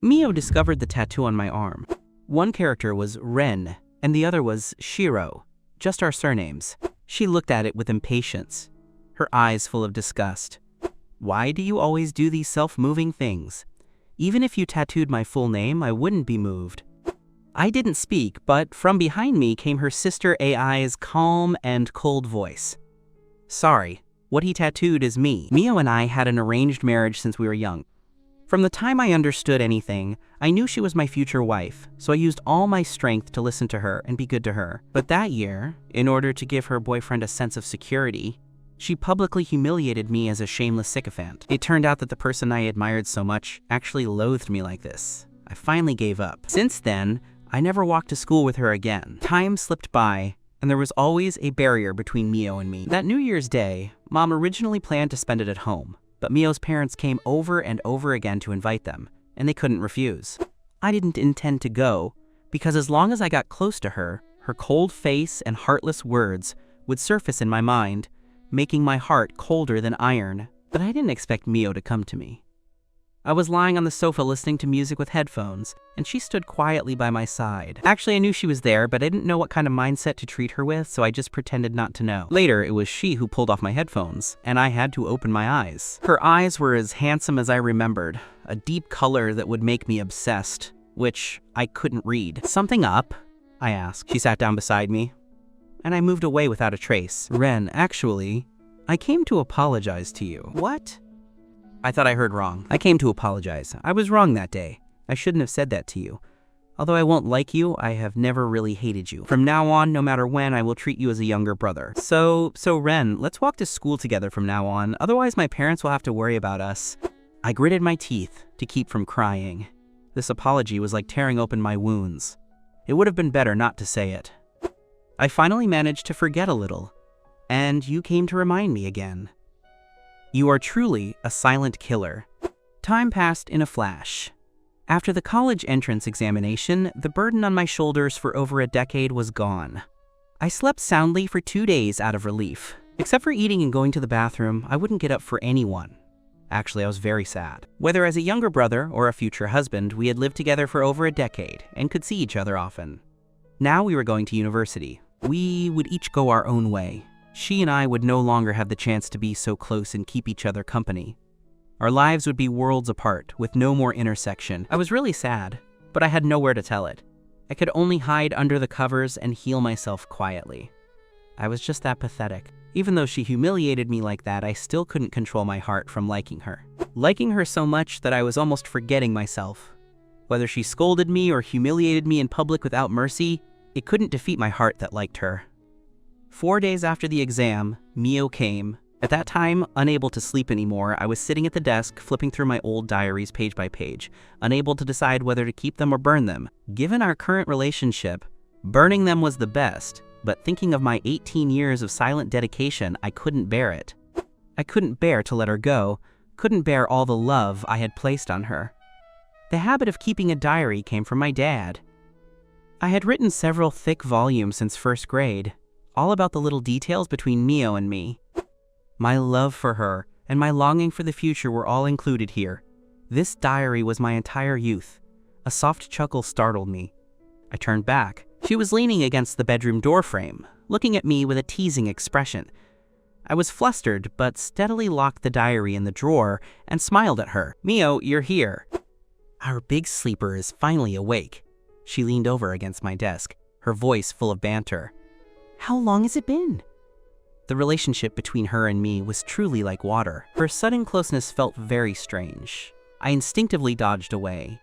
Mio discovered the tattoo on my arm. One character was Ren, and the other was Shiro, just our surnames. She looked at it with impatience, her eyes full of disgust. Why do you always do these self-moving things? Even if you tattooed my full name, I wouldn't be moved. I didn't speak, but from behind me came her sister AI's calm and cold voice. Sorry, what he tattooed is me. Mio and I had an arranged marriage since we were young. From the time I understood anything, I knew she was my future wife, so I used all my strength to listen to her and be good to her. But that year, in order to give her boyfriend a sense of security, she publicly humiliated me as a shameless sycophant. It turned out that the person I admired so much actually loathed me like this. I finally gave up. Since then, I never walked to school with her again. Time slipped by, and there was always a barrier between Mio and me. That New Year's Day, Mom originally planned to spend it at home, but Mio's parents came over and over again to invite them, and they couldn't refuse. I didn't intend to go, because as long as I got close to her, her cold face and heartless words would surface in my mind, making my heart colder than iron. But I didn't expect Mio to come to me. I was lying on the sofa listening to music with headphones, and she stood quietly by my side. Actually, I knew she was there, but I didn't know what kind of mindset to treat her with, so I just pretended not to know. Later, it was she who pulled off my headphones, and I had to open my eyes. Her eyes were as handsome as I remembered, a deep color that would make me obsessed, which I couldn't read. Something up? I asked. She sat down beside me, and I moved away without a trace. Ren, actually, I came to apologize to you. What? I thought I heard wrong. I came to apologize. I was wrong that day. I shouldn't have said that to you. Although I won't like you, I have never really hated you. From now on, no matter when, I will treat you as a younger brother. So Ren, let's walk to school together from now on. Otherwise, my parents will have to worry about us. I gritted my teeth to keep from crying. This apology was like tearing open my wounds. It would have been better not to say it. I finally managed to forget a little, and you came to remind me again. You are truly a silent killer. Time passed in a flash. After the college entrance examination, the burden on my shoulders for over a decade was gone. I slept soundly for 2 days out of relief. Except for eating and going to the bathroom, I wouldn't get up for anyone. Actually, I was very sad. Whether as a younger brother or a future husband, we had lived together for over a decade and could see each other often. Now we were going to university. We would each go our own way. She and I would no longer have the chance to be so close and keep each other company. Our lives would be worlds apart, with no more intersection. I was really sad, but I had nowhere to tell it. I could only hide under the covers and heal myself quietly. I was just that pathetic. Even though she humiliated me like that, I still couldn't control my heart from liking her. Liking her so much that I was almost forgetting myself. Whether she scolded me or humiliated me in public without mercy, it couldn't defeat my heart that liked her. 4 days after the exam, Mio came. At that time, unable to sleep anymore, I was sitting at the desk flipping through my old diaries page by page, unable to decide whether to keep them or burn them. Given our current relationship, burning them was the best, but thinking of my 18 years of silent dedication, I couldn't bear it. I couldn't bear to let her go, couldn't bear all the love I had placed on her. The habit of keeping a diary came from my dad. I had written several thick volumes since first grade, all about the little details between Mio and me. My love for her and my longing for the future were all included here. This diary was my entire youth. A soft chuckle startled me. I turned back. She was leaning against the bedroom doorframe, looking at me with a teasing expression. I was flustered, but steadily locked the diary in the drawer and smiled at her. Mio, you're here. Our big sleeper is finally awake. She leaned over against my desk, her voice full of banter. How long has it been? The relationship between her and me was truly like water. Her sudden closeness felt very strange. I instinctively dodged away.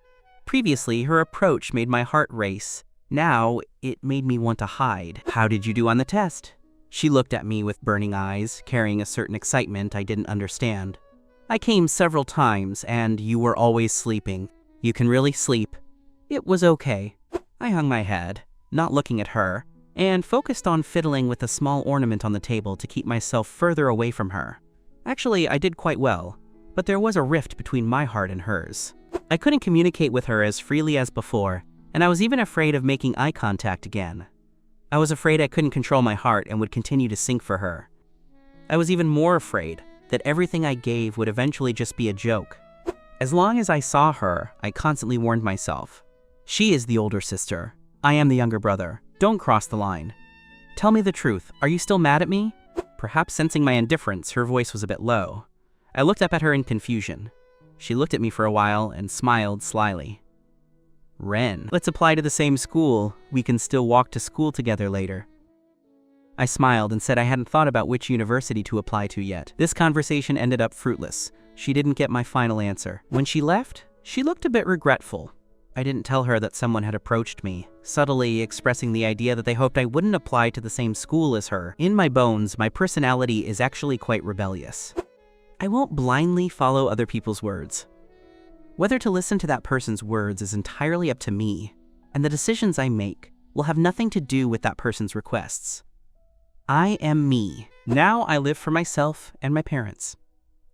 Previously, her approach made my heart race. Now, it made me want to hide. How did you do on the test? She looked at me with burning eyes, carrying a certain excitement I didn't understand. I came several times, and you were always sleeping. You can really sleep. It was okay. I hung my head, not looking at her, and focused on fiddling with a small ornament on the table to keep myself further away from her. Actually, I did quite well, but there was a rift between my heart and hers. I couldn't communicate with her as freely as before, and I was even afraid of making eye contact again. I was afraid I couldn't control my heart and would continue to sink for her. I was even more afraid that everything I gave would eventually just be a joke. As long as I saw her, I constantly warned myself. She is the older sister. I am the younger brother. Don't cross the line. Tell me the truth. Are you still mad at me? Perhaps sensing my indifference, her voice was a bit low. I looked up at her in confusion. She looked at me for a while and smiled slyly. Ren, let's apply to the same school. We can still walk to school together later. I smiled and said I hadn't thought about which university to apply to yet. This conversation ended up fruitless. She didn't get my final answer. When she left, she looked a bit regretful. I didn't tell her that someone had approached me, subtly expressing the idea that they hoped I wouldn't apply to the same school as her. In my bones, my personality is actually quite rebellious. I won't blindly follow other people's words. Whether to listen to that person's words is entirely up to me, and the decisions I make will have nothing to do with that person's requests. I am me. Now I live for myself and my parents.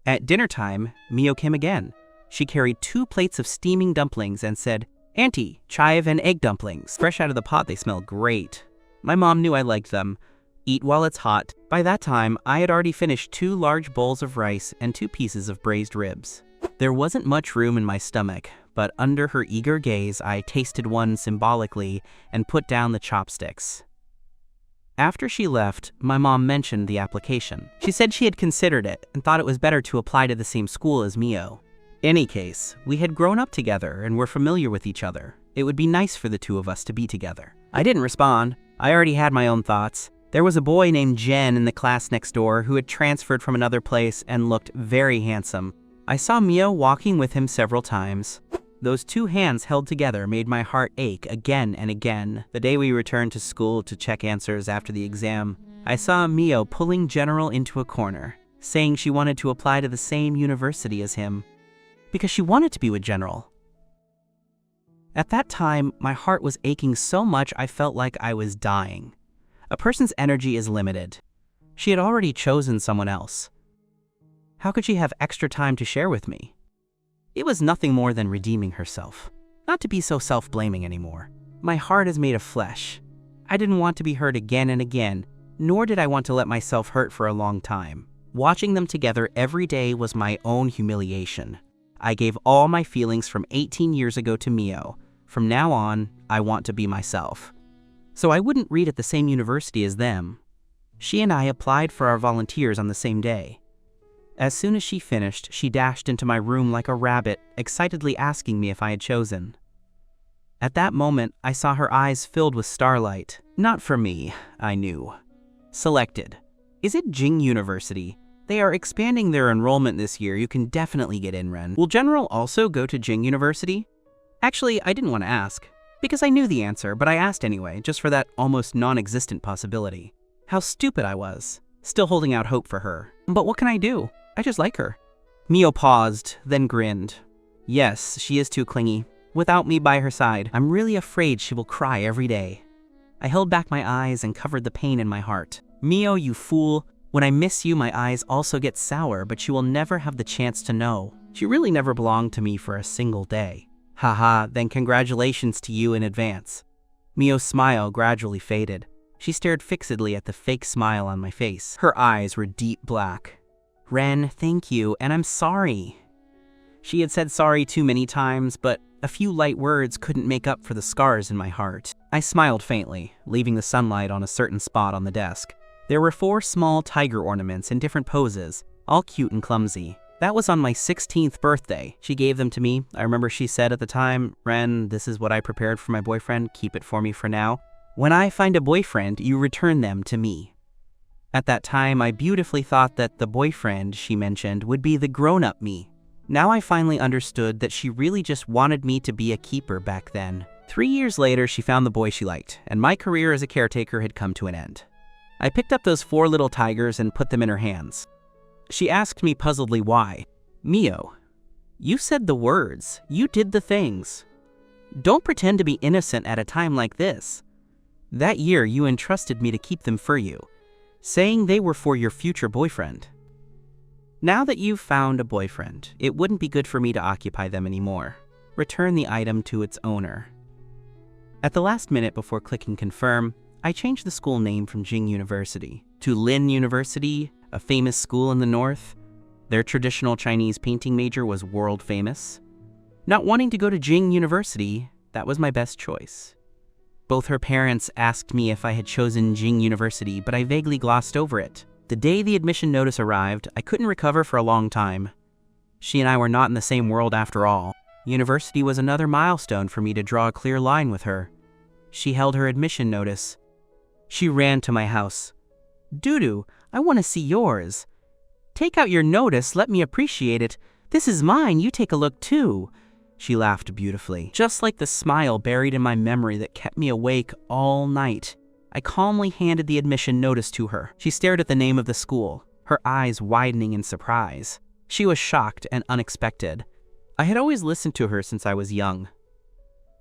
At dinner time, Mio came again. She carried 2 plates of steaming dumplings and said, "Auntie, chive and egg dumplings. Fresh out of the pot, they smell great." My mom knew I liked them. Eat while it's hot. By that time, I had already finished 2 large bowls of rice and 2 pieces of braised ribs. There wasn't much room in my stomach, but under her eager gaze, I tasted one symbolically and put down the chopsticks. After she left, my mom mentioned the application. She said she had considered it and thought it was better to apply to the same school as Mio. In any case, we had grown up together and were familiar with each other. It would be nice for the 2 of us to be together. I didn't respond. I already had my own thoughts. There was a boy named Jen in the class next door who had transferred from another place and looked very handsome. I saw Mio walking with him several times. Those 2 hands held together made my heart ache again and again. The day we returned to school to check answers after the exam, I saw Mio pulling General into a corner, saying she wanted to apply to the same university as him, because she wanted to be with General. At that time, my heart was aching so much I felt like I was dying. A person's energy is limited. She had already chosen someone else. How could she have extra time to share with me? It was nothing more than redeeming herself. Not to be so self-blaming anymore. My heart is made of flesh. I didn't want to be hurt again and again, nor did I want to let myself hurt for a long time. Watching them together every day was my own humiliation. I gave all my feelings from 18 years ago to Mio. From now on, I want to be myself. So I wouldn't read at the same university as them. She and I applied for our volunteers on the same day. As soon as she finished, she dashed into my room like a rabbit, excitedly asking me if I had chosen. At that moment, I saw her eyes filled with starlight. Not for me, I knew. Selected. Is it Jing University? They are expanding their enrollment this year. You can definitely get in, Ren. Will General also go to Jing University? Actually, I didn't want to ask, because I knew the answer, but I asked anyway, just for that almost non-existent possibility. How stupid I was, still holding out hope for her. But what can I do? I just like her. Mio paused, then grinned. Yes, she is too clingy. Without me by her side, I'm really afraid she will cry every day. I held back my eyes and covered the pain in my heart. Mio, you fool. When I miss you, my eyes also get sour, but you will never have the chance to know. She really never belonged to me for a single day. Haha, then congratulations to you in advance. Mio's smile gradually faded. She stared fixedly at the fake smile on my face. Her eyes were deep black. Ren, thank you, and I'm sorry. She had said sorry too many times, but a few light words couldn't make up for the scars in my heart. I smiled faintly, leaving the sunlight on a certain spot on the desk. There were 4 small tiger ornaments in different poses, all cute and clumsy. That was on my 16th birthday. She gave them to me. I remember she said at the time, Ren, this is what I prepared for my boyfriend. Keep it for me for now. When I find a boyfriend, you return them to me. At that time, I beautifully thought that the boyfriend she mentioned would be the grown-up me. Now I finally understood that she really just wanted me to be a keeper back then. 3 years later, she found the boy she liked, and my career as a caretaker had come to an end. I picked up those 4 little tigers and put them in her hands. She asked me puzzledly why. Mio, you said the words. You did the things. Don't pretend to be innocent at a time like this. That year, you entrusted me to keep them for you, saying they were for your future boyfriend. Now that you've found a boyfriend, it wouldn't be good for me to occupy them anymore. Return the item to its owner. At the last minute before clicking confirm, I changed the school name from Jing University to Lin University, a famous school in the north. Their traditional Chinese painting major was world famous. Not wanting to go to Jing University, that was my best choice. Both her parents asked me if I had chosen Jing University, but I vaguely glossed over it. The day the admission notice arrived, I couldn't recover for a long time. She and I were not in the same world after all. University was another milestone for me to draw a clear line with her. She held her admission notice. She ran to my house. "Dudu, I want to see yours. Take out your notice, let me appreciate it. This is mine, you take a look too." She laughed beautifully, just like the smile buried in my memory that kept me awake all night. I calmly handed the admission notice to her. She stared at the name of the school, her eyes widening in surprise. She was shocked and unexpected. I had always listened to her since I was young.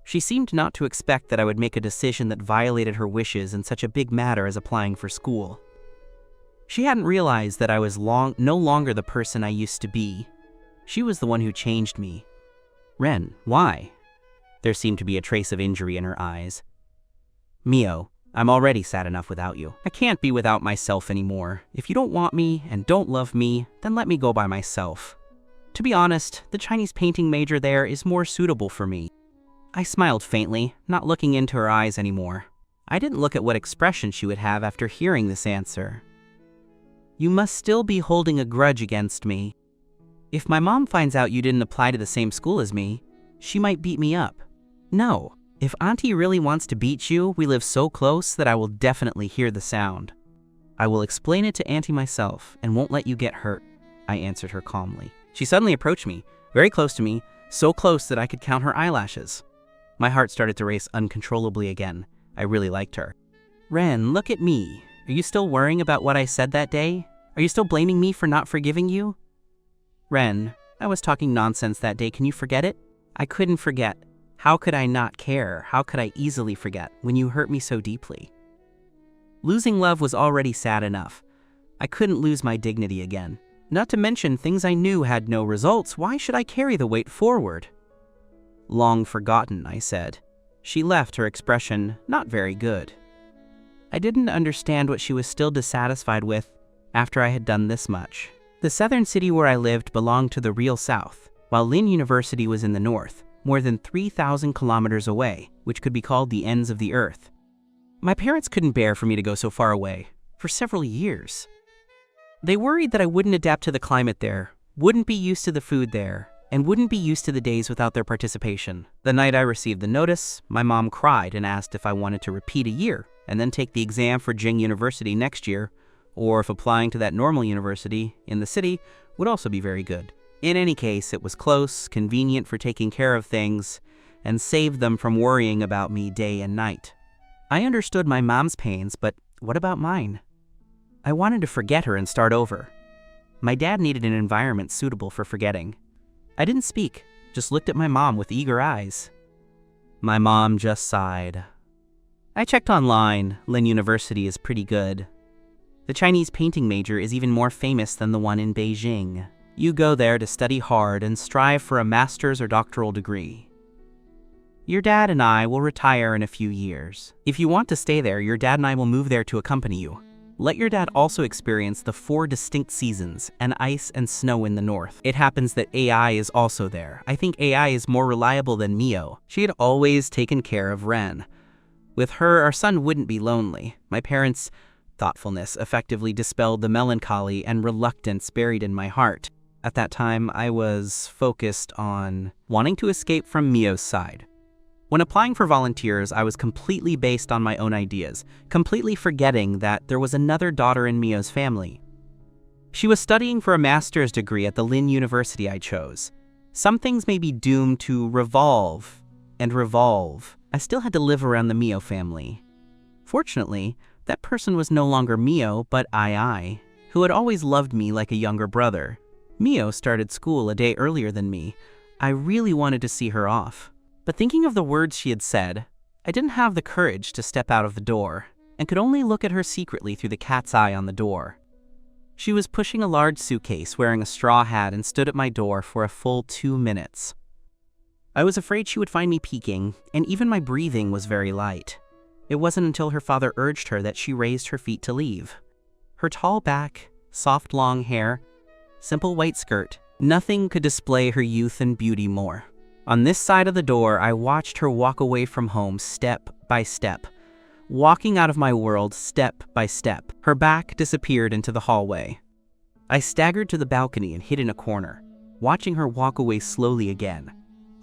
She seemed not to expect that I would make a decision that violated her wishes in such a big matter as applying for school. She hadn't realized that I was no longer the person I used to be. She was the one who changed me. "Ren, why?" There seemed to be a trace of injury in her eyes. "Mio, I'm already sad enough without you. I can't be without myself anymore. If you don't want me and don't love me, then let me go by myself. To be honest, the Chinese painting major there is more suitable for me." I smiled faintly, not looking into her eyes anymore. I didn't look at what expression she would have after hearing this answer. "You must still be holding a grudge against me. If my mom finds out you didn't apply to the same school as me, she might beat me up." "No. If Auntie really wants to beat you, we live so close that I will definitely hear the sound. I will explain it to Auntie myself and won't let you get hurt," I answered her calmly. She suddenly approached me, very close to me, so close that I could count her eyelashes. My heart started to race uncontrollably again. I really liked her. "Ren, look at me. Are you still worrying about what I said that day? Are you still blaming me for not forgiving you?" "Ren, I was talking nonsense that day. Can you forget it?" "I couldn't forget. How could I not care? How could I easily forget when you hurt me so deeply?" Losing love was already sad enough. I couldn't lose my dignity again. Not to mention things I knew had no results. Why should I carry the weight forward? "Long forgotten," I said. She left, her expression not very good. I didn't understand what she was still dissatisfied with after I had done this much. The southern city where I lived belonged to the real south, while Lin University was in the north, more than 3,000 kilometers away, which could be called the ends of the earth. My parents couldn't bear for me to go so far away, for several years. They worried that I wouldn't adapt to the climate there, wouldn't be used to the food there, and wouldn't be used to the days without their participation. The night I received the notice, my mom cried and asked if I wanted to repeat a year and then take the exam for Jing University next year, or if applying to that normal university in the city would also be very good. In any case, it was close, convenient for taking care of things, and saved them from worrying about me day and night. I understood my mom's pains, but what about mine? I wanted to forget her and start over. My dad needed an environment suitable for forgetting. I didn't speak, just looked at my mom with eager eyes. My mom just sighed. "I checked online. Lin University is pretty good. The Chinese painting major is even more famous than the one in Beijing. You go there to study hard and strive for a master's or doctoral degree. Your dad and I will retire in a few years. If you want to stay there, your dad and I will move there to accompany you. Let your dad also experience the 4 distinct seasons and ice and snow in the north. It happens that AI is also there. I think AI is more reliable than Mio. She had always taken care of Ren. With her, our son wouldn't be lonely. My parents' thoughtfulness effectively dispelled the melancholy and reluctance buried in my heart. At that time, I was focused on wanting to escape from Mio's side. When applying for volunteers, I was completely based on my own ideas, completely forgetting that there was another daughter in Mio's family. She was studying for a master's degree at the Lin University I chose. Some things may be doomed to revolve and revolve. I still had to live around the Mio family. Fortunately, that person was no longer Mio, but I, who had always loved me like a younger brother. Mio started school a day earlier than me. I really wanted to see her off. But thinking of the words she had said, I didn't have the courage to step out of the door, and could only look at her secretly through the cat's eye on the door. She was pushing a large suitcase, wearing a straw hat, and stood at my door for a full 2 minutes. I was afraid she would find me peeking, and even my breathing was very light. It wasn't until her father urged her that she raised her feet to leave. Her tall back, soft long hair, simple white skirt. Nothing could display her youth and beauty more. On this side of the door, I watched her walk away from home step by step, walking out of my world step by step. Her back disappeared into the hallway. I staggered to the balcony and hid in a corner, watching her walk away slowly again.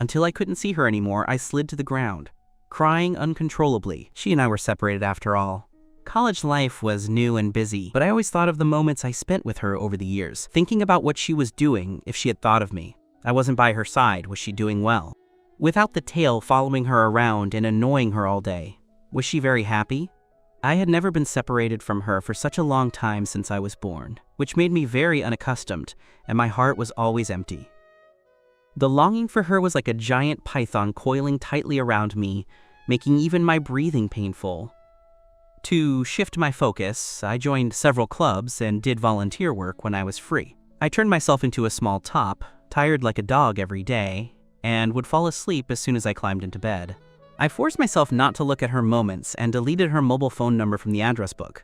Until I couldn't see her anymore, I slid to the ground, crying uncontrollably. She and I were separated after all. College life was new and busy, but I always thought of the moments I spent with her over the years, thinking about what she was doing if she had thought of me. I wasn't by her side. Was she doing well? Without the tail following her around and annoying her all day, was she very happy? I had never been separated from her for such a long time since I was born, which made me very unaccustomed, and my heart was always empty. The longing for her was like a giant python coiling tightly around me, making even my breathing painful. To shift my focus, I joined several clubs and did volunteer work when I was free. I turned myself into a small top, tired like a dog every day, and would fall asleep as soon as I climbed into bed. I forced myself not to look at her moments and deleted her mobile phone number from the address book.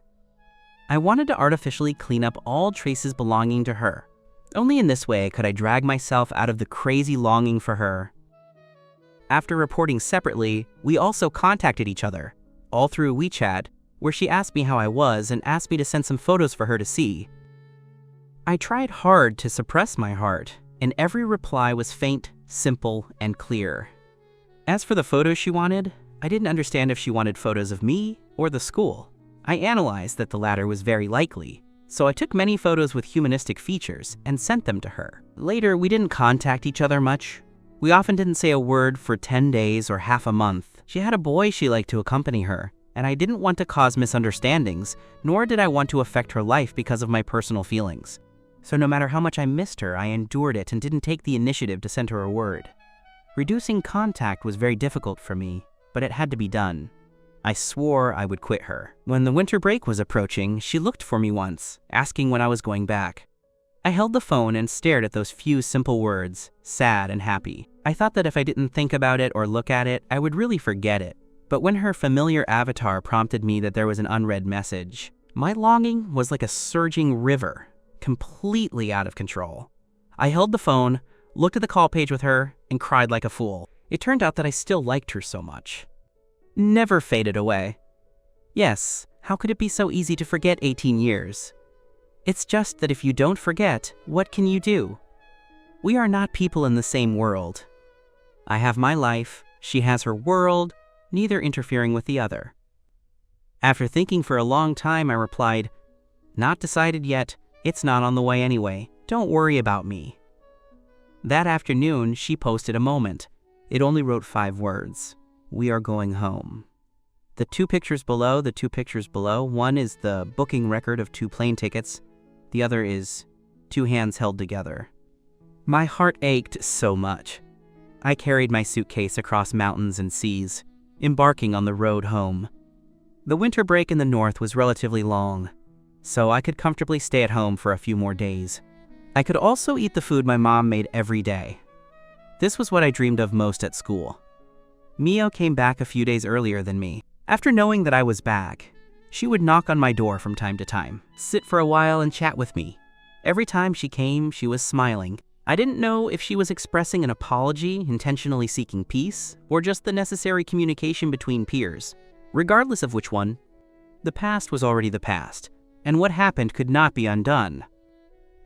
I wanted to artificially clean up all traces belonging to her. Only in this way could I drag myself out of the crazy longing for her. After reporting separately, we also contacted each other, all through WeChat, where she asked me how I was and asked me to send some photos for her to see. I tried hard to suppress my heart, and every reply was faint, simple, and clear. As for the photos she wanted, I didn't understand if she wanted photos of me or the school. I analyzed that the latter was very likely, so I took many photos with humanistic features and sent them to her. Later, we didn't contact each other much. We often didn't say a word for 10 days or half a month. She had a boy she liked to accompany her, and I didn't want to cause misunderstandings, nor did I want to affect her life because of my personal feelings. So no matter how much I missed her, I endured it and didn't take the initiative to send her a word. Reducing contact was very difficult for me, but it had to be done. I swore I would quit her. When the winter break was approaching, she looked for me once, asking when I was going back. I held the phone and stared at those few simple words, sad and happy. I thought that if I didn't think about it or look at it, I would really forget it. But when her familiar avatar prompted me that there was an unread message, my longing was like a surging river, completely out of control. I held the phone, looked at the call page with her, and cried like a fool. It turned out that I still liked her so much. Never faded away. Yes, how could it be so easy to forget 18 years? It's just that if you don't forget, what can you do? We are not people in the same world. I have my life, she has her world, neither interfering with the other. After thinking for a long time, I replied, "Not decided yet. It's not on the way anyway. Don't worry about me." That afternoon, she posted a moment. It only wrote 5 words. "We are going home." The two pictures below, one is the booking record of 2 plane tickets. The other is 2 hands held together. My heart ached so much. I carried my suitcase across mountains and seas, embarking on the road home. The winter break in the north was relatively long, so I could comfortably stay at home for a few more days. I could also eat the food my mom made every day. This was what I dreamed of most at school. Mio came back a few days earlier than me. After knowing that I was back, she would knock on my door from time to time, sit for a while and chat with me. Every time she came, she was smiling. I didn't know if she was expressing an apology, intentionally seeking peace, or just the necessary communication between peers. Regardless of which one, the past was already the past, and what happened could not be undone.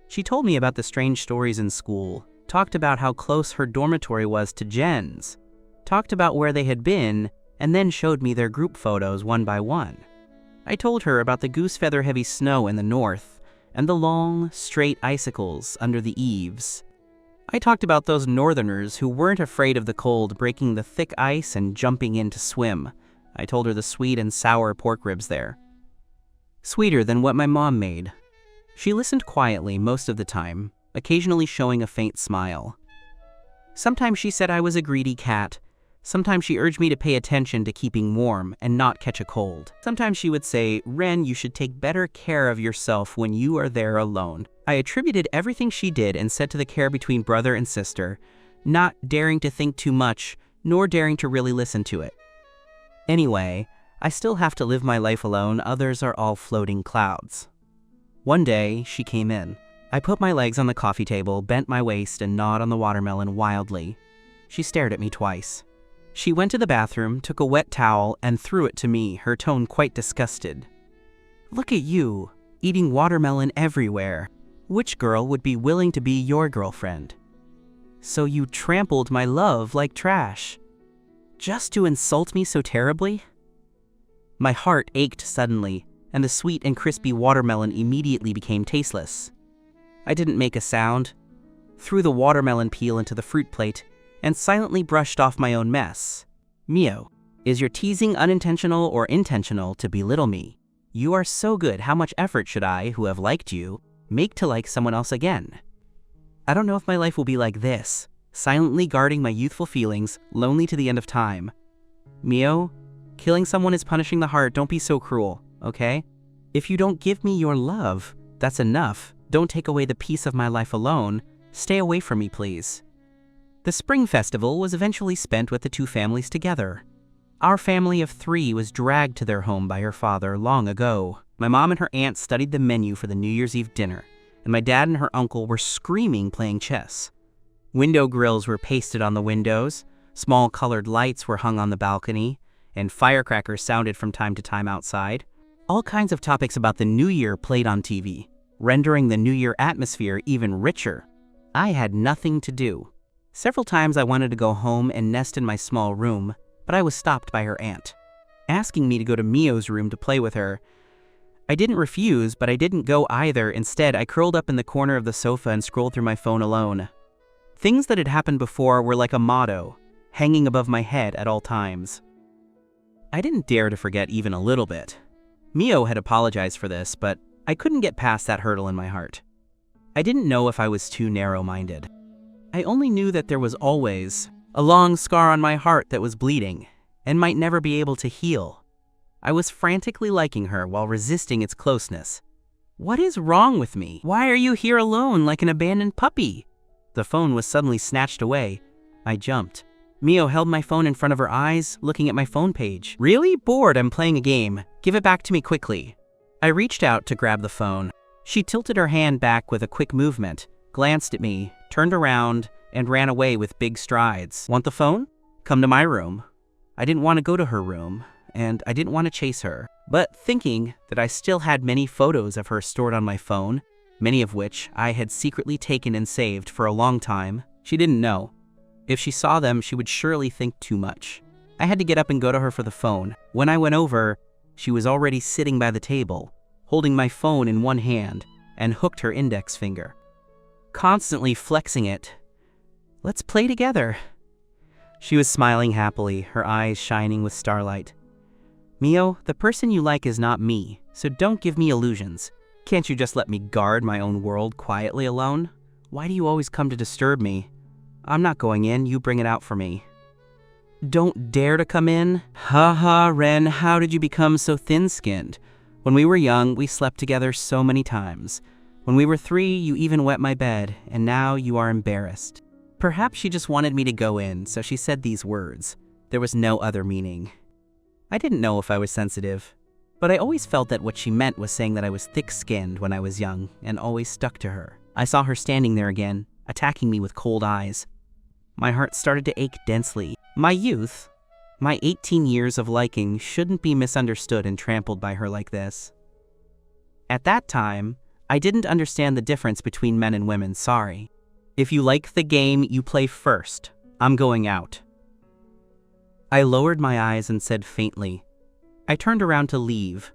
She told me about the strange stories in school, talked about how close her dormitory was to Jen's, talked about where they had been, and then showed me their group photos one by one. I told her about the goose feather heavy snow in the north, and the long, straight icicles under the eaves. I talked about those northerners who weren't afraid of the cold, breaking the thick ice and jumping in to swim. I told her the sweet and sour pork ribs there. Sweeter than what my mom made. She listened quietly most of the time, occasionally showing a faint smile. Sometimes she said I was a greedy cat. Sometimes she urged me to pay attention to keeping warm and not catch a cold. Sometimes she would say, "Ren, you should take better care of yourself when you are there alone." I attributed everything she did and said to the care between brother and sister, not daring to think too much, nor daring to really listen to it. Anyway, I still have to live my life alone. Others are all floating clouds. One day, she came in. I put my legs on the coffee table, bent my waist, and gnawed on the watermelon wildly. She stared at me twice. She went to the bathroom, took a wet towel, and threw it to me, her tone quite disgusted. "Look at you, eating watermelon everywhere. Which girl would be willing to be your girlfriend? So you trampled my love like trash. Just to insult me so terribly?" My heart ached suddenly, and the sweet and crispy watermelon immediately became tasteless. I didn't make a sound, threw the watermelon peel into the fruit plate, and silently brushed off my own mess. "Mio, is your teasing unintentional or intentional to belittle me? You are so good, how much effort should I, who have liked you, make to like someone else again? I don't know if my life will be like this, silently guarding my youthful feelings, lonely to the end of time. Mio, killing someone is punishing the heart, don't be so cruel, okay? If you don't give me your love, that's enough. Don't take away the peace of my life alone. Stay away from me, please." The spring festival was eventually spent with the two families together. Our family of 3 was dragged to their home by her father long ago. My mom and her aunt studied the menu for the New Year's Eve dinner, and my dad and her uncle were screaming playing chess. Window grills were pasted on the windows, small colored lights were hung on the balcony, and firecrackers sounded from time to time outside. All kinds of topics about the New Year played on TV, rendering the New Year atmosphere even richer. I had nothing to do. Several times I wanted to go home and nest in my small room, but I was stopped by her aunt, asking me to go to Mio's room to play with her. I didn't refuse, but I didn't go either. Instead, I curled up in the corner of the sofa and scrolled through my phone alone. Things that had happened before were like a motto, hanging above my head at all times. I didn't dare to forget even a little bit. Mio had apologized for this, but I couldn't get past that hurdle in my heart. I didn't know if I was too narrow-minded. I only knew that there was always a long scar on my heart that was bleeding and might never be able to heal. I was frantically liking her while resisting its closeness. What is wrong with me? Why are you here alone like an abandoned puppy? The phone was suddenly snatched away. I jumped. Mio held my phone in front of her eyes, looking at my phone page. "Really? Bored, I'm playing a game. Give it back to me quickly." I reached out to grab the phone. She tilted her hand back with a quick movement, glanced at me, turned around, and ran away with big strides. "Want the phone? Come to my room." I didn't want to go to her room, and I didn't want to chase her. But thinking that I still had many photos of her stored on my phone, many of which I had secretly taken and saved for a long time, she didn't know. If she saw them, she would surely think too much. I had to get up and go to her for the phone. When I went over, she was already sitting by the table, holding my phone in one hand and hooked her index finger, constantly flexing it. "Let's play together." She was smiling happily, her eyes shining with starlight. "Mio, the person you like is not me, so don't give me illusions. Can't you just let me guard my own world quietly alone? Why do you always come to disturb me? I'm not going in, you bring it out for me." "Don't dare to come in? Ha ha, Ren, how did you become so thin-skinned? When we were young, we slept together so many times. When we were 3, you even wet my bed, and now you are embarrassed." Perhaps she just wanted me to go in, so she said these words. There was no other meaning. I didn't know if I was sensitive, but I always felt that what she meant was saying that I was thick-skinned when I was young, and always stuck to her. I saw her standing there again, attacking me with cold eyes. My heart started to ache densely. My youth, my 18 years of liking, shouldn't be misunderstood and trampled by her like this. At that time, I didn't understand the difference between men and women, sorry. If you like the game, you play first. I'm going out. I lowered my eyes and said faintly. I turned around to leave.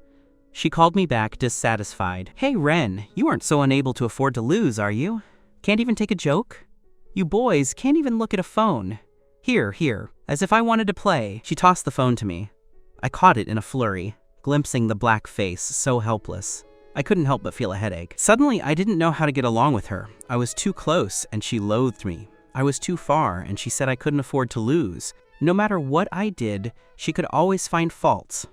She called me back, dissatisfied. "Hey, Ren, you aren't so unable to afford to lose, are you? Can't even take a joke? You boys can't even look at a phone. Here, as if I wanted to play." She tossed the phone to me. I caught it in a flurry, glimpsing the black face, so helpless. I couldn't help but feel a headache. Suddenly, I didn't know how to get along with her. I was too close, and she loathed me. I was too far, and she said I couldn't afford to lose. No matter what I did, she could always find faults.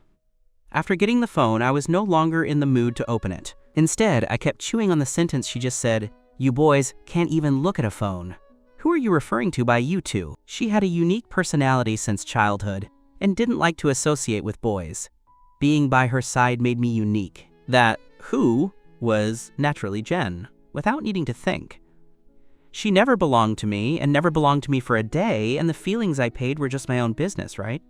After getting the phone, I was no longer in the mood to open it. Instead, I kept chewing on the sentence she just said, "You boys can't even look at a phone. Who are you referring to by you two?" She had a unique personality since childhood and didn't like to associate with boys. Being by her side made me unique. That who was naturally Jen. without needing to think. She never belonged to me and never belonged to me for a day, and the feelings I paid were just my own business, right?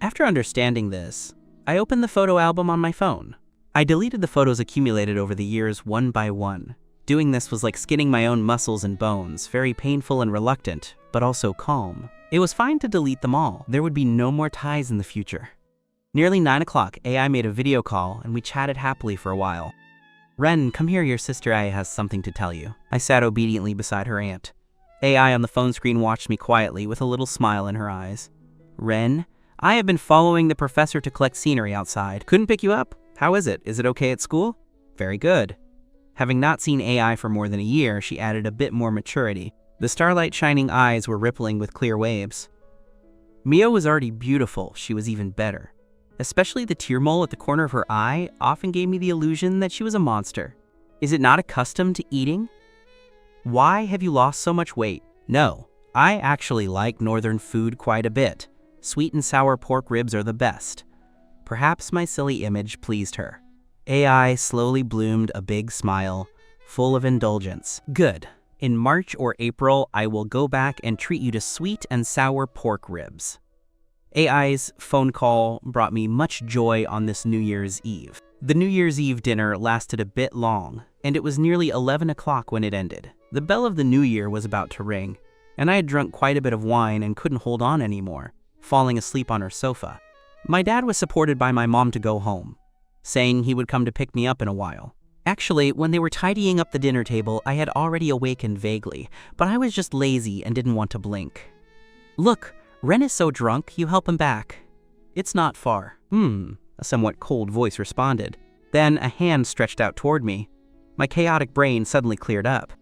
After understanding this, I opened the photo album on my phone. I deleted the photos accumulated over the years one by one. Doing this was like skinning my own muscles and bones, very painful and reluctant, but also calm. It was fine to delete them all. There would be no more ties in the future. Nearly 9 o'clock, AI made a video call and we chatted happily for a while. "Ren, come here, your sister Ai has something to tell you." I sat obediently beside her aunt. AI on the phone screen watched me quietly with a little smile in her eyes. "Ren, I have been following the professor to collect scenery outside. Couldn't pick you up. How is it? Is it okay at school?" "Very good." Having not seen AI for more than a year, she added a bit more maturity. The starlight-shining eyes were rippling with clear waves. Mio was already beautiful. She was even better. Especially the tear mole at the corner of her eye often gave me the illusion that she was a monster. "Is it not accustomed to eating? Why have you lost so much weight?" "No, I actually like northern food quite a bit. Sweet and sour pork ribs are the best." Perhaps my silly image pleased her. AI slowly bloomed a big smile, full of indulgence. "Good. In March or April, I will go back and treat you to sweet and sour pork ribs." AI's phone call brought me much joy on this New Year's Eve. The New Year's Eve dinner lasted a bit long, and it was nearly 11 o'clock when it ended. The bell of the new year was about to ring, and I had drunk quite a bit of wine and couldn't hold on anymore, falling asleep on her sofa. My dad was supported by my mom to go home, saying he would come to pick me up in a while. Actually, when they were tidying up the dinner table, I had already awakened vaguely, but I was just lazy and didn't want to blink. "Look, Ren is so drunk, you help him back. It's not far." A somewhat cold voice responded. Then a hand stretched out toward me. My chaotic brain suddenly cleared up.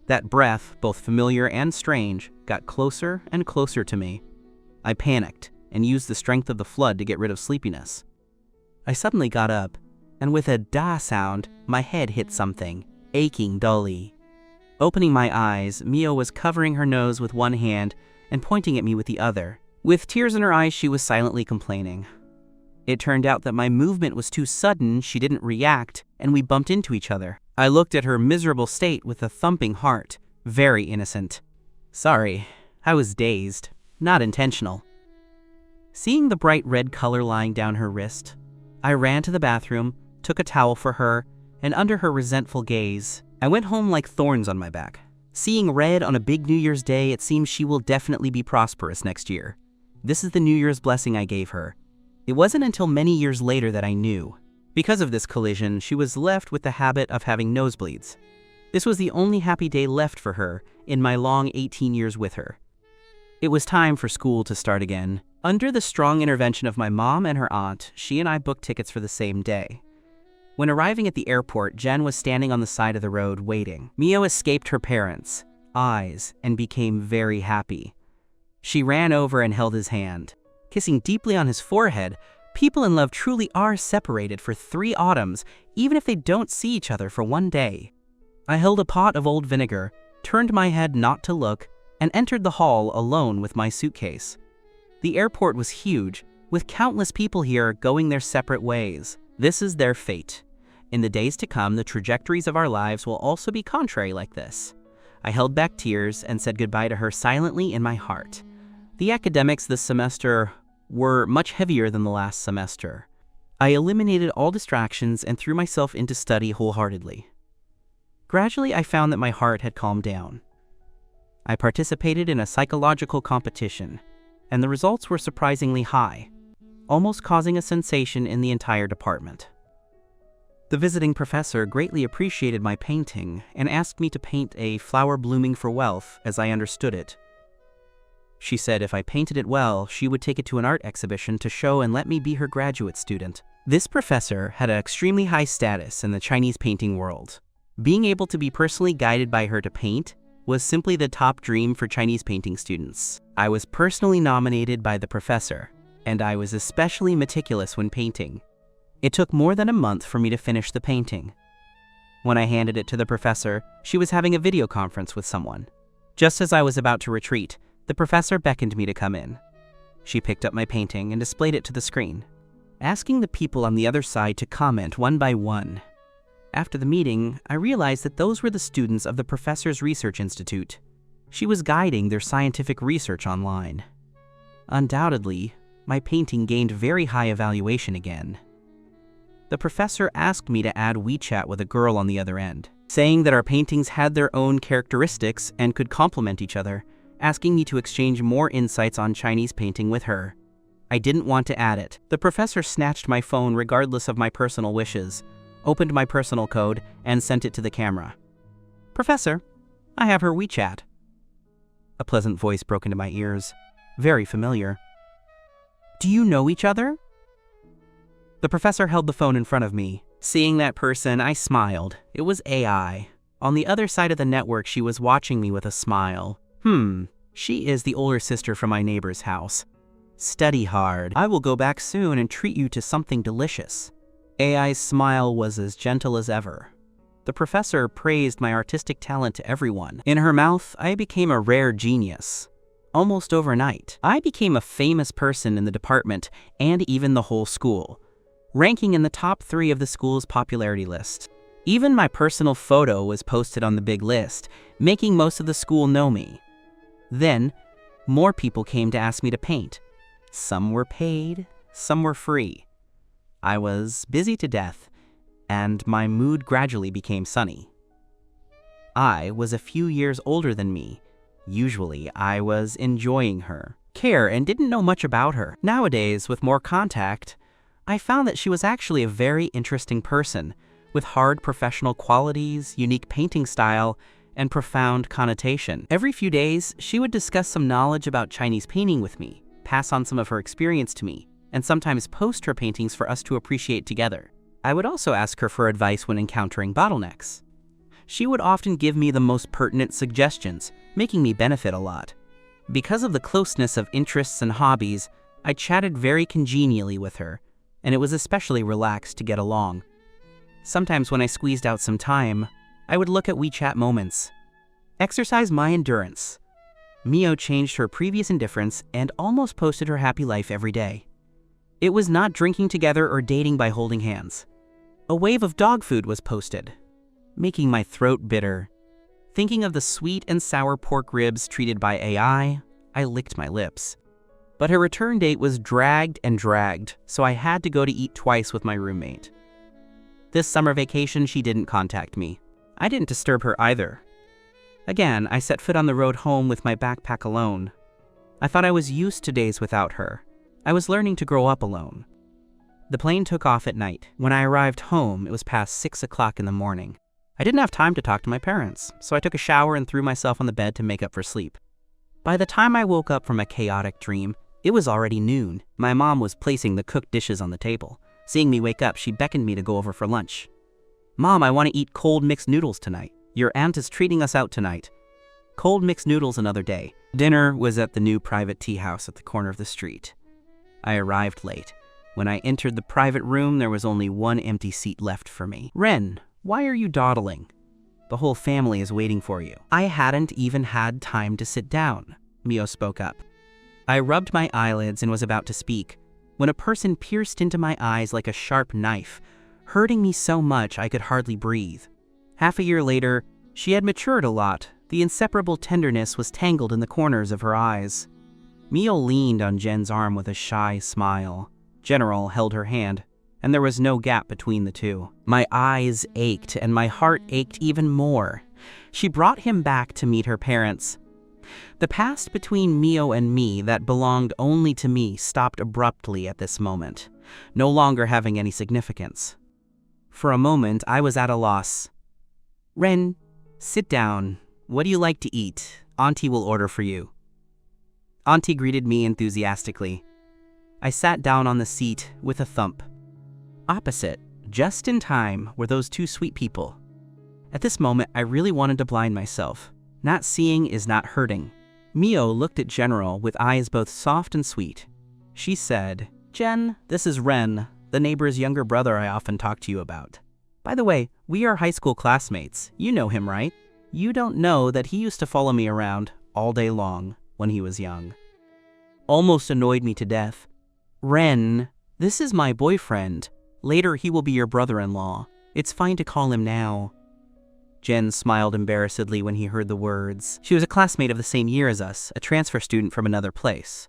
That breath, both familiar and strange, got closer and closer to me. I panicked and used the strength of the flood to get rid of sleepiness. I suddenly got up, and with a da sound, my head hit something, aching dully. Opening my eyes, Mio was covering her nose with one hand and pointing at me with the other. With tears in her eyes, she was silently complaining. It turned out that my movement was too sudden, she didn't react, and we bumped into each other. I looked at her miserable state with a thumping heart, very innocent. "Sorry, I was dazed, not intentional." Seeing the bright red color lying down her wrist, I ran to the bathroom, took a towel for her, and under her resentful gaze, I went home like thorns on my back. Seeing red on a big New Year's Day, it seems she will definitely be prosperous next year. This is the New Year's blessing I gave her. It wasn't until many years later that I knew. Because of this collision, she was left with the habit of having nosebleeds. This was the only happy day left for her in my long 18 years with her. It was time for school to start again. Under the strong intervention of my mom and her aunt, she and I booked tickets for the same day. When arriving at the airport, Jen was standing on the side of the road waiting. Mio escaped her parents' eyes and became very happy. She ran over and held his hand. Kissing deeply on his forehead, people in love truly are separated for 3 autumns, even if they don't see each other for one day. I held a pot of old vinegar, turned my head not to look, and entered the hall alone with my suitcase. The airport was huge, with countless people here going their separate ways. This is their fate. In the days to come, the trajectories of our lives will also be contrary like this. I held back tears and said goodbye to her silently in my heart. The academics this semester were much heavier than the last semester. I eliminated all distractions and threw myself into study wholeheartedly. Gradually, I found that my heart had calmed down. I participated in a psychological competition, and the results were surprisingly high, almost causing a sensation in the entire department. The visiting professor greatly appreciated my painting and asked me to paint a flower blooming for wealth as I understood it. She said if I painted it well, she would take it to an art exhibition to show and let me be her graduate student. This professor had an extremely high status in the Chinese painting world. Being able to be personally guided by her to paint was simply the top dream for Chinese painting students. I was personally nominated by the professor, and I was especially meticulous when painting. It took more than a month for me to finish the painting. When I handed it to the professor, she was having a video conference with someone. Just as I was about to retreat, the professor beckoned me to come in. She picked up my painting and displayed it to the screen, asking the people on the other side to comment one by one. After the meeting, I realized that those were the students of the professor's research institute. She was guiding their scientific research online. Undoubtedly, my painting gained very high evaluation again. The professor asked me to add WeChat with a girl on the other end, saying that our paintings had their own characteristics and could complement each other, asking me to exchange more insights on Chinese painting with her. I didn't want to add it. The professor snatched my phone regardless of my personal wishes, opened my personal code, and sent it to the camera. "Professor, I have her WeChat." A pleasant voice broke into my ears, very familiar. "Do you know each other?" The professor held the phone in front of me. Seeing that person, I smiled. It was AI. On the other side of the network, she was watching me with a smile. She is the older sister from my neighbor's house. Study hard. I will go back soon and treat you to something delicious. AI's smile was as gentle as ever. The professor praised my artistic talent to everyone. In her mouth, I became a rare genius. Almost overnight, I became a famous person in the department and even the whole school, ranking in the top 3 of the school's popularity list. Even my personal photo was posted on the big list, making most of the school know me. Then, more people came to ask me to paint. Some were paid, some were free. I was busy to death, and my mood gradually became sunny. I was a few years older than me. Usually, I was enjoying her care and didn't know much about her. Nowadays, with more contact, I found that she was actually a very interesting person, with hard professional qualities, unique painting style, and profound connotation. Every few days, she would discuss some knowledge about Chinese painting with me, pass on some of her experience to me, and sometimes post her paintings for us to appreciate together. I would also ask her for advice when encountering bottlenecks. She would often give me the most pertinent suggestions, making me benefit a lot. Because of the closeness of interests and hobbies, I chatted very congenially with her, and it was especially relaxed to get along. Sometimes when I squeezed out some time, I would look at WeChat moments. Exercise my endurance. Mio changed her previous indifference and almost posted her happy life every day. It was not drinking together or dating by holding hands. A wave of dog food was posted, making my throat bitter. Thinking of the sweet and sour pork ribs treated by AI, I licked my lips. But her return date was dragged and dragged, so I had to go to eat twice with my roommate. This summer vacation, she didn't contact me. I didn't disturb her either. Again, I set foot on the road home with my backpack alone. I thought I was used to days without her. I was learning to grow up alone. The plane took off at night. When I arrived home, it was past 6 o'clock in the morning. I didn't have time to talk to my parents, so I took a shower and threw myself on the bed to make up for sleep. By the time I woke up from a chaotic dream, it was already noon. My mom was placing the cooked dishes on the table. Seeing me wake up, she beckoned me to go over for lunch. "Mom, I want to eat cold mixed noodles tonight. Your aunt is treating us out tonight." Cold mixed noodles another day. Dinner was at the new private tea house at the corner of the street. I arrived late. When I entered the private room, there was only one empty seat left for me. "Ren, why are you dawdling? The whole family is waiting for you." I hadn't even had time to sit down, Mio spoke up. I rubbed my eyelids and was about to speak, when a person pierced into my eyes like a sharp knife, hurting me so much I could hardly breathe. Half a year later, she had matured a lot. The inseparable tenderness was tangled in the corners of her eyes. Mio leaned on Jen's arm with a shy smile. General held her hand, and there was no gap between the two. My eyes ached, and my heart ached even more. She brought him back to meet her parents. The past between Mio and me that belonged only to me stopped abruptly at this moment, no longer having any significance. For a moment, I was at a loss. "Ren, sit down. What do you like to eat? Auntie will order for you." Auntie greeted me enthusiastically. I sat down on the seat with a thump. Opposite, just in time, were those two sweet people. At this moment, I really wanted to blind myself. Not seeing is not hurting. Mio looked at General with eyes both soft and sweet. She said, "Jen, this is Ren, the neighbor's younger brother I often talk to you about. By the way, we are high school classmates. You know him, right? You don't know that he used to follow me around all day long when he was young." Almost annoyed me to death. "Ren, this is my boyfriend. Later he will be your brother-in-law. It's fine to call him now. Jen smiled embarrassedly when he heard the words. She was a classmate of the same year as us, a transfer student from another place.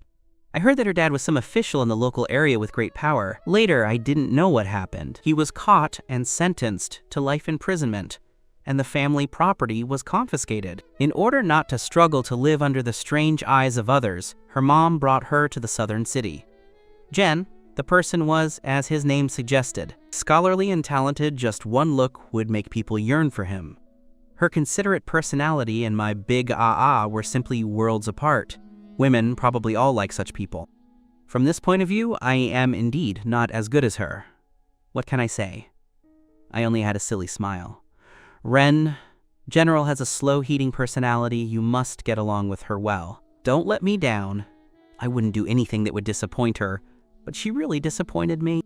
I heard that her dad was some official in the local area with great power. Later, I didn't know what happened. He was caught and sentenced to life imprisonment, and the family property was confiscated. In order not to struggle to live under the strange eyes of others, her mom brought her to the southern city. Jen, the person, was, as his name suggested, scholarly and talented. Just one look would make people yearn for him. Her considerate personality and my big were simply worlds apart. Women probably all like such people. From this point of view, I am indeed not as good as her. What can I say? I only had a silly smile. Ren, General has a slow-heating personality. You must get along with her well. Don't let me down. I wouldn't do anything that would disappoint her, but she really disappointed me.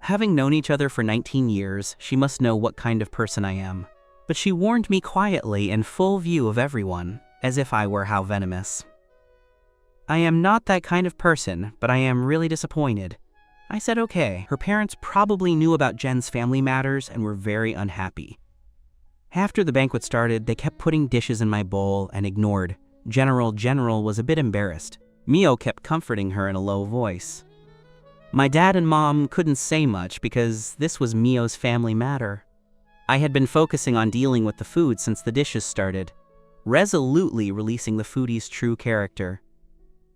Having known each other for 19 years, she must know what kind of person I am. But she warned me quietly in full view of everyone, as if I were how venomous. I am not that kind of person, but I am really disappointed. I said okay. Her parents probably knew about Jen's family matters and were very unhappy. After the banquet started, they kept putting dishes in my bowl and ignored. General was a bit embarrassed. Mio kept comforting her in a low voice. My dad and mom couldn't say much because this was Mio's family matter. I had been focusing on dealing with the food since the dishes started, resolutely releasing the foodie's true character.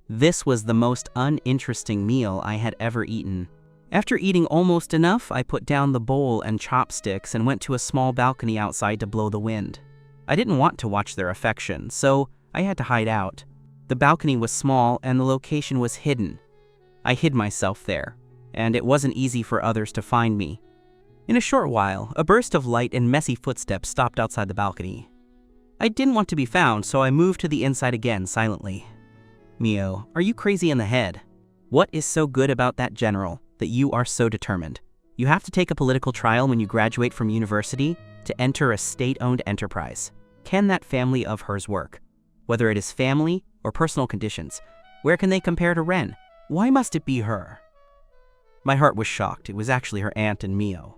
This was the most uninteresting meal I had ever eaten. After eating almost enough, I put down the bowl and chopsticks and went to a small balcony outside to blow the wind. I didn't want to watch their affection, so I had to hide out. The balcony was small and the location was hidden. I hid myself there, and it wasn't easy for others to find me. In a short while, a burst of light and messy footsteps stopped outside the balcony. I didn't want to be found, so I moved to the inside again silently. Mio, are you crazy in the head? What is so good about that general that you are so determined? You have to take a political trial when you graduate from university to enter a state-owned enterprise. Can that family of hers work? Whether it is family or personal conditions, where can they compare to Ren? Why must it be her? My heart was shocked. It was actually her aunt and Mio.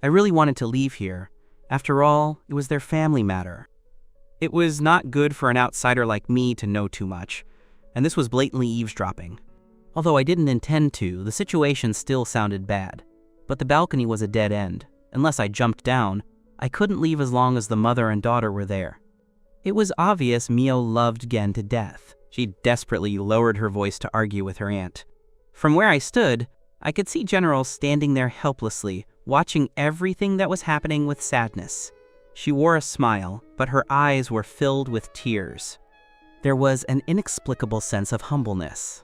I really wanted to leave here. After all, it was their family matter. It was not good for an outsider like me to know too much, and this was blatantly eavesdropping. Although I didn't intend to, the situation still sounded bad. But the balcony was a dead end. Unless I jumped down, I couldn't leave as long as the mother and daughter were there. It was obvious Mio loved Gen to death. She desperately lowered her voice to argue with her aunt. From where I stood, I could see General standing there helplessly, watching everything that was happening with sadness. She wore a smile, but her eyes were filled with tears. There was an inexplicable sense of humbleness.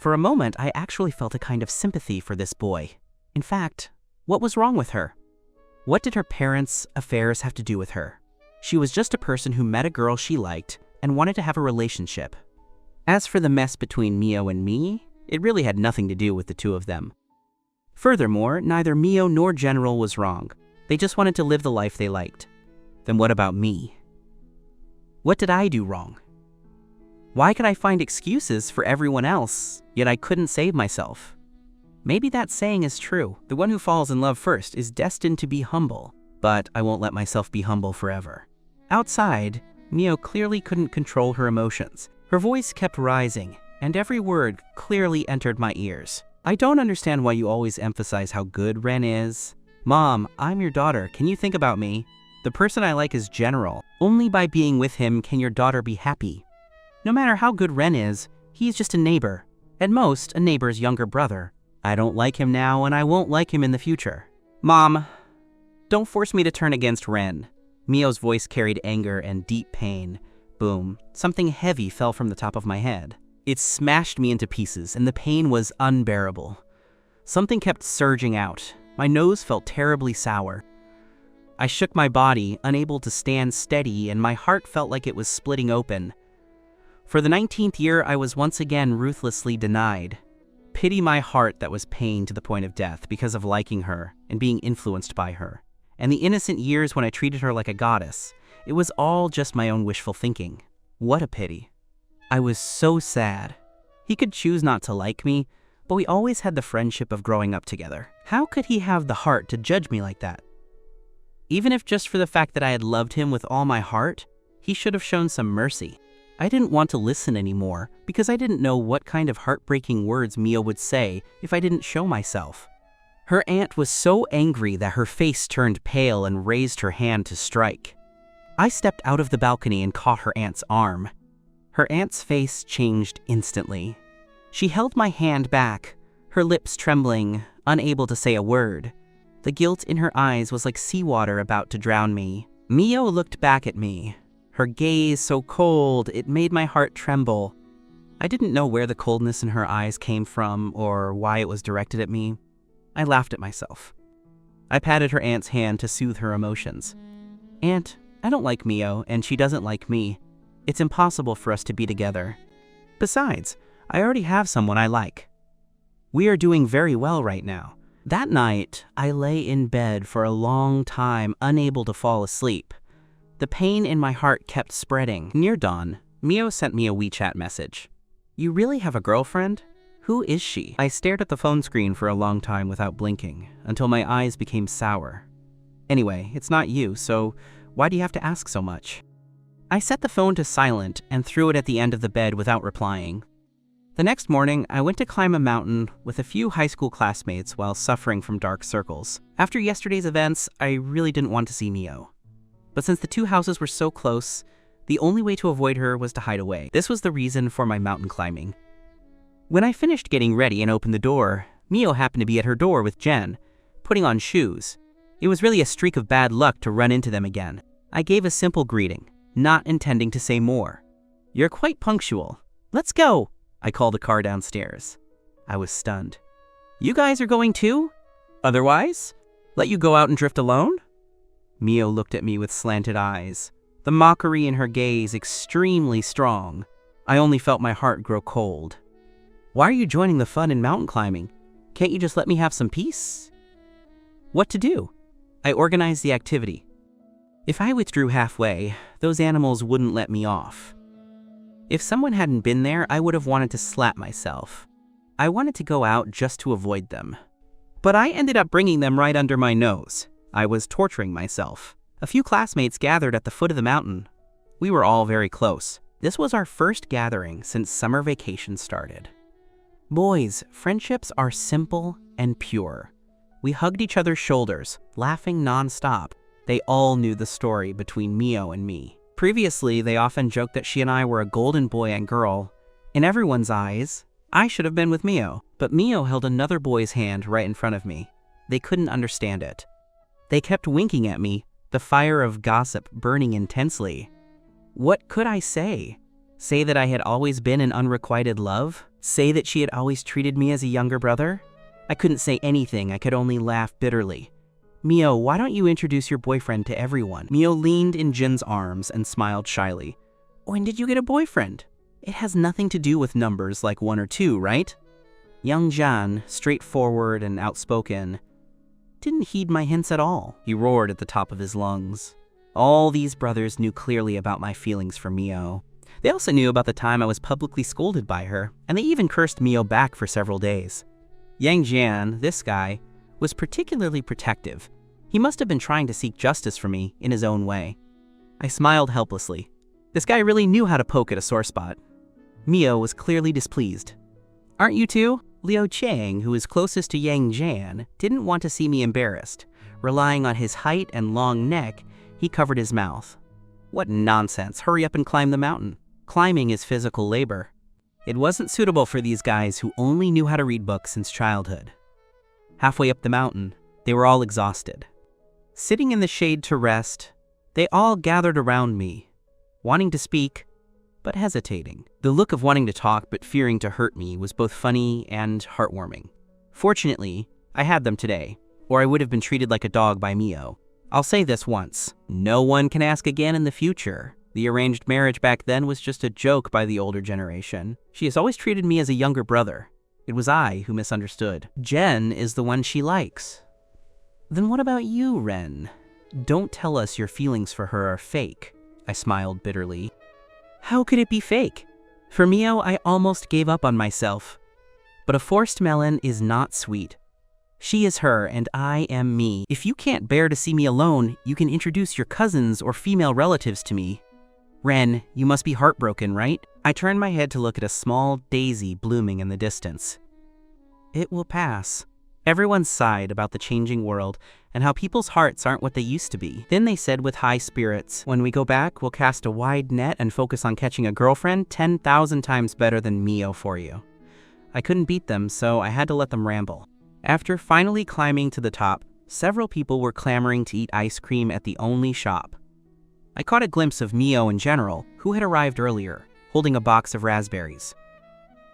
For a moment, I actually felt a kind of sympathy for this boy. In fact, what was wrong with her? What did her parents' affairs have to do with her? She was just a person who met a girl she liked and wanted to have a relationship. As for the mess between Mio and me, it really had nothing to do with the two of them. Furthermore, neither Mio nor General was wrong. They just wanted to live the life they liked. Then what about me? What did I do wrong? Why could I find excuses for everyone else, yet I couldn't save myself? Maybe that saying is true. The one who falls in love first is destined to be humble, but I won't let myself be humble forever. Outside, Mio clearly couldn't control her emotions. Her voice kept rising, and every word clearly entered my ears. I don't understand why you always emphasize how good Ren is. Mom, I'm your daughter. Can you think about me? The person I like is General. Only by being with him can your daughter be happy. No matter how good Ren is, he's just a neighbor. At most, a neighbor's younger brother. I don't like him now, and I won't like him in the future. Mom, don't force me to turn against Ren. Mio's voice carried anger and deep pain. Boom. Something heavy fell from the top of my head. It smashed me into pieces, and the pain was unbearable. Something kept surging out. My nose felt terribly sour. I shook my body, unable to stand steady, and my heart felt like it was splitting open. For the 19th year, I was once again ruthlessly denied. Pity my heart that was pained to the point of death because of liking her and being influenced by her. And the innocent years when I treated her like a goddess. It was all just my own wishful thinking. What a pity. I was so sad. He could choose not to like me, but we always had the friendship of growing up together. How could he have the heart to judge me like that? Even if just for the fact that I had loved him with all my heart, he should have shown some mercy. I didn't want to listen anymore because I didn't know what kind of heartbreaking words Mio would say if I didn't show myself. Her aunt was so angry that her face turned pale and raised her hand to strike. I stepped out of the balcony and caught her aunt's arm. Her aunt's face changed instantly. She held my hand back, her lips trembling, unable to say a word. The guilt in her eyes was like seawater about to drown me. Mio looked back at me, her gaze so cold it made my heart tremble. I didn't know where the coldness in her eyes came from or why it was directed at me. I laughed at myself. I patted her aunt's hand to soothe her emotions. "Aunt, I don't like Mio, and she doesn't like me. It's impossible for us to be together. Besides, I already have someone I like. We are doing very well right now." That night, I lay in bed for a long time, unable to fall asleep. The pain in my heart kept spreading. Near dawn, Mio sent me a WeChat message. "You really have a girlfriend? Who is she?" I stared at the phone screen for a long time without blinking, until my eyes became sour. "Anyway, it's not you, so why do you have to ask so much?" I set the phone to silent and threw it at the end of the bed without replying. The next morning, I went to climb a mountain with a few high school classmates while suffering from dark circles. After yesterday's events, I really didn't want to see Mio. But since the two houses were so close, the only way to avoid her was to hide away. This was the reason for my mountain climbing. When I finished getting ready and opened the door, Mio happened to be at her door with Jen, putting on shoes. It was really a streak of bad luck to run into them again. I gave a simple greeting, not intending to say more. "You're quite punctual. Let's go," I called the car downstairs. I was stunned. "You guys are going too? Otherwise, let you go out and drift alone?" Mio looked at me with slanted eyes, the mockery in her gaze extremely strong. I only felt my heart grow cold. "Why are you joining the fun in mountain climbing? Can't you just let me have some peace?" What to do? I organized the activity. If I withdrew halfway, those animals wouldn't let me off. If someone hadn't been there, I would have wanted to slap myself. I wanted to go out just to avoid them. But I ended up bringing them right under my nose. I was torturing myself. A few classmates gathered at the foot of the mountain. We were all very close. This was our first gathering since summer vacation started. Boys, friendships are simple and pure. We hugged each other's shoulders, laughing nonstop. They all knew the story between Mio and me. Previously, they often joked that she and I were a golden boy and girl. In everyone's eyes, I should have been with Mio, but Mio held another boy's hand right in front of me. They couldn't understand it. They kept winking at me, the fire of gossip burning intensely. What could I say? Say that I had always been in unrequited love? Say that she had always treated me as a younger brother? I couldn't say anything, I could only laugh bitterly. "Mio, why don't you introduce your boyfriend to everyone?" Mio leaned in Jin's arms and smiled shyly. "When did you get a boyfriend? It has nothing to do with numbers like 1 or 2, right?" Young Jan, straightforward and outspoken, didn't heed my hints at all. He roared at the top of his lungs. All these brothers knew clearly about my feelings for Mio. They also knew about the time I was publicly scolded by her, and they even cursed Mio back for several days. Yang Jian, this guy, was particularly protective. He must have been trying to seek justice for me in his own way. I smiled helplessly. This guy really knew how to poke at a sore spot. Mio was clearly displeased. "Aren't you too?" Liu Chang, who is closest to Yang Jian, didn't want to see me embarrassed. Relying on his height and long neck, he covered his mouth. "What nonsense, hurry up and climb the mountain. Climbing is physical labor." It wasn't suitable for these guys who only knew how to read books since childhood. Halfway up the mountain, they were all exhausted. Sitting in the shade to rest, they all gathered around me, wanting to speak, but hesitating. The look of wanting to talk but fearing to hurt me was both funny and heartwarming. Fortunately, I had them today, or I would have been treated like a dog by Mio. I'll say this once, no one can ask again in the future. The arranged marriage back then was just a joke by the older generation. She has always treated me as a younger brother. It was I who misunderstood. Jen is the one she likes. Then what about you, Ren? Don't tell us your feelings for her are fake. I smiled bitterly. How could it be fake? For Mio, I almost gave up on myself. But a forced melon is not sweet. She is her and I am me. If you can't bear to see me alone, you can introduce your cousins or female relatives to me. Ren, you must be heartbroken, right? I turned my head to look at a small daisy blooming in the distance. It will pass. Everyone sighed about the changing world and how people's hearts aren't what they used to be. Then they said with high spirits, when we go back, we'll cast a wide net and focus on catching a girlfriend 10,000 times better than Mio for you. I couldn't beat them, so I had to let them ramble. After finally climbing to the top, several people were clamoring to eat ice cream at the only shop. I caught a glimpse of Mio and General, who had arrived earlier, holding a box of raspberries.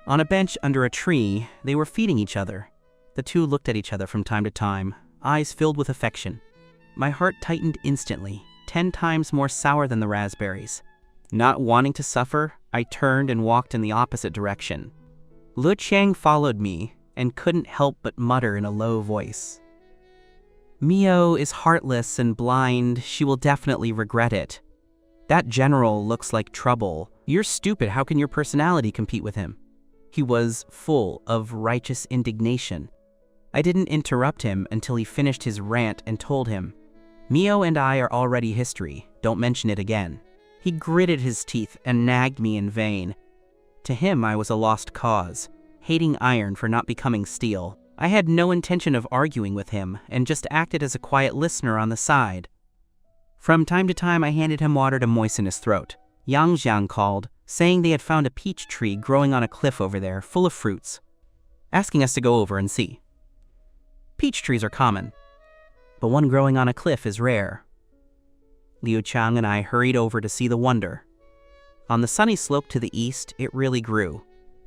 On a bench under a tree, they were feeding each other. The two looked at each other from time to time, eyes filled with affection. My heart tightened instantly, 10 times more sour than the raspberries. Not wanting to suffer, I turned and walked in the opposite direction. Lu Qiang followed me and couldn't help but mutter in a low voice. Mio is heartless and blind. She will definitely regret it. That general looks like trouble. You're stupid. How can your personality compete with him? He was full of righteous indignation. I didn't interrupt him until he finished his rant and told him, Mio and I are already history. Don't mention it again. He gritted his teeth and nagged me in vain. To him, I was a lost cause, hating iron for not becoming steel. I had no intention of arguing with him and just acted as a quiet listener on the side. From time to time, I handed him water to moisten his throat. Yang Jiang called, saying they had found a peach tree growing on a cliff over there, full of fruits, asking us to go over and see. Peach trees are common, but one growing on a cliff is rare. Liu Chang and I hurried over to see the wonder. On the sunny slope to the east, it really grew.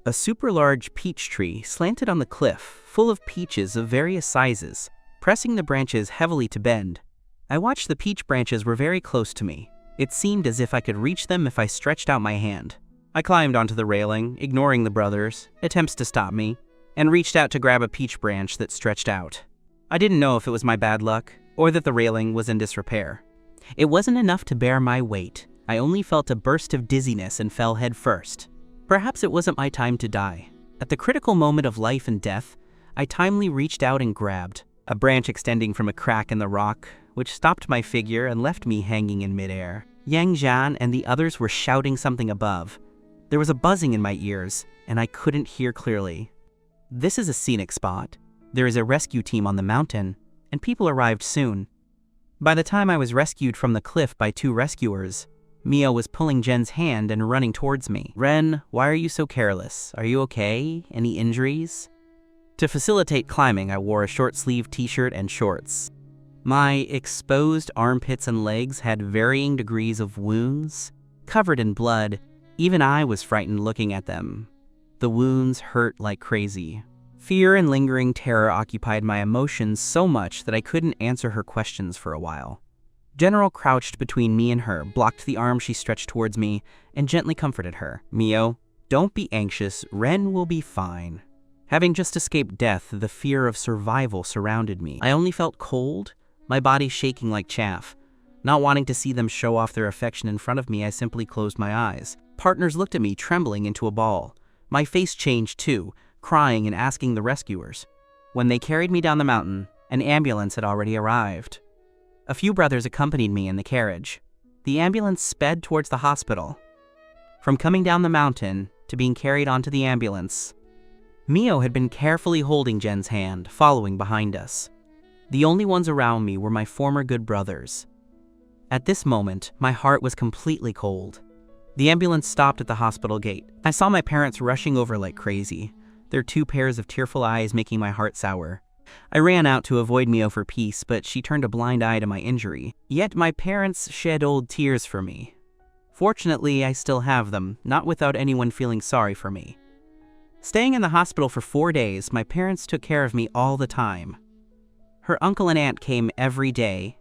A super large peach tree slanted on the cliff, full of peaches of various sizes, pressing the branches heavily to bend. I watched the peach branches were very close to me. It seemed as if I could reach them if I stretched out my hand. I climbed onto the railing, ignoring the brothers' attempts to stop me, and reached out to grab a peach branch that stretched out. I didn't know if it was my bad luck or that the railing was in disrepair. It wasn't enough to bear my weight. I only felt a burst of dizziness and fell head first. Perhaps it wasn't my time to die. At the critical moment of life and death, I timely reached out and grabbed a branch extending from a crack in the rock, which stopped my figure and left me hanging in midair. Yang Jian and the others were shouting something above. There was a buzzing in my ears, and I couldn't hear clearly. This is a scenic spot. There is a rescue team on the mountain, and people arrived soon. By the time I was rescued from the cliff by 2 rescuers, Mio was pulling Jen's hand and running towards me. Ren, why are you so careless? Are you okay? Any injuries? To facilitate climbing, I wore a short-sleeved t-shirt and shorts. My exposed armpits and legs had varying degrees of wounds, covered in blood. Even I was frightened looking at them. The wounds hurt like crazy. Fear and lingering terror occupied my emotions so much that I couldn't answer her questions for a while. General crouched between me and her, blocked the arm she stretched towards me, and gently comforted her. Mio, don't be anxious. Ren will be fine. Having just escaped death, the fear of survival surrounded me. I only felt cold, my body shaking like chaff. Not wanting to see them show off their affection in front of me, I simply closed my eyes. Partners looked at me, trembling into a ball. My face changed too, crying and asking the rescuers. When they carried me down the mountain, an ambulance had already arrived. A few brothers accompanied me in the carriage. The ambulance sped towards the hospital. From coming down the mountain to being carried onto the ambulance, Mio had been carefully holding Jen's hand, following behind us. The only ones around me were my former good brothers. At this moment, my heart was completely cold. The ambulance stopped at the hospital gate. I saw my parents rushing over like crazy, their 2 pairs of tearful eyes making my heart sour. I ran out to avoid Mio for peace, but she turned a blind eye to my injury. Yet my parents shed old tears for me. Fortunately, I still have them, not without anyone feeling sorry for me. Staying in the hospital for 4 days, my parents took care of me all the time. Her uncle and aunt came every day,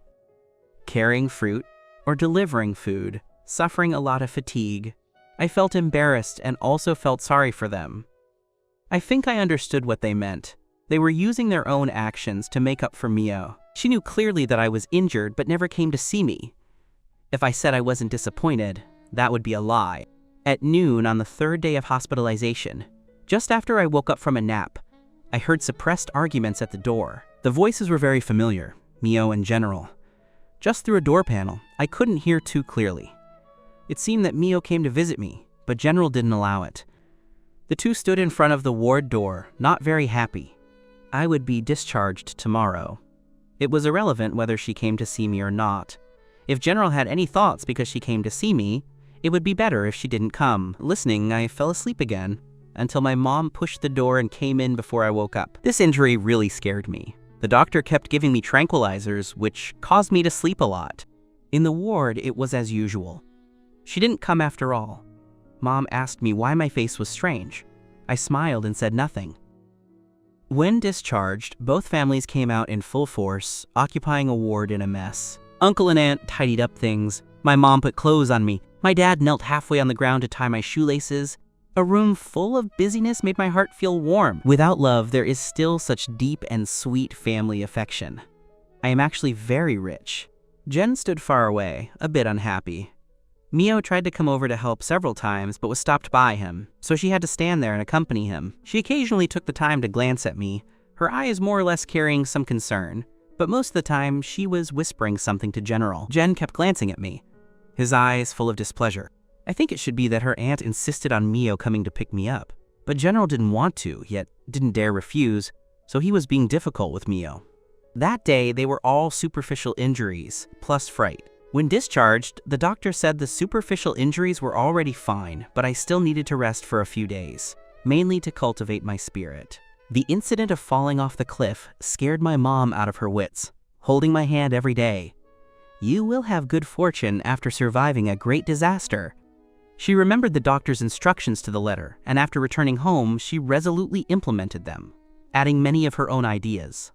carrying fruit or delivering food, suffering a lot of fatigue. I felt embarrassed and also felt sorry for them. I think I understood what they meant. They were using their own actions to make up for Mio. She knew clearly that I was injured but never came to see me. If I said I wasn't disappointed, that would be a lie. At noon on the 3rd day of hospitalization, Just after I woke up from a nap, I heard suppressed arguments at the door. The voices were very familiar, Mio and General. Just through a door panel, I couldn't hear too clearly. It seemed that Mio came to visit me, but General didn't allow it. The two stood in front of the ward door, not very happy. I would be discharged tomorrow. It was irrelevant whether she came to see me or not. If General had any thoughts because she came to see me, it would be better if she didn't come. Listening, I fell asleep again, until my mom pushed the door and came in before I woke up. This injury really scared me. The doctor kept giving me tranquilizers, which caused me to sleep a lot. In the ward, it was as usual. She didn't come after all. Mom asked me why my face was strange. I smiled and said nothing. When discharged, both families came out in full force, occupying a ward in a mess. Uncle and Aunt tidied up things. My mom put clothes on me. My dad knelt halfway on the ground to tie my shoelaces. A room full of busyness made my heart feel warm. Without love, there is still such deep and sweet family affection. I am actually very rich. Jen stood far away, a bit unhappy. Mio tried to come over to help several times, but was stopped by him, so she had to stand there and accompany him. She occasionally took the time to glance at me, her eyes more or less carrying some concern, but most of the time she was whispering something to General. Jen kept glancing at me, his eyes full of displeasure. I think it should be that her aunt insisted on Mio coming to pick me up, but General didn't want to, yet didn't dare refuse, so he was being difficult with Mio. That day, they were all superficial injuries, plus fright. When discharged, the doctor said the superficial injuries were already fine, but I still needed to rest for a few days, mainly to cultivate my spirit. The incident of falling off the cliff scared my mom out of her wits, holding my hand every day. "You will have good fortune after surviving a great disaster." She remembered the doctor's instructions to the letter, and after returning home, she resolutely implemented them, adding many of her own ideas.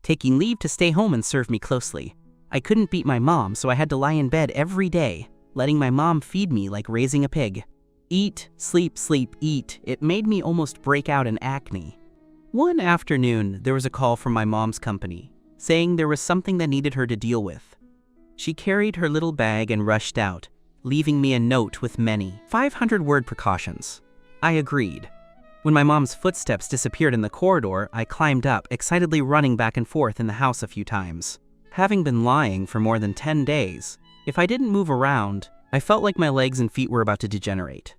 Taking leave to stay home and serve me closely. I couldn't beat my mom, so I had to lie in bed every day, letting my mom feed me like raising a pig. Eat, sleep, sleep, eat. It made me almost break out in acne. One afternoon, there was a call from my mom's company, saying there was something that needed her to deal with. She carried her little bag and rushed out, leaving me a note with many 500-word precautions. I agreed. When my mom's footsteps disappeared in the corridor, I climbed up, excitedly running back and forth in the house a few times. Having been lying for more than 10 days, if I didn't move around, I felt like my legs and feet were about to degenerate.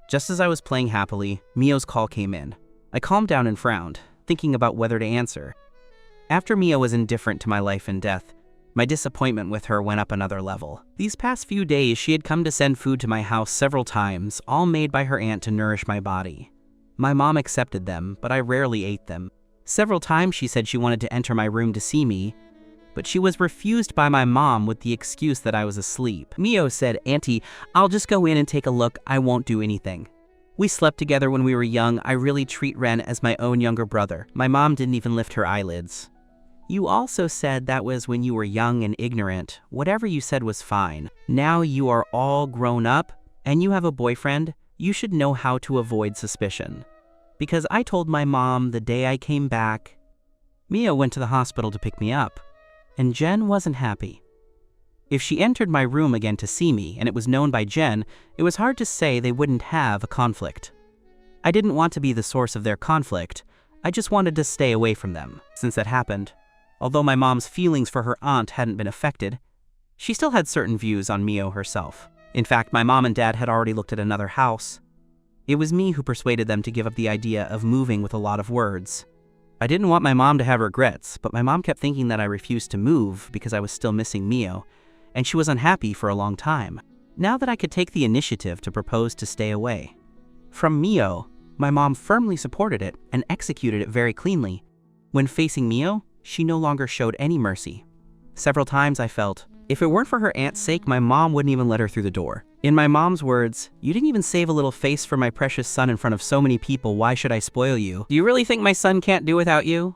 Just as I was playing happily, Mio's call came in. I calmed down and frowned, thinking about whether to answer. After Mio was indifferent to my life and death, my disappointment with her went up another level. These past few days, she had come to send food to my house several times, all made by her aunt to nourish my body. My mom accepted them, but I rarely ate them. Several times she said she wanted to enter my room to see me, but she was refused by my mom with the excuse that I was asleep. Mio said, "Auntie, I'll just go in and take a look. I won't do anything." We slept together when we were young. I really treat Ren as my own younger brother. My mom didn't even lift her eyelids. "You also said that was when you were young and ignorant. Whatever you said was fine. Now you are all grown up and you have a boyfriend. You should know how to avoid suspicion." Because I told my mom the day I came back. Mio went to the hospital to pick me up, and Jen wasn't happy. If she entered my room again to see me, and it was known by Jen, it was hard to say they wouldn't have a conflict. I didn't want to be the source of their conflict. I just wanted to stay away from them. Since that happened, although my mom's feelings for her aunt hadn't been affected, she still had certain views on Mio herself. In fact, my mom and dad had already looked at another house. It was me who persuaded them to give up the idea of moving with a lot of words. I didn't want my mom to have regrets, but my mom kept thinking that I refused to move because I was still missing Mio, and she was unhappy for a long time. Now that I could take the initiative to propose to stay away from Mio, my mom firmly supported it and executed it very cleanly. When facing Mio, she no longer showed any mercy. Several times I felt, if it weren't for her aunt's sake, my mom wouldn't even let her through the door. In my mom's words, "You didn't even save a little face for my precious son in front of so many people. Why should I spoil you? Do you really think my son can't do without you?"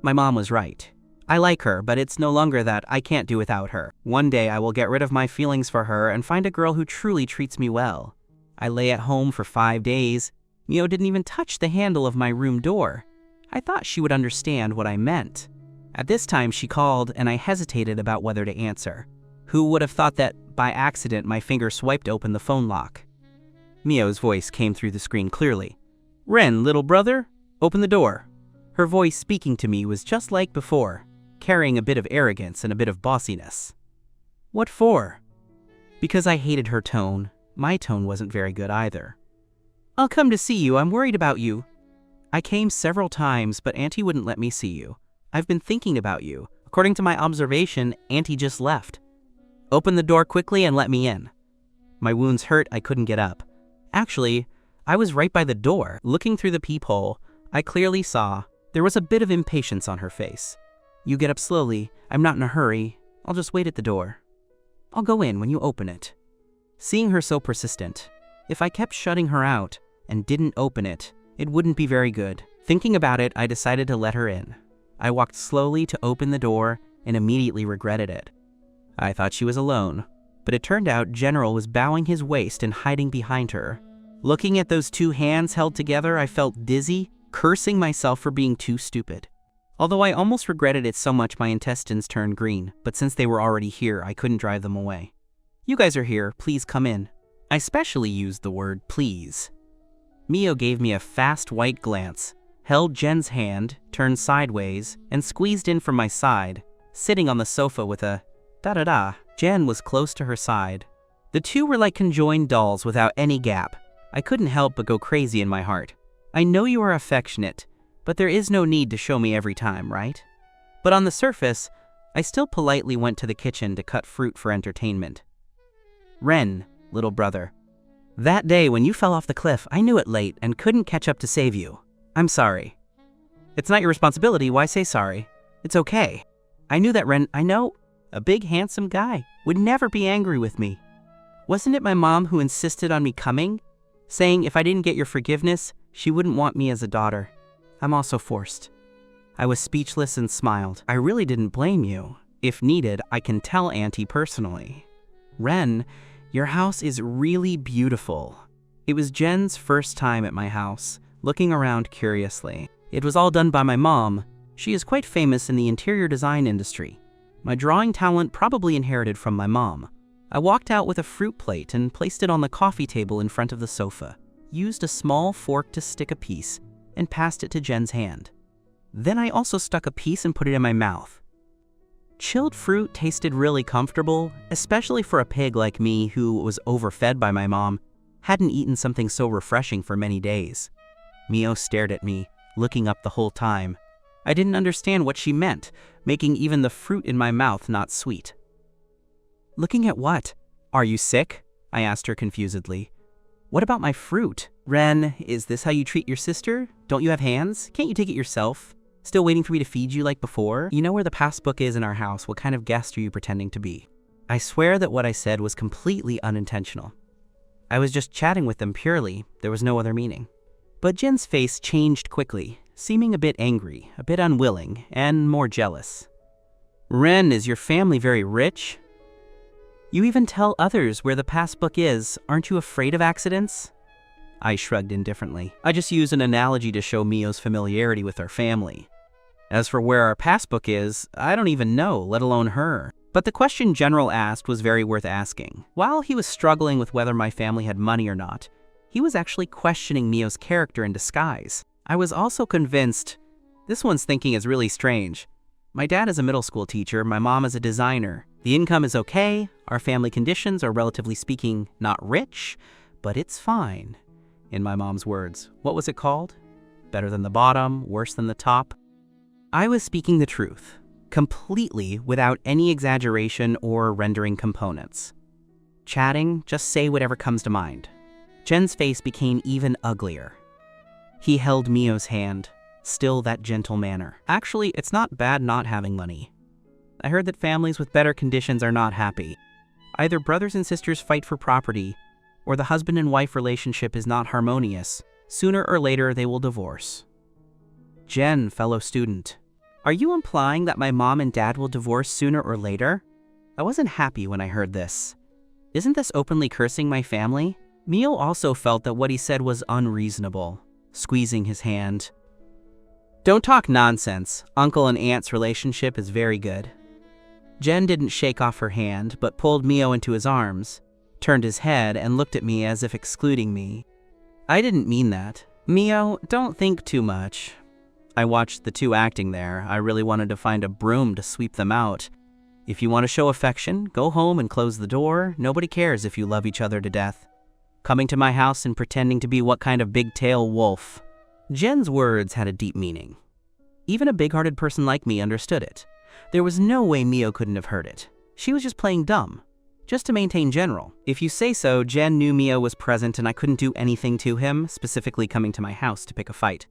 My mom was right. I like her, but it's no longer that I can't do without her. One day I will get rid of my feelings for her and find a girl who truly treats me well. I lay at home for 5 days. Mio didn't even touch the handle of my room door. I thought she would understand what I meant. At this time she called and I hesitated about whether to answer. Who would have thought that, by accident, my finger swiped open the phone lock? Mio's voice came through the screen clearly. "Ren, little brother, open the door." Her voice speaking to me was just like before, carrying a bit of arrogance and a bit of bossiness. What for? Because I hated her tone. My tone wasn't very good either. "I'll come to see you. I'm worried about you." "I came several times, but Auntie wouldn't let me see you. I've been thinking about you. According to my observation, Auntie just left." "Open the door quickly and let me in." My wounds hurt. I couldn't get up. Actually, I was right by the door. Looking through the peephole, I clearly saw there was a bit of impatience on her face. "You get up slowly. I'm not in a hurry. I'll just wait at the door. I'll go in when you open it." Seeing her so persistent, if I kept shutting her out and didn't open it, it wouldn't be very good. Thinking about it, I decided to let her in. I walked slowly to open the door and immediately regretted it. I thought she was alone, but it turned out General was bowing his waist and hiding behind her. Looking at those two hands held together, I felt dizzy, cursing myself for being too stupid. Although I almost regretted it so much my intestines turned green, but since they were already here, I couldn't drive them away. "You guys are here, please come in." I specially used the word please. Mio gave me a fast white glance, held Jen's hand, turned sideways, and squeezed in from my side, sitting on the sofa with a da-da-da. Jen was close to her side. The two were like conjoined dolls without any gap. I couldn't help but go crazy in my heart. "I know you are affectionate, but there is no need to show me every time, right?" But on the surface, I still politely went to the kitchen to cut fruit for entertainment. "Ren, little brother. That day when you fell off the cliff, I knew it late and couldn't catch up to save you. I'm sorry." "It's not your responsibility. Why say sorry? It's okay. I knew that Ren, I know, a big handsome guy, would never be angry with me. Wasn't it my mom who insisted on me coming, saying if I didn't get your forgiveness, she wouldn't want me as a daughter? I'm also forced." I was speechless and smiled. "I really didn't blame you. If needed, I can tell Auntie personally." "Ren, your house is really beautiful." It was Jen's first time at my house, looking around curiously. It was all done by my mom. She is quite famous in the interior design industry. My drawing talent probably inherited from my mom. I walked out with a fruit plate and placed it on the coffee table in front of the sofa, used a small fork to stick a piece, and passed it to Jen's hand. Then I also stuck a piece and put it in my mouth. Chilled fruit tasted really comfortable, especially for a pig like me who was overfed by my mom, hadn't eaten something so refreshing for many days. Mio stared at me, looking up the whole time. I didn't understand what she meant, making even the fruit in my mouth not sweet. "Looking at what? Are you sick?" I asked her confusedly. "What about my fruit? Ren, is this how you treat your sister? Don't you have hands? Can't you take it yourself? Still waiting for me to feed you like before? You know where the passbook is in our house. What kind of guest are you pretending to be?" I swear that what I said was completely unintentional. I was just chatting with them purely. There was no other meaning. But Jen's face changed quickly, seeming a bit angry, a bit unwilling, and more jealous. "Ren, is your family very rich? You even tell others where the passbook is. Aren't you afraid of accidents?" I shrugged indifferently. I just used an analogy to show Mio's familiarity with our family. As for where our passbook is, I don't even know, let alone her. But the question General asked was very worth asking. While he was struggling with whether my family had money or not, he was actually questioning Mio's character in disguise. I was also convinced, this one's thinking is really strange. My dad is a middle school teacher, my mom is a designer. The income is okay, our family conditions are relatively speaking not rich, but it's fine. In my mom's words, what was it called? Better than the bottom, worse than the top? I was speaking the truth, completely without any exaggeration or rendering components. Chatting, just say whatever comes to mind. Jen's face became even uglier. He held Mio's hand, still that gentle manner. Actually, it's not bad not having money. I heard that families with better conditions are not happy. Either brothers and sisters fight for property, or the husband and wife relationship is not harmonious. Sooner or later, they will divorce. Jen, fellow student, are you implying that my mom and dad will divorce sooner or later? I wasn't happy when I heard this. Isn't this openly cursing my family? Mio also felt that what he said was unreasonable, squeezing his hand. Don't talk nonsense. Uncle and aunt's relationship is very good. Jen didn't shake off her hand, but pulled Mio into his arms, turned his head and looked at me as if excluding me. I didn't mean that. Mio, don't think too much. I watched the two acting there. I really wanted to find a broom to sweep them out. If you want to show affection, go home and close the door. Nobody cares if you love each other to death. Coming to my house and pretending to be what kind of big-tail wolf. Jen's words had a deep meaning. Even a big-hearted person like me understood it. There was no way Mio couldn't have heard it. She was just playing dumb. Just to maintain general. If you say so, Jen knew Mio was present and I couldn't do anything to him, specifically coming to my house to pick a fight.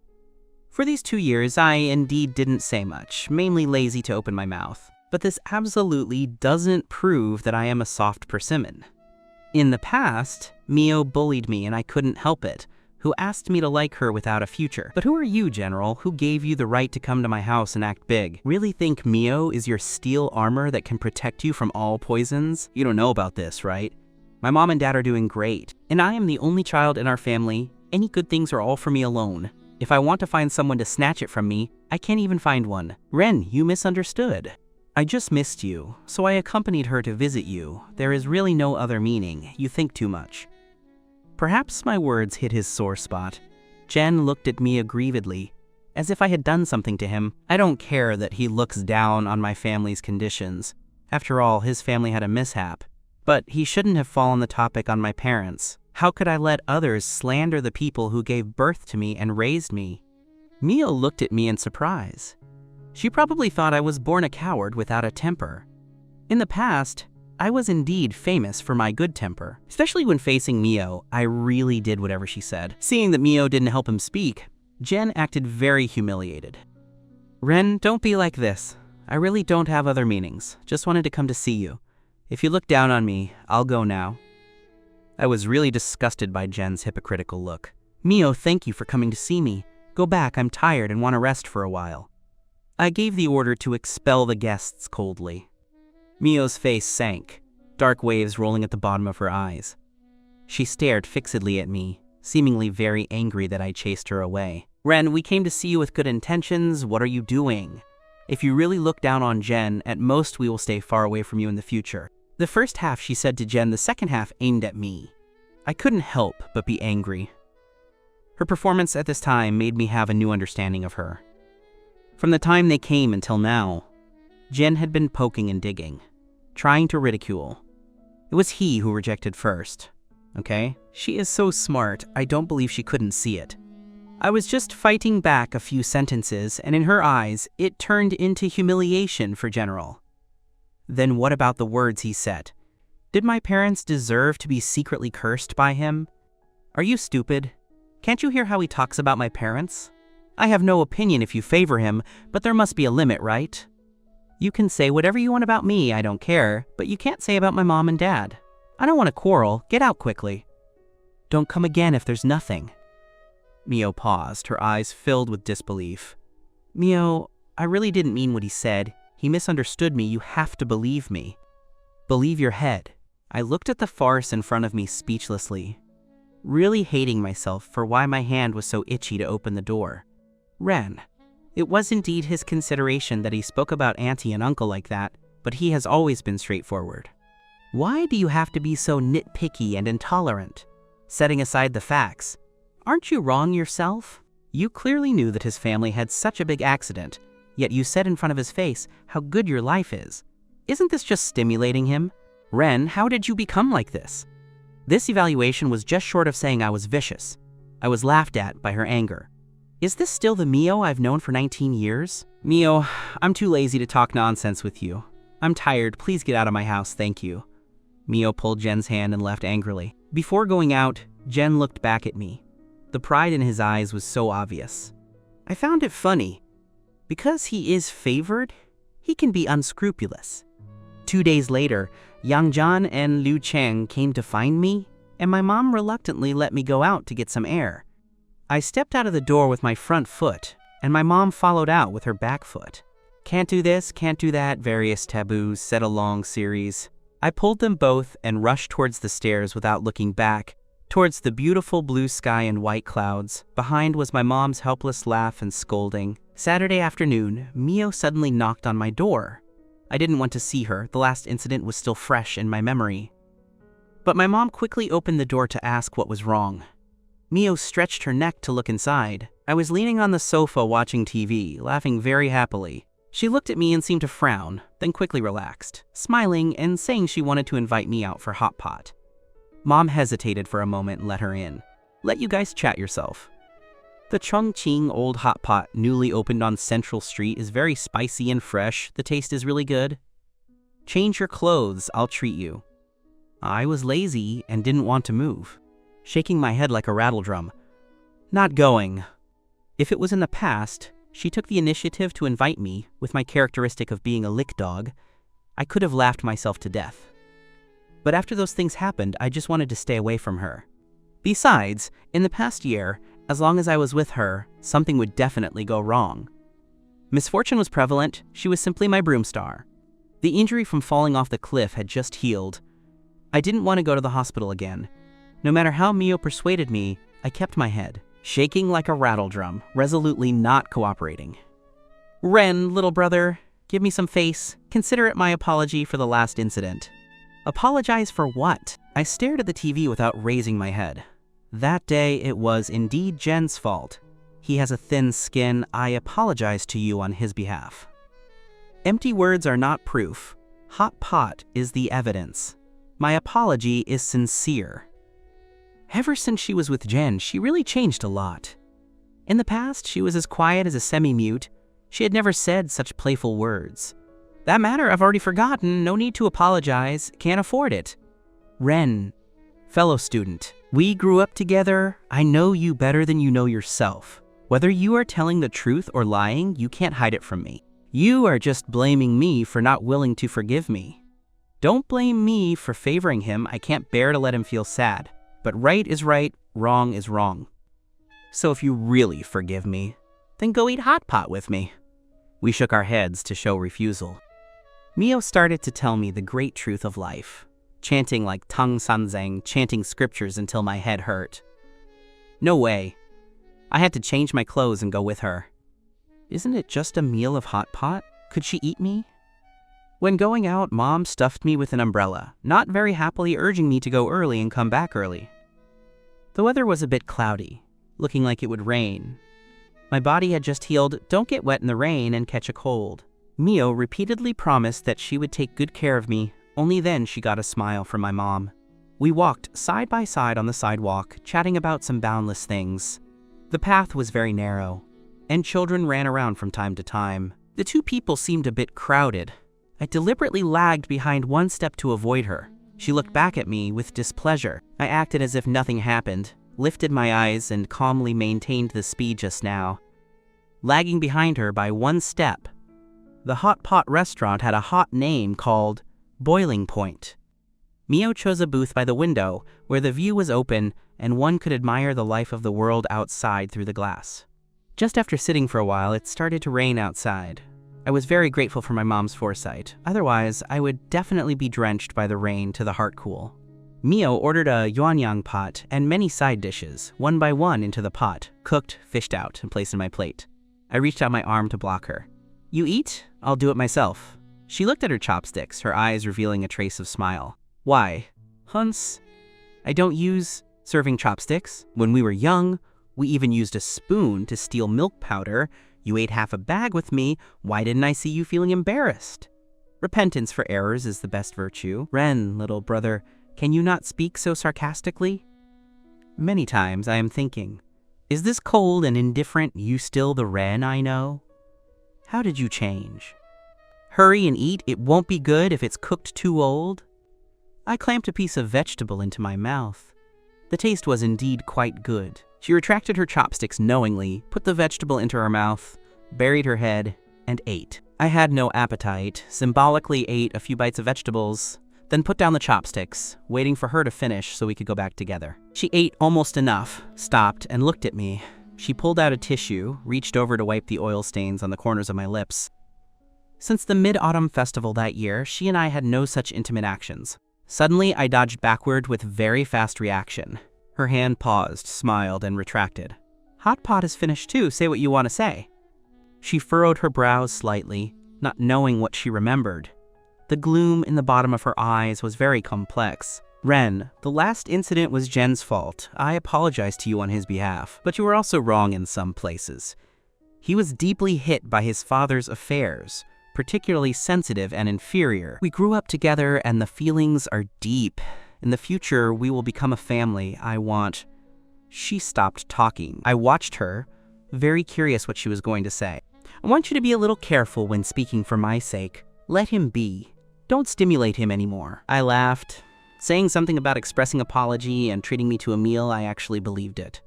For these 2 years, I indeed didn't say much, mainly lazy to open my mouth. But this absolutely doesn't prove that I am a soft persimmon. In the past, Mio bullied me and I couldn't help it, who asked me to like her without a future. But who are you, General, who gave you the right to come to my house and act big? Really think Mio is your steel armor that can protect you from all poisons? You don't know about this, right? My mom and dad are doing great, and I am the only child in our family. Any good things are all for me alone. If I want to find someone to snatch it from me, I can't even find one. Ren, you misunderstood. I just missed you, so I accompanied her to visit you. There is really no other meaning. You think too much. Perhaps my words hit his sore spot. Jen looked at me aggrievedly, as if I had done something to him. I don't care that he looks down on my family's conditions. After all, his family had a mishap. But he shouldn't have fallen the topic on my parents. How could I let others slander the people who gave birth to me and raised me? Mio looked at me in surprise. She probably thought I was born a coward without a temper. In the past, I was indeed famous for my good temper. Especially when facing Mio, I really did whatever she said. Seeing that Mio didn't help him speak, Jen acted very humiliated. Ren, don't be like this. I really don't have other meanings. Just wanted to come to see you. If you look down on me, I'll go now. I was really disgusted by Jen's hypocritical look. Mio, thank you for coming to see me. Go back, I'm tired and want to rest for a while. I gave the order to expel the guests coldly. Mio's face sank, dark waves rolling at the bottom of her eyes. She stared fixedly at me, seemingly very angry that I chased her away. Ren, we came to see you with good intentions. What are you doing? If you really look down on Jen, at most we will stay far away from you in the future. The first half she said to Jen, the second half aimed at me. I couldn't help but be angry. Her performance at this time made me have a new understanding of her. From the time they came until now, Jen had been poking and digging, trying to ridicule. It was he who rejected first, okay? She is so smart, I don't believe she couldn't see it. I was just fighting back a few sentences, and in her eyes, it turned into humiliation for General. Then what about the words he said? Did my parents deserve to be secretly cursed by him? Are you stupid? Can't you hear how he talks about my parents? I have no opinion if you favor him, but there must be a limit, right? You can say whatever you want about me, I don't care, but you can't say about my mom and dad. I don't want to quarrel, get out quickly. Don't come again if there's nothing. Mio paused, her eyes filled with disbelief. Mio, I really didn't mean what he said. He misunderstood me, you have to believe me. Believe your head. I looked at the farce in front of me speechlessly, really hating myself for why my hand was so itchy to open the door. Ren. It was indeed his consideration that he spoke about auntie and uncle like that, but he has always been straightforward. Why do you have to be so nitpicky and intolerant? Setting aside the facts, aren't you wrong yourself? You clearly knew that his family had such a big accident, yet you said in front of his face how good your life is. Isn't this just stimulating him? Ren, how did you become like this? This evaluation was just short of saying I was vicious. I was laughed at by her anger. Is this still the Mio I've known for 19 years? Mio, I'm too lazy to talk nonsense with you. I'm tired, please get out of my house, thank you. Mio pulled Jen's hand and left angrily. Before going out, Jen looked back at me. The pride in his eyes was so obvious. I found it funny. Because he is favored, he can be unscrupulous. 2 days later, Yang Zhan and Liu Cheng came to find me, and my mom reluctantly let me go out to get some air. I stepped out of the door with my front foot, and my mom followed out with her back foot. Can't do this, can't do that, various taboos, said a long series. I pulled them both and rushed towards the stairs without looking back, towards the beautiful blue sky and white clouds. Behind was my mom's helpless laugh and scolding. Saturday afternoon, Mio suddenly knocked on my door. I didn't want to see her, the last incident was still fresh in my memory. But my mom quickly opened the door to ask what was wrong. Mio stretched her neck to look inside. I was leaning on the sofa watching TV, laughing very happily. She looked at me and seemed to frown, then quickly relaxed, smiling and saying she wanted to invite me out for hot pot. Mom hesitated for a moment and let her in. Let you guys chat yourself. The Chongqing Old Hot Pot, newly opened on Central Street, is very spicy and fresh. The taste is really good. Change your clothes, I'll treat you. I was lazy and didn't want to move, shaking my head like a rattle drum. Not going. If it was in the past, she took the initiative to invite me, with my characteristic of being a lick dog, I could have laughed myself to death. But after those things happened, I just wanted to stay away from her. Besides, in the past year, as long as I was with her, something would definitely go wrong. Misfortune was prevalent, she was simply my broom star. The injury from falling off the cliff had just healed. I didn't want to go to the hospital again. No matter how Mio persuaded me, I kept my head, shaking like a rattle drum, resolutely not cooperating. Ren, little brother, give me some face. Consider it my apology for the last incident. Apologize for what? I stared at the TV without raising my head. That day, it was indeed Jen's fault. He has a thin skin. I apologize to you on his behalf. Empty words are not proof. Hot pot is the evidence. My apology is sincere. Ever since she was with Jen, she really changed a lot. In the past, she was as quiet as a semi-mute. She had never said such playful words. That matter I've already forgotten. No need to apologize. Can't afford it. Ren, fellow student, we grew up together. I know you better than you know yourself. Whether you are telling the truth or lying, you can't hide it from me. You are just blaming me for not willing to forgive me. Don't blame me for favoring him. I can't bear to let him feel sad. But right is right, wrong is wrong. So if you really forgive me, then go eat hot pot with me. We shook our heads to show refusal. Mio started to tell me the great truth of life, chanting like Tang Sanzang, chanting scriptures until my head hurt. No way. I had to change my clothes and go with her. Isn't it just a meal of hot pot? Could she eat me? When going out, Mom stuffed me with an umbrella, not very happily urging me to go early and come back early. The weather was a bit cloudy, looking like it would rain. My body had just healed. Don't get wet in the rain and catch a cold. Mio repeatedly promised that she would take good care of me. Only then she got a smile from my mom. We walked side by side on the sidewalk, chatting about some boundless things. The path was very narrow, and children ran around from time to time. The two people seemed a bit crowded. I deliberately lagged behind one step to avoid her. She looked back at me with displeasure. I acted as if nothing happened, lifted my eyes, and calmly maintained the speed just now. Lagging behind her by one step, the hot pot restaurant had a hot name called Boiling Point. Mio chose a booth by the window where the view was open and one could admire the life of the world outside through the glass. Just after sitting for a while, it started to rain outside. I was very grateful for my mom's foresight. Otherwise, I would definitely be drenched by the rain to the heart cool. Mio ordered a yuanyang pot and many side dishes, one by one into the pot, cooked, fished out, and placed in my plate. I reached out my arm to block her. You eat? I'll do it myself. She looked at her chopsticks, her eyes revealing a trace of smile. Why? Hunts? I don't use serving chopsticks. When we were young, we even used a spoon to steal milk powder. You ate half a bag with me. Why didn't I see you feeling embarrassed? Repentance for errors is the best virtue. Ren, little brother, can you not speak so sarcastically? Many times I am thinking, is this cold and indifferent you still the Ren I know? How did you change? Hurry and eat, it won't be good if it's cooked too old. I clamped a piece of vegetable into my mouth. The taste was indeed quite good. She retracted her chopsticks knowingly, put the vegetable into her mouth, buried her head, and ate. I had no appetite, symbolically ate a few bites of vegetables, then put down the chopsticks, waiting for her to finish so we could go back together. She ate almost enough, stopped, and looked at me. She pulled out a tissue, reached over to wipe the oil stains on the corners of my lips. Since the Mid-Autumn Festival that year, she and I had no such intimate actions. Suddenly, I dodged backward with very fast reaction. Her hand paused, smiled, and retracted. Hot pot is finished too, say what you want to say. She furrowed her brows slightly, not knowing what she remembered. The gloom in the bottom of her eyes was very complex. Ren, the last incident was Jen's fault. I apologize to you on his behalf, but you were also wrong in some places. He was deeply hit by his father's affairs, particularly sensitive and inferior. We grew up together and the feelings are deep. In the future, we will become a family. She stopped talking. I watched her, very curious what she was going to say. I want you to be a little careful when speaking for my sake. Let him be. Don't stimulate him anymore. I laughed. Saying something about expressing apology and treating me to a meal, I actually believed it.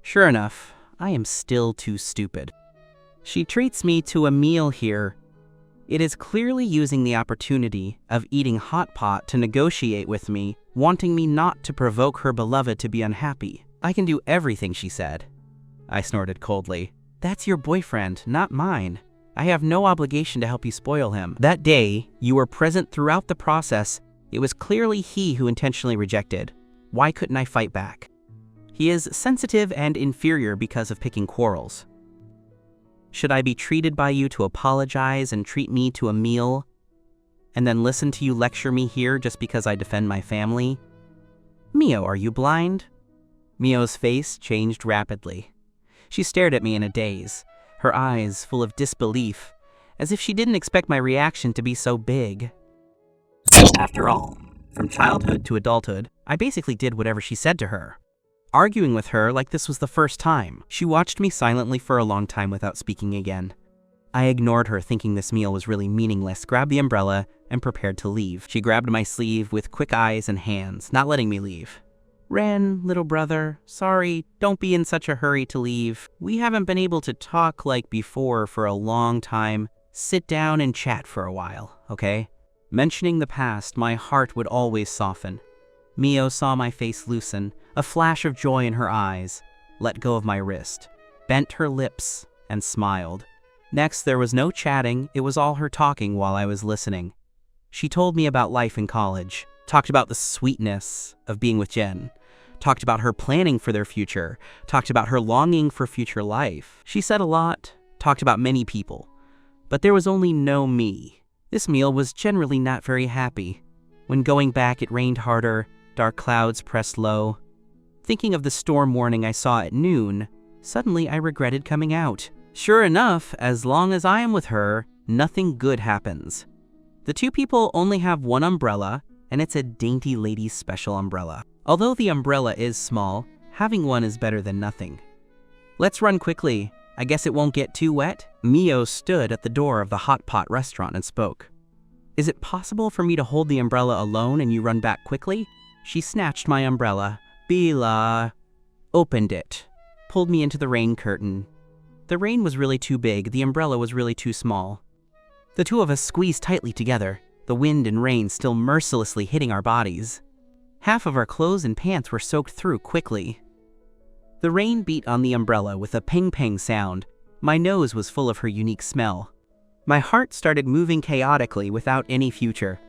Sure enough, I am still too stupid. She treats me to a meal here. It is clearly using the opportunity of eating hot pot to negotiate with me, wanting me not to provoke her beloved to be unhappy. I can do everything, she said. I snorted coldly. That's your boyfriend, not mine. I have no obligation to help you spoil him. That day, you were present throughout the process. It was clearly he who intentionally rejected. Why couldn't I fight back? He is sensitive and inferior because of picking quarrels. Should I be treated by you to apologize and treat me to a meal, and then listen to you lecture me here just because I defend my family? Mio, are you blind? Mio's face changed rapidly. She stared at me in a daze, her eyes full of disbelief, as if she didn't expect my reaction to be so big. After all, from childhood to adulthood, I basically did whatever she said to her, arguing with her like this was the first time. She watched me silently for a long time without speaking again. I ignored her, thinking this meal was really meaningless, grabbed the umbrella, and prepared to leave. She grabbed my sleeve with quick eyes and hands, not letting me leave. Ren, little brother, sorry, don't be in such a hurry to leave. We haven't been able to talk like before for a long time. Sit down and chat for a while, okay? Mentioning the past, my heart would always soften. Mio saw my face loosen, a flash of joy in her eyes, let go of my wrist, bent her lips, and smiled. Next, there was no chatting, it was all her talking while I was listening. She told me about life in college, talked about the sweetness of being with Jen, talked about her planning for their future, talked about her longing for future life. She said a lot, talked about many people, but there was only no me. This meal was generally not very happy. When going back, it rained harder, dark clouds pressed low. Thinking of the storm warning I saw at noon, suddenly I regretted coming out. Sure enough, as long as I am with her, nothing good happens. The two people only have one umbrella, and it's a dainty lady's special umbrella. Although the umbrella is small, having one is better than nothing. Let's run quickly. I guess it won't get too wet. Mio stood at the door of the hot pot restaurant and spoke. Is it possible for me to hold the umbrella alone and you run back quickly? She snatched my umbrella. Bila opened it, pulled me into the rain curtain. The rain was really too big, the umbrella was really too small. The two of us squeezed tightly together, the wind and rain still mercilessly hitting our bodies. Half of our clothes and pants were soaked through quickly. The rain beat on the umbrella with a ping-pang sound. My nose was full of her unique smell. My heart started moving chaotically without any future.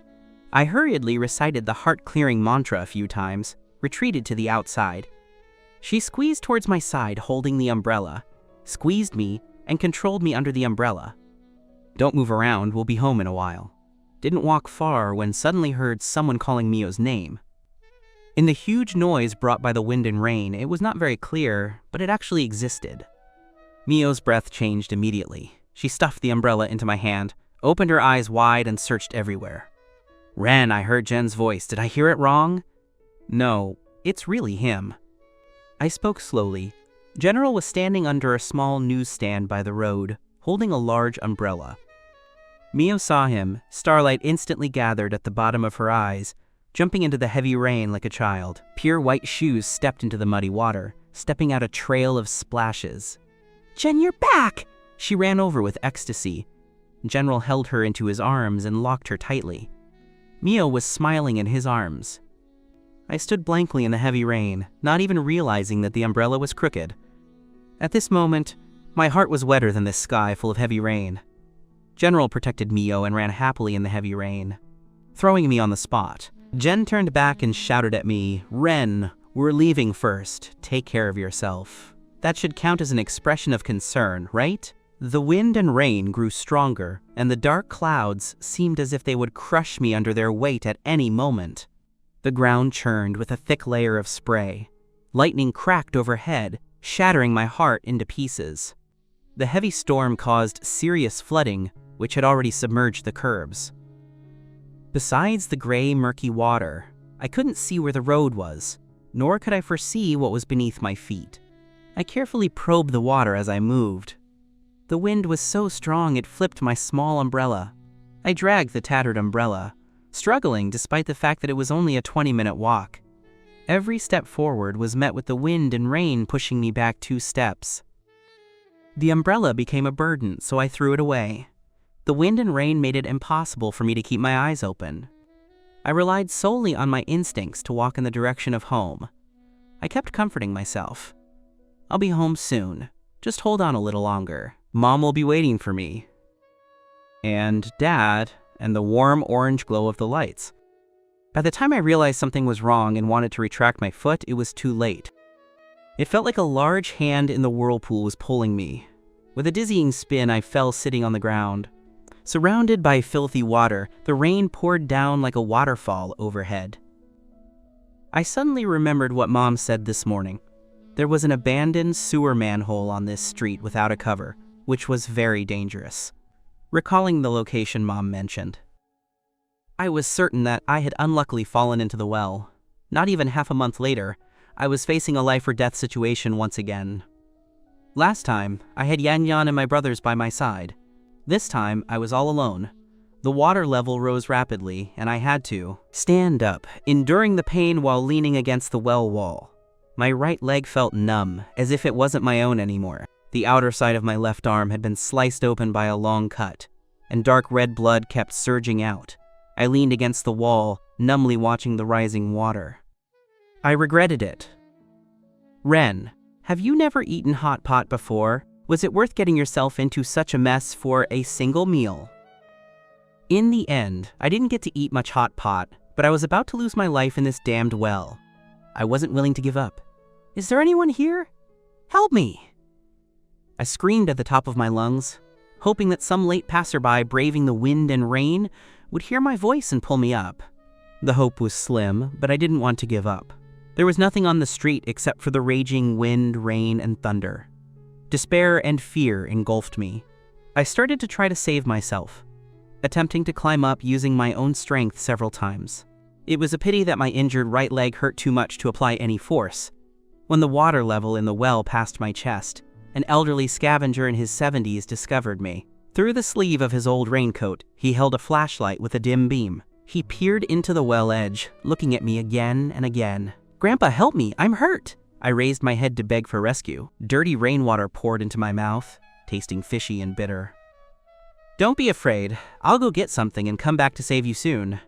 I hurriedly recited the heart-clearing mantra a few times, retreated to the outside. She squeezed towards my side, holding the umbrella, squeezed me, and controlled me under the umbrella. Don't move around, we'll be home in a while. Didn't walk far when suddenly heard someone calling Mio's name. In the huge noise brought by the wind and rain, it was not very clear, but it actually existed. Mio's breath changed immediately. She stuffed the umbrella into my hand, opened her eyes wide, and searched everywhere. Ren, I heard Jen's voice. Did I hear it wrong? No, it's really him. I spoke slowly. General was standing under a small newsstand by the road, holding a large umbrella. Mio saw him. Starlight instantly gathered at the bottom of her eyes, jumping into the heavy rain like a child. Pure white shoes stepped into the muddy water, stepping out a trail of splashes. Jen, you're back! She ran over with ecstasy. General held her into his arms and locked her tightly. Mio was smiling in his arms. I stood blankly in the heavy rain, not even realizing that the umbrella was crooked. At this moment, my heart was wetter than this sky full of heavy rain. General protected Mio and ran happily in the heavy rain, throwing me on the spot. Jen turned back and shouted at me, Ren, we're leaving first. Take care of yourself. That should count as an expression of concern, right? The wind and rain grew stronger, and the dark clouds seemed as if they would crush me under their weight at any moment. The ground churned with a thick layer of spray. Lightning cracked overhead, shattering my heart into pieces. The heavy storm caused serious flooding, which had already submerged the curbs. Besides the gray, murky water, I couldn't see where the road was, nor could I foresee what was beneath my feet. I carefully probed the water as I moved. The wind was so strong it flipped my small umbrella. I dragged the tattered umbrella, struggling despite the fact that it was only a 20-minute walk. Every step forward was met with the wind and rain pushing me back 2 steps. The umbrella became a burden, so I threw it away. The wind and rain made it impossible for me to keep my eyes open. I relied solely on my instincts to walk in the direction of home. I kept comforting myself. I'll be home soon. Just hold on a little longer. Mom will be waiting for me. And Dad, and the warm orange glow of the lights. By the time I realized something was wrong and wanted to retract my foot, it was too late. It felt like a large hand in the whirlpool was pulling me. With a dizzying spin, I fell sitting on the ground. Surrounded by filthy water, the rain poured down like a waterfall overhead. I suddenly remembered what Mom said this morning. There was an abandoned sewer manhole on this street without a cover, which was very dangerous. Recalling the location Mom mentioned, I was certain that I had unluckily fallen into the well. Not even half a month later, I was facing a life-or-death situation once again. Last time, I had Yan Yan and my brothers by my side. This time, I was all alone. The water level rose rapidly, and I had to stand up, enduring the pain while leaning against the well wall. My right leg felt numb, as if it wasn't my own anymore. The outer side of my left arm had been sliced open by a long cut, and dark red blood kept surging out. I leaned against the wall, numbly watching the rising water. I regretted it. Ren, have you never eaten hot pot before? Was it worth getting yourself into such a mess for a single meal? In the end, I didn't get to eat much hot pot, but I was about to lose my life in this damned well. I wasn't willing to give up. Is there anyone here? Help me! I screamed at the top of my lungs, hoping that some late passerby braving the wind and rain would hear my voice and pull me up. The hope was slim, but I didn't want to give up. There was nothing on the street except for the raging wind, rain, and thunder. Despair and fear engulfed me. I started to try to save myself, attempting to climb up using my own strength several times. It was a pity that my injured right leg hurt too much to apply any force. When the water level in the well passed my chest, an elderly scavenger in his 70s discovered me. Through the sleeve of his old raincoat, he held a flashlight with a dim beam. He peered into the well edge, looking at me again and again. "Grandpa, help me, I'm hurt!" I raised my head to beg for rescue. Dirty rainwater poured into my mouth, tasting fishy and bitter. "Don't be afraid. I'll go get something and come back to save you soon."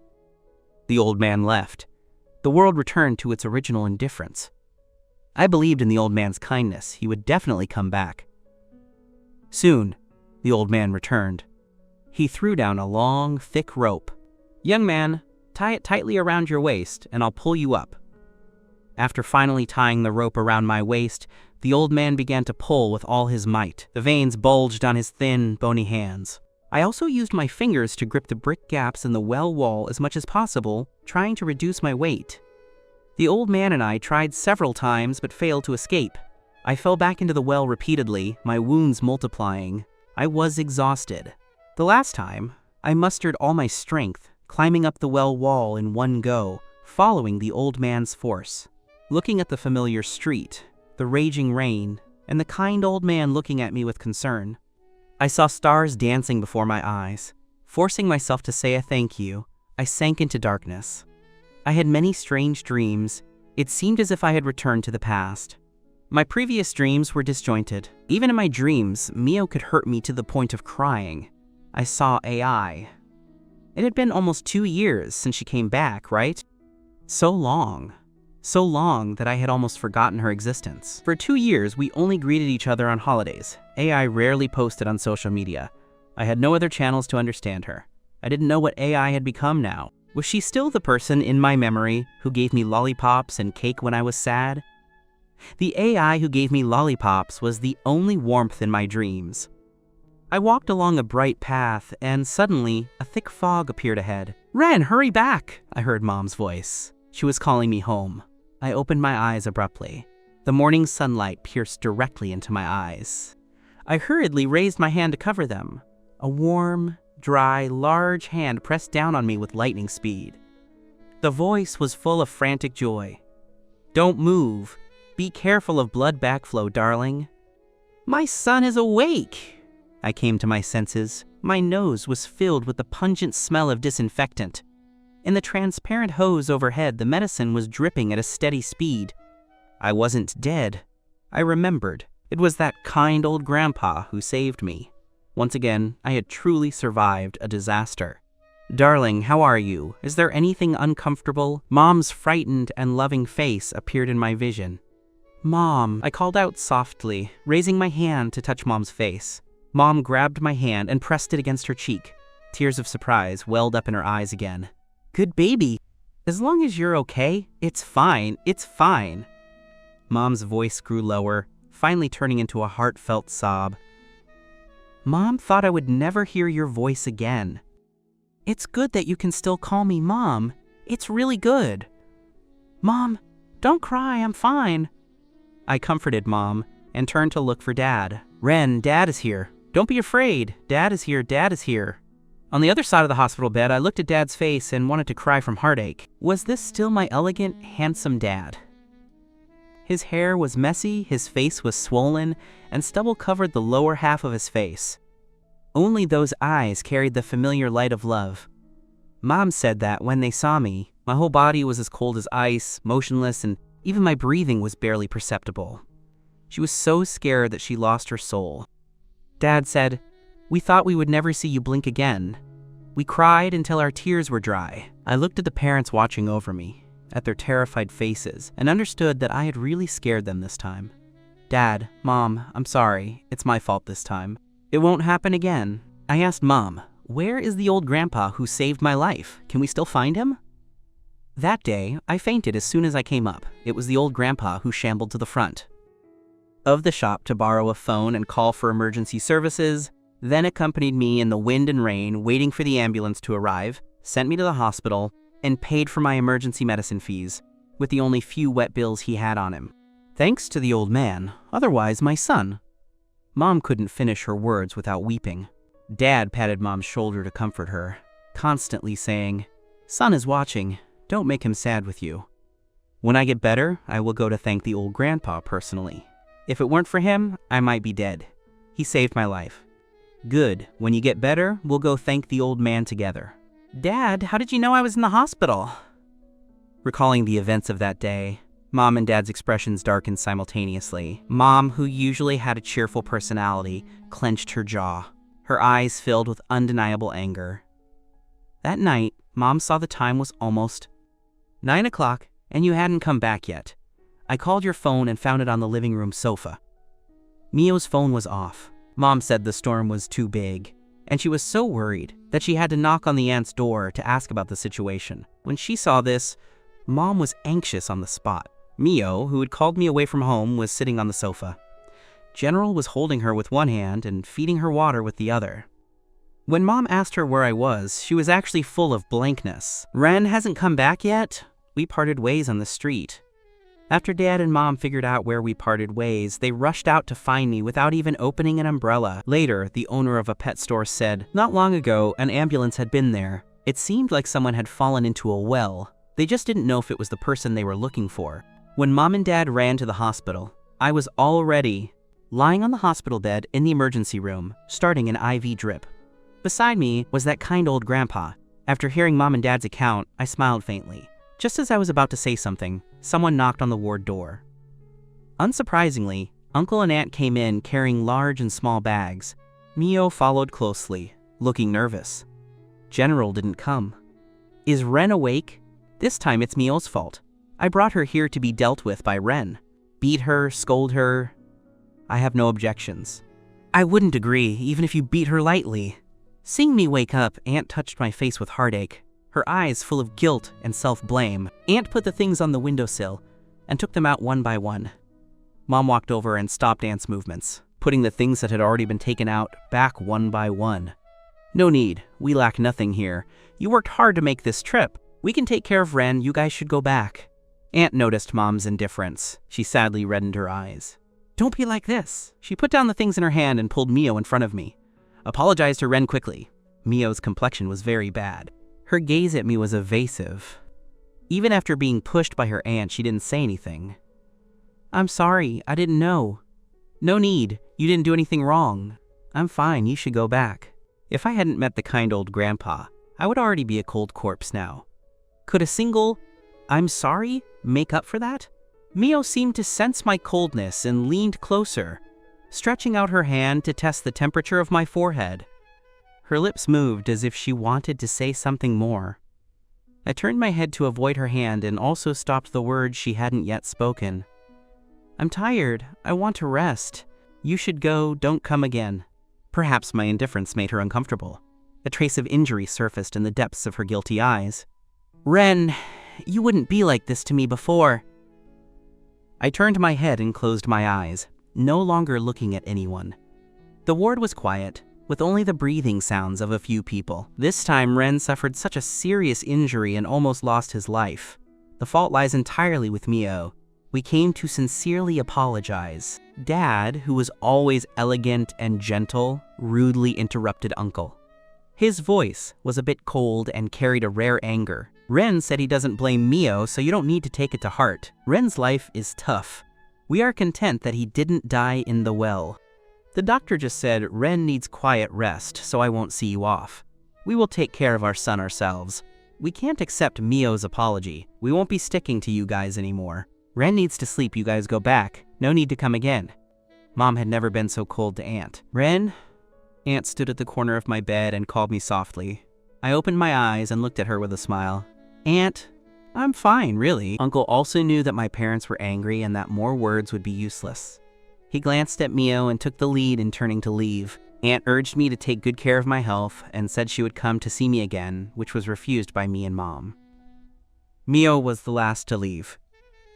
The old man left. The world returned to its original indifference. I believed in the old man's kindness. He would definitely come back. Soon, the old man returned. He threw down a long, thick rope. "Young man, tie it tightly around your waist and I'll pull you up." After finally tying the rope around my waist, the old man began to pull with all his might. The veins bulged on his thin, bony hands. I also used my fingers to grip the brick gaps in the well wall as much as possible, trying to reduce my weight. The old man and I tried several times but failed to escape. I fell back into the well repeatedly, my wounds multiplying. I was exhausted. The last time, I mustered all my strength, climbing up the well wall in one go, following the old man's force. Looking at the familiar street, the raging rain, and the kind old man looking at me with concern, I saw stars dancing before my eyes. Forcing myself to say a thank you, I sank into darkness. I had many strange dreams. It seemed as if I had returned to the past. My previous dreams were disjointed. Even in my dreams, Mio could hurt me to the point of crying. I saw AI. It had been almost 2 years since she came back, right? So long that I had almost forgotten her existence. For 2 years, we only greeted each other on holidays. AI rarely posted on social media. I had no other channels to understand her. I didn't know what AI had become now. Was she still the person in my memory who gave me lollipops and cake when I was sad? The AI who gave me lollipops was the only warmth in my dreams. I walked along a bright path, and suddenly, a thick fog appeared ahead. "Ren, hurry back!" I heard Mom's voice. She was calling me home. I opened my eyes abruptly. The morning sunlight pierced directly into my eyes. I hurriedly raised my hand to cover them. A warm, dry, large hand pressed down on me with lightning speed. The voice was full of frantic joy. "Don't move. Be careful of blood backflow, darling." "My son is awake!" I came to my senses. My nose was filled with the pungent smell of disinfectant. In the transparent hose overhead, the medicine was dripping at a steady speed. I wasn't dead. I remembered. It was that kind old grandpa who saved me. Once again, I had truly survived a disaster. "Darling, how are you? Is there anything uncomfortable?" Mom's frightened and loving face appeared in my vision. "Mom," I called out softly, raising my hand to touch Mom's face. Mom grabbed my hand and pressed it against her cheek. Tears of surprise welled up in her eyes again. "Good baby. As long as you're okay, it's fine, it's fine." Mom's voice grew lower, finally turning into a heartfelt sob. "Mom thought I would never hear your voice again. It's good that you can still call me Mom. It's really good. Mom, don't cry, I'm fine." I comforted Mom and turned to look for Dad. "Ren, Dad is here. Don't be afraid. Dad is here, Dad is here." On the other side of the hospital bed, I looked at Dad's face and wanted to cry from heartache. Was this still my elegant, handsome Dad? His hair was messy, his face was swollen, and stubble covered the lower half of his face. Only those eyes carried the familiar light of love. Mom said that when they saw me, my whole body was as cold as ice, motionless, and even my breathing was barely perceptible. She was so scared that she lost her soul. Dad said, "We thought we would never see you blink again." We cried until our tears were dry. I looked at the parents watching over me, at their terrified faces, and understood that I had really scared them this time. "Dad, Mom, I'm sorry. It's my fault this time. It won't happen again." I asked Mom, "Where is the old grandpa who saved my life? Can we still find him?" That day, I fainted as soon as I came up. It was the old grandpa who shambled to the front of the shop to borrow a phone and call for emergency services, then accompanied me in the wind and rain, waiting for the ambulance to arrive, sent me to the hospital, and paid for my emergency medicine fees, with the only few wet bills he had on him. Thanks to the old man, otherwise my son. Mom couldn't finish her words without weeping. Dad patted Mom's shoulder to comfort her, constantly saying, "Son is watching. Don't make him sad with you. When I get better, I will go to thank the old grandpa personally. If it weren't for him, I might be dead. He saved my life." "Good. When you get better, we'll go thank the old man together." "Dad, how did you know I was in the hospital?" Recalling the events of that day, Mom and Dad's expressions darkened simultaneously. Mom, who usually had a cheerful personality, clenched her jaw. Her eyes filled with undeniable anger. That night, Mom saw the time was almost 9 o'clock, and you hadn't come back yet. I called your phone and found it on the living room sofa. Mio's phone was off. Mom said the storm was too big, and she was so worried that she had to knock on the aunt's door to ask about the situation. When she saw this, Mom was anxious on the spot. Mio, who had called me away from home, was sitting on the sofa. General was holding her with one hand and feeding her water with the other. When Mom asked her where I was, she was actually full of blankness. "Ren hasn't come back yet?" We parted ways on the street. After Dad and Mom figured out where we parted ways, they rushed out to find me without even opening an umbrella. Later, the owner of a pet store said, "Not long ago, an ambulance had been there. It seemed like someone had fallen into a well. They just didn't know if it was the person they were looking for." When Mom and Dad ran to the hospital, I was already lying on the hospital bed in the emergency room, starting an IV drip. Beside me was that kind old grandpa. After hearing Mom and Dad's account, I smiled faintly. Just as I was about to say something, someone knocked on the ward door. Unsurprisingly, Uncle and Aunt came in carrying large and small bags. Mio followed closely, looking nervous. General didn't come. Is Ren awake? This time it's Mio's fault. I brought her here to be dealt with by Ren. Beat her, scold her. I have no objections. I wouldn't agree, even if you beat her lightly. Seeing me wake up, Aunt touched my face with heartache, her eyes full of guilt and self-blame. Aunt put the things on the windowsill and took them out one by one. Mom walked over and stopped Aunt's movements, putting the things that had already been taken out back one by one. "No need. We lack nothing here. You worked hard to make this trip. We can take care of Ren, you guys should go back. Aunt noticed Mom's indifference. She sadly reddened her eyes. Don't be like this. She put down the things in her hand and pulled Mio in front of me. Apologized to Ren quickly. Mio's complexion was very bad. Her gaze at me was evasive. Even after being pushed by her aunt, she didn't say anything. I'm sorry, I didn't know. No need, you didn't do anything wrong. I'm fine, you should go back. If I hadn't met the kind old grandpa, I would already be a cold corpse now. Could a single, I'm sorry, make up for that? Mio seemed to sense my coldness and leaned closer, stretching out her hand to test the temperature of my forehead. Her lips moved as if she wanted to say something more. I turned my head to avoid her hand and also stopped the words she hadn't yet spoken. I'm tired. I want to rest. You should go, don't come again. Perhaps my indifference made her uncomfortable. A trace of injury surfaced in the depths of her guilty eyes. Ren, you wouldn't be like this to me before. I turned my head and closed my eyes, no longer looking at anyone. The ward was quiet, with only the breathing sounds of a few people. This time, Ren suffered such a serious injury and almost lost his life. The fault lies entirely with Mio. We came to sincerely apologize. Dad, who was always elegant and gentle, rudely interrupted Uncle. His voice was a bit cold and carried a rare anger. Ren said he doesn't blame Mio, so you don't need to take it to heart. Ren's life is tough. We are content that he didn't die in the well. The doctor just said Ren needs quiet rest, so I won't see you off. We will take care of our son ourselves. We can't accept Mio's apology. We won't be sticking to you guys anymore. Ren needs to sleep, you guys go back. No need to come again. Mom had never been so cold to Aunt. Ren? Aunt stood at the corner of my bed and called me softly. I opened my eyes and looked at her with a smile. Aunt, I'm fine, really. Uncle also knew that my parents were angry and that more words would be useless. He glanced at Mio and took the lead in turning to leave. Aunt urged me to take good care of my health and said she would come to see me again, which was refused by me and Mom. Mio was the last to leave.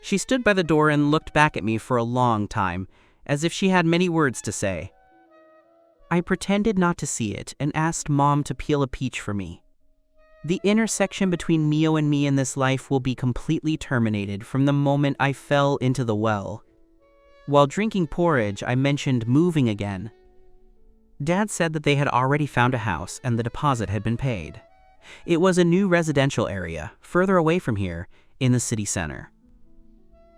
She stood by the door and looked back at me for a long time, as if she had many words to say. I pretended not to see it and asked Mom to peel a peach for me. The intersection between Mio and me in this life will be completely terminated from the moment I fell into the well. While drinking porridge, I mentioned moving again. Dad said that they had already found a house and the deposit had been paid. It was a new residential area, further away from here, in the city center.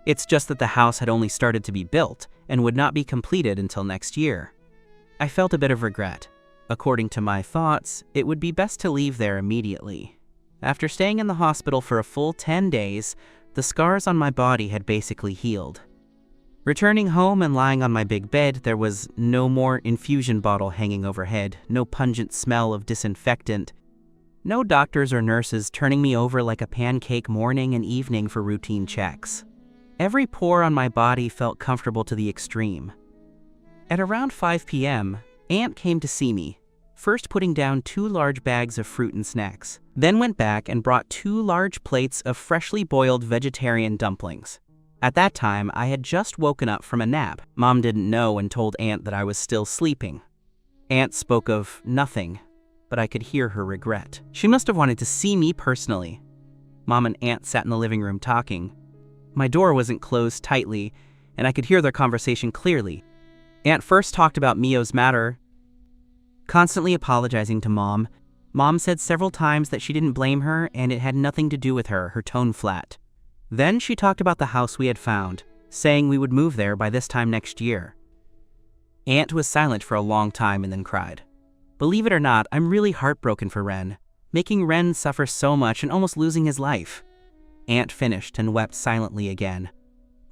It's just that the house had only started to be built and would not be completed until next year. I felt a bit of regret. According to my thoughts, it would be best to leave there immediately. After staying in the hospital for a full 10 days, the scars on my body had basically healed. Returning home and lying on my big bed, there was no more infusion bottle hanging overhead, no pungent smell of disinfectant, no doctors or nurses turning me over like a pancake morning and evening for routine checks. Every pore on my body felt comfortable to the extreme. At around 5 p.m., Aunt came to see me, first putting down 2 large bags of fruit and snacks, then went back and brought 2 large plates of freshly boiled vegetarian dumplings. At that time, I had just woken up from a nap. Mom didn't know and told Aunt that I was still sleeping. Aunt spoke of nothing, but I could hear her regret. She must have wanted to see me personally. Mom and Aunt sat in the living room talking. My door wasn't closed tightly, and I could hear their conversation clearly. Aunt first talked about Mio's matter, constantly apologizing to Mom. Mom said several times that she didn't blame her and it had nothing to do with her, her tone flat. Then she talked about the house we had found, saying we would move there by this time next year. Aunt was silent for a long time and then cried. Believe it or not, I'm really heartbroken for Ren, making Ren suffer so much and almost losing his life. Aunt finished and wept silently again.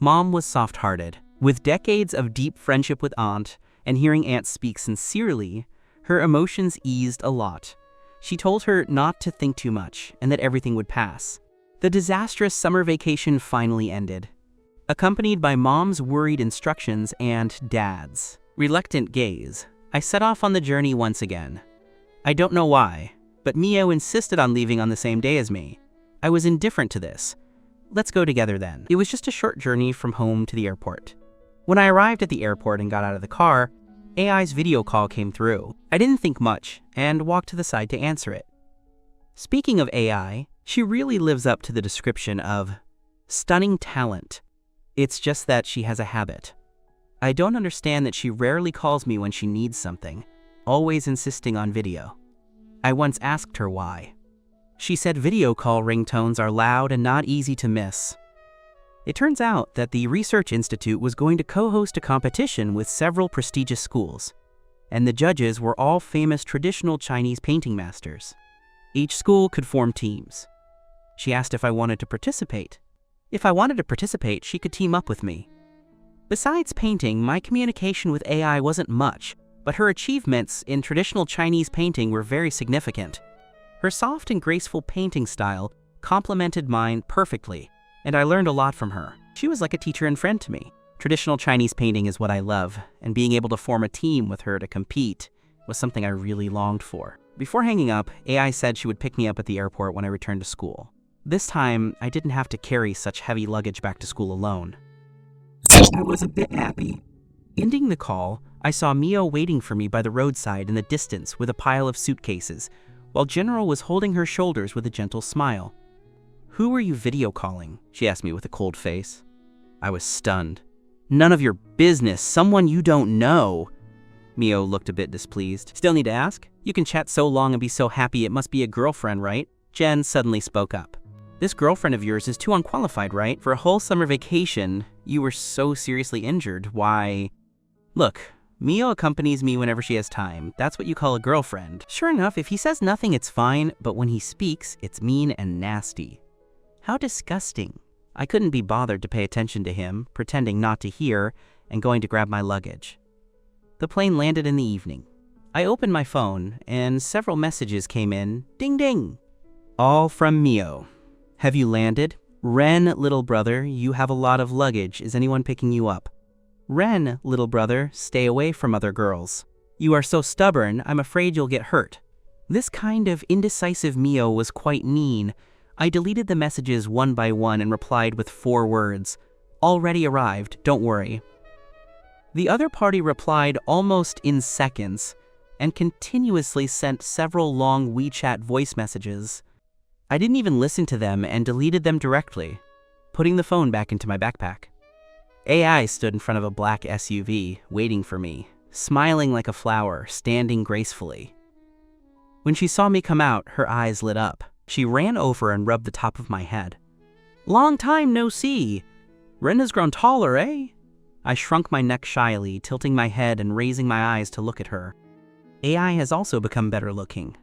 Mom was soft-hearted. With decades of deep friendship with Aunt and hearing Aunt speak sincerely, her emotions eased a lot. She told her not to think too much and that everything would pass. The disastrous summer vacation finally ended, accompanied by Mom's worried instructions and Dad's reluctant gaze. I set off on the journey once again. I don't know why, but Mio insisted on leaving on the same day as me. I was indifferent to this. Let's go together then. It was just a short journey from home to the airport. When I arrived at the airport and got out of the car, AI's video call came through. I didn't think much and walked to the side to answer it. Speaking of AI, She really lives up to the description of stunning talent. It's just that she has a habit. I don't understand that she rarely calls me when she needs something, always insisting on video. I once asked her why. She said video call ringtones are loud and not easy to miss. It turns out that the Research Institute was going to co-host a competition with several prestigious schools, and the judges were all famous traditional Chinese painting masters. Each school could form teams. She asked if I wanted to participate. If I wanted to participate, she could team up with me. Besides painting, my communication with AI wasn't much, but her achievements in traditional Chinese painting were very significant. Her soft and graceful painting style complemented mine perfectly, and I learned a lot from her. She was like a teacher and friend to me. Traditional Chinese painting is what I love, and being able to form a team with her to compete was something I really longed for. Before hanging up, AI said she would pick me up at the airport when I returned to school. This time, I didn't have to carry such heavy luggage back to school alone. I was a bit happy. Ending the call, I saw Mio waiting for me by the roadside in the distance with a pile of suitcases, while General was holding her shoulders with a gentle smile. "Who were you video calling?" she asked me with a cold face. I was stunned. "None of your business, someone you don't know." Mio looked a bit displeased. "Still need to ask? You can chat so long and be so happy it must be a girlfriend, right?" Jen suddenly spoke up. "This girlfriend of yours is too unqualified, right? For a whole summer vacation, you were so seriously injured. Why?" "Look, Mio accompanies me whenever she has time. That's what you call a girlfriend." Sure enough, if he says nothing, it's fine, but when he speaks, it's mean and nasty. How disgusting. I couldn't be bothered to pay attention to him, pretending not to hear, and going to grab my luggage. The plane landed in the evening. I opened my phone, and several messages came in. Ding ding! All from Mio. "Have you landed? Ren, little brother, you have a lot of luggage. Is anyone picking you up? Ren, little brother, stay away from other girls. You are so stubborn, I'm afraid you'll get hurt." This kind of indecisive Mio was quite mean. I deleted the messages one by one and replied with 4 words. "Already arrived, don't worry." The other party replied almost in seconds and continuously sent several long WeChat voice messages. I didn't even listen to them and deleted them directly, putting the phone back into my backpack. AI stood in front of a black SUV, waiting for me, smiling like a flower, standing gracefully. When she saw me come out, her eyes lit up. She ran over and rubbed the top of my head. "Long time no see. Ren has grown taller, eh?" I shrunk my neck shyly, tilting my head and raising my eyes to look at her. AI has also become better looking.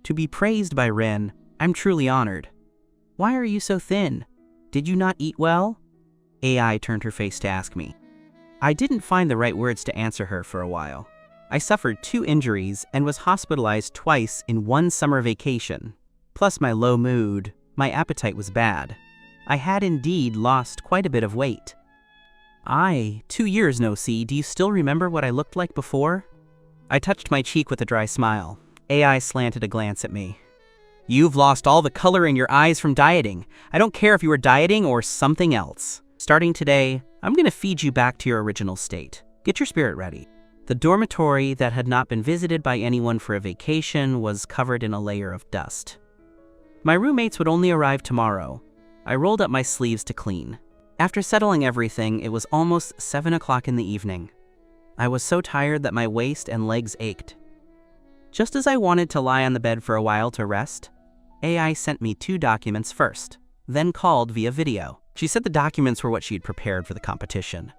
To be praised by Ren, I'm truly honored. "Why are you so thin? Did you not eat well?" AI turned her face to ask me. I didn't find the right words to answer her for a while. I suffered 2 injuries and was hospitalized twice in one summer vacation. Plus my low mood, my appetite was bad. I had indeed lost quite a bit of weight. 2 years no see, do you still remember what I looked like before?" I touched my cheek with a dry smile. AI slanted a glance at me. "You've lost all the color in your eyes from dieting. I don't care if you were dieting or something else. Starting today, I'm gonna feed you back to your original state. Get your spirit ready." The dormitory that had not been visited by anyone for a vacation was covered in a layer of dust. My roommates would only arrive tomorrow. I rolled up my sleeves to clean. After settling everything, it was almost 7 o'clock in the evening. I was so tired that my waist and legs ached. Just as I wanted to lie on the bed for a while to rest, AI sent me 2 documents first, then called via video. She said the documents were what she had prepared for the competition.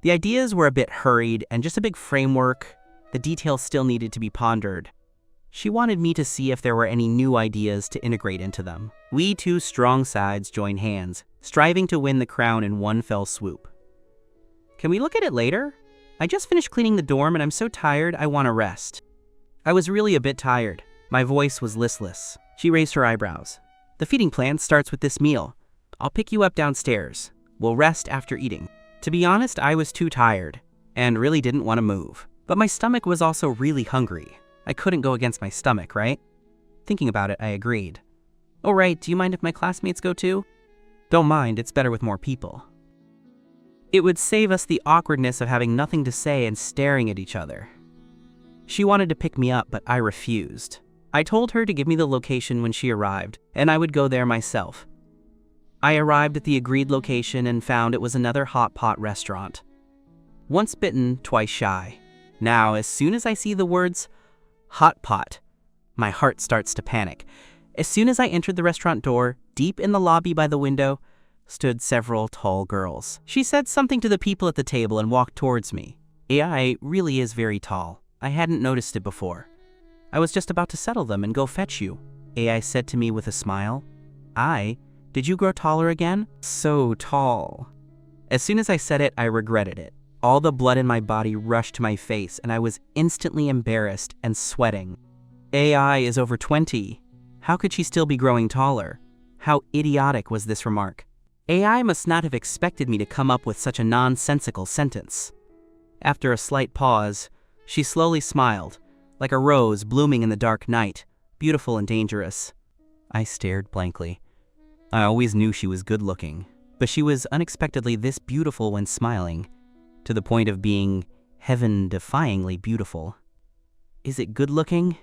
The ideas were a bit hurried and just a big framework. The details still needed to be pondered. She wanted me to see if there were any new ideas to integrate into them. We 2 strong sides joined hands, striving to win the crown in one fell swoop. "Can we look at it later? I just finished cleaning the dorm and I'm so tired I want to rest." I was really a bit tired. My voice was listless. She raised her eyebrows. "The feeding plan starts with this meal. I'll pick you up downstairs. We'll rest after eating." To be honest, I was too tired and really didn't want to move. But my stomach was also really hungry. I couldn't go against my stomach, right? Thinking about it, I agreed. "Oh right, do you mind if my classmates go too?" "Don't mind, it's better with more people." It would save us the awkwardness of having nothing to say and staring at each other. She wanted to pick me up, but I refused. I told her to give me the location when she arrived, and I would go there myself. I arrived at the agreed location and found it was another hot pot restaurant. Once bitten, twice shy. Now, as soon as I see the words hot pot, my heart starts to panic. As soon as I entered the restaurant door, deep in the lobby by the window, stood several tall girls. She said something to the people at the table and walked towards me. AI really is very tall. I hadn't noticed it before. I was just about to settle them and go fetch you. AI said to me with a smile. Did you grow taller again? So tall. As soon as I said it, I regretted it. All the blood in my body rushed to my face and I was instantly embarrassed and sweating. AI is over 20. How could she still be growing taller? How idiotic was this remark? AI must not have expected me to come up with such a nonsensical sentence. After a slight pause, she slowly smiled, like a rose blooming in the dark night, beautiful and dangerous. I stared blankly. I always knew she was good-looking, but she was unexpectedly this beautiful when smiling, to the point of being heaven-defyingly beautiful. Is it good-looking?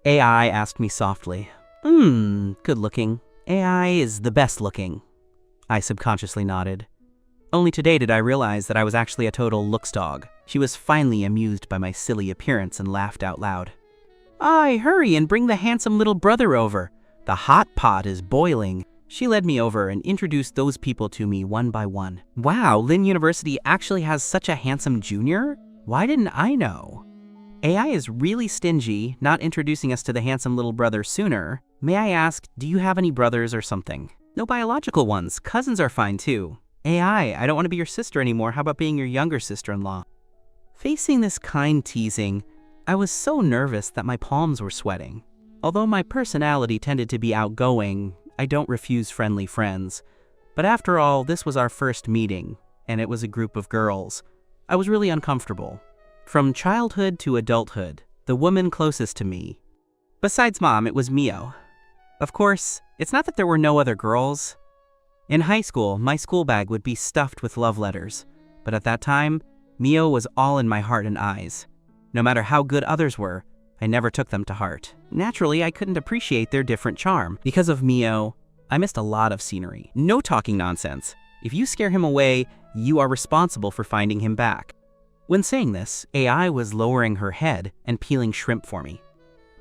AI asked me softly. Good-looking. AI is the best-looking. I subconsciously nodded. Only today did I realize that I was actually a total looks dog. She was finally amused by my silly appearance and laughed out loud. Hurry and bring the handsome little brother over. The hot pot is boiling. She led me over and introduced those people to me one by one. Wow, Lynn University actually has such a handsome junior? Why didn't I know? AI is really stingy, not introducing us to the handsome little brother sooner. May I ask, do you have any brothers or something? No biological ones. Cousins are fine too. AI, I don't want to be your sister anymore. How about being your younger sister-in-law? Facing this kind teasing, I was so nervous that my palms were sweating. Although my personality tended to be outgoing, I don't refuse friendly friends. But after all, this was our first meeting, and it was a group of girls. I was really uncomfortable. From childhood to adulthood, the woman closest to me. Besides Mom, it was Mio. Of course, it's not that there were no other girls. In high school, my school bag would be stuffed with love letters. But at that time, Mio was all in my heart and eyes. No matter how good others were, I never took them to heart. Naturally, I couldn't appreciate their different charm. Because of Mio, I missed a lot of scenery. No talking nonsense. If you scare him away, you are responsible for finding him back. When saying this, AI was lowering her head and peeling shrimp for me.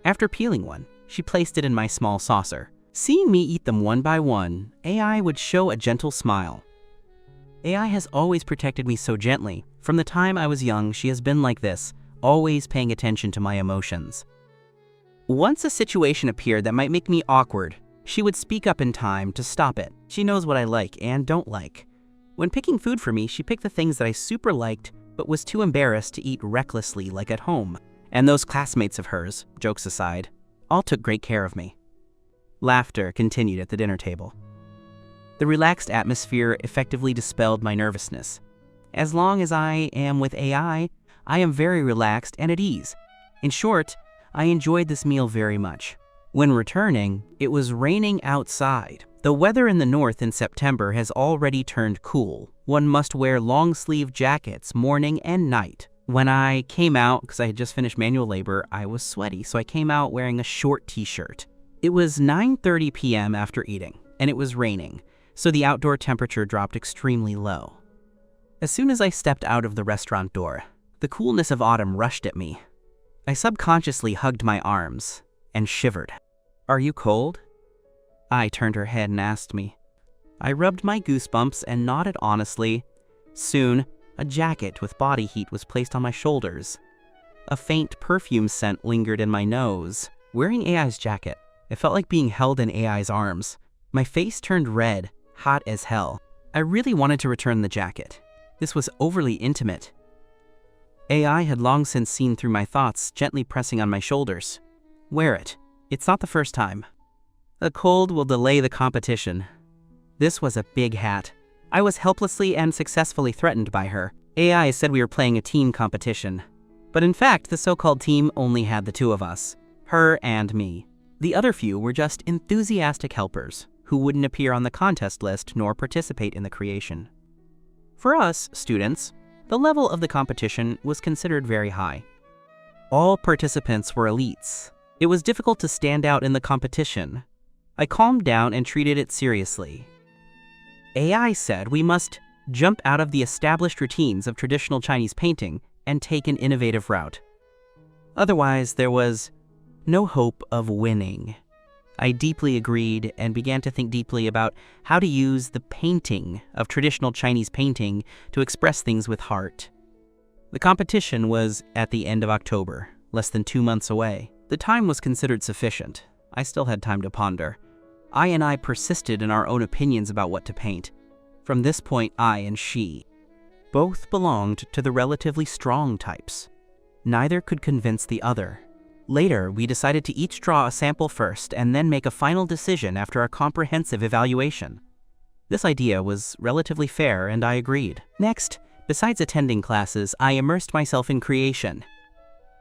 After peeling one, she placed it in my small saucer. Seeing me eat them one by one, AI would show a gentle smile. AI has always protected me so gently. From the time I was young, she has been like this, always paying attention to my emotions. Once a situation appeared that might make me awkward, she would speak up in time to stop it. She knows what I like and don't like. When picking food for me, she picked the things that I super liked, but was too embarrassed to eat recklessly like at home. And those classmates of hers, jokes aside, all took great care of me. Laughter continued at the dinner table. The relaxed atmosphere effectively dispelled my nervousness. As long as I am with AI, I am very relaxed and at ease. In short, I enjoyed this meal very much. When returning, it was raining outside. The weather in the north in September has already turned cool. One must wear long-sleeve jackets morning and night. When I came out, because I had just finished manual labor, I was sweaty, so I came out wearing a short t-shirt. It was 9:30 p.m. after eating, and it was raining, so the outdoor temperature dropped extremely low. As soon as I stepped out of the restaurant door, the coolness of autumn rushed at me. I subconsciously hugged my arms and shivered. "Are you cold?" I turned her head and asked me. I rubbed my goosebumps and nodded honestly. Soon, a jacket with body heat was placed on my shoulders. A faint perfume scent lingered in my nose. Wearing AI's jacket, it felt like being held in AI's arms. My face turned red, hot as hell. I really wanted to return the jacket. This was overly intimate. AI had long since seen through my thoughts, gently pressing on my shoulders. "Wear it. It's not the first time. The cold will delay the competition." This was a big hat. I was helplessly and successfully threatened by her. AI said we were playing a team competition. But in fact, the so-called team only had the two of us, her and me. The other few were just enthusiastic helpers who wouldn't appear on the contest list nor participate in the creation. For us, students, the level of the competition was considered very high. All participants were elites. It was difficult to stand out in the competition. I calmed down and treated it seriously. AI said we must jump out of the established routines of traditional Chinese painting and take an innovative route. Otherwise, there was no hope of winning. I deeply agreed and began to think deeply about how to use the painting of traditional Chinese painting to express things with heart. The competition was at the end of October, less than 2 months away. The time was considered sufficient. I still had time to ponder. I persisted in our own opinions about what to paint. From this point, I and she both belonged to the relatively strong types. Neither could convince the other. Later, we decided to each draw a sample first and then make a final decision after a comprehensive evaluation. This idea was relatively fair, and I agreed. Next, besides attending classes, I immersed myself in creation.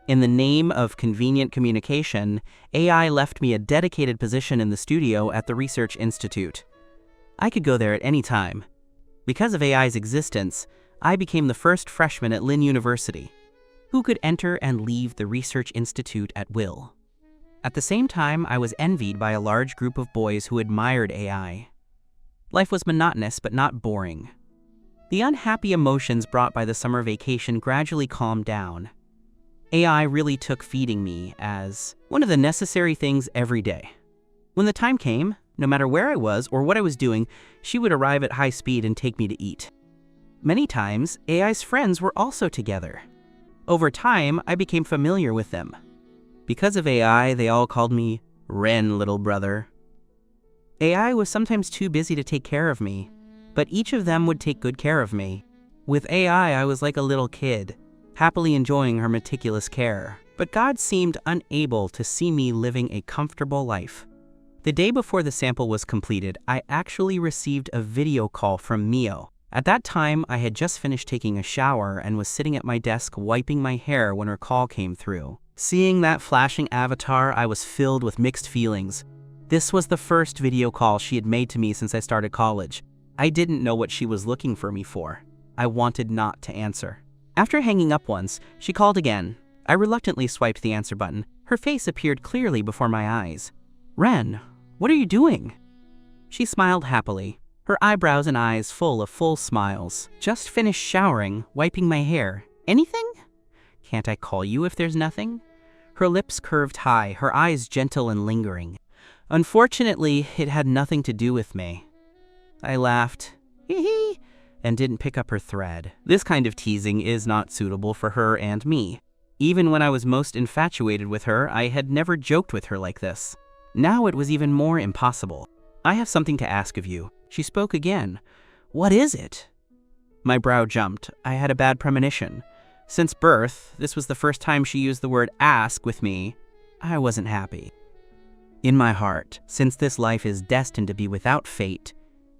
In the name of convenient communication, AI left me a dedicated position in the studio at the Research Institute. I could go there at any time. Because of AI's existence, I became the first freshman at Lynn University, who could enter and leave the Research Institute at will. At the same time, I was envied by a large group of boys who admired AI. Life was monotonous but not boring. The unhappy emotions brought by the summer vacation gradually calmed down. AI really took feeding me as one of the necessary things every day. When the time came, no matter where I was or what I was doing, she would arrive at high speed and take me to eat. Many times, AI's friends were also together. Over time, I became familiar with them. Because of AI, they all called me Ren, little brother. AI was sometimes too busy to take care of me, but each of them would take good care of me. With AI, I was like a little kid, happily enjoying her meticulous care. But God seemed unable to see me living a comfortable life. The day before the sample was completed, I actually received a video call from Mio. At that time, I had just finished taking a shower and was sitting at my desk wiping my hair when her call came through. Seeing that flashing avatar, I was filled with mixed feelings. This was the first video call she had made to me since I started college. I didn't know what she was looking for me for. I wanted not to answer. After hanging up once, she called again. I reluctantly swiped the answer button. Her face appeared clearly before my eyes. "Ren, what are you doing?" She smiled happily, her eyebrows and eyes full of full smiles. "Just finished showering, wiping my hair. Anything? Can't I call you if there's nothing?" Her lips curved high, her eyes gentle and lingering. Unfortunately, it had nothing to do with me. I laughed, hee, and didn't pick up her thread. This kind of teasing is not suitable for her and me. Even when I was most infatuated with her, I had never joked with her like this. Now it was even more impossible. "I have something to ask of you." She spoke again. "What is it?" My brow jumped. I had a bad premonition. Since birth, this was the first time she used the word ask with me. I wasn't happy. In my heart, since this life is destined to be without fate,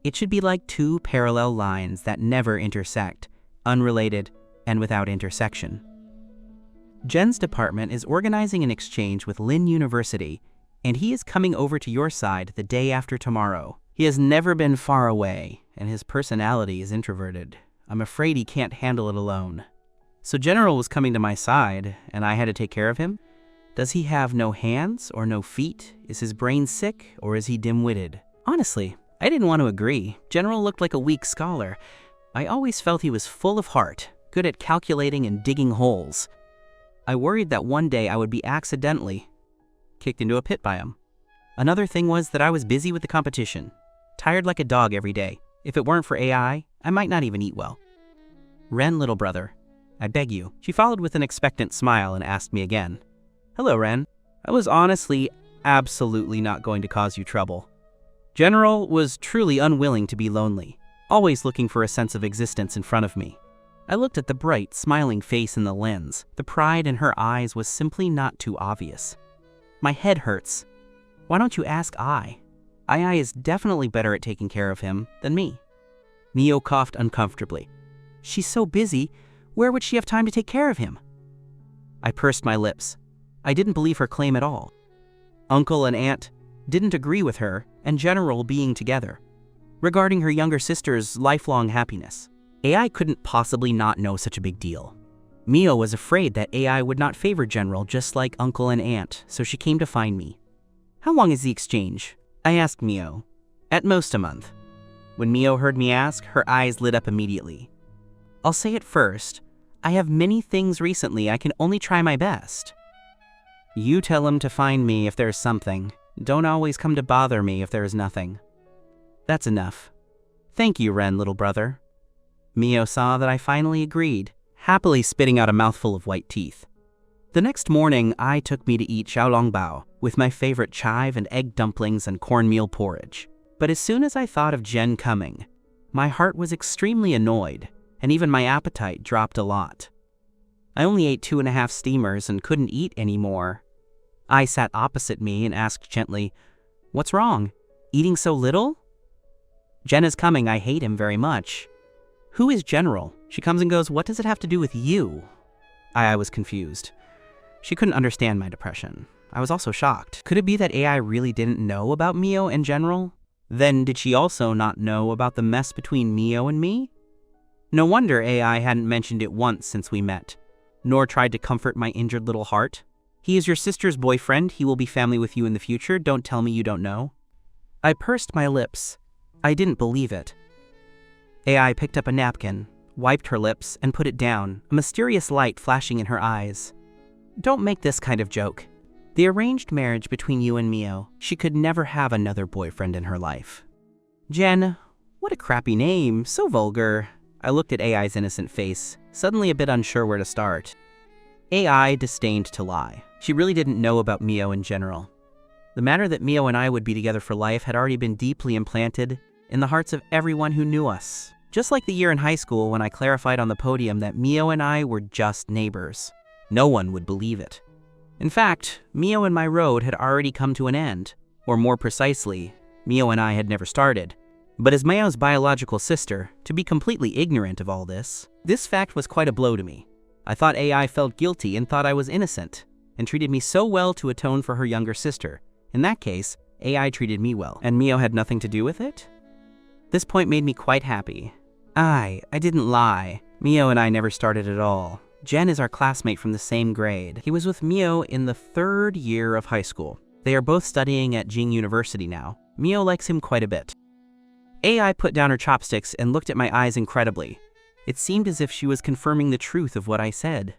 it should be like two parallel lines that never intersect, unrelated and without intersection. Jen's department is organizing an exchange with Lynn University, and he is coming over to your side the day after tomorrow. He has never been far away, and his personality is introverted. I'm afraid he can't handle it alone. So General was coming to my side, and I had to take care of him? Does he have no hands or no feet? Is his brain sick, or is he dim-witted? Honestly, I didn't want to agree. General looked like a weak scholar. I always felt he was full of heart, good at calculating and digging holes. I worried that one day I would be accidentally kicked into a pit by him. Another thing was that I was busy with the competition, tired like a dog every day. If it weren't for AI, I might not even eat well. "Ren, little brother, I beg you." She followed with an expectant smile and asked me again. "Hello, Ren. I was honestly absolutely not going to cause you trouble." General was truly unwilling to be lonely, always looking for a sense of existence in front of me. I looked at the bright, smiling face in the lens. The pride in her eyes was simply not too obvious. "My head hurts. Why don't you ask I? II is definitely better at taking care of him than me." Mio coughed uncomfortably. "She's so busy, where would she have time to take care of him?" I pursed my lips. I didn't believe her claim at all. Uncle and aunt didn't agree with her and General being together, regarding her younger sister's lifelong happiness. AI couldn't possibly not know such a big deal. Mio was afraid that AI would not favor General just like uncle and aunt, so she came to find me. How long is the exchange? I asked Mio. At most a month. When Mio heard me ask, her eyes lit up immediately. I'll say it first. I have many things recently. I can only try my best. You tell him to find me if there's something. Don't always come to bother me if there is nothing. That's enough. Thank you, Ren, little brother. Mio saw that I finally agreed, happily spitting out a mouthful of white teeth. The next morning, I took me to eat xiaolongbao with my favorite chive and egg dumplings and cornmeal porridge. But as soon as I thought of Jen coming, my heart was extremely annoyed, and even my appetite dropped a lot. I only ate 2.5 steamers and couldn't eat anymore. I sat opposite me and asked gently, "What's wrong? Eating so little?" "Jen is coming. I hate him very much." "Who is General? She comes and goes. What does it have to do with you?" I was confused. She couldn't understand my depression. I was also shocked. Could it be that AI really didn't know about Mio and General? Then did she also not know about the mess between Mio and me? No wonder AI hadn't mentioned it once since we met, nor tried to comfort my injured little heart. "He is your sister's boyfriend. He will be family with you in the future. Don't tell me you don't know." I pursed my lips. I didn't believe it. AI picked up a napkin, wiped her lips, and put it down, a mysterious light flashing in her eyes. "Don't make this kind of joke. The arranged marriage between you and Mio, she could never have another boyfriend in her life." "Jen, what a crappy name, so vulgar." I looked at AI's innocent face, suddenly a bit unsure where to start. AI disdained to lie. She really didn't know about Mio in general. The matter that Mio and I would be together for life had already been deeply implanted in the hearts of everyone who knew us. Just like the year in high school when I clarified on the podium that Mio and I were just neighbors. No one would believe it. In fact, Mio and my road had already come to an end, or more precisely, Mio and I had never started. But as Mio's biological sister, to be completely ignorant of all this fact was quite a blow to me. I thought AI felt guilty and thought I was innocent, and treated me so well to atone for her younger sister. In that case, AI treated me well, and Mio had nothing to do with it? This point made me quite happy. I didn't lie. Mio and I never started at all. Jen is our classmate from the same grade. He was with Mio in the 3rd year of high school. They are both studying at Jing University now. Mio likes him quite a bit. AI put down her chopsticks and looked at my eyes incredibly. It seemed as if she was confirming the truth of what I said.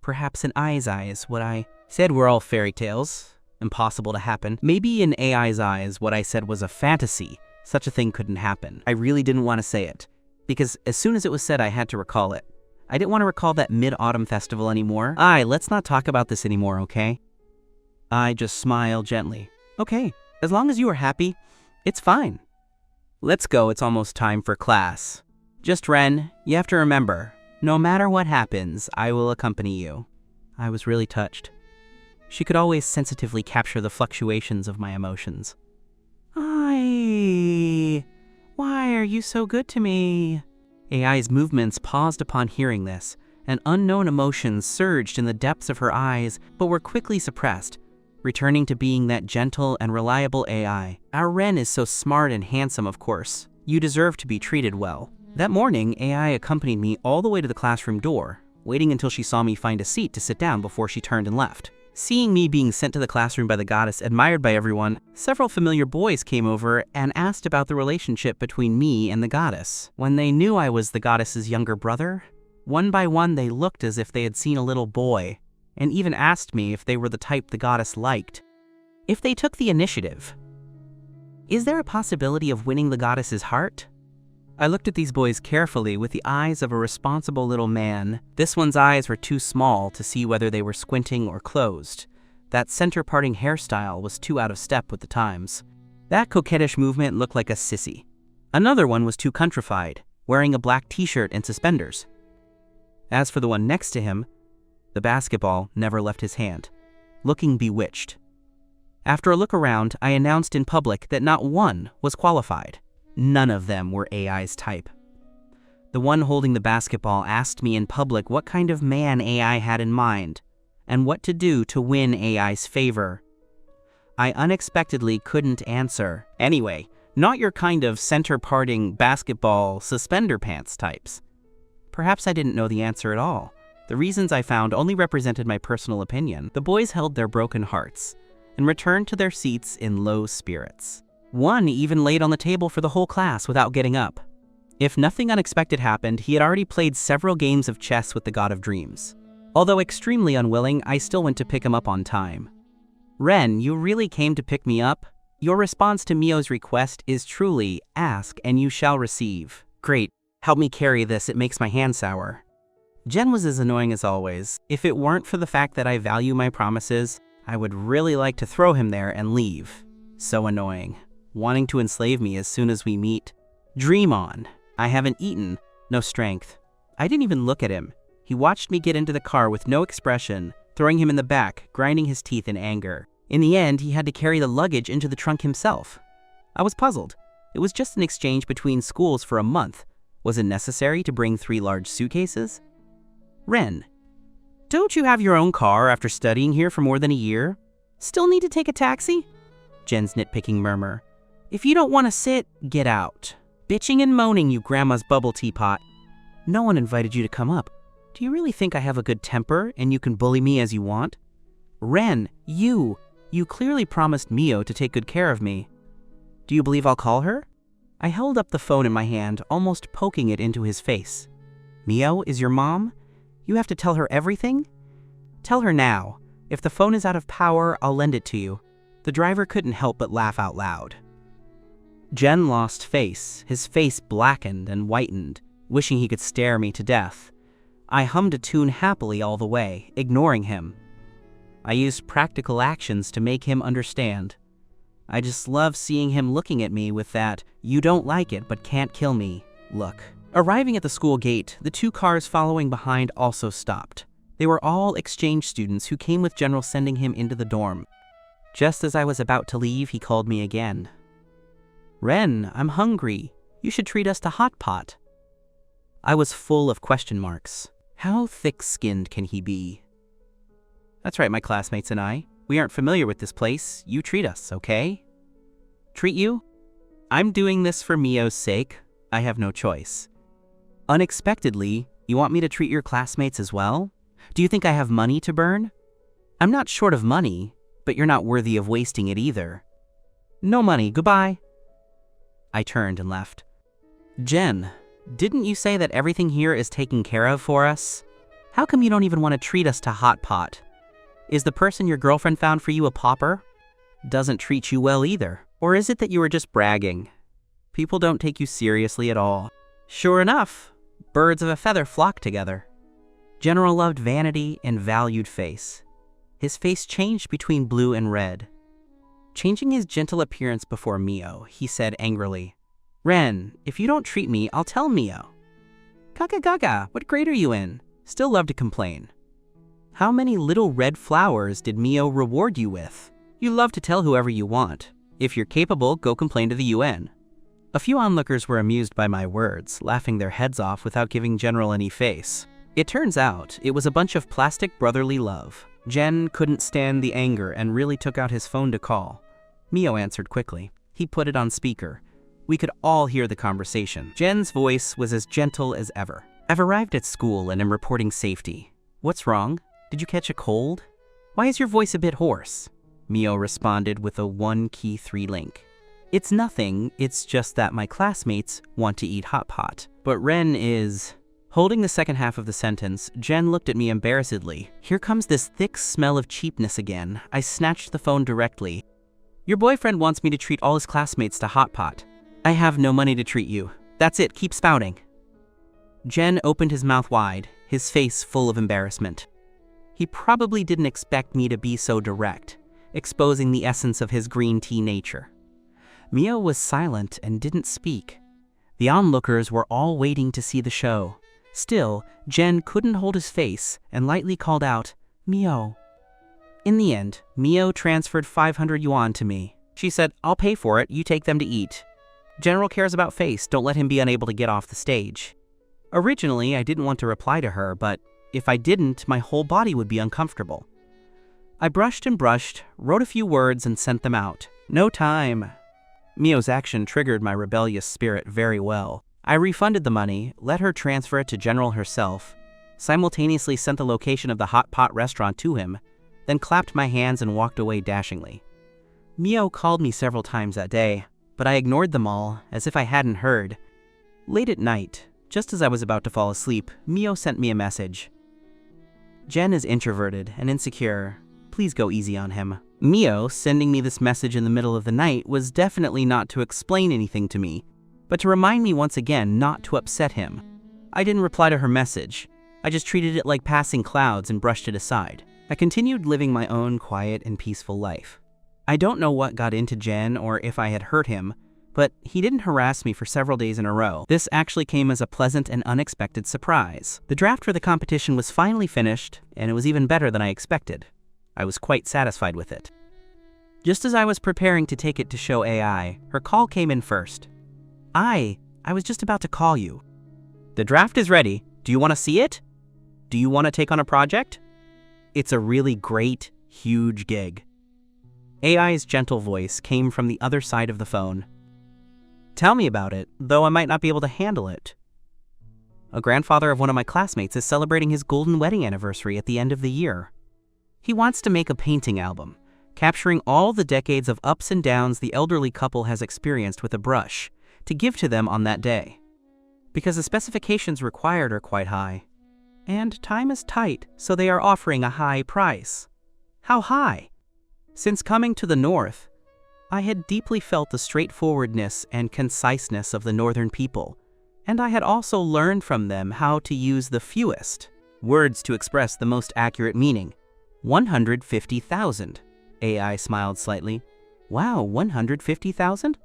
Perhaps in AI's eyes, what I said were all fairy tales, impossible to happen. Maybe in AI's eyes, what I said was a fantasy. Such a thing couldn't happen. I really didn't want to say it, because as soon as it was said, I had to recall it. I didn't want to recall that Mid-Autumn Festival anymore. Let's not talk about this anymore, okay? I just smiled gently. Okay, as long as you are happy, it's fine. Let's go, it's almost time for class. Just Ren, you have to remember, no matter what happens, I will accompany you. I was really touched. She could always sensitively capture the fluctuations of my emotions. Why are you so good to me? AI's movements paused upon hearing this, and unknown emotions surged in the depths of her eyes, but were quickly suppressed, returning to being that gentle and reliable AI. Our Ren is so smart and handsome, of course. You deserve to be treated well. That morning, AI accompanied me all the way to the classroom door, waiting until she saw me find a seat to sit down before she turned and left. Seeing me being sent to the classroom by the goddess admired by everyone, several familiar boys came over and asked about the relationship between me and the goddess. When they knew I was the goddess's younger brother, one by one they looked as if they had seen a little boy, and even asked me if they were the type the goddess liked. If they took the initiative. Is there a possibility of winning the goddess's heart? I looked at these boys carefully with the eyes of a responsible little man. This one's eyes were too small to see whether they were squinting or closed. That center-parting hairstyle was too out of step with the times. That coquettish movement looked like a sissy. Another one was too countrified, wearing a black t-shirt and suspenders. As for the one next to him, the basketball never left his hand, looking bewitched. After a look around, I announced in public that not one was qualified. None of them were AI's type. The one holding the basketball asked me in public what kind of man AI had in mind, and what to do to win AI's favor. I unexpectedly couldn't answer. Anyway, not your kind of center-parting basketball suspender pants types. Perhaps I didn't know the answer at all. The reasons I found only represented my personal opinion. The boys held their broken hearts and returned to their seats in low spirits. One even laid on the table for the whole class without getting up. If nothing unexpected happened, he had already played several games of chess with the god of dreams. Although extremely unwilling, I still went to pick him up on time. Ren, you really came to pick me up? Your response to Mio's request is truly, ask and you shall receive. Great, help me carry this, it makes my hand sour. Jen was as annoying as always. If it weren't for the fact that I value my promises, I would really like to throw him there and leave. So annoying. Wanting to enslave me as soon as we meet. Dream on. I haven't eaten, no strength. I didn't even look at him. He watched me get into the car with no expression, throwing him in the back, grinding his teeth in anger. In the end, he had to carry the luggage into the trunk himself. I was puzzled. It was just an exchange between schools for a month. Was it necessary to bring 3 large suitcases? Ren, don't you have your own car after studying here for more than a year? Still need to take a taxi? Jen's nitpicking murmur. If you don't want to sit, get out. Bitching and moaning, you grandma's bubble teapot. No one invited you to come up. Do you really think I have a good temper and you can bully me as you want? Ren, you clearly promised Mio to take good care of me. Do you believe I'll call her? I held up the phone in my hand, almost poking it into his face. Mio is your mom? You have to tell her everything? Tell her now. If the phone is out of power, I'll lend it to you. The driver couldn't help but laugh out loud. Jen lost face, his face blackened and whitened, wishing he could stare me to death. I hummed a tune happily all the way, ignoring him. I used practical actions to make him understand. I just love seeing him looking at me with that, you don't like it but can't kill me, look. Arriving at the school gate, the 2 cars following behind also stopped. They were all exchange students who came with General sending him into the dorm. Just as I was about to leave, he called me again. Ren, I'm hungry. You should treat us to hot pot. I was full of question marks. How thick-skinned can he be? That's right, my classmates and I. We aren't familiar with this place. You treat us, okay? Treat you? I'm doing this for Mio's sake. I have no choice. Unexpectedly, you want me to treat your classmates as well? Do you think I have money to burn? I'm not short of money, but you're not worthy of wasting it either. No money, goodbye. I turned and left. Jen, didn't you say that everything here is taken care of for us? How come you don't even want to treat us to hot pot? Is the person your girlfriend found for you a pauper? Doesn't treat you well either. Or is it that you were just bragging? People don't take you seriously at all. Sure enough, birds of a feather flock together. General loved vanity and valued face. His face changed between blue and red. Changing his gentle appearance before Mio, he said angrily, Ren, if you don't treat me, I'll tell Mio. Gaga gaga, what grade are you in? Still love to complain. How many little red flowers did Mio reward you with? You love to tell whoever you want. If you're capable, go complain to the UN. A few onlookers were amused by my words, laughing their heads off without giving General any face. It turns out, it was a bunch of plastic brotherly love. Jen couldn't stand the anger and really took out his phone to call. Mio answered quickly. He put it on speaker. We could all hear the conversation. Jen's voice was as gentle as ever. I've arrived at school and am reporting safety. What's wrong? Did you catch a cold? Why is your voice a bit hoarse? Mio responded with a 1 key 3 link. It's nothing, it's just that my classmates want to eat hot pot. But Ren is... Holding the second half of the sentence, Jen looked at me embarrassedly. Here comes this thick smell of cheapness again. I snatched the phone directly. Your boyfriend wants me to treat all his classmates to hot pot. I have no money to treat you. That's it, keep spouting. Jen opened his mouth wide, his face full of embarrassment. He probably didn't expect me to be so direct, exposing the essence of his green tea nature. Mio was silent and didn't speak. The onlookers were all waiting to see the show. Still, Jen couldn't hold his face and lightly called out, Mio. In the end, Mio transferred 500 yuan to me. She said, I'll pay for it, you take them to eat. General cares about face, don't let him be unable to get off the stage. Originally, I didn't want to reply to her, but if I didn't, my whole body would be uncomfortable. I brushed and brushed, wrote a few words and sent them out. No time. Mio's action triggered my rebellious spirit very well. I refunded the money, let her transfer it to General herself, simultaneously sent the location of the hot pot restaurant to him, then clapped my hands and walked away dashingly. Mio called me several times that day, but I ignored them all as if I hadn't heard. Late at night, just as I was about to fall asleep, Mio sent me a message. "Jen is introverted and insecure. Please go easy on him." Mio sending me this message in the middle of the night was definitely not to explain anything to me, but to remind me once again not to upset him. I didn't reply to her message. I just treated it like passing clouds and brushed it aside. I continued living my own quiet and peaceful life. I don't know what got into Jen or if I had hurt him, but he didn't harass me for several days in a row. This actually came as a pleasant and unexpected surprise. The draft for the competition was finally finished, and it was even better than I expected. I was quite satisfied with it. Just as I was preparing to take it to show AI, her call came in first. I was just about to call you. The draft is ready. Do you want to see it? Do you want to take on a project? It's a really great, huge gig. AI's gentle voice came from the other side of the phone. Tell me about it, though I might not be able to handle it. A grandfather of one of my classmates is celebrating his golden wedding anniversary at the end of the year. He wants to make a painting album, capturing all the decades of ups and downs the elderly couple has experienced with a brush, to give to them on that day. Because the specifications required are quite high. And time is tight, so they are offering a high price. How high? Since coming to the north, I had deeply felt the straightforwardness and conciseness of the northern people, and I had also learned from them how to use the fewest words to express the most accurate meaning. 150,000. AI smiled slightly. Wow, 150,000?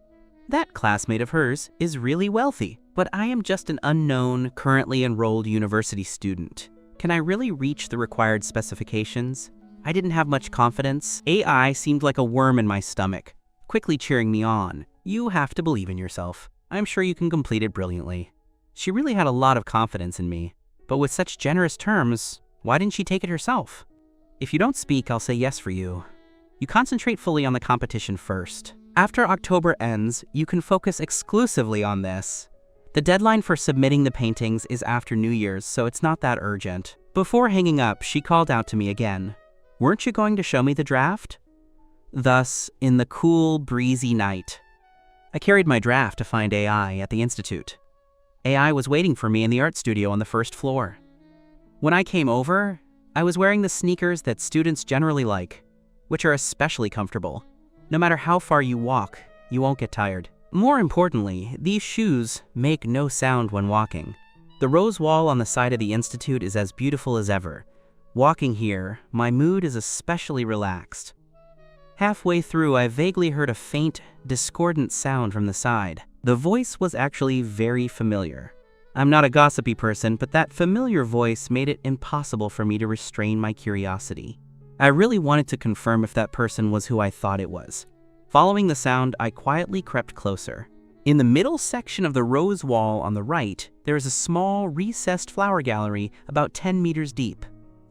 That classmate of hers is really wealthy. But I am just an unknown, currently enrolled university student. Can I really reach the required specifications? I didn't have much confidence. AI seemed like a worm in my stomach, quickly cheering me on. You have to believe in yourself. I'm sure you can complete it brilliantly. She really had a lot of confidence in me. But with such generous terms, why didn't she take it herself? If you don't speak, I'll say yes for you. You concentrate fully on the competition first. After October ends, you can focus exclusively on this. The deadline for submitting the paintings is after New Year's, so it's not that urgent. Before hanging up, she called out to me again. Weren't you going to show me the draft? Thus, in the cool, breezy night, I carried my draft to find AI at the Institute. AI was waiting for me in the art studio on the first floor. When I came over, I was wearing the sneakers that students generally like, which are especially comfortable. No matter how far you walk, you won't get tired. More importantly, these shoes make no sound when walking. The rose wall on the side of the Institute is as beautiful as ever. Walking here, my mood is especially relaxed. Halfway through, I vaguely heard a faint, discordant sound from the side. The voice was actually very familiar. I'm not a gossipy person, but that familiar voice made it impossible for me to restrain my curiosity. I really wanted to confirm if that person was who I thought it was. Following the sound, I quietly crept closer. In the middle section of the rose wall on the right, there is a small, recessed flower gallery about 10 meters deep.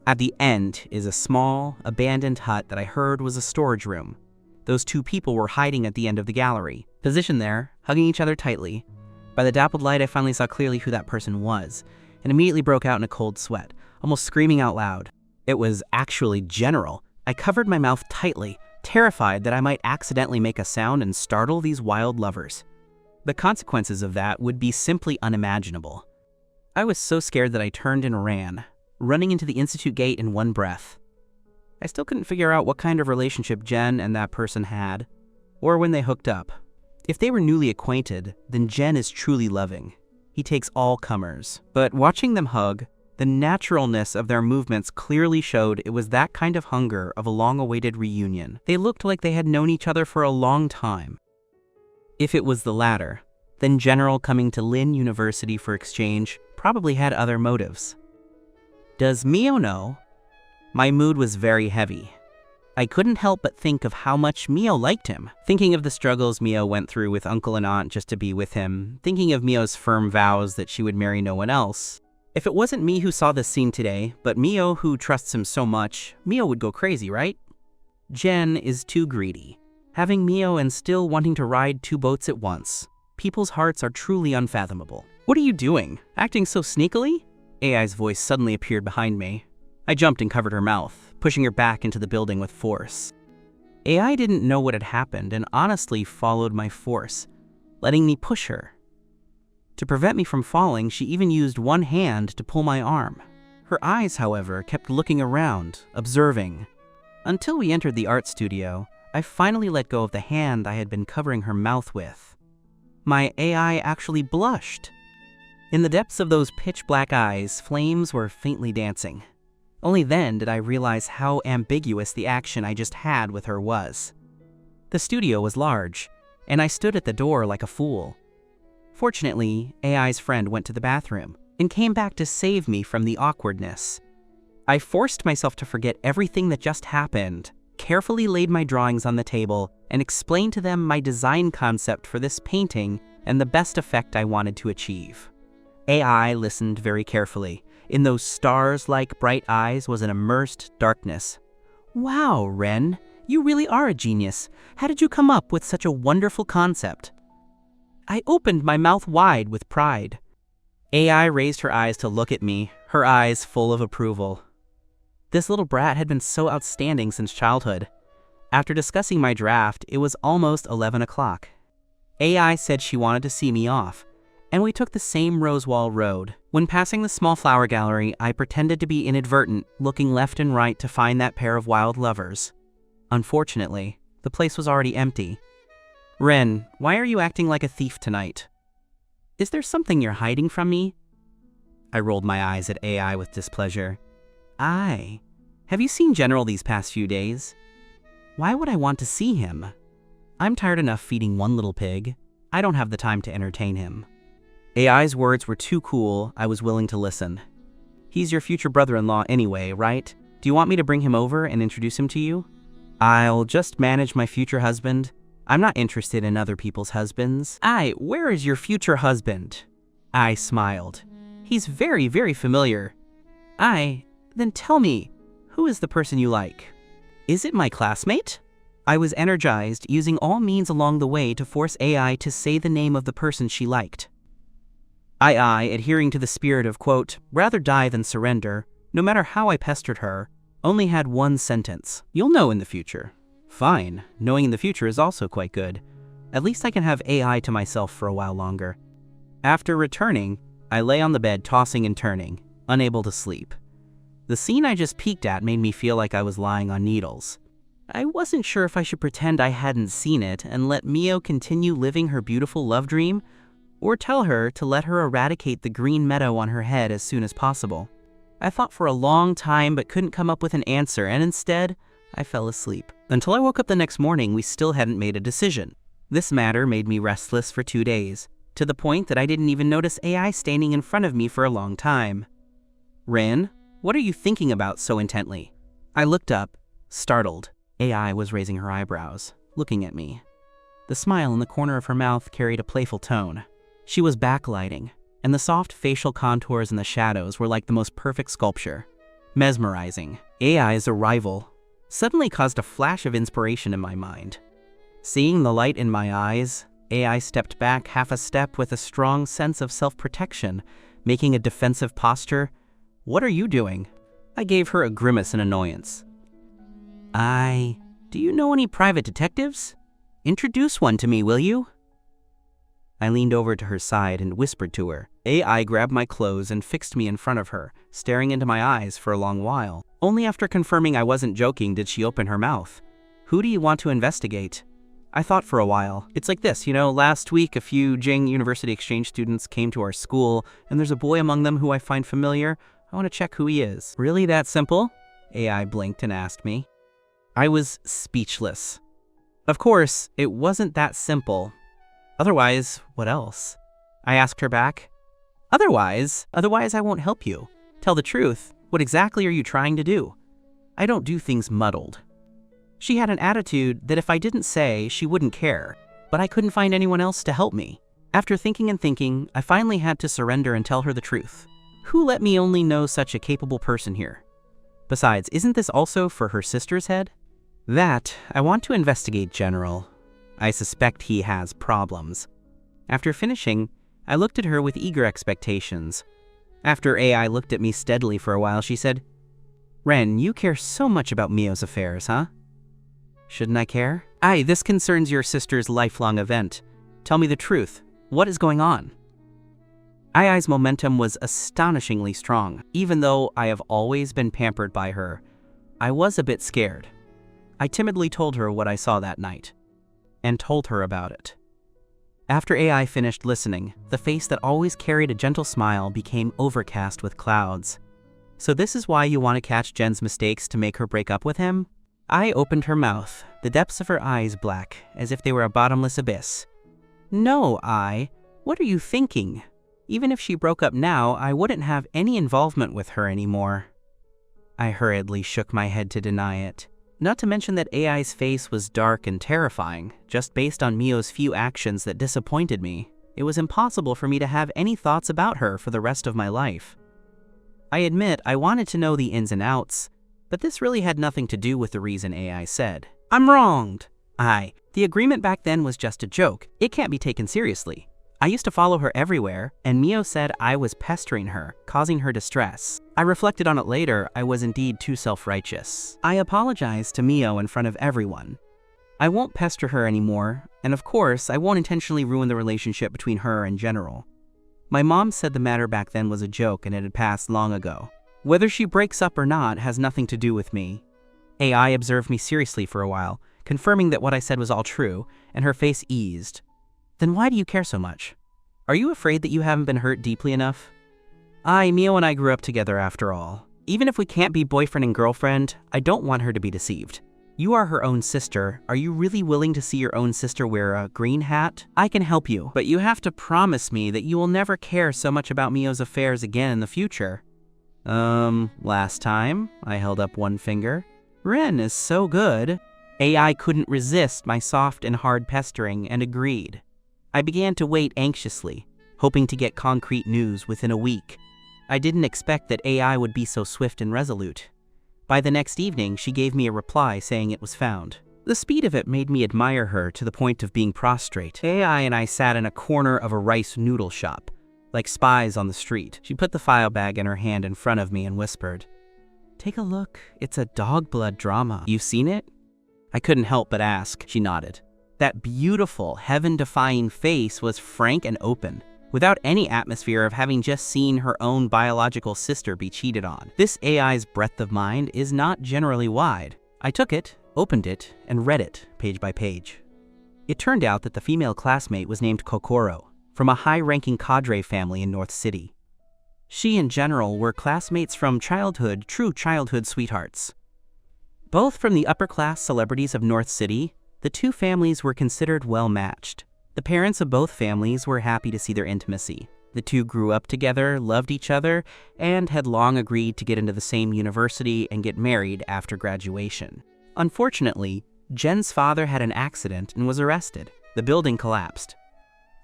At the end is a small, abandoned hut that I heard was a storage room. Those two people were hiding at the end of the gallery, positioned there, hugging each other tightly. By the dappled light, I finally saw clearly who that person was, and immediately broke out in a cold sweat, almost screaming out loud. It was actually General. I covered my mouth tightly, terrified that I might accidentally make a sound and startle these wild lovers. The consequences of that would be simply unimaginable. I was so scared that I turned and ran, running into the Institute gate in one breath. I still couldn't figure out what kind of relationship Jen and that person had, or when they hooked up. If they were newly acquainted, then Jen is truly loving. He takes all comers. But watching them hug, the naturalness of their movements clearly showed it was that kind of hunger of a long-awaited reunion. They looked like they had known each other for a long time. If it was the latter, then General coming to Lynn University for exchange probably had other motives. Does Mio know? My mood was very heavy. I couldn't help but think of how much Mio liked him. Thinking of the struggles Mio went through with uncle and aunt just to be with him, thinking of Mio's firm vows that she would marry no one else. If it wasn't me who saw this scene today, but Mio who trusts him so much, Mio would go crazy, right? Jen is too greedy. Having Mio and still wanting to ride two boats at once. People's hearts are truly unfathomable. What are you doing? Acting so sneakily? AI's voice suddenly appeared behind me. I jumped and covered her mouth, pushing her back into the building with force. AI didn't know what had happened and honestly followed my force, letting me push her. To prevent me from falling, she even used one hand to pull my arm. Her eyes, however, kept looking around, observing. Until we entered the art studio, I finally let go of the hand I had been covering her mouth with. My AI actually blushed. In the depths of those pitch-black eyes, flames were faintly dancing. Only then did I realize how ambiguous the action I just had with her was. The studio was large, and I stood at the door like a fool. Fortunately, AI's friend went to the bathroom and came back to save me from the awkwardness. I forced myself to forget everything that just happened, carefully laid my drawings on the table, and explained to them my design concept for this painting and the best effect I wanted to achieve. AI listened very carefully. In those stars-like bright eyes was an immersed darkness. "Wow, Ren, you really are a genius. How did you come up with such a wonderful concept?" I opened my mouth wide with pride. AI raised her eyes to look at me, her eyes full of approval. This little brat had been so outstanding since childhood. After discussing my draft, it was almost 11 o'clock. AI said she wanted to see me off, and we took the same Rosewall Road. When passing the small flower gallery, I pretended to be inadvertent, looking left and right to find that pair of wild lovers. Unfortunately, the place was already empty. "Ren, why are you acting like a thief tonight? Is there something you're hiding from me?" I rolled my eyes at AI with displeasure. Have you seen General these past few days? Why would I want to see him? I'm tired enough feeding one little pig. I don't have the time to entertain him." AI's words were too cool, I was willing to listen. "He's your future brother-in-law anyway, right? Do you want me to bring him over and introduce him to you?" "I'll just manage my future husband. I'm not interested in other people's husbands." Where is your future husband?" I smiled. "He's very, very familiar." Then tell me, who is the person you like?" "Is it my classmate?" I was energized, using all means along the way to force AI to say the name of the person she liked. Adhering to the spirit of, quote, "rather die than surrender," no matter how I pestered her, only had one sentence. "You'll know in the future." Fine, knowing in the future is also quite good. At least I can have AI to myself for a while longer. After returning, I lay on the bed tossing and turning, unable to sleep. The scene I just peeked at made me feel like I was lying on needles. I wasn't sure if I should pretend I hadn't seen it and let Mio continue living her beautiful love dream, or tell her to let her eradicate the green meadow on her head as soon as possible. I thought for a long time but couldn't come up with an answer, and instead, I fell asleep. Until I woke up the next morning, we still hadn't made a decision. This matter made me restless for 2 days, to the point that I didn't even notice AI standing in front of me for a long time. "Ren, what are you thinking about so intently?" I looked up, startled. AI was raising her eyebrows, looking at me. The smile in the corner of her mouth carried a playful tone. She was backlighting, and the soft facial contours and the shadows were like the most perfect sculpture. Mesmerizing. AI's arrival suddenly caused a flash of inspiration in my mind. Seeing the light in my eyes, AI stepped back half a step with a strong sense of self-protection, making a defensive posture. "What are you doing?" I gave her a grimace in annoyance. Do you know any private detectives? Introduce one to me, will you?" I leaned over to her side and whispered to her. AI grabbed my clothes and fixed me in front of her, staring into my eyes for a long while. Only after confirming I wasn't joking did she open her mouth. "Who do you want to investigate?" I thought for a while. "It's like this, last week a few Jing University exchange students came to our school, and there's a boy among them who I find familiar. I want to check who he is." "Really that simple?" AI blinked and asked me. I was speechless. Of course, it wasn't that simple. Otherwise, what else? I asked her back. Otherwise I won't help you. Tell the truth. What exactly are you trying to do? I don't do things muddled." She had an attitude that if I didn't say, she wouldn't care, but I couldn't find anyone else to help me. After thinking and thinking, I finally had to surrender and tell her the truth. Who let me only know such a capable person here? Besides, isn't this also for her sister's head? "That, I want to investigate General. I suspect he has problems." After finishing, I looked at her with eager expectations. After AI looked at me steadily for a while, she said, "Ren, you care so much about Mio's affairs, huh?" "Shouldn't I care?" "Aye, this concerns your sister's lifelong event. Tell me the truth. What is going on?" Ai's momentum was astonishingly strong. Even though I have always been pampered by her, I was a bit scared. I timidly told her what I saw that night, and told her about it. After AI finished listening, the face that always carried a gentle smile became overcast with clouds. "So this is why you want to catch Jen's mistakes to make her break up with him?" I opened her mouth, the depths of her eyes black, as if they were a bottomless abyss. "No, what are you thinking? Even if she broke up now, I wouldn't have any involvement with her anymore." I hurriedly shook my head to deny it. Not to mention that AI's face was dark and terrifying. Just based on Mio's few actions that disappointed me, it was impossible for me to have any thoughts about her for the rest of my life. I admit I wanted to know the ins and outs, but this really had nothing to do with the reason AI said. "I'm wronged." The agreement back then was just a joke. It can't be taken seriously. I used to follow her everywhere, and Mio said I was pestering her, causing her distress. I reflected on it later. I was indeed too self-righteous. I apologized to Mio in front of everyone. I won't pester her anymore, and of course, I won't intentionally ruin the relationship between her and General. My mom said the matter back then was a joke and it had passed long ago. Whether she breaks up or not has nothing to do with me. AI observed me seriously for a while, confirming that what I said was all true, and her face eased. "Then why do you care so much? Are you afraid that you haven't been hurt deeply enough?" Mio and I grew up together after all. Even if we can't be boyfriend and girlfriend, I don't want her to be deceived. You are her own sister. Are you really willing to see your own sister wear a green hat? I can help you, but you have to promise me that you will never care so much about Mio's affairs again in the future. Last time, I held up one finger. Ren is so good. AI couldn't resist my soft and hard pestering and agreed. I began to wait anxiously, hoping to get concrete news within a week. I didn't expect that AI would be so swift and resolute. By the next evening, she gave me a reply saying it was found. The speed of it made me admire her to the point of being prostrate. AI and I sat in a corner of a rice noodle shop, like spies on the street. She put the file bag in her hand in front of me and whispered, "Take a look. It's a dog blood drama. You've seen it?" I couldn't help but ask. She nodded. That beautiful, heaven-defying face was frank and open, without any atmosphere of having just seen her own biological sister be cheated on. This AI's breadth of mind is not generally wide. I took it, opened it, and read it page by page. It turned out that the female classmate was named Kokoro, from a high-ranking cadre family in North City. She and General were classmates from childhood, true childhood sweethearts. Both from the upper-class celebrities of North City, the two families were considered well-matched. The parents of both families were happy to see their intimacy. The two grew up together, loved each other, and had long agreed to get into the same university and get married after graduation. Unfortunately, Jen's father had an accident and was arrested. The building collapsed.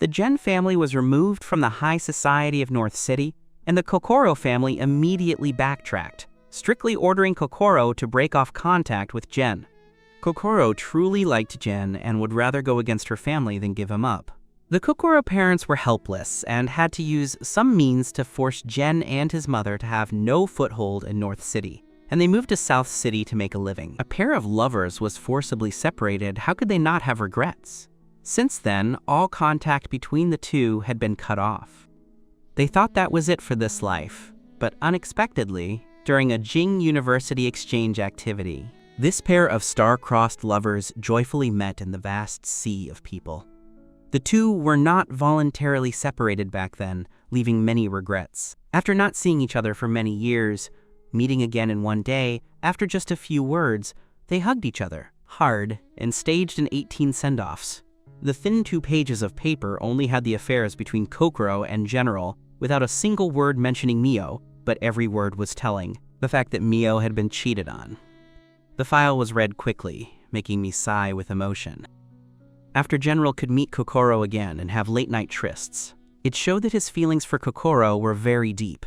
The Jen family was removed from the high society of North City, and the Kokoro family immediately backtracked, strictly ordering Kokoro to break off contact with Jen. Kokoro truly liked Jen and would rather go against her family than give him up. The Kokoro parents were helpless and had to use some means to force Jen and his mother to have no foothold in North City, and they moved to South City to make a living. A pair of lovers was forcibly separated. How could they not have regrets? Since then, all contact between the two had been cut off. They thought that was it for this life, but unexpectedly, during a Jing University exchange activity, this pair of star-crossed lovers joyfully met in the vast sea of people. The two were not voluntarily separated back then, leaving many regrets. After not seeing each other for many years, meeting again in one day, after just a few words, they hugged each other, hard, and staged an 18 send-offs. The thin 2 pages of paper only had the affairs between Kokoro and General, without a single word mentioning Mio, but every word was telling. The fact that Mio had been cheated on. The file was read quickly, making me sigh with emotion. After General could meet Kokoro again and have late-night trysts, it showed that his feelings for Kokoro were very deep.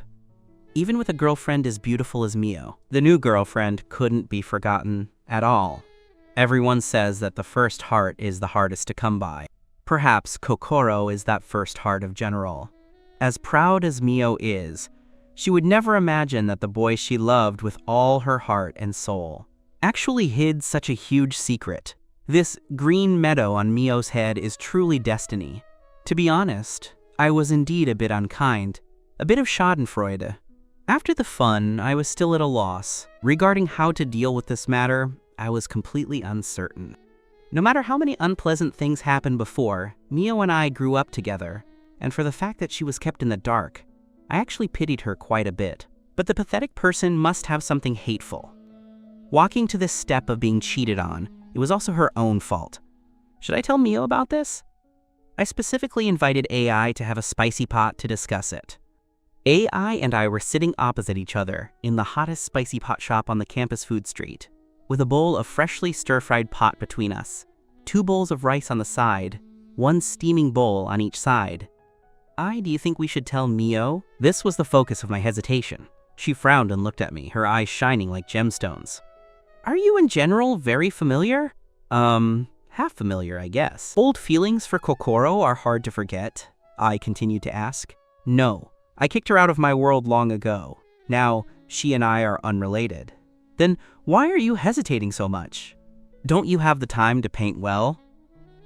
Even with a girlfriend as beautiful as Mio, the new girlfriend couldn't be forgotten at all. Everyone says that the first heart is the hardest to come by. Perhaps Kokoro is that first heart of General. As proud as Mio is, She would never imagine that the boy she loved with all her heart and soul actually hid such a huge secret. This green meadow on Mio's head is truly destiny. To be honest, I was indeed a bit unkind, a bit of schadenfreude. After the fun, I was still at a loss. Regarding how to deal with this matter, I was completely uncertain. No matter how many unpleasant things happened before, Mio and I grew up together, and for the fact that she was kept in the dark, I actually pitied her quite a bit. But the pathetic person must have something hateful. Walking to this step of being cheated on, it was also her own fault. Should I tell Mio about this? I specifically invited AI to have a spicy pot to discuss it. AI and I were sitting opposite each other in the hottest spicy pot shop on the campus food street, with a bowl of freshly stir-fried pot between us, 2 bowls of rice on the side, 1 steaming bowl on each side. Do you think we should tell Mio? This was the focus of my hesitation. She frowned and looked at me, her eyes shining like gemstones. Are you in general very familiar? Half familiar, I guess. Old feelings for Kokoro are hard to forget, I continued to ask. No, I kicked her out of my world long ago. Now, she and I are unrelated. Then why are you hesitating so much? Don't you have the time to paint well?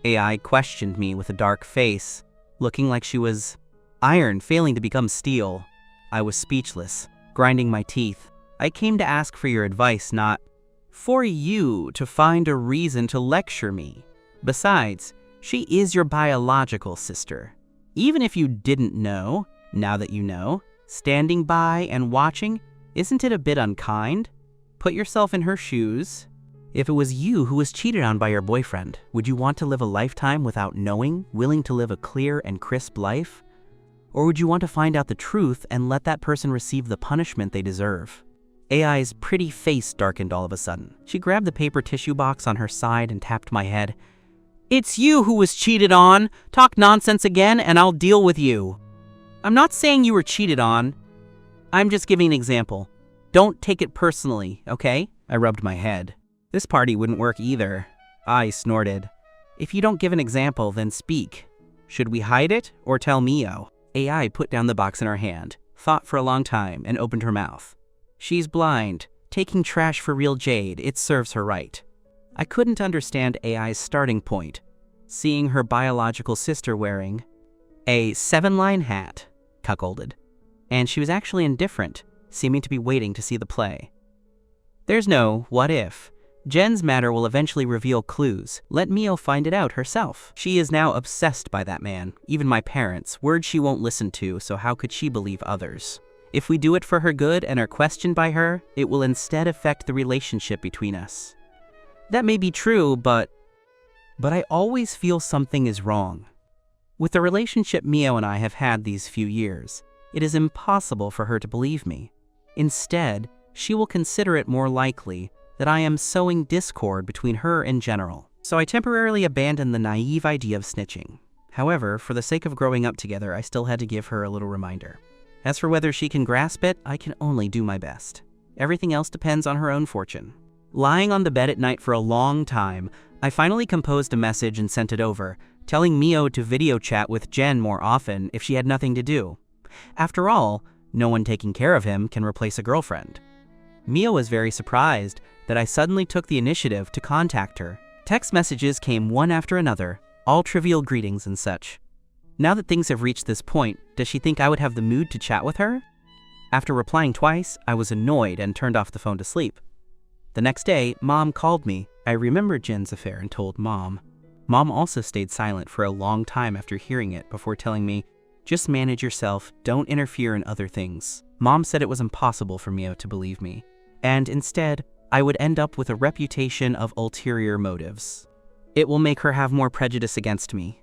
AI questioned me with a dark face, looking like she was iron failing to become steel. I was speechless, grinding my teeth. I came to ask for your advice, not for you to find a reason to lecture me. Besides, she is your biological sister. Even if you didn't know, now that you know, standing by and watching, isn't it a bit unkind? Put yourself in her shoes. If it was you who was cheated on by your boyfriend, would you want to live a lifetime without knowing, willing to live a clear and crisp life? Or would you want to find out the truth and let that person receive the punishment they deserve? AI's pretty face darkened all of a sudden. She grabbed the paper tissue box on her side and tapped my head. It's you who was cheated on. Talk nonsense again and I'll deal with you. I'm not saying you were cheated on. I'm just giving an example. Don't take it personally, okay? I rubbed my head. This party wouldn't work either. I snorted. If you don't give an example, then speak. Should we hide it or tell Mio? AI put down the box in her hand, thought for a long time, and opened her mouth. She's blind. Taking trash for real jade, it serves her right. I couldn't understand AI's starting point, seeing her biological sister wearing a 7-line hat, cuckolded, and she was actually indifferent, seeming to be waiting to see the play. There's no what if. Jen's matter will eventually reveal clues. Let Mio find it out herself. She is now obsessed by that man, even my parents, words she won't listen to, so how could she believe others? If we do it for her good and are questioned by her, it will instead affect the relationship between us. That may be true, but I always feel something is wrong. With the relationship Mio and I have had these few years, it is impossible for her to believe me. Instead, she will consider it more likely that I am sowing discord between her in general. So I temporarily abandoned the naive idea of snitching. However, for the sake of growing up together, I still had to give her a little reminder. As for whether she can grasp it, I can only do my best. Everything else depends on her own fortune. Lying on the bed at night for a long time, I finally composed a message and sent it over, telling Mio to video chat with Jen more often if she had nothing to do. After all, no one taking care of him can replace a girlfriend. Mio was very surprised that I suddenly took the initiative to contact her. Text messages came one after another, all trivial greetings and such. Now that things have reached this point, does she think I would have the mood to chat with her? After replying twice, I was annoyed and turned off the phone to sleep. The next day, Mom called me. I remembered Jen's affair and told Mom. Mom also stayed silent for a long time after hearing it before telling me, just manage yourself, don't interfere in other things. Mom said it was impossible for Mio to believe me, and instead, I would end up with a reputation of ulterior motives. It will make her have more prejudice against me.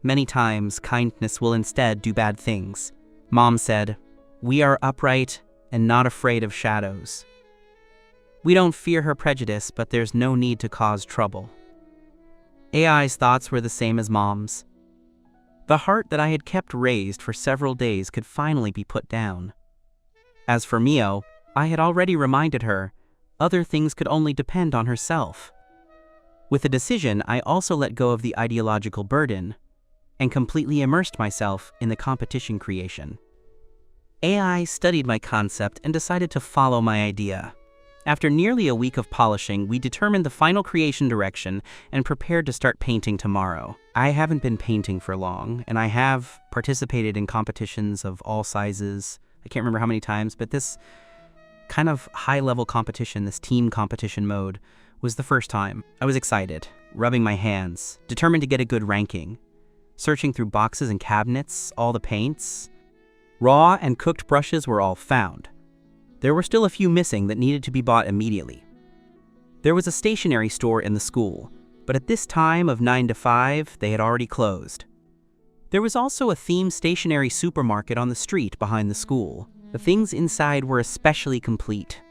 Many times, kindness will instead do bad things. Mom said, we are upright and not afraid of shadows. We don't fear her prejudice, but there's no need to cause trouble. AI's thoughts were the same as Mom's. The heart that I had kept raised for several days could finally be put down. As for Mio, I had already reminded her, other things could only depend on herself. With the decision, I also let go of the ideological burden and completely immersed myself in the competition creation. AI studied my concept and decided to follow my idea. After nearly a week of polishing, we determined the final creation direction and prepared to start painting tomorrow. I haven't been painting for long, and I have participated in competitions of all sizes. I can't remember how many times, but this kind of high-level competition, this team competition mode, was the first time. I was excited, rubbing my hands, determined to get a good ranking, searching through boxes and cabinets, all the paints. Raw and cooked brushes were all found. There were still a few missing that needed to be bought immediately. There was a stationery store in the school, but at this time of 9 to 5, they had already closed. There was also a themed stationery supermarket on the street behind the school. The things inside were especially complete.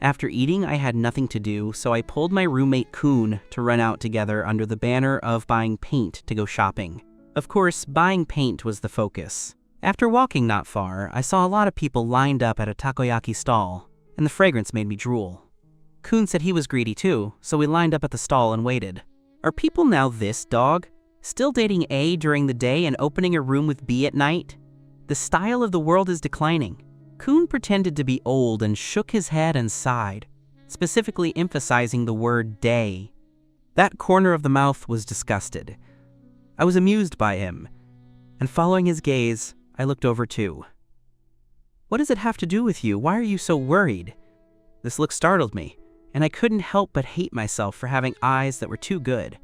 After eating, I had nothing to do, so I pulled my roommate Kuhn to run out together under the banner of buying paint to go shopping. Of course, buying paint was the focus. After walking not far, I saw a lot of people lined up at a takoyaki stall, and the fragrance made me drool. Kuhn said he was greedy too, so we lined up at the stall and waited. Are people now this, dog? Still dating A during the day and opening a room with B at night? The style of the world is declining. Kuhn pretended to be old and shook his head and sighed, specifically emphasizing the word day. That corner of the mouth was disgusted. I was amused by him, and following his gaze, I looked over too. What does it have to do with you? Why are you so worried? This look startled me, and I couldn't help but hate myself for having eyes that were too good.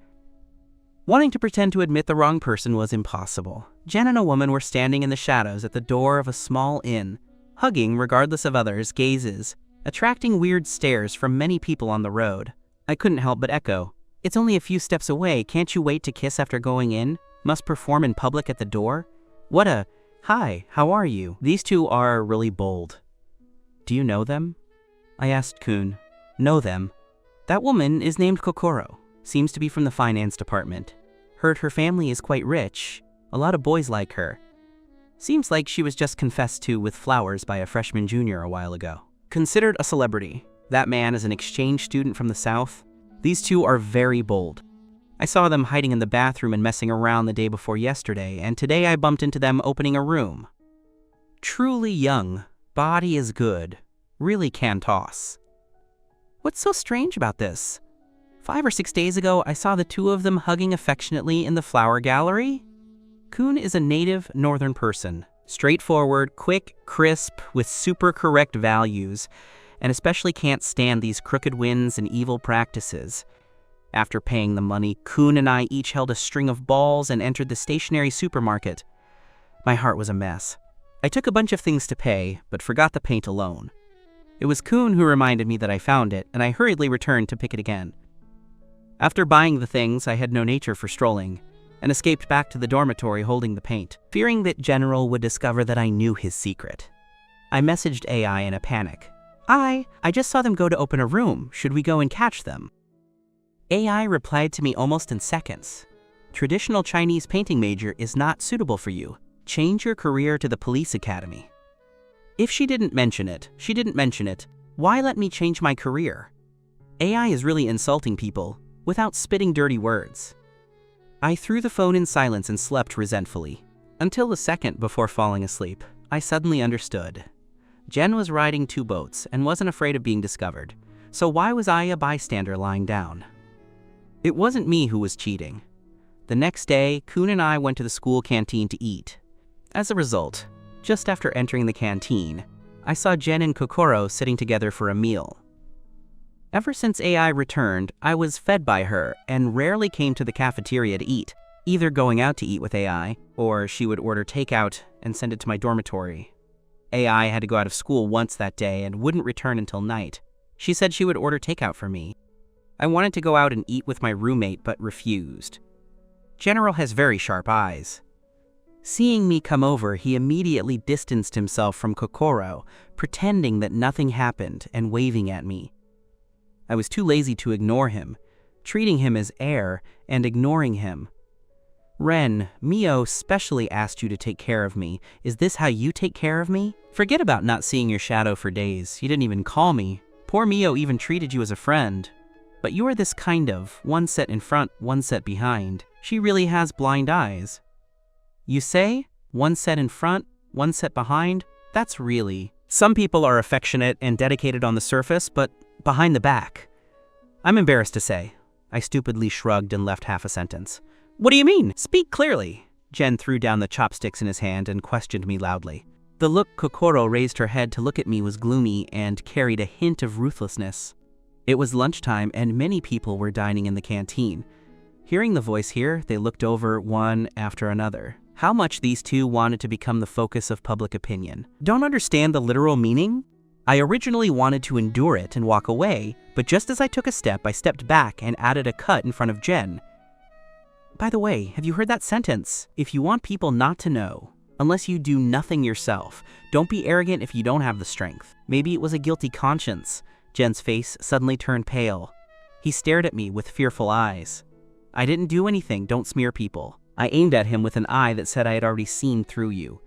Wanting to pretend to admit the wrong person was impossible. Jen and a woman were standing in the shadows at the door of a small inn, hugging regardless of others' gazes, attracting weird stares from many people on the road. I couldn't help but echo, "It's only a few steps away, can't you wait to kiss after going in? Must perform in public at the door? What a... Hi, how are you?" These two are really bold. Do you know them? I asked Kuhn. Know them? That woman is named Kokoro. Seems to be from the finance department. Heard her family is quite rich. A lot of boys like her. Seems like she was just confessed to with flowers by a freshman junior a while ago. Considered a celebrity. That man is an exchange student from the South. These two are very bold. I saw them hiding in the bathroom and messing around the day before yesterday, and today I bumped into them opening a room. Truly young, body is good, really can toss. What's so strange about this? 5 or 6 days ago, I saw the two of them hugging affectionately in the flower gallery. Kuhn is a native northern person, straightforward, quick, crisp, with super correct values, and especially can't stand these crooked winds and evil practices. After paying the money, Kuhn and I each held a string of balls and entered the stationery supermarket. My heart was a mess. I took a bunch of things to pay, but forgot the paint alone. It was Kuhn who reminded me that I found it, and I hurriedly returned to pick it again. After buying the things, I had no nature for strolling, and escaped back to the dormitory holding the paint, fearing that General would discover that I knew his secret. I messaged AI in a panic. I just saw them go to open a room. Should we go and catch them? AI replied to me almost in seconds. Traditional Chinese painting major is not suitable for you. Change your career to the police academy. If she didn't mention it, why let me change my career? AI is really insulting people without spitting dirty words. I threw the phone in silence and slept resentfully. Until the second before falling asleep, I suddenly understood. Jen was riding 2 boats and wasn't afraid of being discovered, so why was I a bystander lying down? It wasn't me who was cheating. The next day, Kuhn and I went to the school canteen to eat. As a result, just after entering the canteen, I saw Jen and Kokoro sitting together for a meal. Ever since AI returned, I was fed by her and rarely came to the cafeteria to eat, either going out to eat with AI, or she would order takeout and send it to my dormitory. AI had to go out of school once that day and wouldn't return until night. She said she would order takeout for me. I wanted to go out and eat with my roommate, but refused. General has very sharp eyes. Seeing me come over, he immediately distanced himself from Kokoro, pretending that nothing happened and waving at me. I was too lazy to ignore him, treating him as air and ignoring him. Ren, Mio specially asked you to take care of me. Is this how you take care of me? Forget about not seeing your shadow for days. You didn't even call me. Poor Mio even treated you as a friend. But you are this kind of, one set in front, one set behind. She really has blind eyes. You say, one set in front, one set behind? That's really... Some people are affectionate and dedicated on the surface, but behind the back. I'm embarrassed to say. I stupidly shrugged and left half a sentence. What do you mean? Speak clearly. Jen threw down the chopsticks in his hand and questioned me loudly. The look Kokoro raised her head to look at me was gloomy and carried a hint of ruthlessness. It was lunchtime and many people were dining in the canteen. Hearing the voice here, they looked over one after another. How much these two wanted to become the focus of public opinion. Don't understand the literal meaning? I originally wanted to endure it and walk away, but just as I took a step, I stepped back and added a cut in front of Jen. By the way, have you heard that sentence? If you want people not to know, unless you do nothing yourself, don't be arrogant if you don't have the strength. Maybe it was a guilty conscience. Jen's face suddenly turned pale. He stared at me with fearful eyes. I didn't do anything, don't smear people. I aimed at him with an eye that said I had already seen through you.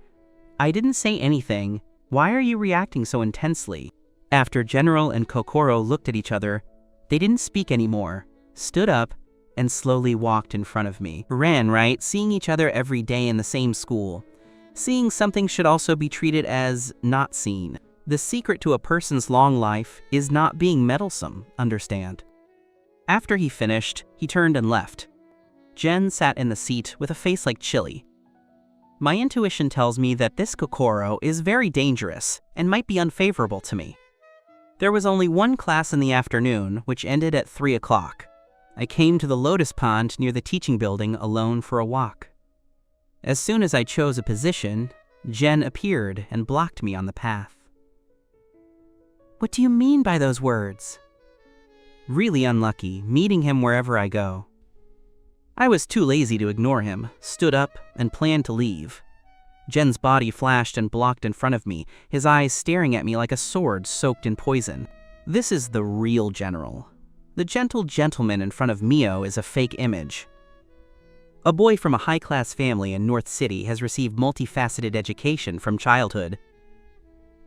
I didn't say anything. Why are you reacting so intensely? After General and Kokoro looked at each other, they didn't speak anymore, stood up, and slowly walked in front of me. Ran, right? Seeing each other every day in the same school. Seeing something should also be treated as not seen. The secret to a person's long life is not being meddlesome, understand? After he finished, he turned and left. Jen sat in the seat with a face like chili. My intuition tells me that this Kokoro is very dangerous and might be unfavorable to me. There was only one class in the afternoon, which ended at 3 o'clock. I came to the lotus pond near the teaching building alone for a walk. As soon as I chose a position, Jen appeared and blocked me on the path. What do you mean by those words? Really unlucky, meeting him wherever I go. I was too lazy to ignore him, stood up, and planned to leave. Jen's body flashed and blocked in front of me, his eyes staring at me like a sword soaked in poison. This is the real general. The gentle gentleman in front of Mio is a fake image. A boy from a high-class family in North City has received multifaceted education from childhood.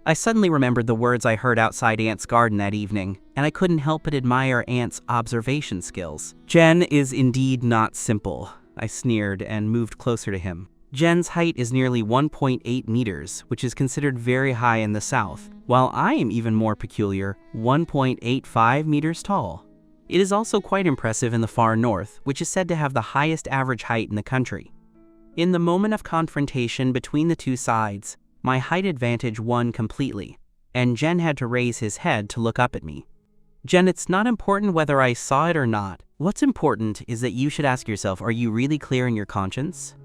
I suddenly remembered the words I heard outside Aunt's garden that evening, and I couldn't help but admire Aunt's observation skills. Jen is indeed not simple, I sneered and moved closer to him. Jen's height is nearly 1.8 meters, which is considered very high in the South, while I am even more peculiar, 1.85 meters tall. It is also quite impressive in the far north, which is said to have the highest average height in the country. In the moment of confrontation between the two sides, my height advantage won completely, and Jen had to raise his head to look up at me. Jen, it's not important whether I saw it or not. What's important is that you should ask yourself, are you really clear in your conscience?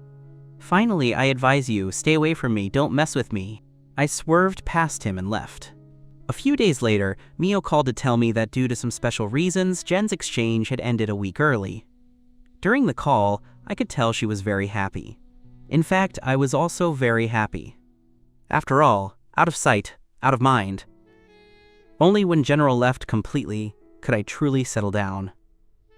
Finally, I advise you, stay away from me, don't mess with me. I swerved past him and left. A few days later, Mio called to tell me that due to some special reasons, Jen's exchange had ended a week early. During the call, I could tell she was very happy. In fact, I was also very happy. After all, out of sight, out of mind. Only when General left completely could I truly settle down.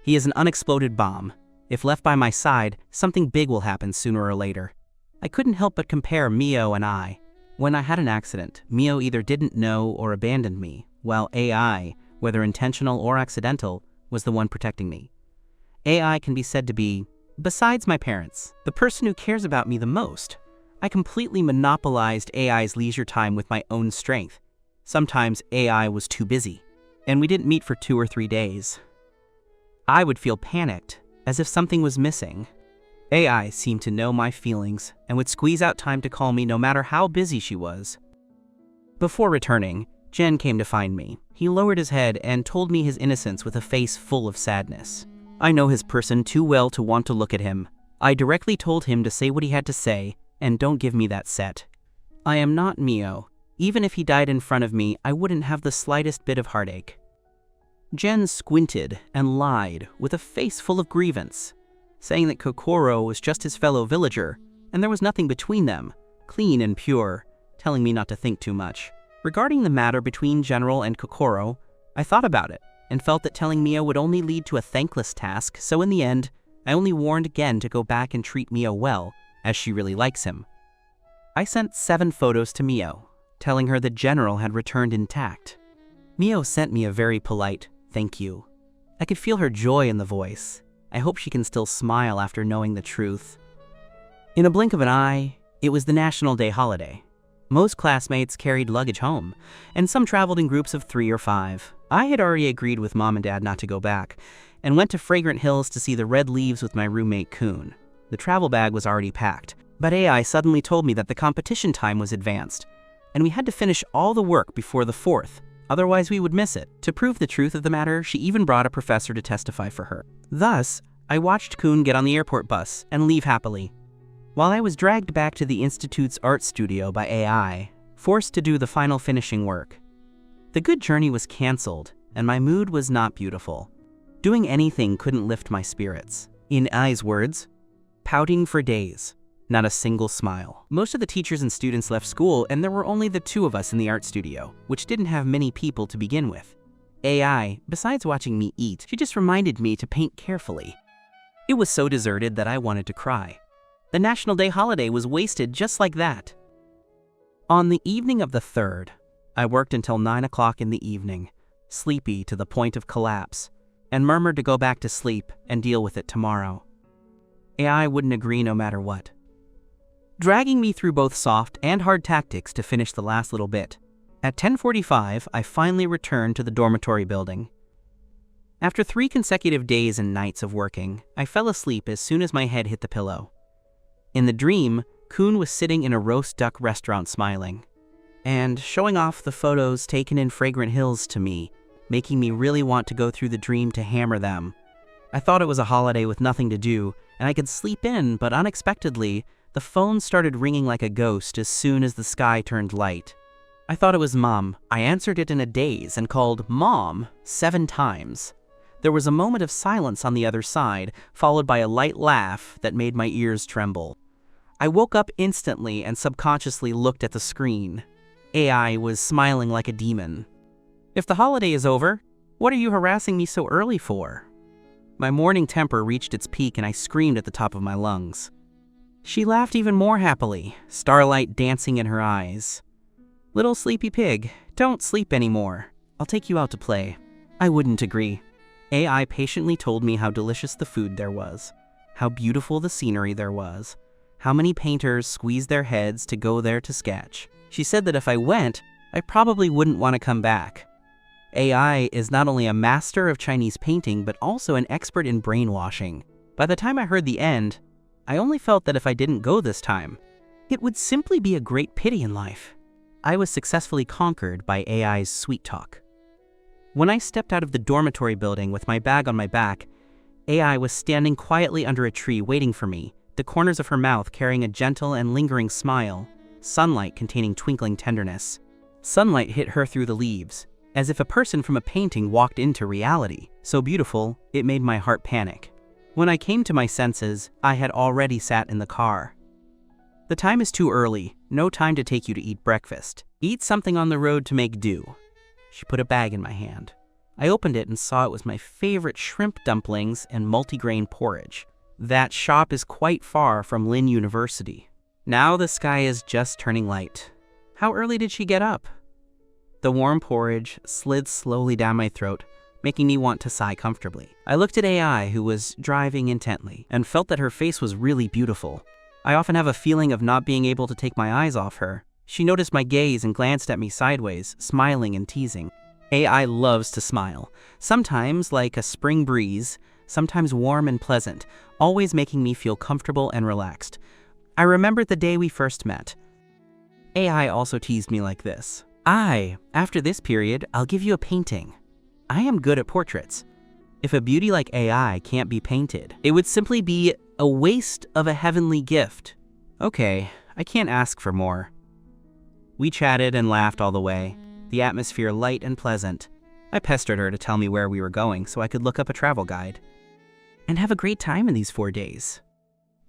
He is an unexploded bomb. If left by my side, something big will happen sooner or later. I couldn't help but compare Mio and I. When I had an accident, Mio either didn't know or abandoned me, while AI, whether intentional or accidental, was the one protecting me. AI can be said to be, besides my parents, the person who cares about me the most. I completely monopolized AI's leisure time with my own strength. Sometimes AI was too busy, and we didn't meet for 2 or 3 days. I would feel panicked, as if something was missing. AI seemed to know my feelings and would squeeze out time to call me no matter how busy she was. Before returning, Jen came to find me. He lowered his head and told me his innocence with a face full of sadness. I know his person too well to want to look at him. I directly told him to say what he had to say, and don't give me that set. I am not Mio. Even if he died in front of me, I wouldn't have the slightest bit of heartache. Jen squinted and lied with a face full of grievance, saying that Kokoro was just his fellow villager, and there was nothing between them, clean and pure, telling me not to think too much. Regarding the matter between General and Kokoro, I thought about it, and felt that telling Mio would only lead to a thankless task, so in the end, I only warned again to go back and treat Mio well, as she really likes him. I sent 7 photos to Mio, telling her the General had returned intact. Mio sent me a very polite thank you. I could feel her joy in the voice. I hope she can still smile after knowing the truth. In a blink of an eye, it was the National Day holiday. Most classmates carried luggage home, and some traveled in groups of 3 or 5. I had already agreed with Mom and Dad not to go back, and went to Fragrant Hills to see the red leaves with my roommate Kuhn. The travel bag was already packed, but AI suddenly told me that the competition time was advanced, and we had to finish all the work before the 4th, otherwise we would miss it. To prove the truth of the matter, she even brought a professor to testify for her. Thus, I watched Kuhn get on the airport bus and leave happily, while I was dragged back to the Institute's art studio by AI, forced to do the final finishing work. The good journey was cancelled, and my mood was not beautiful. Doing anything couldn't lift my spirits. In AI's words, pouting for days, not a single smile. Most of the teachers and students left school, and there were only the 2 of us in the art studio, which didn't have many people to begin with. AI, besides watching me eat, she just reminded me to paint carefully. It was so deserted that I wanted to cry. The National Day holiday was wasted just like that. On the evening of the 3rd, I worked until 9 o'clock in the evening, sleepy to the point of collapse, and murmured to go back to sleep and deal with it tomorrow. AI wouldn't agree no matter what, dragging me through both soft and hard tactics to finish the last little bit. At 10:45, I finally returned to the dormitory building. After 3 consecutive days and nights of working, I fell asleep as soon as my head hit the pillow. In the dream, Kuhn was sitting in a roast duck restaurant smiling, and showing off the photos taken in Fragrant Hills to me, making me really want to go through the dream to hammer them. I thought it was a holiday with nothing to do, and I could sleep in, but unexpectedly, the phone started ringing like a ghost as soon as the sky turned light. I thought it was Mom. I answered it in a daze and called Mom 7 times. There was a moment of silence on the other side, followed by a light laugh that made my ears tremble. I woke up instantly and subconsciously looked at the screen. AI was smiling like a demon. "If the holiday is over, what are you harassing me so early for?" My morning temper reached its peak and I screamed at the top of my lungs. She laughed even more happily, starlight dancing in her eyes. "Little sleepy pig, don't sleep anymore. I'll take you out to play." I wouldn't agree. AI patiently told me how delicious the food there was, how beautiful the scenery there was, how many painters squeezed their heads to go there to sketch. She said that if I went, I probably wouldn't want to come back. AI is not only a master of Chinese painting, but also an expert in brainwashing. By the time I heard the end, I only felt that if I didn't go this time, it would simply be a great pity in life. I was successfully conquered by AI's sweet talk. When I stepped out of the dormitory building with my bag on my back, AI was standing quietly under a tree waiting for me, the corners of her mouth carrying a gentle and lingering smile, sunlight containing twinkling tenderness. Sunlight hit her through the leaves, as if a person from a painting walked into reality. So beautiful, it made my heart panic. When I came to my senses, I had already sat in the car. "The time is too early. No time to take you to eat breakfast. Eat something on the road to make do." She put a bag in my hand. I opened it and saw it was my favorite shrimp dumplings and multigrain porridge. That shop is quite far from Lynn University. Now the sky is just turning light. How early did she get up? The warm porridge slid slowly down my throat, making me want to sigh comfortably. I looked at AI, who was driving intently, and felt that her face was really beautiful. I often have a feeling of not being able to take my eyes off her. She noticed my gaze and glanced at me sideways, smiling and teasing. AI loves to smile, sometimes like a spring breeze, sometimes warm and pleasant, always making me feel comfortable and relaxed. I remembered the day we first met. AI also teased me like this. After this period, I'll give you a painting. I am good at portraits. If a beauty like AI can't be painted, it would simply be a waste of a heavenly gift." Okay, I can't ask for more. We chatted and laughed all the way, the atmosphere light and pleasant. I pestered her to tell me where we were going so I could look up a travel guide and have a great time in these 4 days.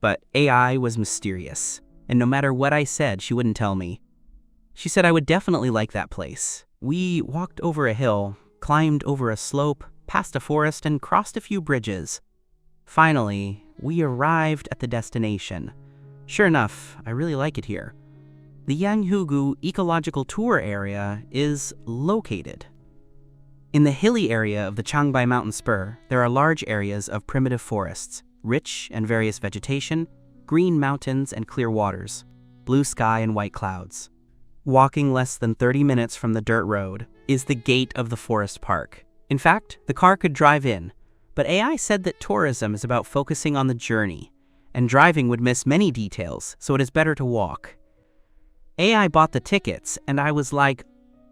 But AI was mysterious, and no matter what I said, she wouldn't tell me. She said I would definitely like that place. We walked over a hill, climbed over a slope, past a forest, and crossed a few bridges. Finally, we arrived at the destination. Sure enough, I really like it here. The Yanghugu Ecological Tour area is located. In the hilly area of the Changbai Mountain Spur, there are large areas of primitive forests, rich and various vegetation, green mountains and clear waters, blue sky and white clouds. Walking less than 30 minutes from the dirt road is the gate of the forest park. In fact, the car could drive in, but AI said that tourism is about focusing on the journey, and driving would miss many details, so it is better to walk. AI bought the tickets, and I was like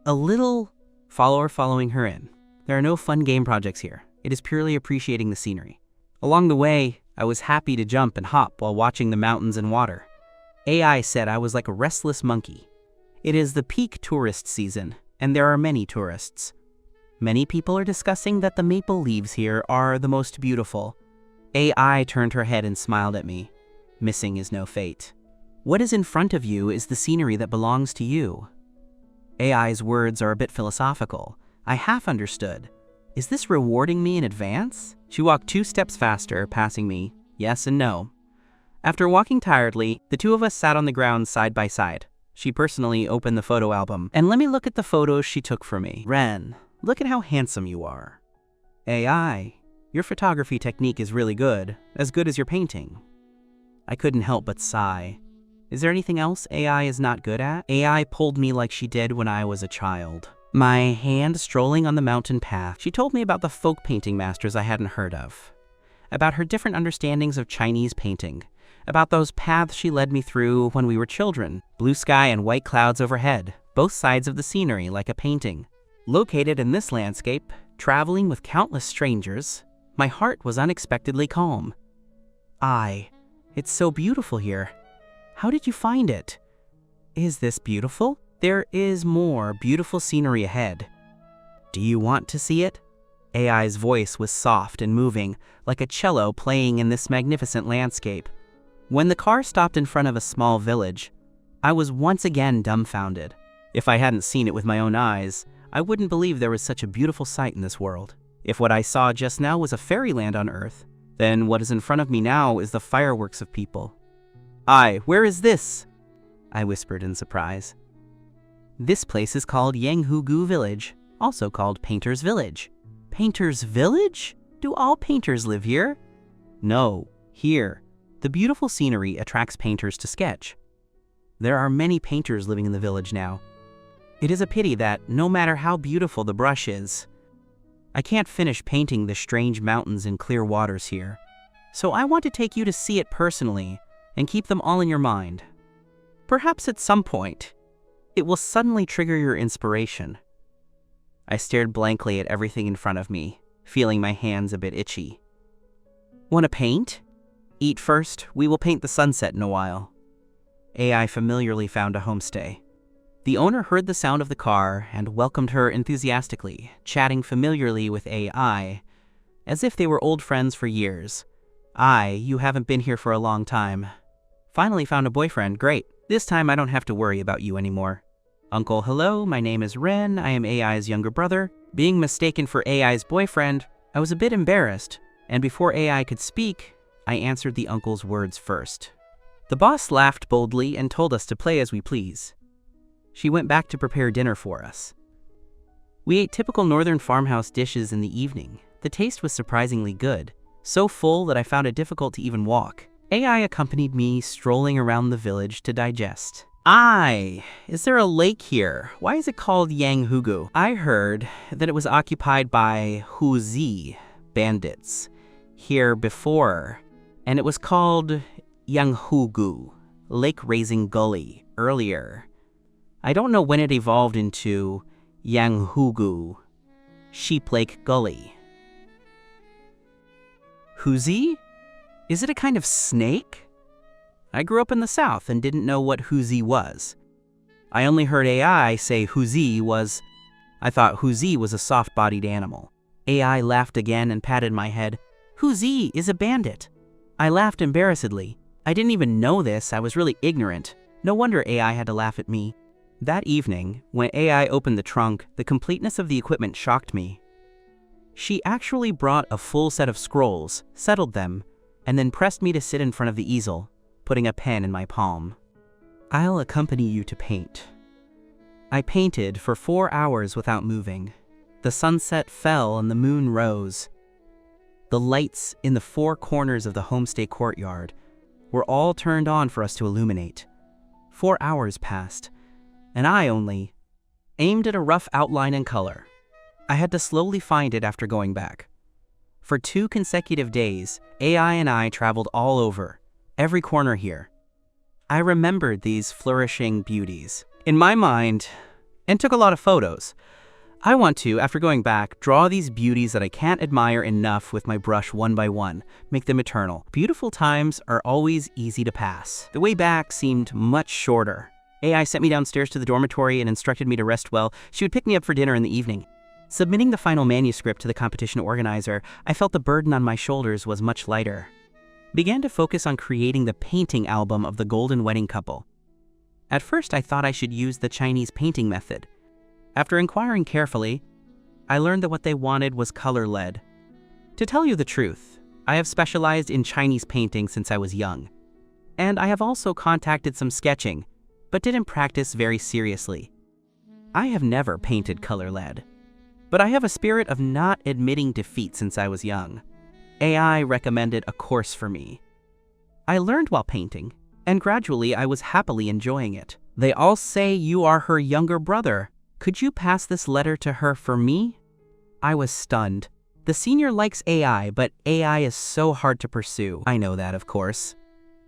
a little follower following her in. There are no fun game projects here. It is purely appreciating the scenery. Along the way, I was happy to jump and hop while watching the mountains and water. AI said I was like a restless monkey. It is the peak tourist season, and there are many tourists. Many people are discussing that the maple leaves here are the most beautiful. AI turned her head and smiled at me. Missing is no fate. What is in front of you is the scenery that belongs to you. AI's words are a bit philosophical. I half understood. Is this rewarding me in advance? She walked 2 steps faster, passing me, yes and no. After walking tiredly, the two of us sat on the ground side by side. She personally opened the photo album, and let me look at the photos she took for me. Ren, look at how handsome you are. AI, your photography technique is really good as your painting. I couldn't help but sigh. Is there anything else AI is not good at? AI pulled me like she did when I was a child. My hand strolling on the mountain path, she told me about the folk painting masters I hadn't heard of, about her different understandings of Chinese painting, about those paths she led me through when we were children, blue sky and white clouds overhead, both sides of the scenery like a painting. Located in this landscape, traveling with countless strangers, my heart was unexpectedly calm. It's so beautiful here. How did you find it? Is this beautiful? There is more beautiful scenery ahead. Do you want to see it? AI's voice was soft and moving, like a cello playing in this magnificent landscape. When the car stopped in front of a small village, I was once again dumbfounded. If I hadn't seen it with my own eyes, I wouldn't believe there was such a beautiful sight in this world. If what I saw just now was a fairyland on Earth, then what is in front of me now is the fireworks of people. Where is this? I whispered in surprise. This place is called Yanghugu Village, also called Painter's Village. Painter's Village? Do all painters live here? No, here. The beautiful scenery attracts painters to sketch. There are many painters living in the village now. It is a pity that, no matter how beautiful the brush is, I can't finish painting the strange mountains and clear waters here. So I want to take you to see it personally and keep them all in your mind. Perhaps at some point, it will suddenly trigger your inspiration. I stared blankly at everything in front of me, feeling my hands a bit itchy. Want to paint? Eat first, we will paint the sunset in a while. AI familiarly found a homestay. The owner heard the sound of the car and welcomed her enthusiastically, chatting familiarly with AI, as if they were old friends for years. You haven't been here for a long time. Finally found a boyfriend, great. This time I don't have to worry about you anymore. Uncle, hello, my name is Ren, I am AI's younger brother. Being mistaken for AI's boyfriend, I was a bit embarrassed, and before AI could speak, I answered the uncle's words first. The boss laughed boldly and told us to play as we please. She went back to prepare dinner for us. We ate typical northern farmhouse dishes in the evening. The taste was surprisingly good, so full that I found it difficult to even walk. AI accompanied me strolling around the village to digest. Is there a lake here? Why is it called Yanghugu? I heard that it was occupied by Huzi bandits here before, and it was called Yanghugu, Lake Raising Gully, earlier. I don't know when it evolved into Yanghugu, Sheep Lake Gully. Huzi? Is it a kind of snake? I grew up in the South and didn't know what Huzi was. I only heard AI say I thought Huzi was a soft-bodied animal. AI laughed again and patted my head. Huzi is a bandit. I laughed embarrassedly. I didn't even know this, I was really ignorant. No wonder AI had to laugh at me. That evening, when AI opened the trunk, the completeness of the equipment shocked me. She actually brought a full set of scrolls, settled them, and then pressed me to sit in front of the easel, putting a pen in my palm. I'll accompany you to paint. I painted for 4 hours without moving. The sunset fell and the moon rose. The lights in the 4 corners of the homestay courtyard were all turned on for us to illuminate. 4 hours passed. and I only aimed at a rough outline and color. I had to slowly find it after going back. For 2 consecutive days, AI and I traveled all over, every corner here. I remembered these flourishing beauties in my mind and took a lot of photos. I want to, after going back, draw these beauties that I can't admire enough with my brush one by one, make them eternal. Beautiful times are always easy to pass. The way back seemed much shorter. AI sent me downstairs to the dormitory and instructed me to rest well. She would pick me up for dinner in the evening. Submitting the final manuscript to the competition organizer, I felt the burden on my shoulders was much lighter. Began to focus on creating the painting album of the golden wedding couple. At first, I thought I should use the Chinese painting method. After inquiring carefully, I learned that what they wanted was color-led. To tell you the truth, I have specialized in Chinese painting since I was young. And I have also contacted some sketching, but didn't practice very seriously. I have never painted color-led. But I have a spirit of not admitting defeat since I was young. AI recommended a course for me. I learned while painting, and gradually I was happily enjoying it. They all say you are her younger brother. Could you pass this letter to her for me? I was stunned. The senior likes AI, but AI is so hard to pursue. I know that, of course.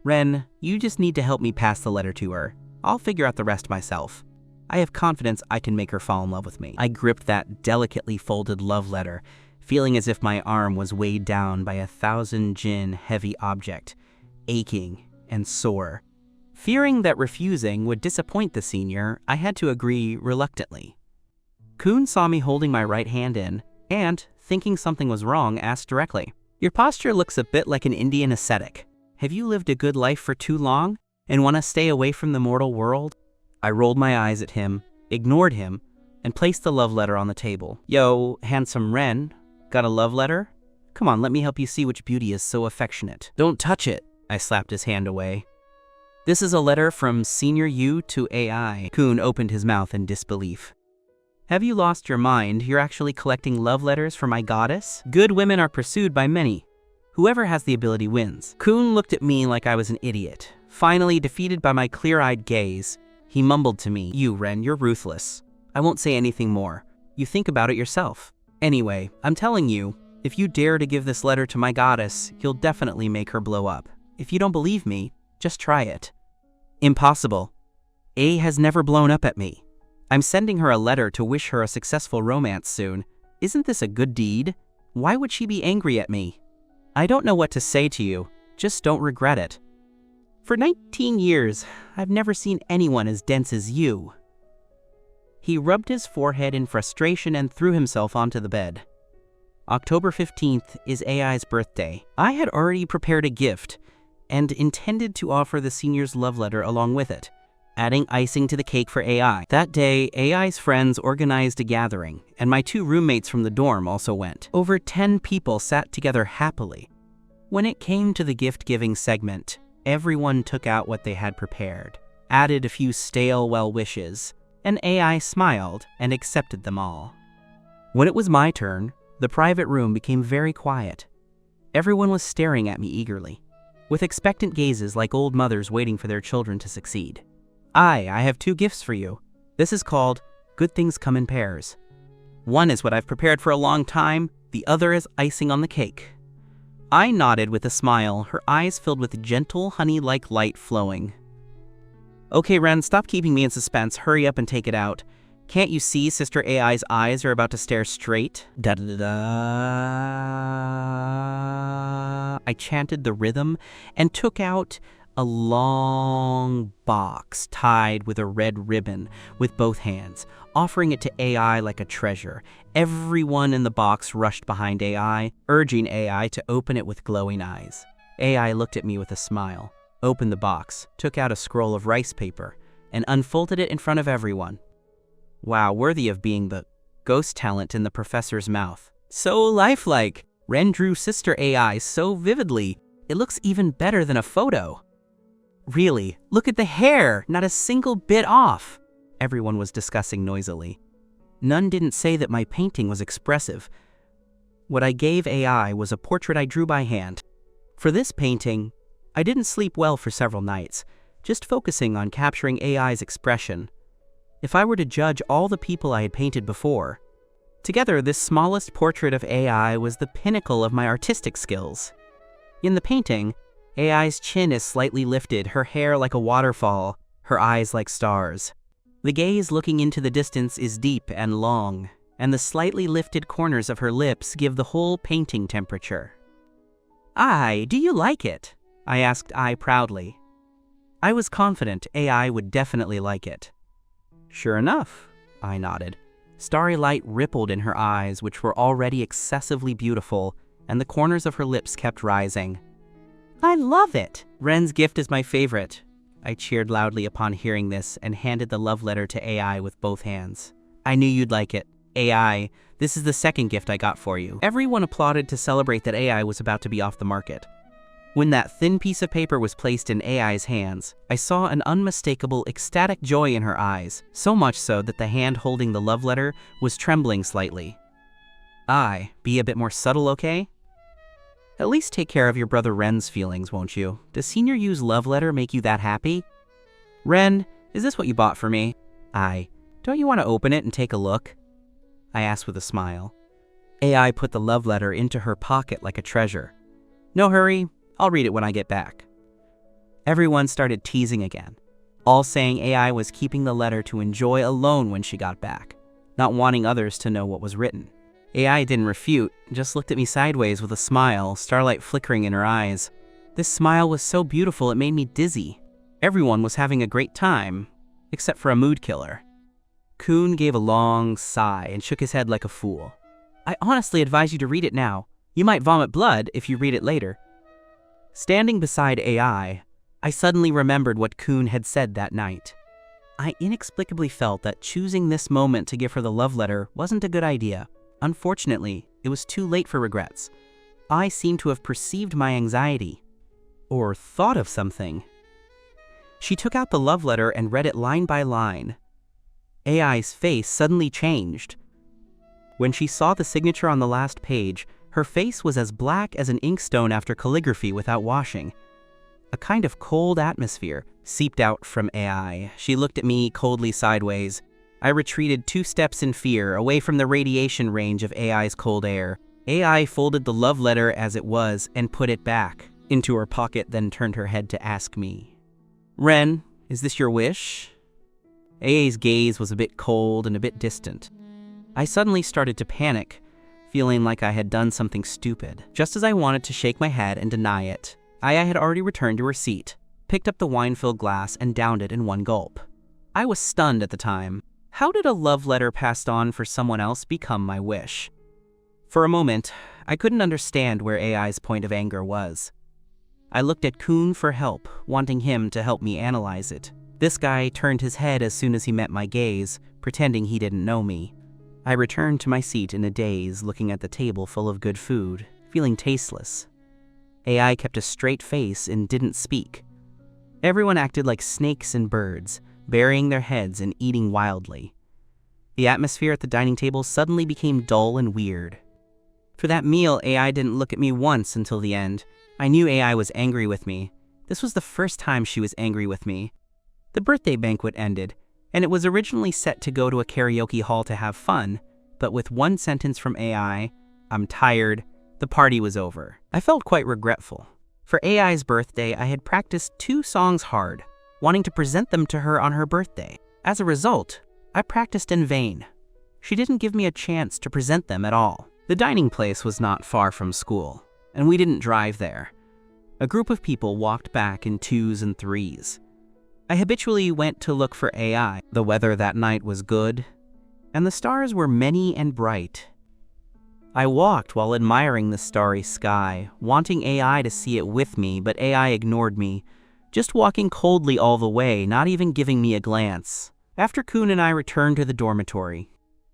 Ren, you just need to help me pass the letter to her. I'll figure out the rest myself. I have confidence I can make her fall in love with me. I gripped that delicately folded love letter, feeling as if my arm was weighed down by 1,000 jin heavy object, aching and sore. Fearing that refusing would disappoint the senior, I had to agree reluctantly. Kun saw me holding my right hand in, and, thinking something was wrong, asked directly, "Your posture looks a bit like an Indian ascetic. Have you lived a good life for too long, and want to stay away from the mortal world?" I rolled my eyes at him, ignored him, and placed the love letter on the table. "Yo, handsome Ren, got a love letter? Come on, let me help you see which beauty is so affectionate." "Don't touch it," I slapped his hand away. "This is a letter from Senior Yu to AI." Kun opened his mouth in disbelief. "Have you lost your mind? You're actually collecting love letters for my goddess? Good women are pursued by many. Whoever has the ability wins." Kun looked at me like I was an idiot. Finally, defeated by my clear-eyed gaze, he mumbled to me, "You, Ren, you're ruthless. I won't say anything more. You think about it yourself. Anyway, I'm telling you, if you dare to give this letter to my goddess, you'll definitely make her blow up. If you don't believe me, just try it." "Impossible. A has never blown up at me. I'm sending her a letter to wish her a successful romance soon. Isn't this a good deed? Why would she be angry at me? I don't know what to say to you. Just don't regret it. For 19 years, I've never seen anyone as dense as you." He rubbed his forehead in frustration and threw himself onto the bed. October 15th is AI's birthday. I had already prepared a gift and intended to offer the senior's love letter along with it, adding icing to the cake for AI. That day, AI's friends organized a gathering, and my 2 roommates from the dorm also went. Over 10 people sat together happily. When it came to the gift-giving segment, everyone took out what they had prepared, added a few stale well wishes, and AI smiled and accepted them all. When it was my turn, the private room became very quiet. Everyone was staring at me eagerly, with expectant gazes like old mothers waiting for their children to succeed. I have 2 gifts for you. This is called Good Things Come in Pairs. One is what I've prepared for a long time, the other is icing on the cake." I nodded with a smile, her eyes filled with gentle honey-like light flowing. "Okay, Ren, stop keeping me in suspense. Hurry up and take it out. Can't you see Sister AI's eyes are about to stare straight?" Da-da-da-da. I chanted the rhythm and took out a long box tied with a red ribbon with both hands, offering it to AI like a treasure. Everyone in the box rushed behind AI, urging AI to open it with glowing eyes. AI looked at me with a smile, opened the box, took out a scroll of rice paper, and unfolded it in front of everyone. Wow, worthy of being the ghost talent in the professor's mouth. So lifelike! Ren drew Sister AI so vividly, it looks even better than a photo. Really, look at the hair, not a single bit off. Everyone was discussing noisily. None didn't say that my painting was expressive. What I gave AI was a portrait I drew by hand. For this painting, I didn't sleep well for several nights, just focusing on capturing AI's expression. if I were to judge all the people I had painted before. Together, this smallest portrait of AI was the pinnacle of my artistic skills. In the painting, AI's chin is slightly lifted, her hair like a waterfall, her eyes like stars. The gaze looking into the distance is deep and long, and the slightly lifted corners of her lips give the whole painting temperature. Do you like it?" I asked I proudly. I was confident AI would definitely like it. "Sure enough," I nodded. Starry light rippled in her eyes, which were already excessively beautiful, and the corners of her lips kept rising. "I love it! Ren's gift is my favorite." I cheered loudly upon hearing this and handed the love letter to AI with both hands. "I knew you'd like it. AI, this is the second gift I got for you." Everyone applauded to celebrate that AI was about to be off the market. When that thin piece of paper was placed in AI's hands, I saw an unmistakable, ecstatic joy in her eyes, so much so that the hand holding the love letter was trembling slightly. Be a bit more subtle, okay? At least take care of your brother Ren's feelings, won't you? Does Senior U's love letter make you that happy? Ren, is this what you bought for me? Don't you want to open it and take a look? I asked with a smile. AI put the love letter into her pocket like a treasure. No hurry, I'll read it when I get back. Everyone started teasing again, all saying AI was keeping the letter to enjoy alone when she got back, not wanting others to know what was written. AI didn't refute, just looked at me sideways with a smile, starlight flickering in her eyes. This smile was so beautiful it made me dizzy. Everyone was having a great time, except for a mood killer. Coon gave a long sigh and shook his head like a fool. I honestly advise you to read it now. You might vomit blood if you read it later. Standing beside AI, I suddenly remembered what Coon had said that night. I inexplicably felt that choosing this moment to give her the love letter wasn't a good idea. Unfortunately, it was too late for regrets. I seemed to have perceived my anxiety, or thought of something. She took out the love letter and read it line by line. AI's face suddenly changed. When she saw the signature on the last page, her face was as black as an inkstone after calligraphy without washing. A kind of cold atmosphere seeped out from AI. She looked at me coldly sideways. I retreated 2 steps in fear, away from the radiation range of AI's cold air. AI folded the love letter as it was and put it back into her pocket, then turned her head to ask me, Ren, is this your wish? AA's gaze was a bit cold and a bit distant. I suddenly started to panic, feeling like I had done something stupid. Just as I wanted to shake my head and deny it, Aya had already returned to her seat, picked up the wine-filled glass and downed it in one gulp. I was stunned at the time. How did a love letter passed on for someone else become my wish? For a moment, I couldn't understand where AI's point of anger was. I looked at Coon for help, wanting him to help me analyze it. This guy turned his head as soon as he met my gaze, pretending he didn't know me. I returned to my seat in a daze, looking at the table full of good food, feeling tasteless. AI kept a straight face and didn't speak. Everyone acted like snakes and birds, burying their heads and eating wildly. The atmosphere at the dining table suddenly became dull and weird. For that meal, AI didn't look at me once until the end. I knew AI was angry with me. This was the first time she was angry with me. The birthday banquet ended, and it was originally set to go to a karaoke hall to have fun, but with one sentence from AI, I'm tired, the party was over. I felt quite regretful. For AI's birthday, I had practiced 2 songs hard, wanting to present them to her on her birthday. As a result, I practiced in vain. She didn't give me a chance to present them at all. The dining place was not far from school, and we didn't drive there. A group of people walked back in 2s and 3s. I habitually went to look for AI. The weather that night was good, and the stars were many and bright. I walked while admiring the starry sky, wanting AI to see it with me, but AI ignored me, just walking coldly all the way, not even giving me a glance. After Coon and I returned to the dormitory,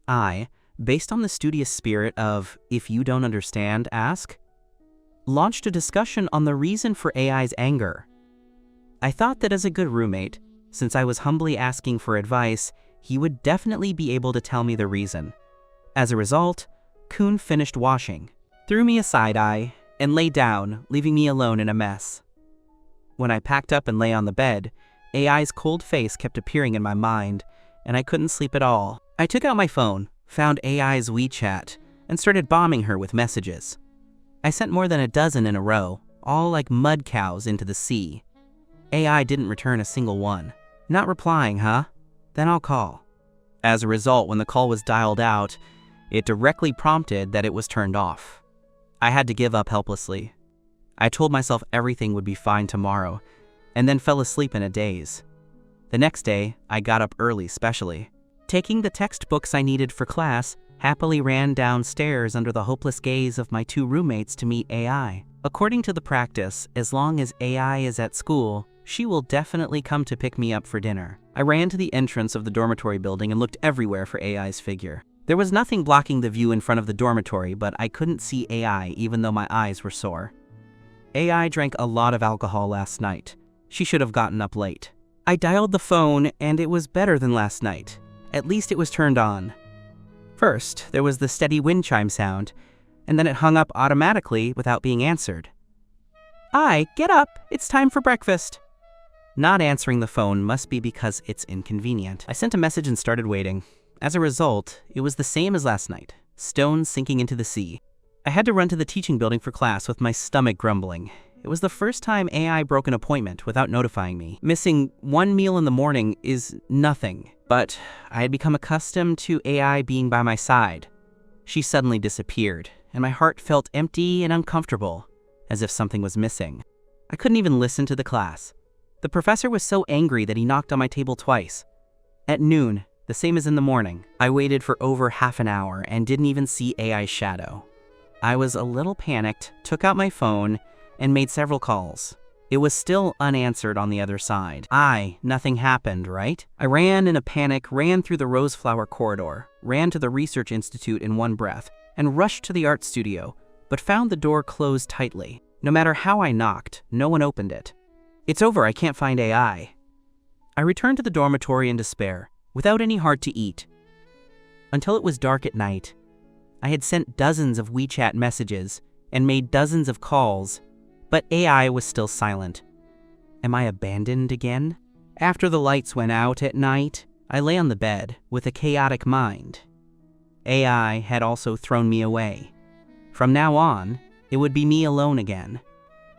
I, based on the studious spirit of, if you don't understand, ask, launched a discussion on the reason for AI's anger. I thought that as a good roommate, since I was humbly asking for advice, he would definitely be able to tell me the reason. As a result, Coon finished washing, threw me a side-eye, and lay down, leaving me alone in a mess. When I packed up and lay on the bed, AI's cold face kept appearing in my mind, and I couldn't sleep at all. I took out my phone, found AI's WeChat, and started bombing her with messages. I sent more than a dozen in a row, all like mud cows into the sea. AI didn't return a single one. Not replying, huh? Then I'll call. As a result, when the call was dialed out, it directly prompted that it was turned off. I had to give up helplessly. I told myself everything would be fine tomorrow, and then fell asleep in a daze. The next day, I got up early specially. Taking the textbooks I needed for class, happily ran downstairs under the hopeless gaze of my 2 roommates to meet AI. According to the practice, as long as AI is at school, she will definitely come to pick me up for dinner. I ran to the entrance of the dormitory building and looked everywhere for AI's figure. There was nothing blocking the view in front of the dormitory, but I couldn't see AI even though my eyes were sore. AI drank a lot of alcohol last night. She should have gotten up late. I dialed the phone and it was better than last night. At least it was turned on. First, there was the steady wind chime sound, and then it hung up automatically without being answered. Get up, it's time for breakfast. Not answering the phone must be because it's inconvenient. I sent a message and started waiting. As a result, it was the same as last night, stones sinking into the sea. I had to run to the teaching building for class with my stomach grumbling. It was the first time AI broke an appointment without notifying me. Missing 1 meal in the morning is nothing, but I had become accustomed to AI being by my side. She suddenly disappeared, and my heart felt empty and uncomfortable, as if something was missing. I couldn't even listen to the class. The professor was so angry that he knocked on my table twice. At noon, the same as in the morning, I waited for over half an hour and didn't even see AI's shadow. I was a little panicked, took out my phone, and made several calls. It was still unanswered on the other side. Nothing happened, right? I ran in a panic, ran through the Roseflower corridor, ran to the Research Institute in one breath, and rushed to the art studio, but found the door closed tightly. No matter how I knocked, no one opened it. It's over, I can't find AI. I returned to the dormitory in despair, without any heart to eat. Until it was dark at night. I had sent dozens of WeChat messages and made dozens of calls, but AI was still silent. Am I abandoned again? After the lights went out at night, I lay on the bed with a chaotic mind. AI had also thrown me away. From now on, it would be me alone again.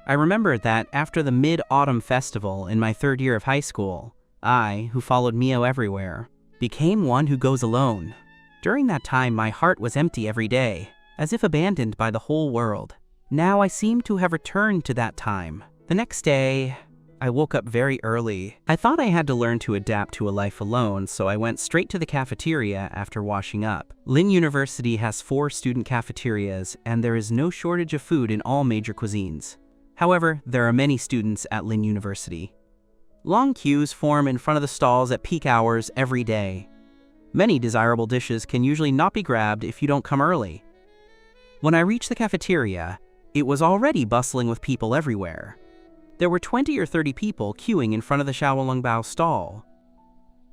I remembered that after the Mid-Autumn Festival in my 3rd year of high school, I, who followed Mio everywhere, became one who goes alone. During that time, my heart was empty every day, as if abandoned by the whole world. Now I seem to have returned to that time. The next day, I woke up very early. I thought I had to learn to adapt to a life alone, so I went straight to the cafeteria after washing up. Lynn University has 4 student cafeterias, and there is no shortage of food in all major cuisines. However, there are many students at Lynn University. Long queues form in front of the stalls at peak hours every day. Many desirable dishes can usually not be grabbed if you don't come early. When I reached the cafeteria, it was already bustling with people everywhere. There were 20 or 30 people queuing in front of the xiaolongbao stall.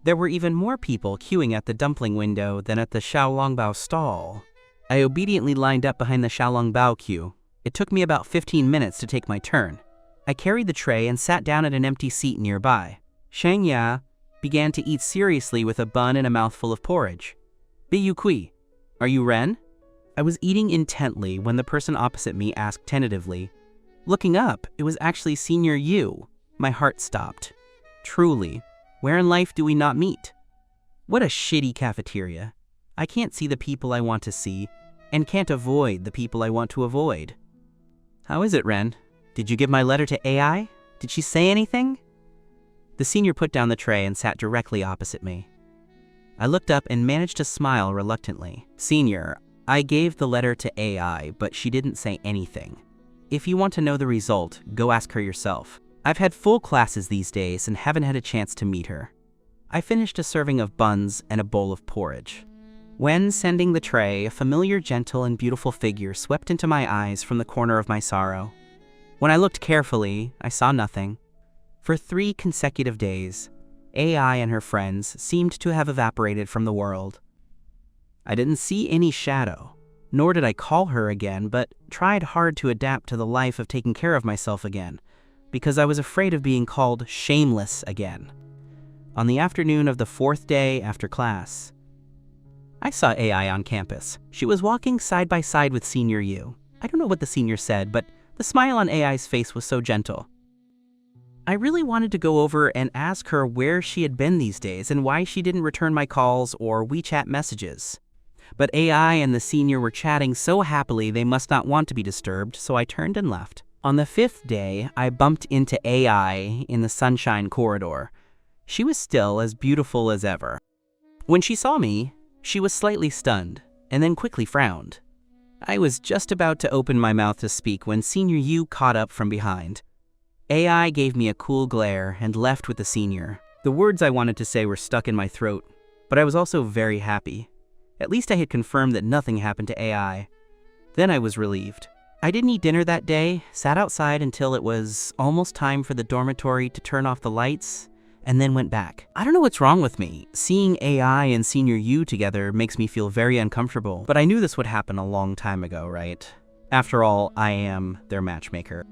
There were even more people queuing at the dumpling window than at the xiaolongbao stall. I obediently lined up behind the xiaolongbao queue. It took me about 15 minutes to take my turn. I carried the tray and sat down at an empty seat nearby. Shangya began to eat seriously with a bun and a mouthful of porridge. Biyu Kui, are you Ren? I was eating intently when the person opposite me asked tentatively. Looking up, it was actually Senior Yu. My heart stopped. Truly, where in life do we not meet? What a shitty cafeteria. I can't see the people I want to see, and can't avoid the people I want to avoid. How is it, Ren? Did you give my letter to AI? Did she say anything? The senior put down the tray and sat directly opposite me. I looked up and managed to smile reluctantly. Senior, I gave the letter to AI, but she didn't say anything. If you want to know the result, go ask her yourself. I've had full classes these days and haven't had a chance to meet her. I finished a serving of buns and a bowl of porridge. When sending the tray, a familiar, gentle, and beautiful figure swept into my eyes from the corner of my sorrow. When I looked carefully, I saw nothing. For 3 consecutive days, AI and her friends seemed to have evaporated from the world. I didn't see any shadow, nor did I call her again, but tried hard to adapt to the life of taking care of myself again, because I was afraid of being called shameless again. on the afternoon of the 4th day after class. I saw AI on campus. She was walking side by side with Senior U. I don't know what the senior said, but the smile on AI's face was so gentle. I really wanted to go over and ask her where she had been these days and why she didn't return my calls or WeChat messages. But AI and the senior were chatting so happily they must not want to be disturbed, so I turned and left. On the 5th day, I bumped into AI in the sunshine corridor. She was still as beautiful as ever. When she saw me, she was slightly stunned, and then quickly frowned. I was just about to open my mouth to speak when Senior U caught up from behind. AI gave me a cool glare and left with the senior. The words I wanted to say were stuck in my throat, but I was also very happy. At least I had confirmed that nothing happened to AI. Then I was relieved. I didn't eat dinner that day, sat outside until it was almost time for the dormitory to turn off the lights, and then went back. I don't know what's wrong with me. Seeing AI and Senior U together makes me feel very uncomfortable, but I knew this would happen a long time ago, right? After all, I am their matchmaker.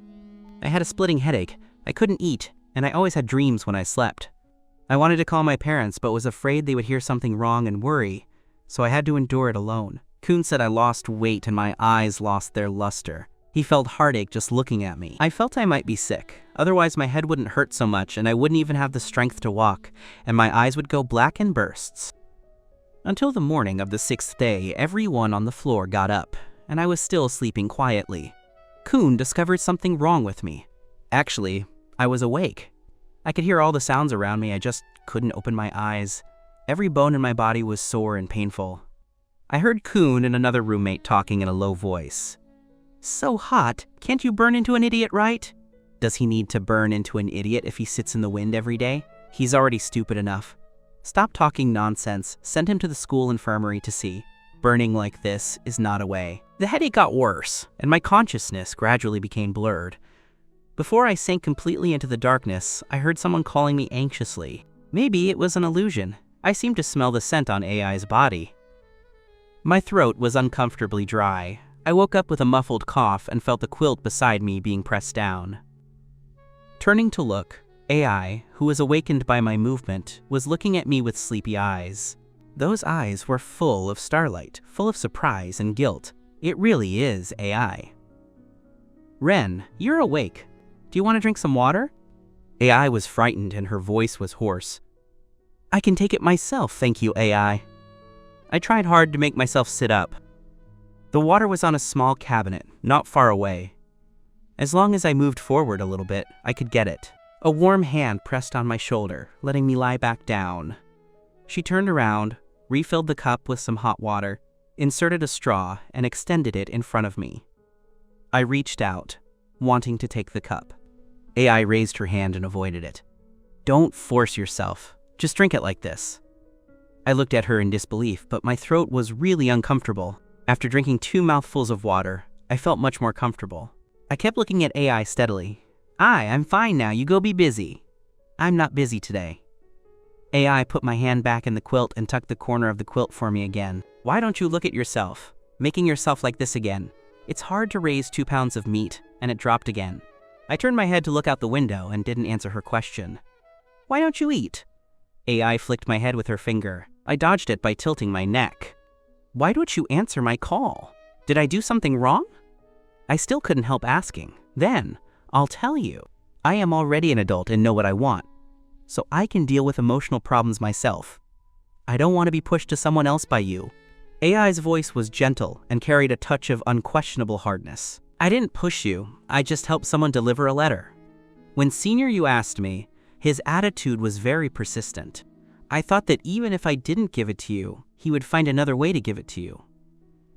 I had a splitting headache, I couldn't eat, and I always had dreams when I slept. I wanted to call my parents, but was afraid they would hear something wrong and worry, so I had to endure it alone. Kuhn said I lost weight and my eyes lost their luster. He felt heartache just looking at me. I felt I might be sick. Otherwise my head wouldn't hurt so much and I wouldn't even have the strength to walk, and my eyes would go black in bursts. Until the morning of the 6th day, everyone on the floor got up, and I was still sleeping quietly. Kuhn discovered something wrong with me. Actually, I was awake. I could hear all the sounds around me, I just couldn't open my eyes. Every bone in my body was sore and painful. I heard Kuhn and another roommate talking in a low voice. "So hot, can't you burn into an idiot, right?" Does he need to burn into an idiot if he sits in the wind every day? He's already stupid enough. Stop talking nonsense, send him to the school infirmary to see. Burning like this is not a way. The headache got worse, and my consciousness gradually became blurred. Before I sank completely into the darkness, I heard someone calling me anxiously. Maybe it was an illusion. I seemed to smell the scent on AI's body. My throat was uncomfortably dry. I woke up with a muffled cough and felt the quilt beside me being pressed down. Turning to look, AI, who was awakened by my movement, was looking at me with sleepy eyes. Those eyes were full of starlight, full of surprise and guilt. It really is AI. "Ren, you're awake. Do you want to drink some water?" AI was frightened and her voice was hoarse. "I can take it myself, thank you, AI." I tried hard to make myself sit up. The water was on a small cabinet, not far away. As long as I moved forward a little bit, I could get it. A warm hand pressed on my shoulder, letting me lie back down. She turned around, refilled the cup with some hot water, inserted a straw, and extended it in front of me. I reached out, wanting to take the cup. AI raised her hand and avoided it. "Don't force yourself. Just drink it like this." I looked at her in disbelief, but my throat was really uncomfortable. After drinking 2 mouthfuls of water, I felt much more comfortable. I kept looking at AI steadily. I'm fine now, you go be busy." "I'm not busy today." AI put my hand back in the quilt and tucked the corner of the quilt for me again. "Why don't you look at yourself? Making yourself like this again. It's hard to raise 2 pounds of meat," and it dropped again. I turned my head to look out the window and didn't answer her question. "Why don't you eat?" AI flicked my head with her finger. I dodged it by tilting my neck. "Why don't you answer my call? Did I do something wrong?" I still couldn't help asking. "Then, I'll tell you. I am already an adult and know what I want, so I can deal with emotional problems myself. I don't want to be pushed to someone else by you." AI's voice was gentle and carried a touch of unquestionable hardness. "I didn't push you, I just helped someone deliver a letter." When Senior U asked me, his attitude was very persistent. I thought that even if I didn't give it to you, he would find another way to give it to you.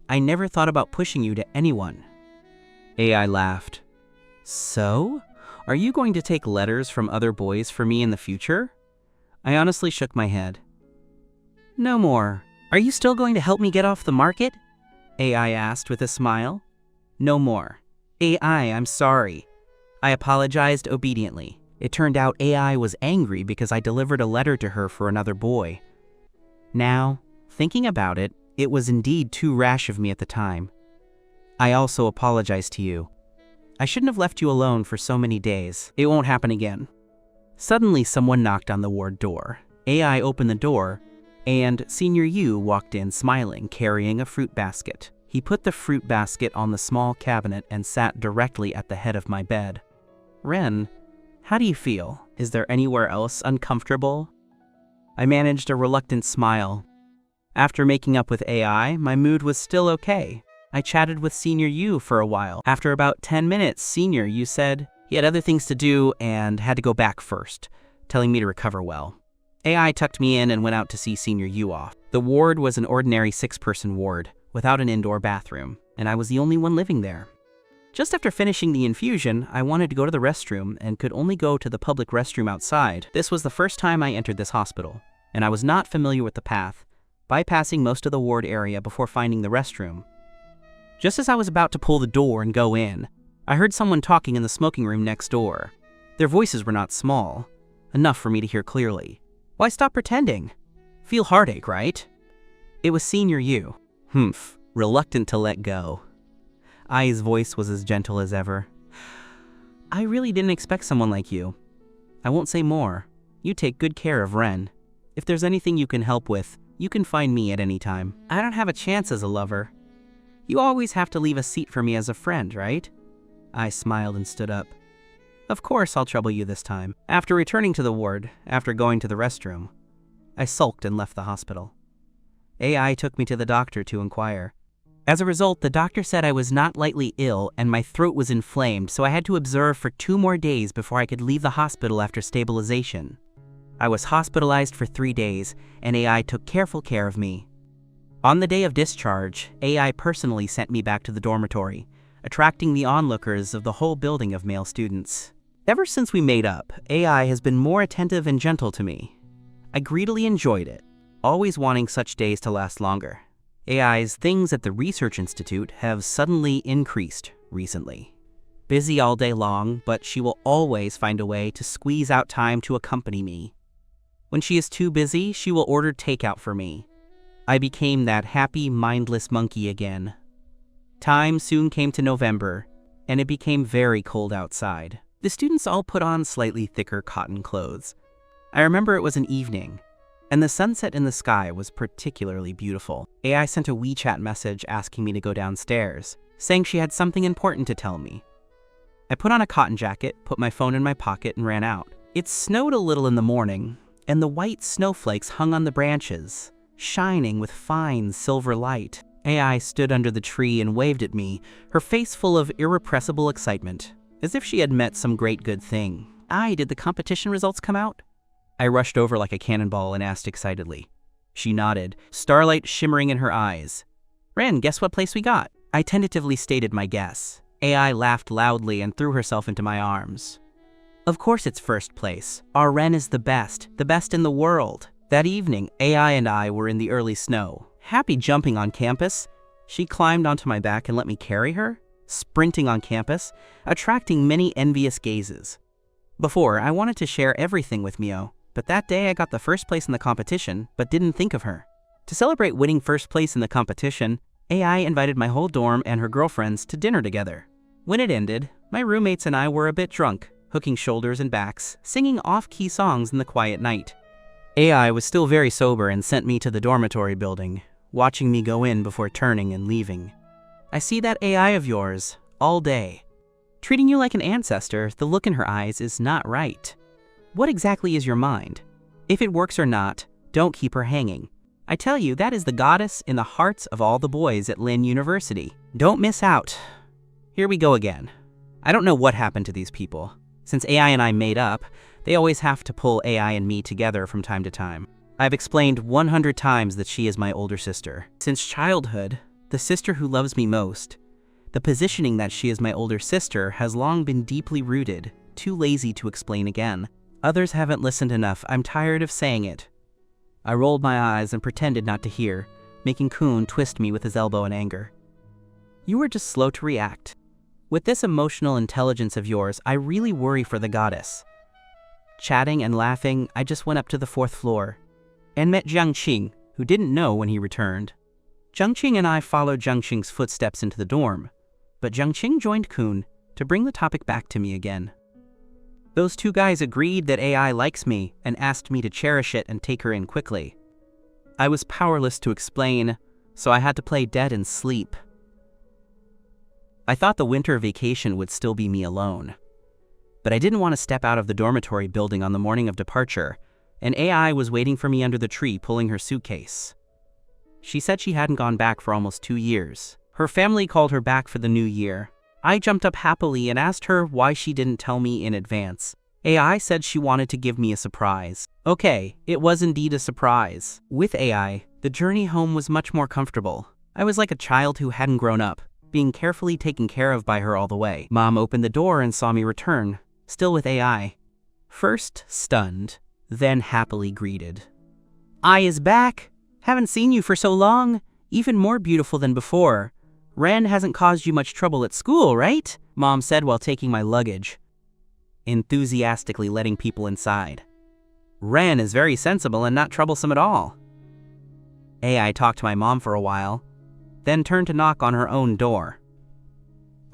"I never thought about pushing you to anyone." AI laughed. "So? Are you going to take letters from other boys for me in the future?" I honestly shook my head. "No more. Are you still going to help me get off the market?" AI asked with a smile. "No more." "AI, I'm sorry." I apologized obediently. It turned out AI was angry because I delivered a letter to her for another boy. Now, thinking about it, it was indeed too rash of me at the time. I also apologize to you. I shouldn't have left you alone for so many days. It won't happen again. Suddenly, someone knocked on the ward door. AI opened the door, and Senior Yu walked in smiling, carrying a fruit basket. He put the fruit basket on the small cabinet and sat directly at the head of my bed. "Ren, how do you feel? Is there anywhere else uncomfortable?" I managed a reluctant smile. After making up with AI, my mood was still okay. I chatted with Senior Yu for a while. After about 10 minutes, Senior Yu said he had other things to do and had to go back first, telling me to recover well. AI tucked me in and went out to see Senior Yu off. The ward was an ordinary 6-person ward, without an indoor bathroom, and I was the only one living there. Just after finishing the infusion, I wanted to go to the restroom and could only go to the public restroom outside. This was the first time I entered this hospital, and I was not familiar with the path, bypassing most of the ward area before finding the restroom. Just as I was about to pull the door and go in, I heard someone talking in the smoking room next door. Their voices were not small, enough for me to hear clearly. "Why stop pretending? Feel heartache, right?" It was Senior Yu. Humph, reluctant to let go. Ai's voice was as gentle as ever. "I really didn't expect someone like you. I won't say more. You take good care of Ren. If there's anything you can help with, you can find me at any time. I don't have a chance as a lover. You always have to leave a seat for me as a friend, right?" I smiled and stood up. "Of course I'll trouble you this time." After returning to the ward, after going to the restroom, I sulked and left the hospital. AI took me to the doctor to inquire. As a result, the doctor said I was not lightly ill and my throat was inflamed, so I had to observe for 2 more days before I could leave the hospital after stabilization. I was hospitalized for 3 days, and AI took careful care of me. On the day of discharge, AI personally sent me back to the dormitory, attracting the onlookers of the whole building of male students. Ever since we made up, AI has been more attentive and gentle to me. I greedily enjoyed it, always wanting such days to last longer. AI's things at the Research Institute have suddenly increased recently. Busy all day long, but she will always find a way to squeeze out time to accompany me. When she is too busy, she will order takeout for me. I became that happy, mindless monkey again. Time soon came to November, and it became very cold outside. The students all put on slightly thicker cotton clothes. I remember it was an evening, and the sunset in the sky was particularly beautiful. AI sent a WeChat message asking me to go downstairs, saying she had something important to tell me. I put on a cotton jacket, put my phone in my pocket, and ran out. It snowed a little in the morning, and the white snowflakes hung on the branches, shining with fine silver light. AI stood under the tree and waved at me, her face full of irrepressible excitement, as if she had met some great good thing. Did the competition results come out?" I rushed over like a cannonball and asked excitedly. She nodded, starlight shimmering in her eyes. "Ren, guess what place we got?" I tentatively stated my guess. AI laughed loudly and threw herself into my arms. "Of course it's first place. Our Ren is the best in the world." That evening, AI and I were in the early snow. Happy jumping on campus, she climbed onto my back and let me carry her, sprinting on campus, attracting many envious gazes. Before, I wanted to share everything with Mio, but that day I got the first place in the competition, but didn't think of her. To celebrate winning first place in the competition, AI invited my whole dorm and her girlfriends to dinner together. When it ended, my roommates and I were a bit drunk, hooking shoulders and backs, singing off-key songs in the quiet night. AI was still very sober and sent me to the dormitory building, watching me go in before turning and leaving. "I see that AI of yours, all day. Treating you like an ancestor, the look in her eyes is not right. What exactly is your mind? If it works or not, don't keep her hanging. I tell you, that is the goddess in the hearts of all the boys at Lynn University. Don't miss out." Here we go again. I don't know what happened to these people. Since AI and I made up, they always have to pull AI and me together from time to time. I've explained 100 times that she is my older sister. Since childhood, the sister who loves me most. The positioning that she is my older sister has long been deeply rooted, too lazy to explain again. Others haven't listened enough, I'm tired of saying it. I rolled my eyes and pretended not to hear, making Kun twist me with his elbow in anger. "You were just slow to react. With this emotional intelligence of yours, I really worry for the goddess." Chatting and laughing, I just went up to the 4th floor and met Jiang Qing, who didn't know when he returned. Jiang Qing and I followed Jiang Qing's footsteps into the dorm, but Jiang Qing joined Kun to bring the topic back to me again. Those two guys agreed that AI likes me and asked me to cherish it and take her in quickly. I was powerless to explain, so I had to play dead and sleep. I thought the winter vacation would still be me alone. But I didn't want to step out of the dormitory building on the morning of departure, and AI was waiting for me under the tree pulling her suitcase. She said she hadn't gone back for almost 2 years. Her family called her back for the new year. I jumped up happily and asked her why she didn't tell me in advance. AI said she wanted to give me a surprise. Okay, it was indeed a surprise. With AI, the journey home was much more comfortable. I was like a child who hadn't grown up, being carefully taken care of by her all the way. Mom opened the door and saw me return, still with AI. First stunned, then happily greeted. "I is back! Haven't seen you for so long. Even more beautiful than before. Ren hasn't caused you much trouble at school, right?" Mom said while taking my luggage, enthusiastically letting people inside. "Ren is very sensible and not troublesome at all." AI talked to my mom for a while, then turned to knock on her own door.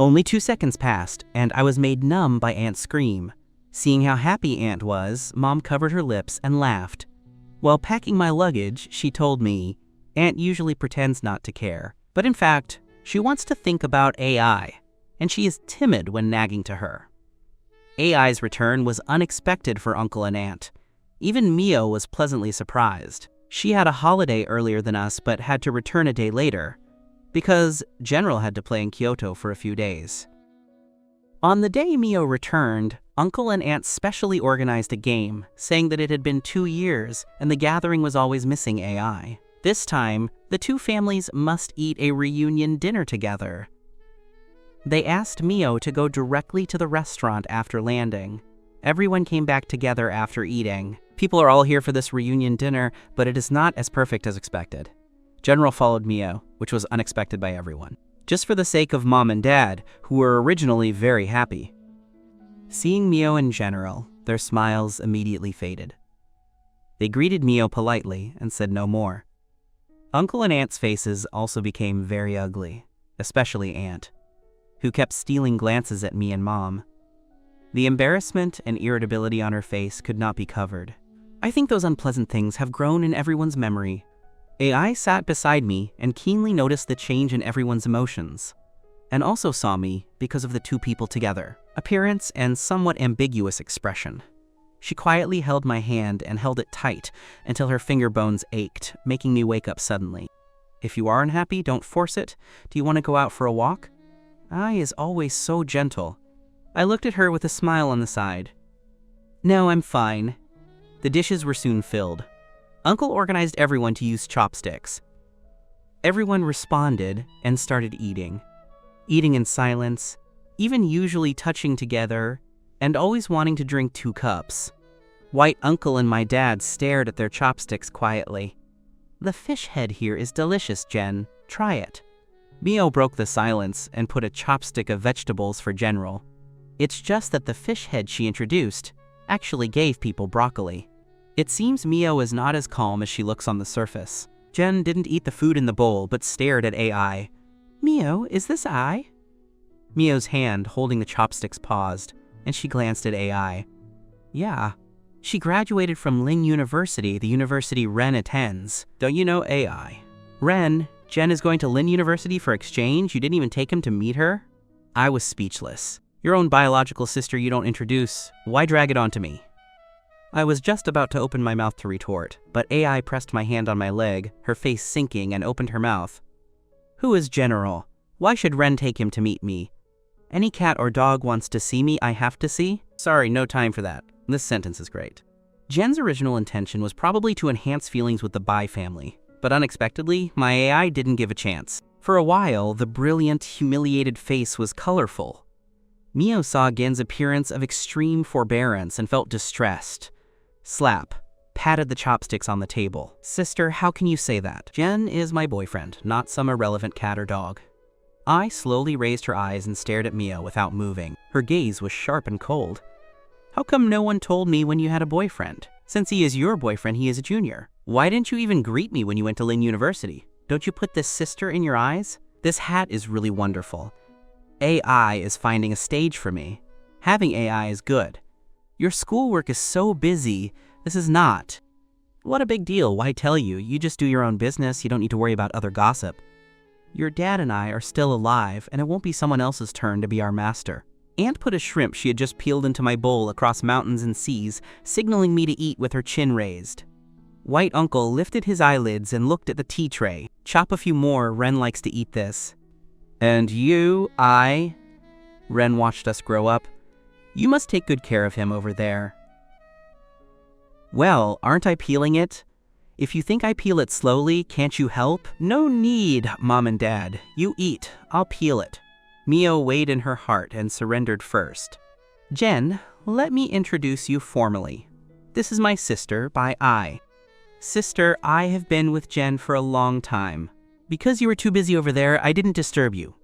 Only 2 seconds passed, and I was made numb by Aunt's scream. Seeing how happy Aunt was, Mom covered her lips and laughed. While packing my luggage, she told me, Aunt usually pretends not to care, but in fact, she wants to think about AI, and she is timid when nagging to her. AI's return was unexpected for Uncle and Aunt. Even Mio was pleasantly surprised. She had a holiday earlier than us but had to return a day later, because General had to play in Kyoto for a few days. On the day Mio returned, Uncle and Aunt specially organized a game, saying that it had been 2 years and the gathering was always missing AI. This time, the two families must eat a reunion dinner together. They asked Mio to go directly to the restaurant after landing. Everyone came back together after eating. People are all here for this reunion dinner, but it is not as perfect as expected. General followed Mio, which was unexpected by everyone, just for the sake of Mom and Dad, who were originally very happy. Seeing Mio and General, their smiles immediately faded. They greeted Mio politely and said no more. Uncle and Aunt's faces also became very ugly, especially Aunt, who kept stealing glances at me and Mom. The embarrassment and irritability on her face could not be covered. I think those unpleasant things have grown in everyone's memory. AI sat beside me and keenly noticed the change in everyone's emotions, and also saw me because of the two people together, appearance and somewhat ambiguous expression. She quietly held my hand and held it tight until her finger bones ached, making me wake up suddenly. "If you are unhappy, don't force it. Do you want to go out for a walk?" AI is always so gentle. I looked at her with a smile on the side. "No, I'm fine." The dishes were soon filled. Uncle organized everyone to use chopsticks. Everyone responded and started eating in silence, even usually touching together, and always wanting to drink 2 cups. White Uncle and my dad stared at their chopsticks quietly. "The fish head here is delicious, Jen. Try it." Mio broke the silence and put a chopstick of vegetables for General. It's just that the fish head she introduced actually gave people broccoli. It seems Mio is not as calm as she looks on the surface. Jen didn't eat the food in the bowl but stared at AI. "Mio, is this I?" Mio's hand holding the chopsticks paused, and she glanced at AI. "Yeah. She graduated from Lin University, the university Ren attends. Don't you know AI?" "Ren, Jen is going to Lin University for exchange? You didn't even take him to meet her?" I was speechless. Your own biological sister you don't introduce. Why drag it onto me? I was just about to open my mouth to retort, but AI pressed my hand on my leg, her face sinking, and opened her mouth. "Who is General? Why should Ren take him to meet me? Any cat or dog wants to see me, I have to see? Sorry, no time for that. This sentence is great." Jen's original intention was probably to enhance feelings with the Bai family, but unexpectedly, my AI didn't give a chance. For a while, the brilliant, humiliated face was colorful. Mio saw Gen's appearance of extreme forbearance and felt distressed. Slap, patted the chopsticks on the table. "Sister, how can you say that? Jen is my boyfriend, not some irrelevant cat or dog." I slowly raised her eyes and stared at Mio without moving. Her gaze was sharp and cold. "How come no one told me when you had a boyfriend? Since he is your boyfriend, he is a junior. Why didn't you even greet me when you went to Lin University? Don't you put this sister in your eyes? This hat is really wonderful. AI is finding a stage for me. Having AI is good. Your schoolwork is so busy. This is not. What a big deal, why tell you? You just do your own business, you don't need to worry about other gossip. Your dad and I are still alive, and it won't be someone else's turn to be our master. Aunt put a shrimp she had just peeled into my bowl across mountains and seas, signaling me to eat with her chin raised. White uncle lifted his eyelids and looked at the tea tray. Chop a few more, Ren likes to eat this. And you, Ren watched us grow up. You must take good care of him over there. Well, aren't I peeling it? If you think I peel it slowly, can't you help? No need, Mom and Dad. You eat, I'll peel it. Mio weighed in her heart and surrendered first. Jen, let me introduce you formally. This is my sister by I. Sister, I have been with Jen for a long time. Because you were too busy over there, I didn't disturb you.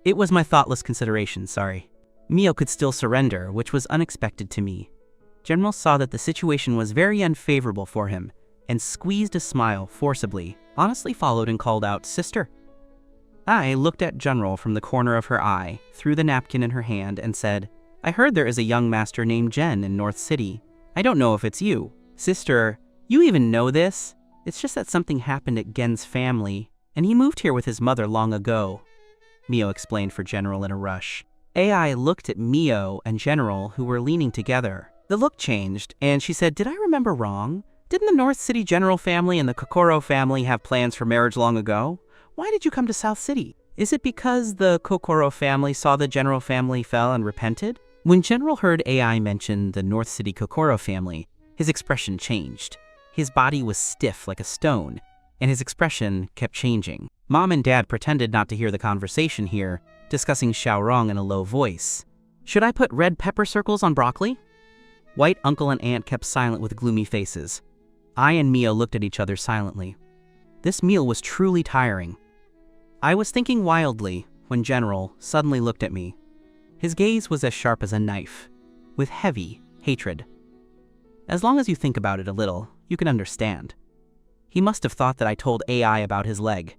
It was my thoughtless consideration, sorry. Mio could still surrender, which was unexpected to me. General saw that the situation was very unfavorable for him, and squeezed a smile forcibly, honestly followed and called out, Sister. I looked at General from the corner of her eye, threw the napkin in her hand, and said, I heard there is a young master named Jen in North City. I don't know if it's you. Sister, you even know this? It's just that something happened at Gen's family, and he moved here with his mother long ago. Mio explained for General in a rush. AI looked at Mio and General, who were leaning together. The look changed, and she said, Did I remember wrong? Didn't the North City General family and the Kokoro family have plans for marriage long ago? Why did you come to South City? Is it because the Kokoro family saw the General family fell and repented? When General heard AI mention the North City Kokoro family, his expression changed. His body was stiff like a stone, and his expression kept changing. Mom and Dad pretended not to hear the conversation here, discussing Xiaorong in a low voice. Should I put red pepper circles on broccoli? White uncle and aunt kept silent with gloomy faces. I and Mio looked at each other silently. This meal was truly tiring. I was thinking wildly when General suddenly looked at me. His gaze was as sharp as a knife, with heavy hatred. As long as you think about it a little, you can understand. He must have thought that I told AI about his leg.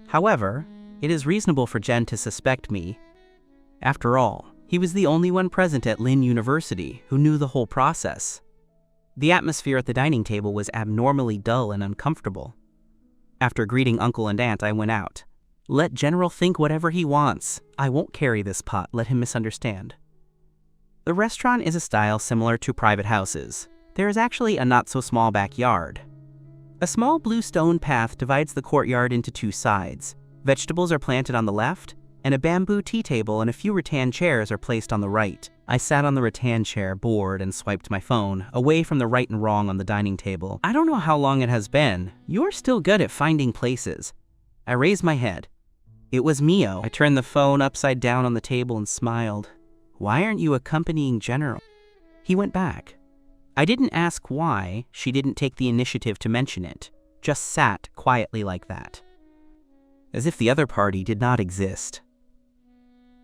However, it is reasonable for Jen to suspect me. After all, he was the only one present at Lin University who knew the whole process. The atmosphere at the dining table was abnormally dull and uncomfortable. After greeting Uncle and Aunt, I went out. Let General think whatever he wants. I won't carry this pot, let him misunderstand. The restaurant is a style similar to private houses. There is actually a not-so-small backyard. A small blue stone path divides the courtyard into two sides. Vegetables are planted on the left, and a bamboo tea table and a few rattan chairs are placed on the right. I sat on the rattan chair, bored, and swiped my phone, away from the right and wrong on the dining table. I don't know how long it has been. You're still good at finding places. I raised my head. It was Mio. I turned the phone upside down on the table and smiled. Why aren't you accompanying General? He went back. I didn't ask why she didn't take the initiative to mention it, just sat quietly like that, as if the other party did not exist.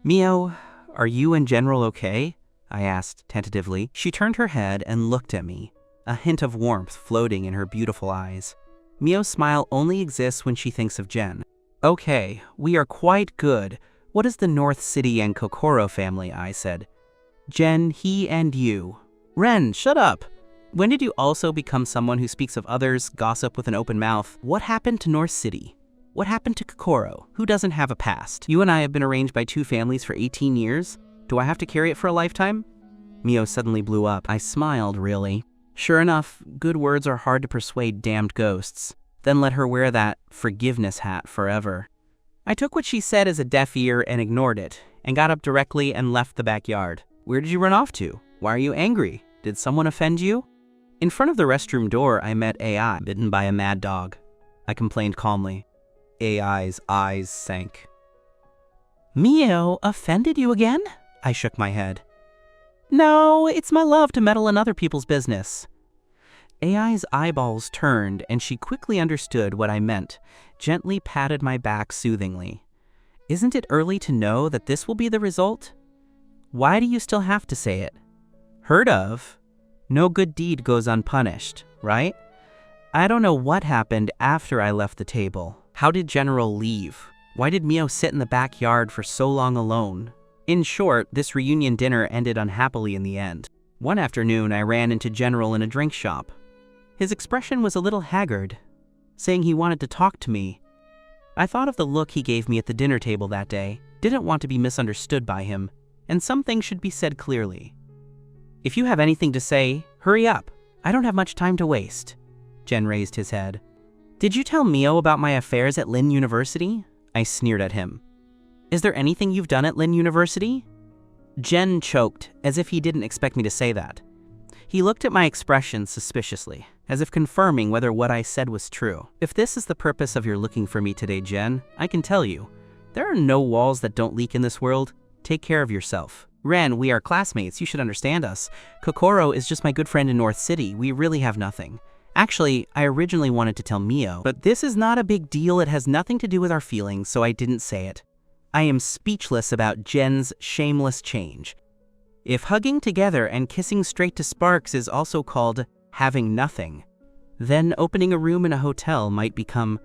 Mio, are you and General okay? I asked tentatively. She turned her head and looked at me, a hint of warmth floating in her beautiful eyes. Mio's smile only exists when she thinks of Jen. Okay, we are quite good. What is the North City and Kokoro family? I said. Jen, he and you. Ren, shut up. When did you also become someone who speaks of others, gossip with an open mouth? What happened to North City? What happened to Kokoro? Who doesn't have a past? You and I have been arranged by two families for 18 years. Do I have to carry it for a lifetime? Mio suddenly blew up. I smiled, really. Sure enough, good words are hard to persuade damned ghosts. Then let her wear that forgiveness hat forever. I took what she said as a deaf ear and ignored it, and got up directly and left the backyard. Where did you run off to? Why are you angry? Did someone offend you? In front of the restroom door, I met AI, bitten by a mad dog. I complained calmly. AI's eyes sank. Mio offended you again? I shook my head. No, it's my love to meddle in other people's business. AI's eyeballs turned, and she quickly understood what I meant, gently patted my back soothingly. Isn't it early to know that this will be the result? Why do you still have to say it? Heard of? No good deed goes unpunished, right? I don't know what happened after I left the table. How did General leave? Why did Mio sit in the backyard for so long alone? In short, this reunion dinner ended unhappily in the end. One afternoon, I ran into General in a drink shop. His expression was a little haggard, saying he wanted to talk to me. I thought of the look he gave me at the dinner table that day, didn't want to be misunderstood by him, and some things should be said clearly. "If you have anything to say, hurry up. I don't have much time to waste." Jen raised his head. "Did you tell Mio about my affairs at Lynn University?" I sneered at him. "Is there anything you've done at Lynn University?" Jen choked, as if he didn't expect me to say that. He looked at my expression suspiciously, as if confirming whether what I said was true. "If this is the purpose of your looking for me today, Jen, I can tell you, there are no walls that don't leak in this world. Take care of yourself. Ren, we are classmates, you should understand us. Kokoro is just my good friend in North City, we really have nothing. Actually, I originally wanted to tell Mio, but this is not a big deal, it has nothing to do with our feelings, so I didn't say it." I am speechless about Jen's shameless change. If hugging together and kissing straight to sparks is also called having nothing, then opening a room in a hotel might become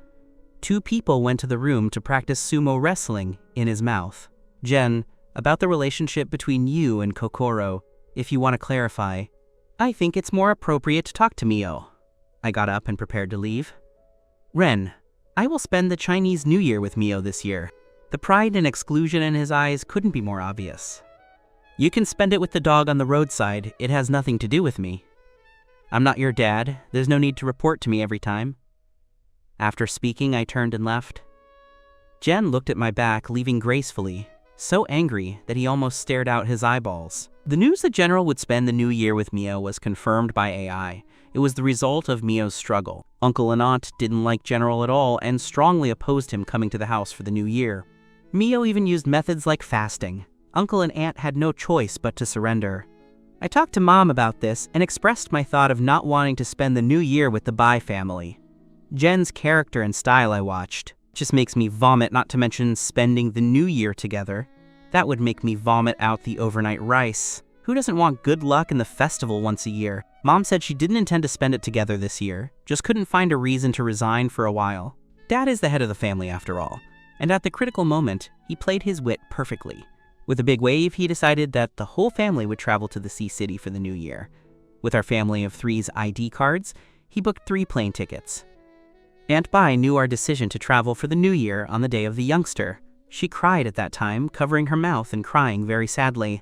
two people went to the room to practice sumo wrestling in his mouth. Jen, about the relationship between you and Kokoro, if you want to clarify, I think it's more appropriate to talk to Mio. I got up and prepared to leave. Ren, I will spend the Chinese New Year with Mio this year. The pride and exclusion in his eyes couldn't be more obvious. You can spend it with the dog on the roadside, it has nothing to do with me. I'm not your dad, there's no need to report to me every time. After speaking, I turned and left. Jen looked at my back, leaving gracefully, so angry that he almost stared out his eyeballs. The news that General would spend the new year with Mio was confirmed by AI. It was the result of Mio's struggle. Uncle and Aunt didn't like General at all and strongly opposed him coming to the house for the new year. Mio even used methods like fasting. Uncle and Aunt had no choice but to surrender. I talked to Mom about this and expressed my thought of not wanting to spend the new year with the Bai family. Jen's character and style I watched just makes me vomit, not to mention spending the new year together. That would make me vomit out the overnight rice. Who doesn't want good luck in the festival once a year? Mom said she didn't intend to spend it together this year, just couldn't find a reason to resign for a while. Dad is the head of the family after all. And at the critical moment, he played his wit perfectly. With a big wave, he decided that the whole family would travel to the Sea City for the new year. With our family of three's ID cards, he booked 3 plane tickets. Aunt Bai knew our decision to travel for the new year on the day of the youngster. She cried at that time, covering her mouth and crying very sadly.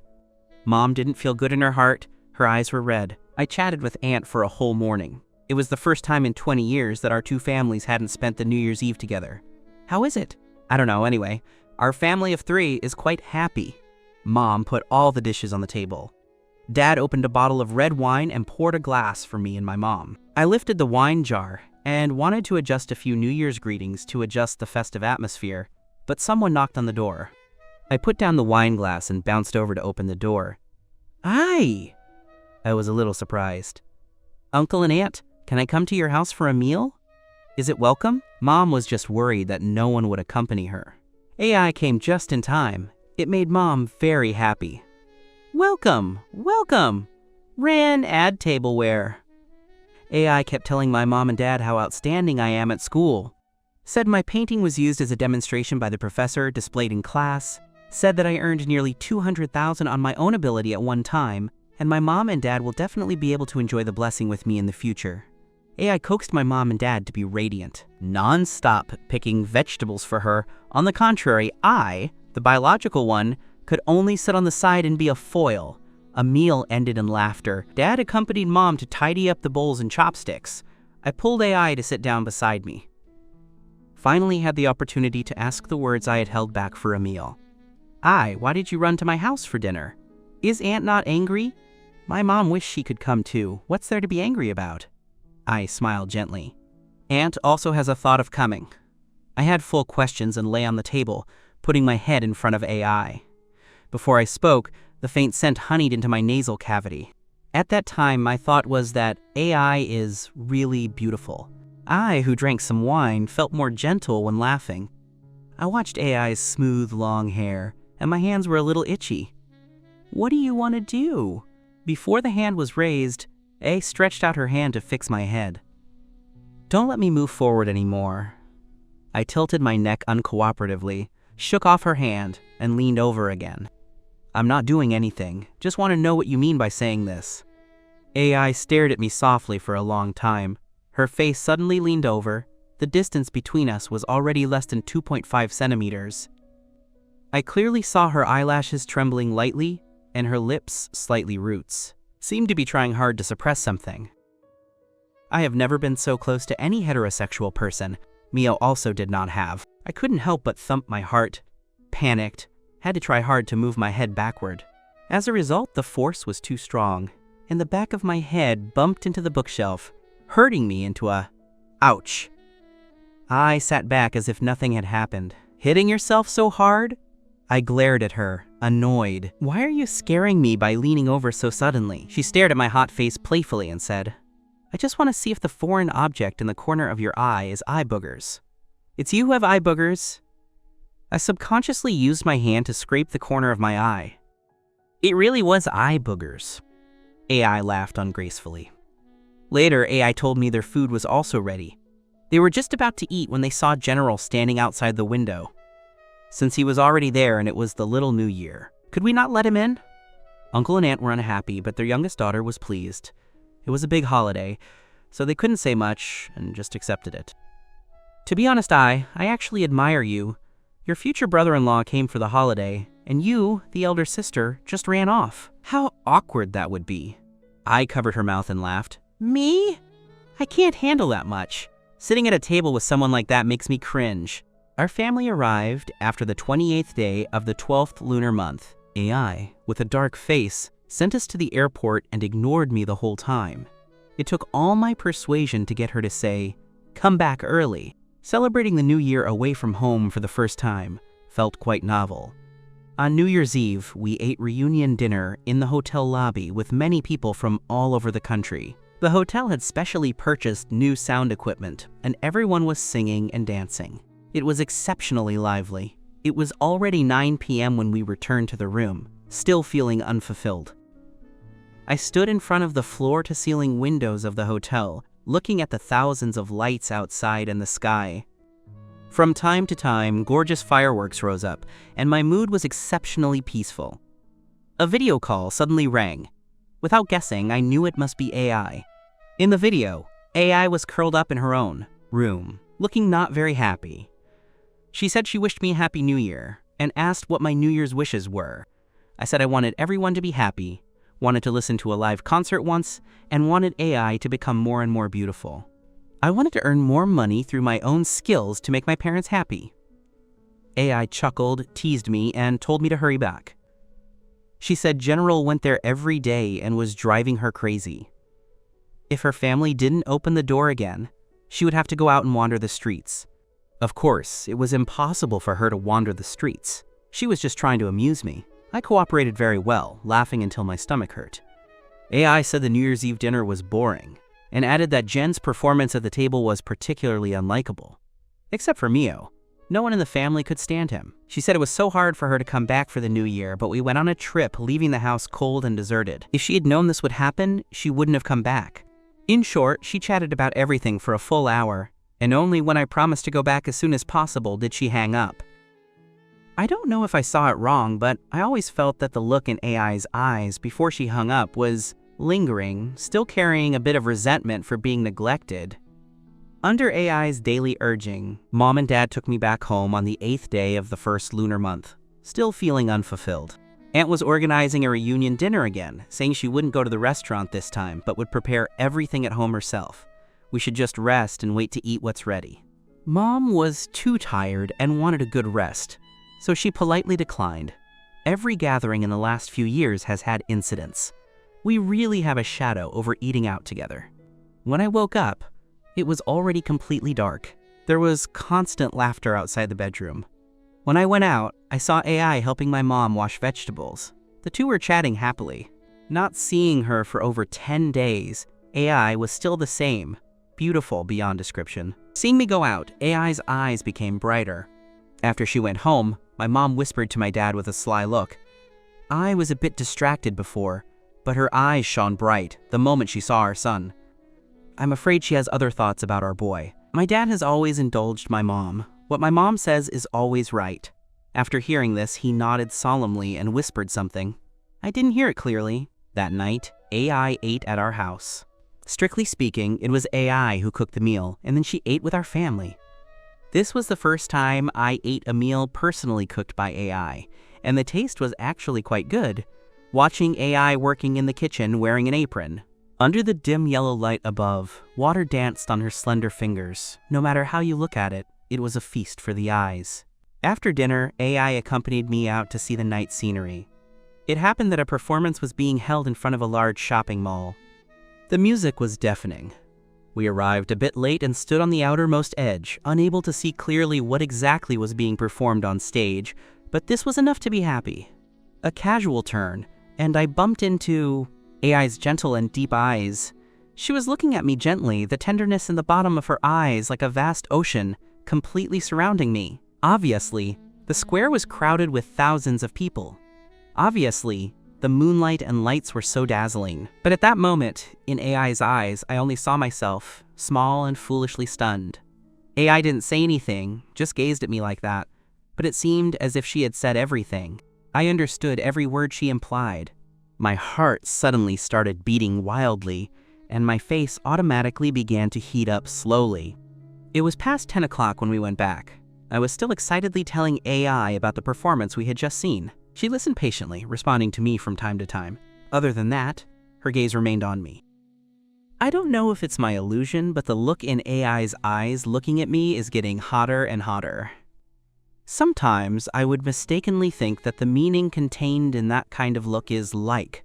Mom didn't feel good in her heart, her eyes were red. I chatted with Aunt for a whole morning. It was the first time in 20 years that our two families hadn't spent the New Year's Eve together. "How is it?" "I don't know, anyway. Our family of 3 is quite happy." Mom put all the dishes on the table. Dad opened a bottle of red wine and poured a glass for me and my mom. I lifted the wine jar and wanted to adjust a few New Year's greetings to adjust the festive atmosphere, but someone knocked on the door. I put down the wine glass and bounced over to open the door. "Hi!" I was a little surprised. "Uncle and Aunt, can I come to your house for a meal? Is it welcome?" Mom was just worried that no one would accompany her. AI came just in time. It made Mom very happy. "Welcome, welcome. Ran add tableware." AI kept telling my mom and dad how outstanding I am at school. Said my painting was used as a demonstration by the professor, displayed in class. Said that I earned nearly $200,000 on my own ability at one time, and my mom and dad will definitely be able to enjoy the blessing with me in the future. AI coaxed my mom and dad to be radiant, non-stop picking vegetables for her. On the contrary, I, the biological one, could only sit on the side and be a foil. A meal ended in laughter. Dad accompanied Mom to tidy up the bowls and chopsticks. I pulled AI to sit down beside me. Finally had the opportunity to ask the words I had held back for a meal. Why did you run to my house for dinner? Is Aunt not angry? My mom wished she could come too. What's there to be angry about? I smiled gently. Aunt also has a thought of coming. I had full questions and lay on the table, putting my head in front of AI. Before I spoke, the faint scent honeyed into my nasal cavity. At that time, my thought was that AI is really beautiful. I, who drank some wine, felt more gentle when laughing. I watched AI's smooth, long hair, and my hands were a little itchy. "What do you want to do?" Before the hand was raised, A stretched out her hand to fix my head. "Don't let me move forward anymore." I tilted my neck uncooperatively, shook off her hand, and leaned over again. I'm not doing anything. Just want to know what you mean by saying this. AI stared at me softly for a long time. Her face suddenly leaned over. The distance between us was already less than 2.5 centimeters. I clearly saw her eyelashes trembling lightly and her lips slightly roots. Seemed to be trying hard to suppress something. I have never been so close to any heterosexual person. Mio also did not have. I couldn't help but thump my heart, panicked, had to try hard to move my head backward. As a result, the force was too strong, and the back of my head bumped into the bookshelf, hurting me into a ouch. I sat back as if nothing had happened. Hitting yourself so hard? I glared at her, annoyed. Why are you scaring me by leaning over so suddenly? She stared at my hot face playfully and said, I just want to see if the foreign object in the corner of your eye is eye boogers. It's you who have eye boogers. I subconsciously used my hand to scrape the corner of my eye. It really was eye boogers. AI laughed ungracefully. Later, AI told me their food was also ready. They were just about to eat when they saw General standing outside the window. Since he was already there and it was the little New Year, could we not let him in? Uncle and Aunt were unhappy, but their youngest daughter was pleased. It was a big holiday, so they couldn't say much and just accepted it. To be honest, I actually admire you. Your future brother-in-law came for the holiday, and you, the elder sister, just ran off. How awkward that would be. I covered her mouth and laughed. Me? I can't handle that much. Sitting at a table with someone like that makes me cringe. Our family arrived after the 28th day of the 12th lunar month. AI, with a dark face, sent us to the airport and ignored me the whole time. It took all my persuasion to get her to say, come back early. Celebrating the new year away from home for the first time felt quite novel. On New Year's Eve, we ate reunion dinner in the hotel lobby with many people from all over the country. The hotel had specially purchased new sound equipment, and everyone was singing and dancing. It was exceptionally lively. It was already 9 p.m. when we returned to the room, still feeling unfulfilled. I stood in front of the floor-to-ceiling windows of the hotel, looking at the thousands of lights outside and the sky. From time to time, gorgeous fireworks rose up, and my mood was exceptionally peaceful. A video call suddenly rang. Without guessing, I knew it must be AI. In the video, AI was curled up in her own room, looking not very happy. She said she wished me a Happy New Year, and asked what my New Year's wishes were. I said I wanted everyone to be happy, wanted to listen to a live concert once, and wanted AI to become more and more beautiful. I wanted to earn more money through my own skills to make my parents happy. AI chuckled, teased me, and told me to hurry back. She said General went there every day and was driving her crazy. If her family didn't open the door again, she would have to go out and wander the streets. Of course, it was impossible for her to wander the streets. She was just trying to amuse me. I cooperated very well, laughing until my stomach hurt. AI said the New Year's Eve dinner was boring, and added that Jen's performance at the table was particularly unlikable. Except for Mio. No one in the family could stand him. She said it was so hard for her to come back for the new year, but we went on a trip, leaving the house cold and deserted. If she had known this would happen, she wouldn't have come back. In short, she chatted about everything for a full hour, and only when I promised to go back as soon as possible did she hang up. I don't know if I saw it wrong, but I always felt that the look in AI's eyes before she hung up was lingering, still carrying a bit of resentment for being neglected. Under AI's daily urging, Mom and Dad took me back home on the 8th day of the first lunar month, still feeling unfulfilled. Aunt was organizing a reunion dinner again, saying she wouldn't go to the restaurant this time, but would prepare everything at home herself. We should just rest and wait to eat what's ready. Mom was too tired and wanted a good rest, so she politely declined. Every gathering in the last few years has had incidents. We really have a shadow over eating out together. When I woke up, it was already completely dark. There was constant laughter outside the bedroom. When I went out, I saw AI helping my mom wash vegetables. The two were chatting happily. Not seeing her for over 10 days, AI was still the same, beautiful beyond description. Seeing me go out, AI's eyes became brighter. After she went home, my mom whispered to my dad with a sly look. I was a bit distracted before, but her eyes shone bright the moment she saw our son. I'm afraid she has other thoughts about our boy. My dad has always indulged my mom. What my mom says is always right. After hearing this, he nodded solemnly and whispered something. I didn't hear it clearly. That night, AI ate at our house. Strictly speaking, it was AI who cooked the meal, and then she ate with our family. This was the first time I ate a meal personally cooked by AI, and the taste was actually quite good, watching AI working in the kitchen wearing an apron. Under the dim yellow light above, water danced on her slender fingers. No matter how you look at it, it was a feast for the eyes. After dinner, AI accompanied me out to see the night scenery. It happened that a performance was being held in front of a large shopping mall. The music was deafening. We arrived a bit late and stood on the outermost edge, unable to see clearly what exactly was being performed on stage, but this was enough to be happy. A casual turn, and I bumped into AI's gentle and deep eyes. She was looking at me gently, the tenderness in the bottom of her eyes like a vast ocean, completely surrounding me. Obviously, the square was crowded with thousands of people. Obviously, the moonlight and lights were so dazzling. But at that moment, in AI's eyes, I only saw myself, small and foolishly stunned. AI didn't say anything, just gazed at me like that, but it seemed as if she had said everything. I understood every word she implied. My heart suddenly started beating wildly, and my face automatically began to heat up slowly. It was past 10 o'clock when we went back. I was still excitedly telling AI about the performance we had just seen. She listened patiently, responding to me from time to time. Other than that, her gaze remained on me. I don't know if it's my illusion, but the look in AI's eyes looking at me is getting hotter and hotter. Sometimes I would mistakenly think that the meaning contained in that kind of look is like.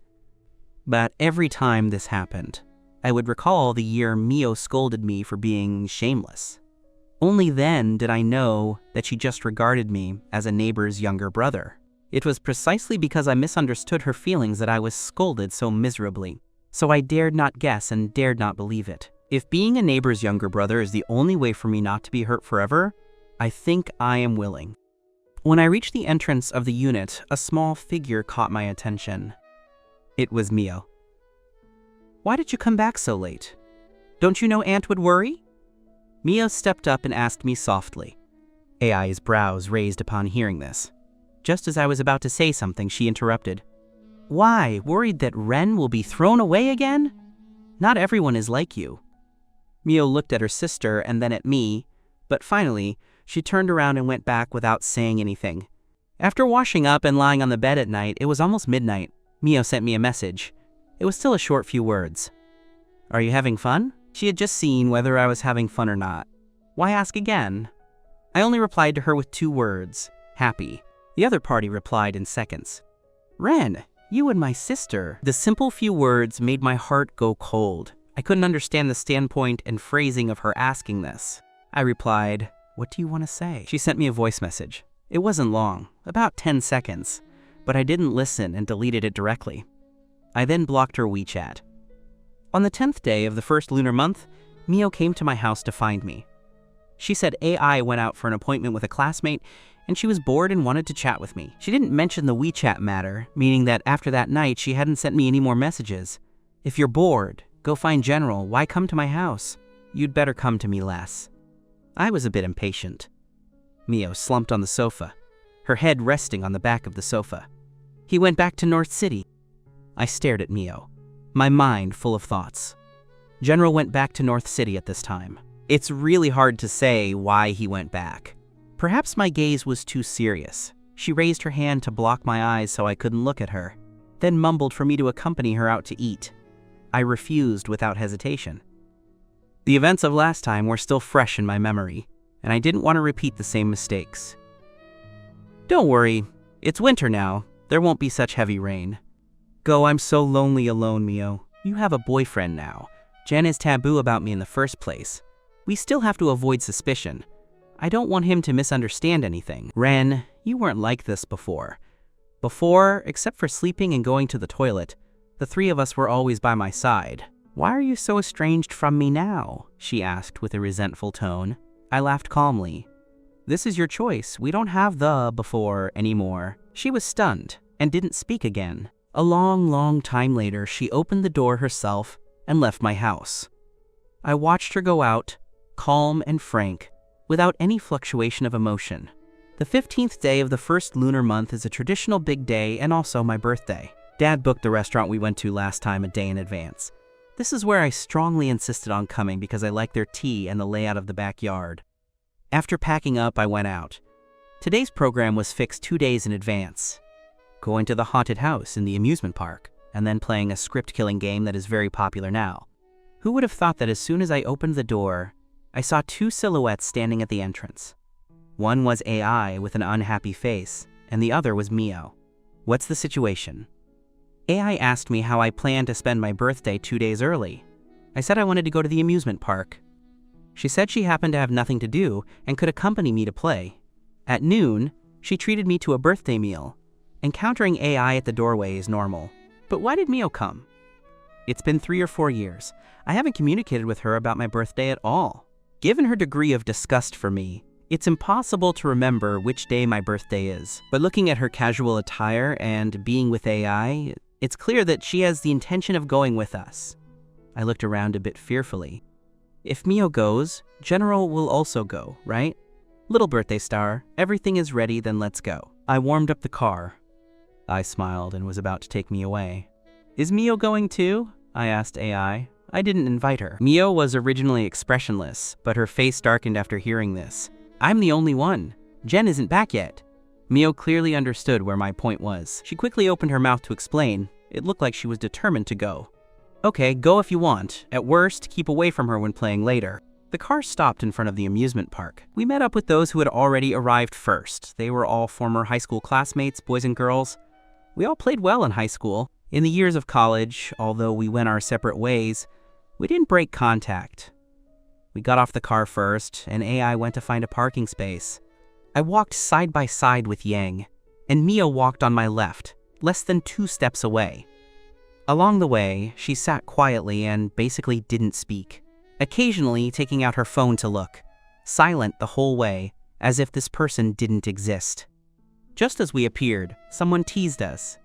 But every time this happened, I would recall the year Mio scolded me for being shameless. Only then did I know that she just regarded me as a neighbor's younger brother. It was precisely because I misunderstood her feelings that I was scolded so miserably. So I dared not guess and dared not believe it. If being a neighbor's younger brother is the only way for me not to be hurt forever, I think I am willing. When I reached the entrance of the unit, a small figure caught my attention. It was Mio. Why did you come back so late? Don't you know Aunt would worry? Mio stepped up and asked me softly. AI's brows raised upon hearing this. Just as I was about to say something, she interrupted. Why, worried that Ren will be thrown away again? Not everyone is like you. Mio looked at her sister and then at me, but finally, she turned around and went back without saying anything. After washing up and lying on the bed at night, it was almost midnight. Mio sent me a message. It was still a short few words. Are you having fun? She had just seen whether I was having fun or not. Why ask again? I only replied to her with 2 words, happy. The other party replied in seconds. Ren, you and my sister. The simple few words made my heart go cold. I couldn't understand the standpoint and phrasing of her asking this. I replied, what do you want to say? She sent me a voice message. It wasn't long, about 10 seconds, but I didn't listen and deleted it directly. I then blocked her WeChat. On the 10th day of the first lunar month, Mio came to my house to find me. She said AI went out for an appointment with a classmate and she was bored and wanted to chat with me. She didn't mention the WeChat matter, meaning that after that night she hadn't sent me any more messages. If you're bored, go find General. Why come to my house? You'd better come to me less. I was a bit impatient. Mio slumped on the sofa, her head resting on the back of the sofa. He went back to North City. I stared at Mio, my mind full of thoughts. General went back to North City at this time. It's really hard to say why he went back. Perhaps my gaze was too serious. She raised her hand to block my eyes so I couldn't look at her, then mumbled for me to accompany her out to eat. I refused without hesitation. The events of last time were still fresh in my memory, and I didn't want to repeat the same mistakes. Don't worry, it's winter now. There won't be such heavy rain. Go, I'm so lonely alone, Mio. You have a boyfriend now. Jen is taboo about me in the first place. We still have to avoid suspicion. I don't want him to misunderstand anything. Ren, you weren't like this before. Before, except for sleeping and going to the toilet, the 3 of us were always by my side. Why are you so estranged from me now? She asked with a resentful tone. I laughed calmly. This is your choice. We don't have the before anymore. She was stunned and didn't speak again. A long, long time later, she opened the door herself and left my house. I watched her go out, calm and frank, without any fluctuation of emotion. The 15th day of the first lunar month is a traditional big day and also my birthday. Dad booked the restaurant we went to last time a day in advance. This is where I strongly insisted on coming because I like their tea and the layout of the backyard. After packing up, I went out. Today's program was fixed 2 days in advance. Going to the haunted house in the amusement park, and then playing a script-killing game that is very popular now. Who would have thought that as soon as I opened the door, I saw 2 silhouettes standing at the entrance. One was AI with an unhappy face, and the other was Mio. What's the situation? AI asked me how I planned to spend my birthday 2 days early. I said I wanted to go to the amusement park. She said she happened to have nothing to do and could accompany me to play. At noon, she treated me to a birthday meal. Encountering AI at the doorway is normal. But why did Mio come? It's been 3 or 4 years. I haven't communicated with her about my birthday at all. Given her degree of disgust for me, it's impossible to remember which day my birthday is. But looking at her casual attire and being with AI, it's clear that she has the intention of going with us. I looked around a bit fearfully. If Mio goes, General will also go, right? Little birthday star, everything is ready, then let's go. I warmed up the car. I smiled and was about to take me away. Is Mio going too? I asked AI. I didn't invite her. Mio was originally expressionless, but her face darkened after hearing this. I'm the only one. Jen isn't back yet. Mio clearly understood where my point was. She quickly opened her mouth to explain. It looked like she was determined to go. Okay, go if you want. At worst, keep away from her when playing later. The car stopped in front of the amusement park. We met up with those who had already arrived first. They were all former high school classmates, boys and girls. We all played well in high school. In the years of college, although we went our separate ways, we didn't break contact. We got off the car first, and AI went to find a parking space. I walked side by side with Yang, and Mia walked on my left, less than 2 steps away. Along the way, she sat quietly and basically didn't speak, occasionally taking out her phone to look, silent the whole way, as if this person didn't exist. Just as we appeared, someone teased us.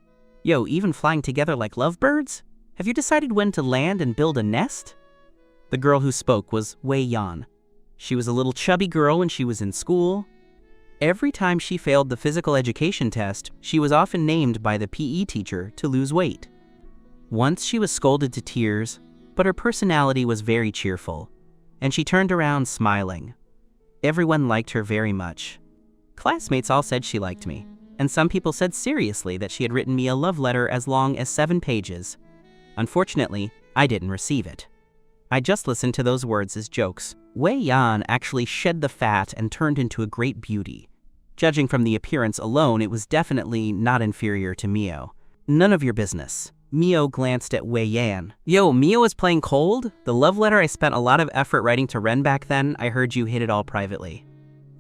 Yo, even flying together like lovebirds? Have you decided when to land and build a nest? The girl who spoke was Wei Yan. She was a little chubby girl when she was in school. Every time she failed the physical education test, she was often named by the PE teacher to lose weight. Once she was scolded to tears, but her personality was very cheerful, and she turned around smiling. Everyone liked her very much. Classmates all said she liked me, and some people said seriously that she had written me a love letter as long as 7 pages. Unfortunately, I didn't receive it. I just listened to those words as jokes. Wei Yan actually shed the fat and turned into a great beauty. Judging from the appearance alone, it was definitely not inferior to Mio. None of your business. Mio glanced at Wei Yan. Yo, Mio is playing cold? The love letter I spent a lot of effort writing to Ren back then, I heard you hid it all privately.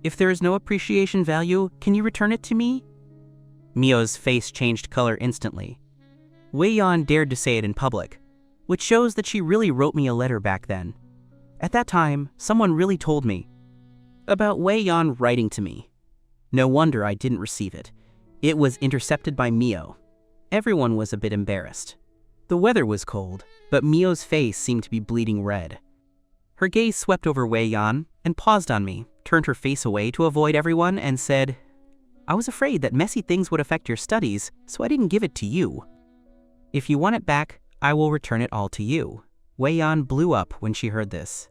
If there is no appreciation value, can you return it to me? Mio's face changed color instantly. Wei Yan dared to say it in public, which shows that she really wrote me a letter back then. At that time, someone really told me about Wei Yan writing to me. No wonder I didn't receive it. It was intercepted by Mio. Everyone was a bit embarrassed. The weather was cold, but Mio's face seemed to be bleeding red. Her gaze swept over Wei Yan and paused on me, turned her face away to avoid everyone, and said, I was afraid that messy things would affect your studies, so I didn't give it to you. If you want it back, I will return it all to you. Wei Yan blew up when she heard this.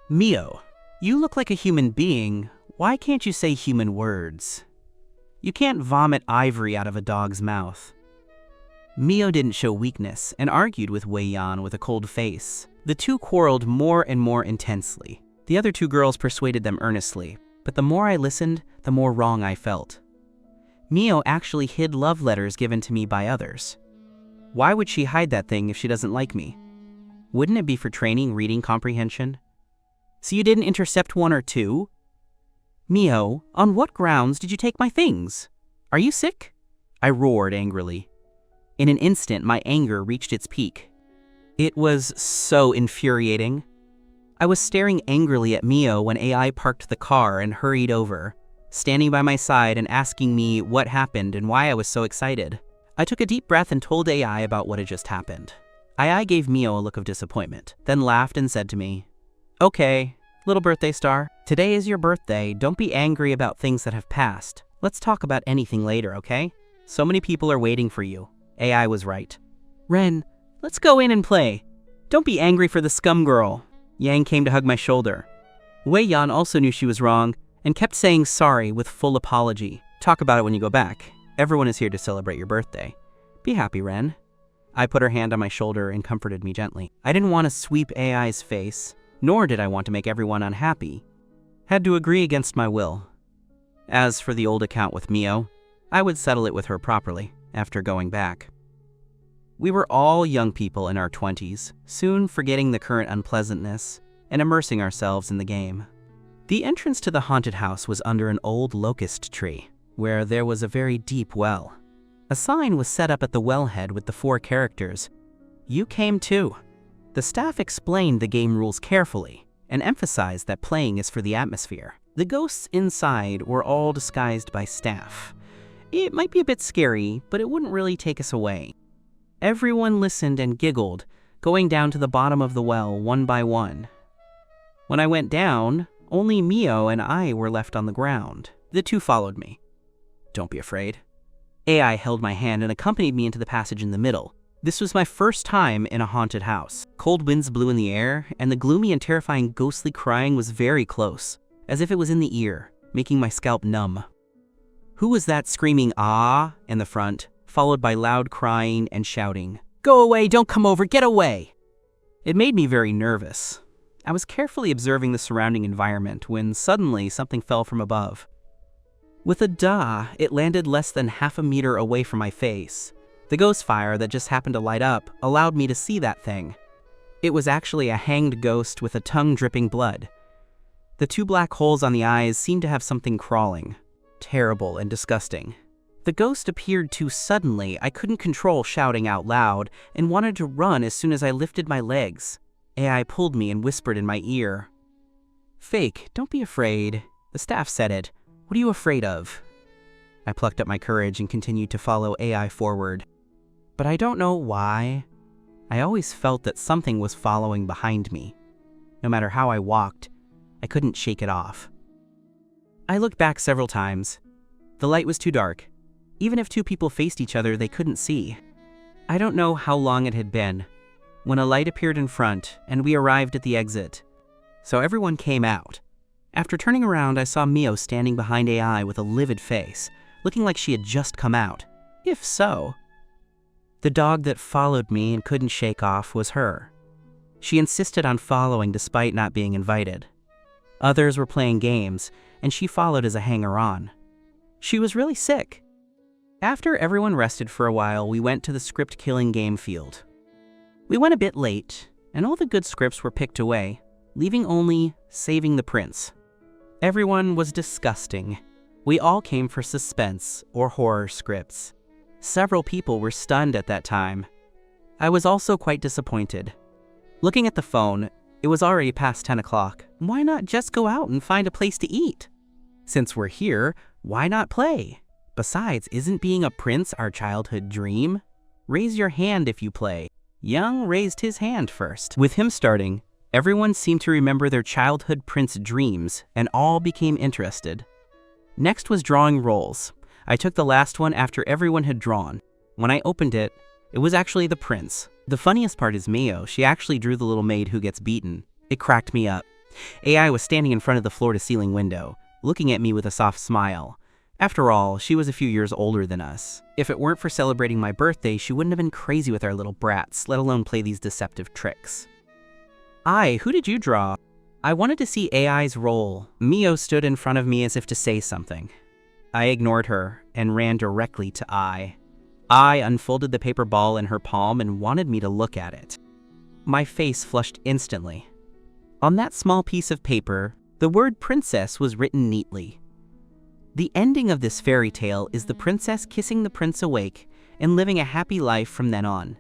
Mio, you look like a human being. Why can't you say human words? You can't vomit ivory out of a dog's mouth. Mio didn't show weakness and argued with Wei Yan with a cold face. The two quarreled more and more intensely. The other 2 girls persuaded them earnestly, but the more I listened, the more wrong I felt. Mio actually hid love letters given to me by others. Why would she hide that thing if she doesn't like me? Wouldn't it be for training reading comprehension? So you didn't intercept 1 or 2? Mio, on what grounds did you take my things? Are you sick? I roared angrily. In an instant, my anger reached its peak. It was so infuriating. I was staring angrily at Mio when AI parked the car and hurried over, standing by my side and asking me what happened and why I was so excited. I took a deep breath and told AI about what had just happened. AI gave Mio a look of disappointment, then laughed and said to me, Okay, Little birthday star, today is your birthday. Don't be angry about things that have passed. Let's talk about anything later, okay? So many people are waiting for you. AI was right. Ren, let's go in and play. Don't be angry for the scum girl. Yang came to hug my shoulder. Wei Yan also knew she was wrong and kept saying sorry with full apology. Talk about it when you go back. Everyone is here to celebrate your birthday. Be happy, Ren. I put her hand on my shoulder and comforted me gently. I didn't want to sweep AI's face, nor did I want to make everyone unhappy. Had to agree against my will. As for the old account with Mio, I would settle it with her properly after going back. We were all young people in our 20s, soon forgetting the current unpleasantness and immersing ourselves in the game. The entrance to the haunted house was under an old locust tree, where there was a very deep well. A sign was set up at the wellhead with the 4 characters. You came too. The staff explained the game rules carefully and emphasized that playing is for the atmosphere. The ghosts inside were all disguised by staff. It might be a bit scary, but it wouldn't really take us away. Everyone listened and giggled, going down to the bottom of the well one by one. When I went down, only Mio and I were left on the ground. The 2 followed me. Don't be afraid. AI held my hand and accompanied me into the passage in the middle. This was my first time in a haunted house. Cold winds blew in the air, and the gloomy and terrifying ghostly crying was very close, as if it was in the ear, making my scalp numb. Who was that screaming "ah" in the front, followed by loud crying and shouting, "Go away, don't come over, get away!" It made me very nervous. I was carefully observing the surrounding environment when suddenly something fell from above. With a "dah," it landed less than half a meter away from my face. The ghost fire that just happened to light up allowed me to see that thing. It was actually a hanged ghost with a tongue dripping blood. The 2 black holes on the eyes seemed to have something crawling. Terrible and disgusting. The ghost appeared too suddenly. I couldn't control shouting out loud and wanted to run as soon as I lifted my legs. AI pulled me and whispered in my ear. Fake, don't be afraid. The staff said it. What are you afraid of? I plucked up my courage and continued to follow AI forward. But I don't know why. I always felt that something was following behind me. No matter how I walked, I couldn't shake it off. I looked back several times. The light was too dark. Even if 2 people faced each other, they couldn't see. I don't know how long it had been when a light appeared in front and we arrived at the exit. So everyone came out. After turning around, I saw Mio standing behind AI with a livid face, looking like she had just come out. If so, the dog that followed me and couldn't shake off was her. She insisted on following despite not being invited. Others were playing games, and she followed as a hanger-on. She was really sick. After everyone rested for a while, we went to the script-killing game field. We went a bit late, and all the good scripts were picked away, leaving only saving the prince. Everyone was disgusting. We all came for suspense or horror scripts. Several people were stunned at that time. I was also quite disappointed. Looking at the phone, it was already past 10 o'clock. Why not just go out and find a place to eat? Since we're here, why not play? Besides, isn't being a prince our childhood dream? Raise your hand if you play. Young raised his hand first. With him starting, everyone seemed to remember their childhood prince dreams, and all became interested. Next was drawing rolls. I took the last one after everyone had drawn. When I opened it, it was actually the prince. The funniest part is Mio. She actually drew the little maid who gets beaten. It cracked me up. AI was standing in front of the floor-to-ceiling window, looking at me with a soft smile. After all, she was a few years older than us. If it weren't for celebrating my birthday, she wouldn't have been crazy with our little brats, let alone play these deceptive tricks. Who did you draw? I wanted to see AI's roll. Mio stood in front of me as if to say something. I ignored her and ran directly to I. I unfolded the paper ball in her palm and wanted me to look at it. My face flushed instantly. On that small piece of paper, the word princess was written neatly. The ending of this fairy tale is the princess kissing the prince awake and living a happy life from then on.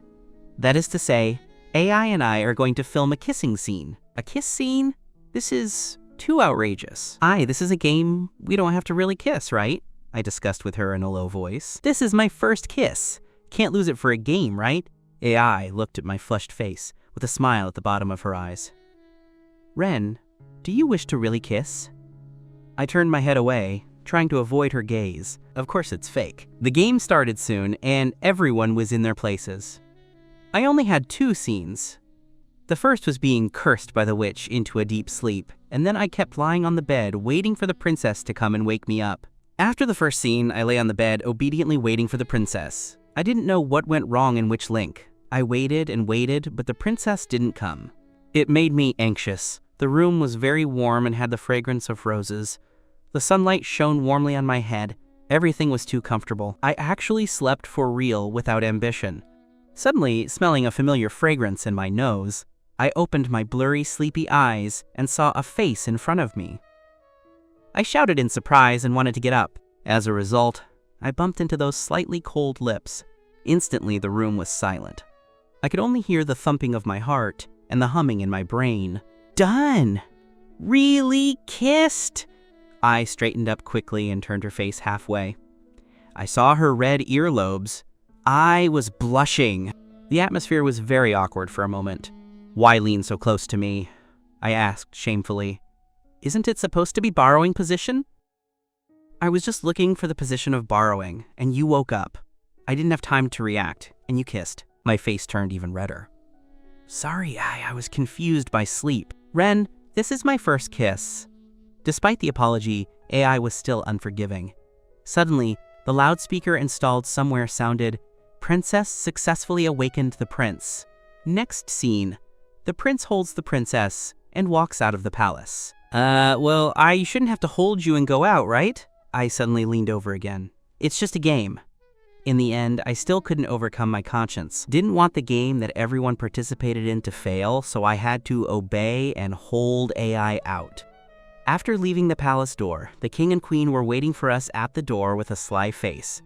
That is to say, AI and I are going to film a kissing scene. A kiss scene? This is too outrageous. This is a game we don't have to really kiss, right? I discussed with her in a low voice. This is my first kiss. Can't lose it for a game, right? AI looked at my flushed face with a smile at the bottom of her eyes. Ren, Do you wish to really kiss? I turned my head away, trying to avoid her gaze. Of course it's fake. The game started soon, and everyone was in their places. I only had 2 scenes. The first was being cursed by the witch into a deep sleep, and then I kept lying on the bed waiting for the princess to come and wake me up. After the first scene, I lay on the bed obediently waiting for the princess. I didn't know what went wrong in which link. I waited and waited, but the princess didn't come. It made me anxious. The room was very warm and had the fragrance of roses. The sunlight shone warmly on my head. Everything was too comfortable. I actually slept for real without ambition. Suddenly, smelling a familiar fragrance in my nose, I opened my blurry, sleepy eyes and saw a face in front of me. I shouted in surprise and wanted to get up. As a result, I bumped into those slightly cold lips. Instantly, the room was silent. I could only hear the thumping of my heart and the humming in my brain. Done! Really kissed? I straightened up quickly and turned her face halfway. I saw her red earlobes. I was blushing. The atmosphere was very awkward for a moment. Why lean so close to me? I asked shamefully. Isn't it supposed to be borrowing position? I was just looking for the position of borrowing, and you woke up. I didn't have time to react, and you kissed. My face turned even redder. Sorry, I was confused by sleep. Ren, this is my first kiss. Despite the apology, AI was still unforgiving. Suddenly, the loudspeaker installed somewhere sounded, "Princess successfully awakened the prince." Next scene, the prince holds the princess and walks out of the palace. Well, I shouldn't have to hold you and go out, right? I suddenly leaned over again. It's just a game. In the end, I still couldn't overcome my conscience. Didn't want the game that everyone participated in to fail, so I had to obey and hold AI out. After leaving the palace door, the king and queen were waiting for us at the door with a sly face.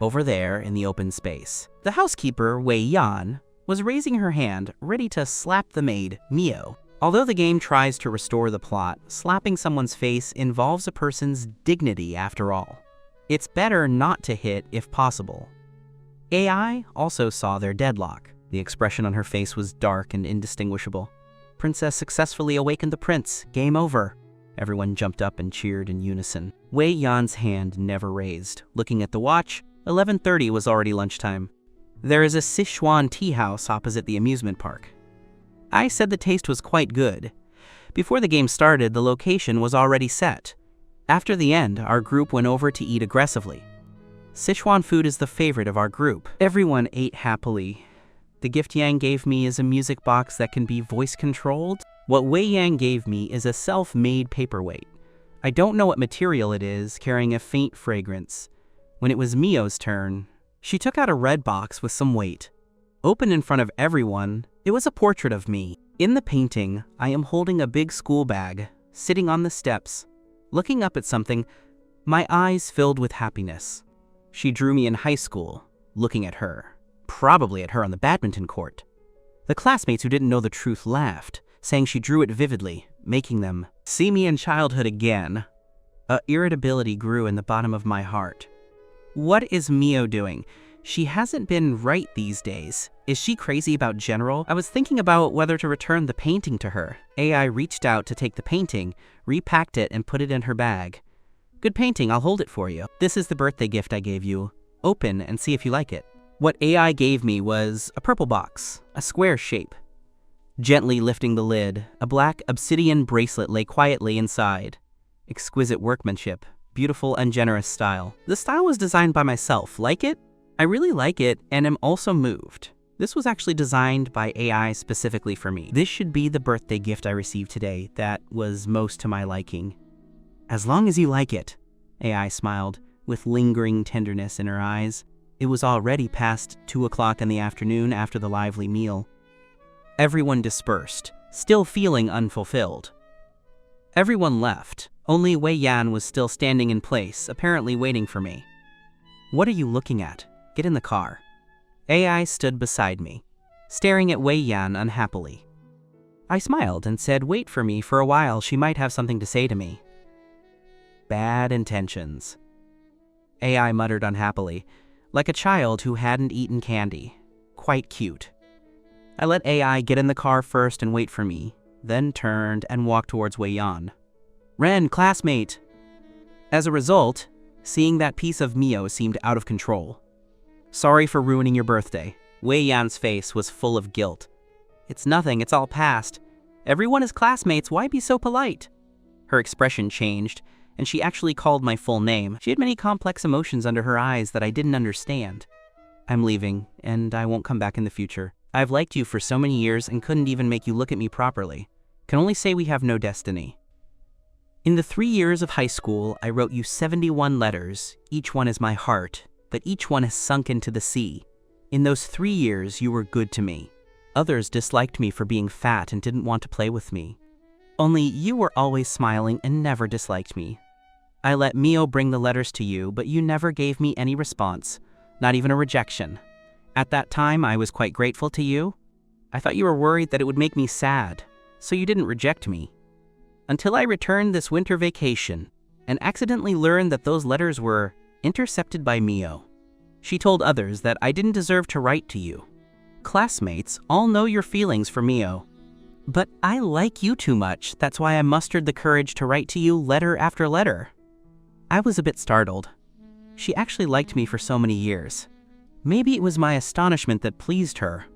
Over there, in the open space, the housekeeper, Wei Yan, was raising her hand, ready to slap the maid, Mio. Although the game tries to restore the plot, slapping someone's face involves a person's dignity after all. It's better not to hit if possible. AI also saw their deadlock. The expression on her face was dark and indistinguishable. Princess successfully awakened the prince. Game over. Everyone jumped up and cheered in unison. Wei Yan's hand never raised. Looking at the watch, 11:30 was already lunchtime. There is a Sichuan tea house opposite the amusement park. I said the taste was quite good. Before the game started, the location was already set. After the end, our group went over to eat aggressively. Sichuan food is the favorite of our group. Everyone ate happily. The gift Yang gave me is a music box that can be voice-controlled. What Wei Yang gave me is a self-made paperweight. I don't know what material it is, carrying a faint fragrance. When it was Mio's turn, she took out a red box with some weight. Open in front of everyone, it was a portrait of me. In the painting, I am holding a big school bag, sitting on the steps, looking up at something, my eyes filled with happiness. She drew me in high school, looking at her, probably at her on the badminton court. The classmates who didn't know the truth laughed, saying she drew it vividly, making them see me in childhood again. A irritability grew in the bottom of my heart. What is Mio doing? She hasn't been right these days. Is she crazy about General? I was thinking about whether to return the painting to her. AI reached out to take the painting, repacked it, and put it in her bag. Good painting, I'll hold it for you. This is the birthday gift I gave you. Open and see if you like it. What AI gave me was a purple box, a square shape. Gently lifting the lid, a black obsidian bracelet lay quietly inside. Exquisite workmanship, beautiful and generous style. The style was designed by myself. Like it? I really like it and am also moved. This was actually designed by AI specifically for me. This should be the birthday gift I received today that was most to my liking. As long as you like it, AI smiled, with lingering tenderness in her eyes. It was already past 2 o'clock in the afternoon after the lively meal. Everyone dispersed, still feeling unfulfilled. Everyone left. Only Wei Yan was still standing in place, apparently waiting for me. What are you looking at? Get in the car. AI stood beside me, staring at Wei Yan unhappily. I smiled and said wait for me for a while, she might have something to say to me. Bad intentions. AI muttered unhappily, like a child who hadn't eaten candy. Quite cute. I let AI get in the car first and wait for me. then turned and walked towards Wei Yan. "Ren, classmate!" As a result, seeing that piece of Mio seemed out of control. "Sorry for ruining your birthday." Wei Yan's face was full of guilt. "It's nothing, it's all past. Everyone is classmates, why be so polite?" Her expression changed, and she actually called my full name. She had many complex emotions under her eyes that I didn't understand. "I'm leaving, and I won't come back in the future. I've liked you for so many years and couldn't even make you look at me properly. Can only say we have no destiny. In the 3 years of high school, I wrote you 71 letters. Each one is my heart, but each one has sunk into the sea. In those 3 years, you were good to me. Others disliked me for being fat and didn't want to play with me. Only you were always smiling and never disliked me. I let Mio bring the letters to you, but you never gave me any response, not even a rejection. At that time, I was quite grateful to you. I thought you were worried that it would make me sad, so you didn't reject me. Until I returned this winter vacation and accidentally learned that those letters were intercepted by Mio. She told others that I didn't deserve to write to you. Classmates all know your feelings for Mio. But I like you too much, that's why I mustered the courage to write to you letter after letter. I was a bit startled. She actually liked me for so many years. Maybe it was my astonishment that pleased her.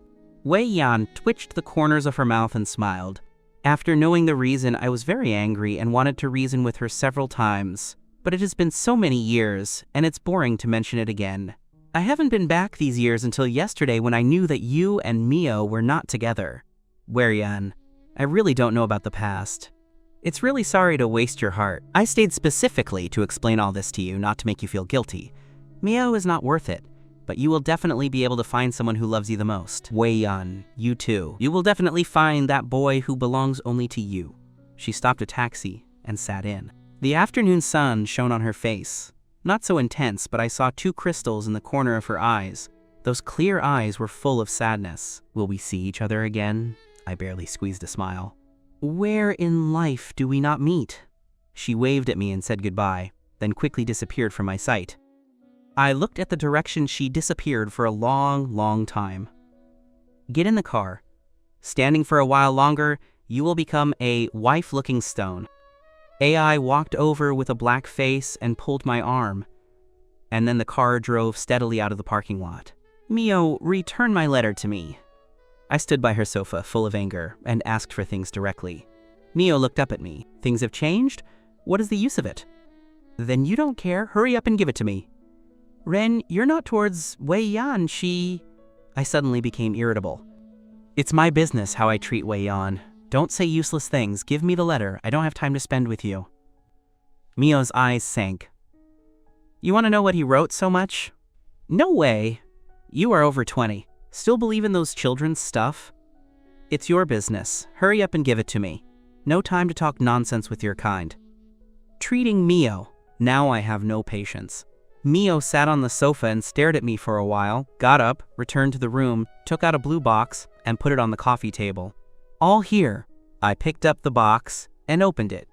Wei Yan twitched the corners of her mouth and smiled. After knowing the reason, I was very angry and wanted to reason with her several times. But it has been so many years, and it's boring to mention it again. I haven't been back these years until yesterday when I knew that you and Mio were not together. Wei Yan, I really don't know about the past. It's really sorry to waste your heart. I stayed specifically to explain all this to you, not to make you feel guilty. Mio is not worth it, but you will definitely be able to find someone who loves you the most. Wei Yan, you too. You will definitely find that boy who belongs only to you. She stopped a taxi and sat in. The afternoon sun shone on her face. Not so intense, but I saw 2 crystals in the corner of her eyes. Those clear eyes were full of sadness. Will we see each other again? I barely squeezed a smile. Where in life do we not meet? She waved at me and said goodbye, then quickly disappeared from my sight. I looked at the direction she disappeared for a long, long time. Get in the car. Standing for a while longer, you will become a wife-looking stone. AI walked over with a black face and pulled my arm, and then the car drove steadily out of the parking lot. Mio, return my letter to me. I stood by her sofa, full of anger, and asked for things directly. Mio looked up at me. Things have changed? What is the use of it? Then you don't care. Hurry up and give it to me. Ren, you're not towards Wei Yan, she... I suddenly became irritable. It's my business how I treat Wei Yan. Don't say useless things. Give me the letter. I don't have time to spend with you. Mio's eyes sank. You want to know what he wrote so much? No way. You are over 20. Still believe in those children's stuff? It's your business. Hurry up and give it to me. No time to talk nonsense with your kind. Treating Mio. Now I have no patience. Mio sat on the sofa and stared at me for a while, got up, returned to the room, took out a blue box, and put it on the coffee table. All here. I picked up the box and opened it.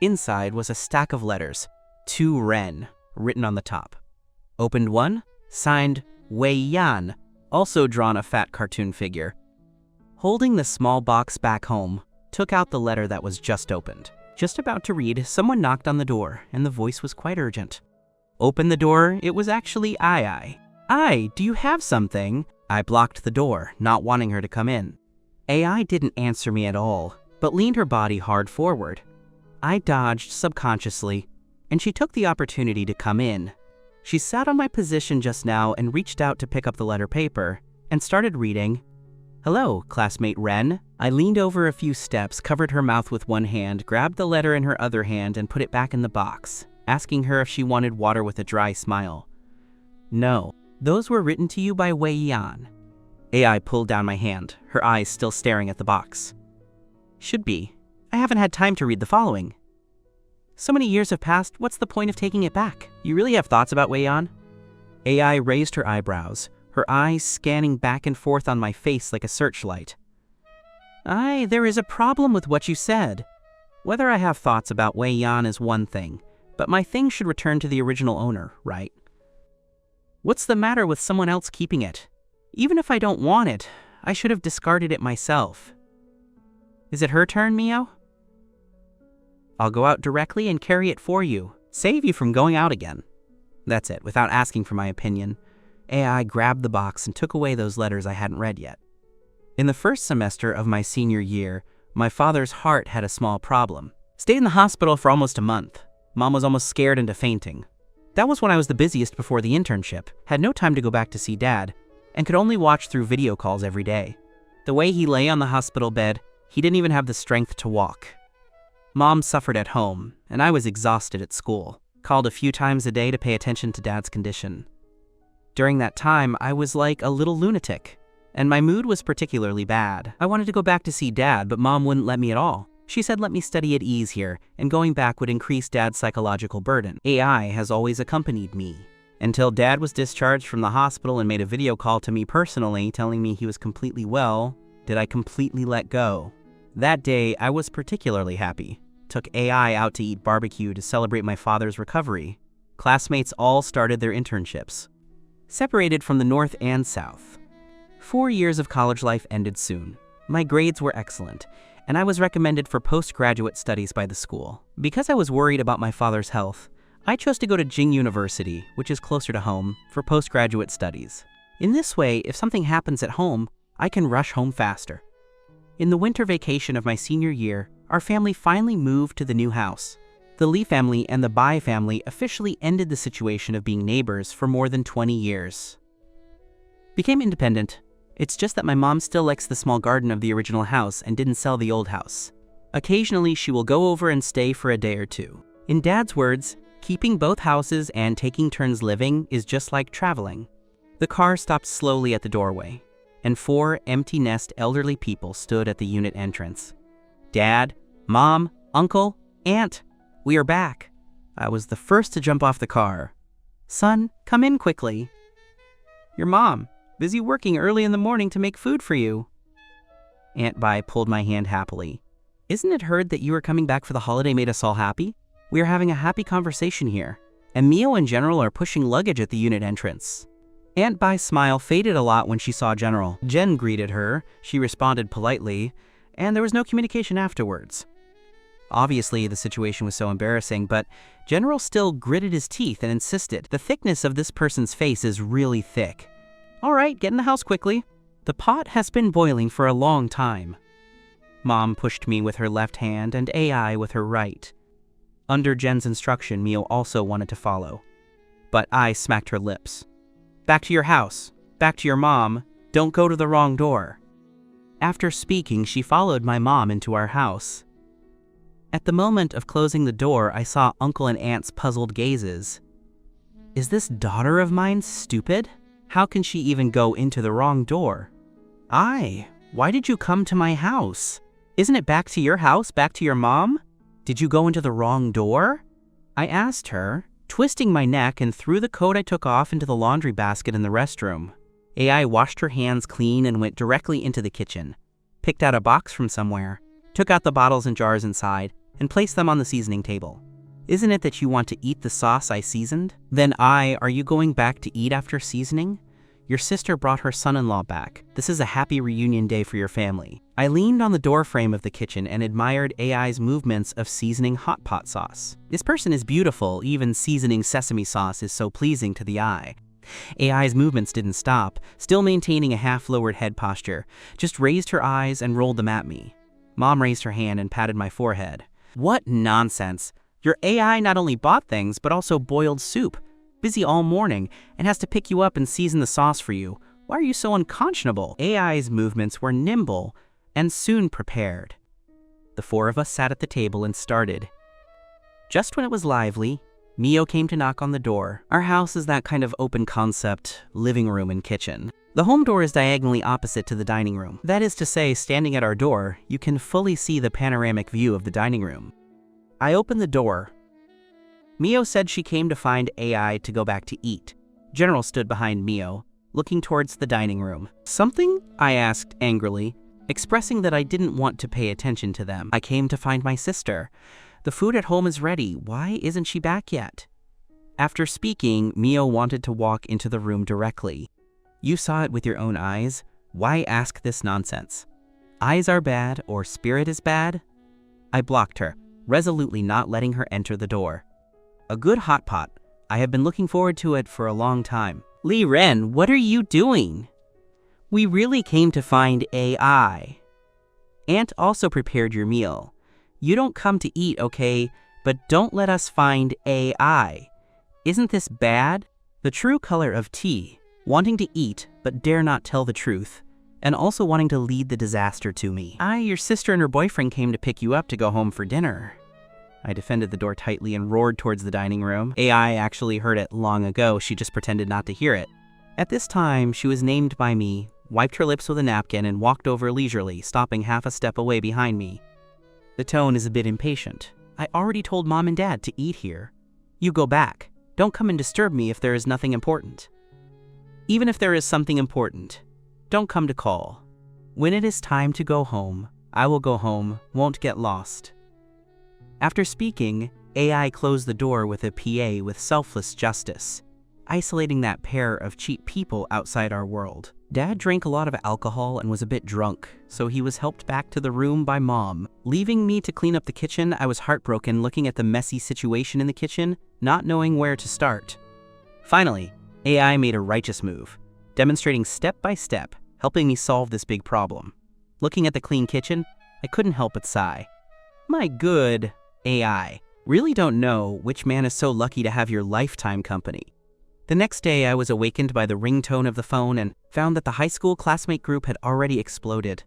Inside was a stack of letters, to Ren, written on the top. Opened one, signed Wei Yan, also drawn a fat cartoon figure. Holding the small box back home, took out the letter that was just opened. Just about to read, someone knocked on the door, and the voice was quite urgent. Opened the door, it was actually Ai. Ai, do you have something? I blocked the door, not wanting her to come in. AI didn't answer me at all, but leaned her body hard forward. I dodged subconsciously, and she took the opportunity to come in. She sat on my position just now and reached out to pick up the letter paper, and started reading. Hello, classmate Ren. I leaned over a few steps, covered her mouth with one hand, grabbed the letter in her other hand and put it back in the box, asking her if she wanted water with a dry smile. No, those were written to you by Wei Yan. AI pulled down my hand, her eyes still staring at the box. Should be. I haven't had time to read the following. So many years have passed, what's the point of taking it back? You really have thoughts about Wei Yan? AI raised her eyebrows, her eyes scanning back and forth on my face like a searchlight. There is a problem with what you said. Whether I have thoughts about Wei Yan is one thing, but my thing should return to the original owner, right? What's the matter with someone else keeping it? Even if I don't want it, I should have discarded it myself. Is it her turn, Mio? I'll go out directly and carry it for you. Save you from going out again. That's it, without asking for my opinion. AI grabbed the box and took away those letters I hadn't read yet. In the first semester of my senior year, my father's heart had a small problem. Stayed in the hospital for almost a month. Mom was almost scared into fainting. That was when I was the busiest before the internship, had no time to go back to see Dad, and could only watch through video calls every day. The way he lay on the hospital bed, he didn't even have the strength to walk. Mom suffered at home, and I was exhausted at school. Called a few times a day to pay attention to Dad's condition. During that time, I was like a little lunatic, and my mood was particularly bad. I wanted to go back to see Dad, but Mom wouldn't let me at all. She said let me study at ease here, and going back would increase Dad's psychological burden. AI has always accompanied me. Until Dad was discharged from the hospital and made a video call to me personally telling me he was completely well, did I completely let go. That day, I was particularly happy. Took AI out to eat barbecue to celebrate my father's recovery. Classmates all started their internships. Separated from the North and South. 4 years of college life ended soon. My grades were excellent, and I was recommended for postgraduate studies by the school. Because I was worried about my father's health, I chose to go to Jing University, which is closer to home, for postgraduate studies. In this way, if something happens at home, I can rush home faster. In the winter vacation of my senior year, our family finally moved to the new house. The Lee family and the Bai family officially ended the situation of being neighbors for more than 20 years. Became independent. It's just that my mom still likes the small garden of the original house and didn't sell the old house. Occasionally, she will go over and stay for a day or two. In Dad's words, keeping both houses and taking turns living is just like traveling. The car stopped slowly at the doorway, and 4 empty-nest elderly people stood at the unit entrance. Dad, Mom, Uncle, Aunt, we are back. I was the first to jump off the car. Son, come in quickly. Your mom, busy working early in the morning to make food for you. Aunt Bai pulled my hand happily. Isn't it heard that you are coming back for the holiday made us all happy? We are having a happy conversation here, and Mio and General are pushing luggage at the unit entrance. Aunt Bai's smile faded a lot when she saw General. Jen greeted her, she responded politely, and there was no communication afterwards. Obviously, the situation was so embarrassing, but General still gritted his teeth and insisted, the thickness of this person's face is really thick. All right, get in the house quickly. The pot has been boiling for a long time. Mom pushed me with her left hand and AI with her right. Under Jen's instruction, Mio also wanted to follow, but I smacked her lips. Back to your house. Back to your mom. Don't go to the wrong door. After speaking, she followed my mom into our house. At the moment of closing the door, I saw Uncle and Aunt's puzzled gazes. Is this daughter of mine stupid? How can she even go into the wrong door? Why did you come to my house? Isn't it back to your house, back to your mom? Did you go into the wrong door? I asked her, twisting my neck and threw the coat I took off into the laundry basket in the restroom. AI washed her hands clean and went directly into the kitchen, picked out a box from somewhere, took out the bottles and jars inside, and placed them on the seasoning table. Isn't it that you want to eat the sauce I seasoned? Then are you going back to eat after seasoning? Your sister brought her son-in-law back. This is a happy reunion day for your family. I leaned on the doorframe of the kitchen and admired AI's movements of seasoning hot pot sauce. This person is beautiful, even seasoning sesame sauce is so pleasing to the eye. AI's movements didn't stop, still maintaining a half-lowered head posture, just raised her eyes and rolled them at me. Mom raised her hand and patted my forehead. What nonsense! Your AI not only bought things, but also boiled soup. Busy all morning, and has to pick you up and season the sauce for you. Why are you so unconscionable? AI's movements were nimble and soon prepared. The 4 of us sat at the table and started. Just when it was lively, Mio came to knock on the door. Our house is that kind of open concept, living room and kitchen. The home door is diagonally opposite to the dining room. That is to say, standing at our door, you can fully see the panoramic view of the dining room. I opened the door. Mio said she came to find AI to go back to eat. General stood behind Mio, looking towards the dining room. Something? I asked angrily, expressing that I didn't want to pay attention to them. I came to find my sister. The food at home is ready. Why isn't she back yet? After speaking, Mio wanted to walk into the room directly. You saw it with your own eyes. Why ask this nonsense? eyes are bad or spirit is bad? I blocked her, resolutely not letting her enter the door. A good hot pot. I have been looking forward to it for a long time. Lee Ren, what are you doing? We really came to find AI. Aunt also prepared your meal. You don't come to eat, okay? But don't let us find AI. Isn't this bad? The true color of tea, wanting to eat but dare not tell the truth, and also wanting to lead the disaster to me. Your sister and her boyfriend came to pick you up to go home for dinner. I defended the door tightly and roared towards the dining room. AI actually heard it long ago, she just pretended not to hear it. At this time, she was named by me, wiped her lips with a napkin, and walked over leisurely, stopping half a step away behind me. The tone is a bit impatient. I already told Mom and Dad to eat here. You go back. Don't come and disturb me if there is nothing important. Even if there is something important, don't come to call. When it is time to go home, I will go home, won't get lost. After speaking, AI closed the door with a PA with selfless justice, isolating that pair of cheap people outside our world. Dad drank a lot of alcohol and was a bit drunk, so he was helped back to the room by Mom. Leaving me to clean up the kitchen, I was heartbroken looking at the messy situation in the kitchen, not knowing where to start. Finally, AI made a righteous move, demonstrating step by step, helping me solve this big problem. Looking at the clean kitchen, I couldn't help but sigh. My good AI, really don't know which man is so lucky to have your lifetime company. The next day, I was awakened by the ringtone of the phone and found that the high school classmate group had already exploded.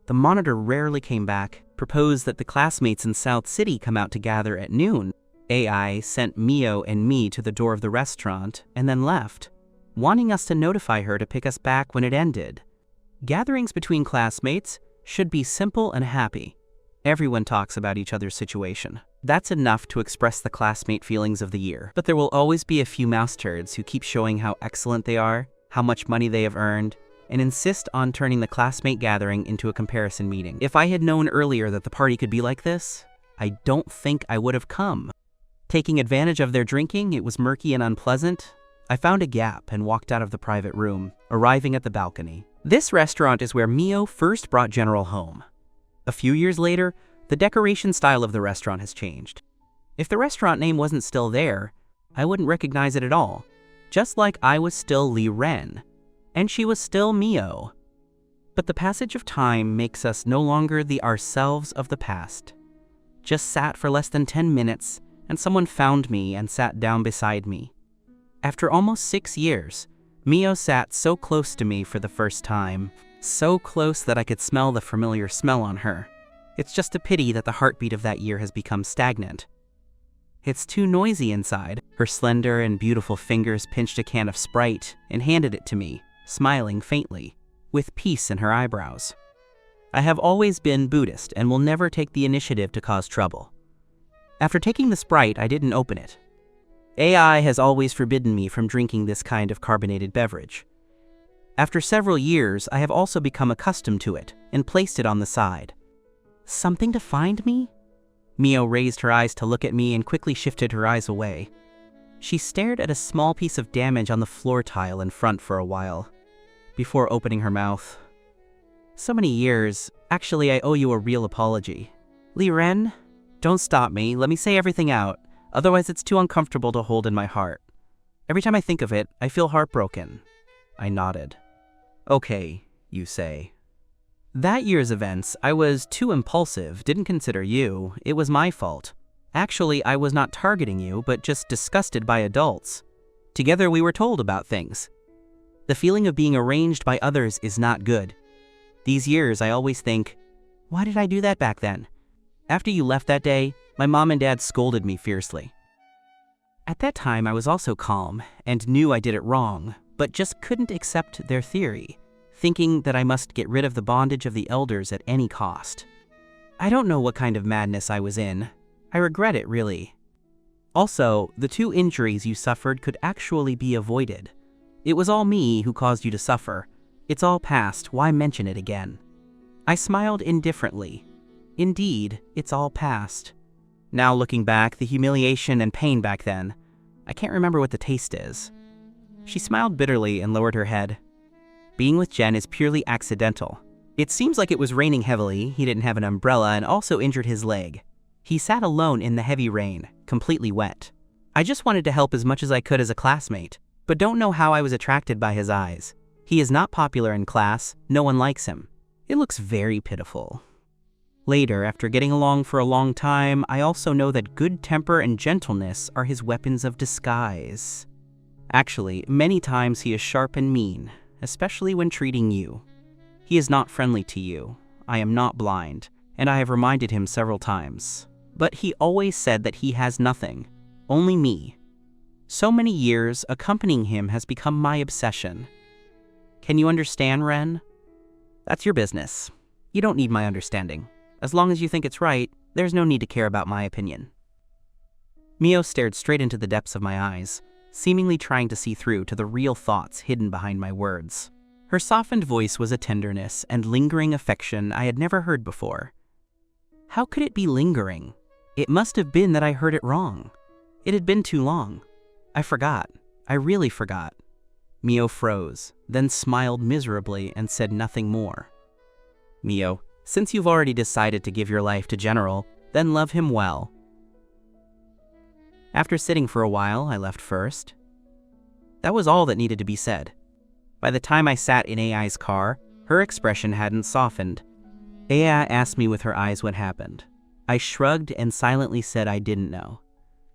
The monitor rarely came back, proposed that the classmates in South City come out to gather at noon. AI sent Mio and me to the door of the restaurant and then left, wanting us to notify her to pick us back when it ended. Gatherings between classmates should be simple and happy. Everyone talks about each other's situation. That's enough to express the classmate feelings of the year. But there will always be a few mouse turds who keep showing how excellent they are, how much money they have earned, and insist on turning the classmate gathering into a comparison meeting. If I had known earlier that the party could be like this, I don't think I would have come. Taking advantage of their drinking, it was murky and unpleasant. I found a gap and walked out of the private room, arriving at the balcony. This restaurant is where Mio first brought General home. A few years later, the decoration style of the restaurant has changed. If the restaurant name wasn't still there, I wouldn't recognize it at all, just like I was still Lee Ren, and she was still Mio. But the passage of time makes us no longer the ourselves of the past. Just sat for less than 10 minutes, and someone found me and sat down beside me. After almost 6 years, Mio sat so close to me for the first time, so close that I could smell the familiar smell on her. It's just a pity that the heartbeat of that year has become stagnant. It's too noisy inside. Her slender and beautiful fingers pinched a can of Sprite and handed it to me, smiling faintly, with peace in her eyebrows. I have always been Buddhist and will never take the initiative to cause trouble. After taking the Sprite, I didn't open it. AI has always forbidden me from drinking this kind of carbonated beverage. After several years, I have also become accustomed to it and placed it on the side. Something to find me? Mio raised her eyes to look at me and quickly shifted her eyes away. She stared at a small piece of damage on the floor tile in front for a while, before opening her mouth. So many years. Actually, I owe you a real apology. Lee Ren, don't stop me. Let me say everything out. Otherwise, it's too uncomfortable to hold in my heart. Every time I think of it, I feel heartbroken. I nodded. Okay, you say. That year's events, I was too impulsive, didn't consider you. It was my fault. Actually, I was not targeting you, but just disgusted by adults. Together we were told about things. The feeling of being arranged by others is not good. These years, I always think, why did I do that back then? After you left that day, my mom and dad scolded me fiercely. At that time, I was also calm and knew I did it wrong, but just couldn't accept their theory, thinking that I must get rid of the bondage of the elders at any cost. I don't know what kind of madness I was in. I regret it, really. Also, the 2 injuries you suffered could actually be avoided. It was all me who caused you to suffer. It's all past, why mention it again? I smiled indifferently. Indeed, it's all past. Now looking back, the humiliation and pain back then, I can't remember what the taste is. She smiled bitterly and lowered her head. Being with Jen is purely accidental. It seems like it was raining heavily, he didn't have an umbrella, and also injured his leg. He sat alone in the heavy rain, completely wet. I just wanted to help as much as I could as a classmate, but don't know how I was attracted by his eyes. He is not popular in class, no one likes him. It looks very pitiful. Later, after getting along for a long time, I also know that good temper and gentleness are his weapons of disguise. Actually, many times he is sharp and mean, especially when treating you. He is not friendly to you. I am not blind, and I have reminded him several times. But he always said that he has nothing, only me. So many years, accompanying him has become my obsession. Can you understand, Ren? That's your business. You don't need my understanding. As long as you think it's right, there's no need to care about my opinion. Mio stared straight into the depths of my eyes, seemingly trying to see through to the real thoughts hidden behind my words. Her softened voice was a tenderness and lingering affection I had never heard before. How could it be lingering? It must have been that I heard it wrong. It had been too long. I forgot. I really forgot. Mio froze, then smiled miserably and said nothing more. Mio, since you've already decided to give your life to General, then love him well. After sitting for a while, I left first. That was all that needed to be said. By the time I sat in AI's car, her expression hadn't softened. AI asked me with her eyes what happened. I shrugged and silently said I didn't know.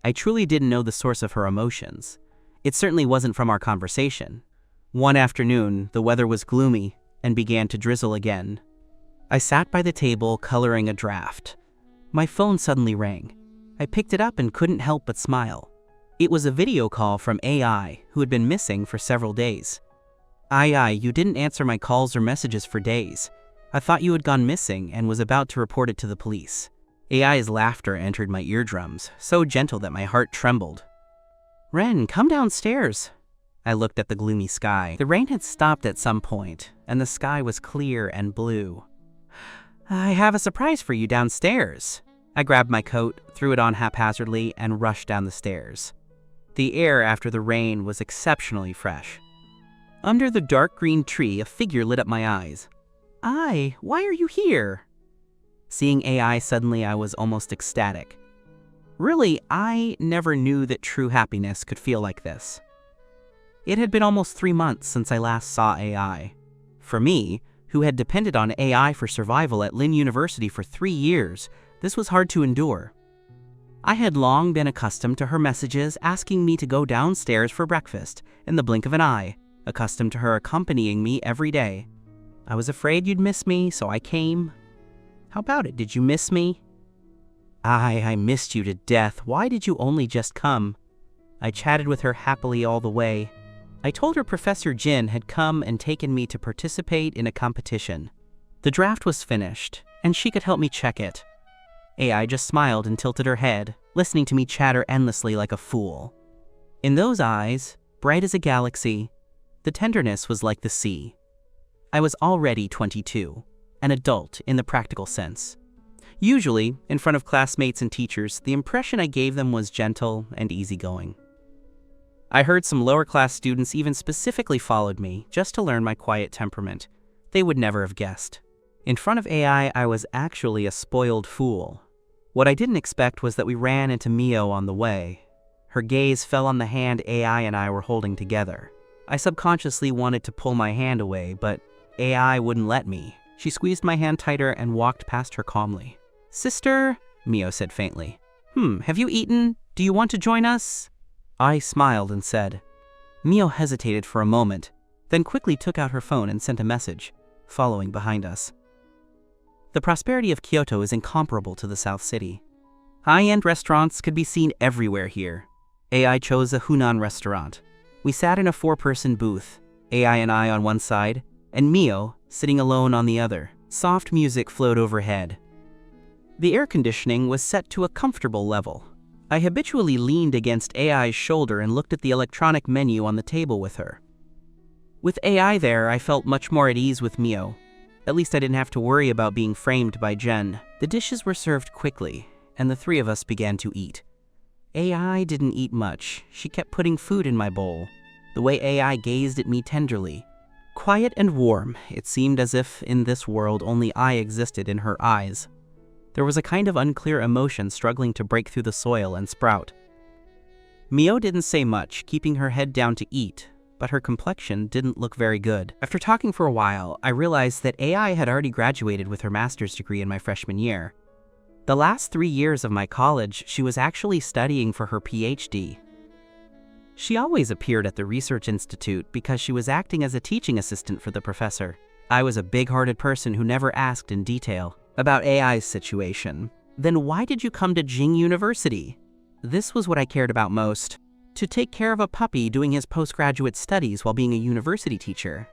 I truly didn't know the source of her emotions. It certainly wasn't from our conversation. One afternoon, the weather was gloomy and began to drizzle again. I sat by the table coloring a draft. My phone suddenly rang. I picked it up and couldn't help but smile. It was a video call from AI, who had been missing for several days. AI, you didn't answer my calls or messages for days. I thought you had gone missing and was about to report it to the police. AI's laughter entered my eardrums, so gentle that my heart trembled. Ren, come downstairs. I looked at the gloomy sky. The rain had stopped at some point, and the sky was clear and blue. I have a surprise for you downstairs. I grabbed my coat, threw it on haphazardly, and rushed down the stairs. The air after the rain was exceptionally fresh. Under the dark green tree, a figure lit up my eyes. Ai, why are you here? Seeing AI suddenly, I was almost ecstatic. Really, I never knew that true happiness could feel like this. It had been almost 3 months since I last saw AI. For me, who had depended on AI for survival at Lynn University for 3 years, this was hard to endure. I had long been accustomed to her messages asking me to go downstairs for breakfast in the blink of an eye, accustomed to her accompanying me every day. I was afraid you'd miss me, so I came. How about it? Did you miss me? I missed you to death. Why did you only just come? I chatted with her happily all the way. I told her Professor Jin had come and taken me to participate in a competition. The draft was finished, and she could help me check it. AI just smiled and tilted her head, listening to me chatter endlessly like a fool. In those eyes, bright as a galaxy, the tenderness was like the sea. I was already 22, an adult in the practical sense. Usually, in front of classmates and teachers, the impression I gave them was gentle and easygoing. I heard some lower-class students even specifically followed me just to learn my quiet temperament. They would never have guessed. In front of AI, I was actually a spoiled fool. What I didn't expect was that we ran into Mio on the way. Her gaze fell on the hand AI and I were holding together. I subconsciously wanted to pull my hand away, but AI wouldn't let me. She squeezed my hand tighter and walked past her calmly. Sister, Mio said faintly. Have you eaten? Do you want to join us? I smiled and said. Mio hesitated for a moment, then quickly took out her phone and sent a message, following behind us. The prosperity of Kyoto is incomparable to the South City. High-end restaurants could be seen everywhere here. AI chose a Hunan restaurant. We sat in a 4-person booth, AI and I on one side, and Mio sitting alone on the other. Soft music flowed overhead. The air conditioning was set to a comfortable level. I habitually leaned against AI's shoulder and looked at the electronic menu on the table with her. With AI there, I felt much more at ease with Mio. At least I didn't have to worry about being framed by Jen. The dishes were served quickly, and the 3 of us began to eat. AI didn't eat much. She kept putting food in my bowl. The way AI gazed at me tenderly. Quiet and warm, it seemed as if in this world only I existed in her eyes. There was a kind of unclear emotion struggling to break through the soil and sprout. Mio didn't say much, keeping her head down to eat, but her complexion didn't look very good. After talking for a while, I realized that AI had already graduated with her master's degree in my freshman year. The last 3 years of my college, she was actually studying for her PhD. She always appeared at the research institute because she was acting as a teaching assistant for the professor. I was a big-hearted person who never asked in detail about AI's situation. Then why did you come to Jing University? This was what I cared about most. To take care of a puppy doing his postgraduate studies while being a university teacher.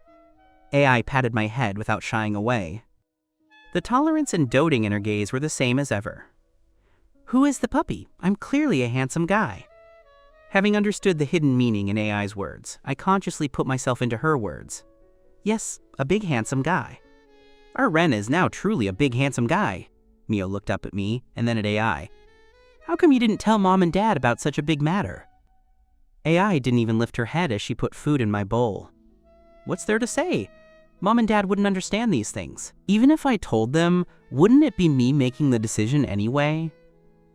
AI patted my head without shying away. The tolerance and doting in her gaze were the same as ever. Who is the puppy? I'm clearly a handsome guy. Having understood the hidden meaning in AI's words, I consciously put myself into her words. Yes, a big handsome guy. Our Ren is now truly a big handsome guy. Mio looked up at me and then at AI. How come you didn't tell Mom and Dad about such a big matter? AI didn't even lift her head as she put food in my bowl. What's there to say? Mom and Dad wouldn't understand these things. Even if I told them, wouldn't it be me making the decision anyway?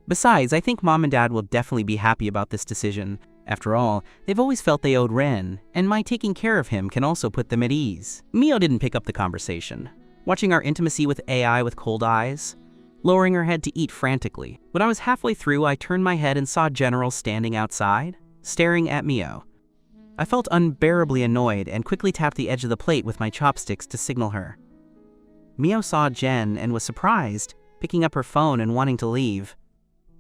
Besides, I think Mom and Dad will definitely be happy about this decision. After all, they've always felt they owed Ren, and my taking care of him can also put them at ease. Mio didn't pick up the conversation, watching our intimacy with AI with cold eyes, lowering her head to eat frantically. When I was halfway through, I turned my head and saw General standing outside, staring at Mio. I felt unbearably annoyed and quickly tapped the edge of the plate with my chopsticks to signal her. Mio saw Jen and was surprised, picking up her phone and wanting to leave.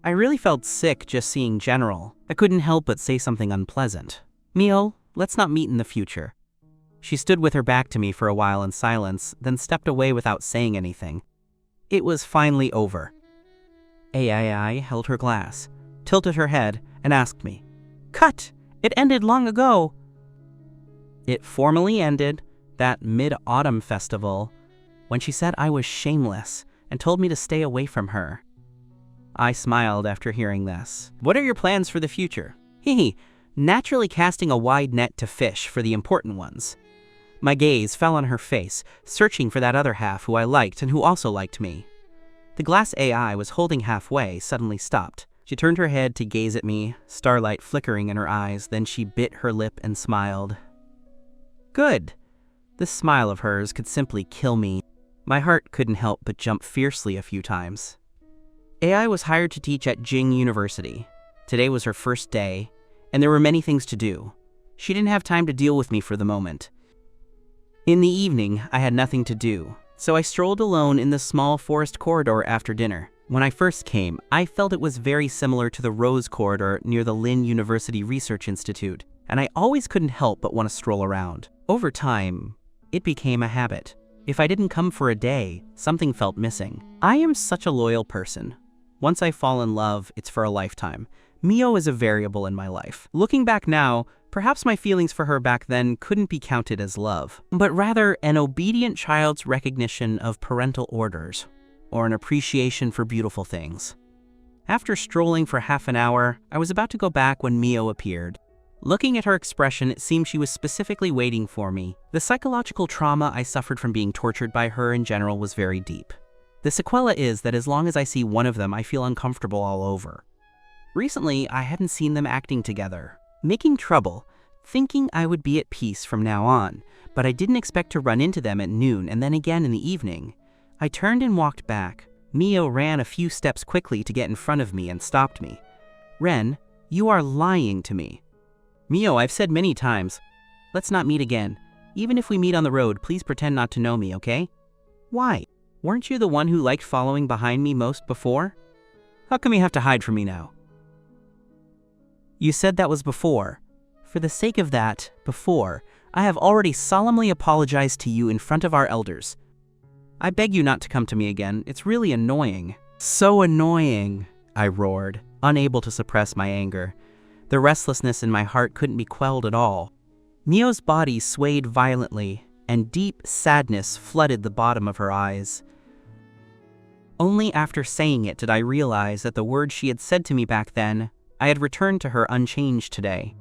I really felt sick just seeing General. I couldn't help but say something unpleasant. Mio, let's not meet in the future. She stood with her back to me for a while in silence, then stepped away without saying anything. It was finally over. AI held her glass, tilted her head, and asked me, "Cut! It ended long ago." It formally ended that mid-autumn festival when she said I was shameless and told me to stay away from her. I smiled after hearing this. What are your plans for the future? Hehe, naturally casting a wide net to fish for the important ones. My gaze fell on her face, searching for that other half who I liked and who also liked me. The glass AI was holding halfway suddenly stopped. She turned her head to gaze at me, starlight flickering in her eyes, then she bit her lip and smiled. Good. This smile of hers could simply kill me. My heart couldn't help but jump fiercely a few times. AI was hired to teach at Jing University. Today was her first day, and there were many things to do. She didn't have time to deal with me for the moment. In the evening, I had nothing to do, so I strolled alone in the small forest corridor after dinner. When I first came, I felt it was very similar to the Rose Corridor near the Lin University Research Institute, and I always couldn't help but want to stroll around. Over time, it became a habit. If I didn't come for a day, something felt missing. I am such a loyal person. Once I fall in love, it's for a lifetime. Mio is a variable in my life. Looking back now, perhaps my feelings for her back then couldn't be counted as love, but rather an obedient child's recognition of parental orders, or an appreciation for beautiful things. After strolling for half an hour, I was about to go back when Mio appeared. Looking at her expression, it seemed she was specifically waiting for me. The psychological trauma I suffered from being tortured by her in general was very deep. The sequela is that as long as I see one of them, I feel uncomfortable all over. Recently, I hadn't seen them acting together, making trouble, thinking I would be at peace from now on, but I didn't expect to run into them at noon and then again in the evening. I turned and walked back. Mio ran a few steps quickly to get in front of me and stopped me. Ren, you are lying to me. Mio, I've said many times, let's not meet again. Even if we meet on the road, please pretend not to know me, okay? Why? Weren't you the one who liked following behind me most before? How come you have to hide from me now? You said that was before. For the sake of that, before, I have already solemnly apologized to you in front of our elders. I beg you not to come to me again. It's really annoying. So annoying, I roared, unable to suppress my anger. The restlessness in my heart couldn't be quelled at all. Mio's body swayed violently, and deep sadness flooded the bottom of her eyes. Only after saying it did I realize that the words she had said to me back then, I had returned to her unchanged today.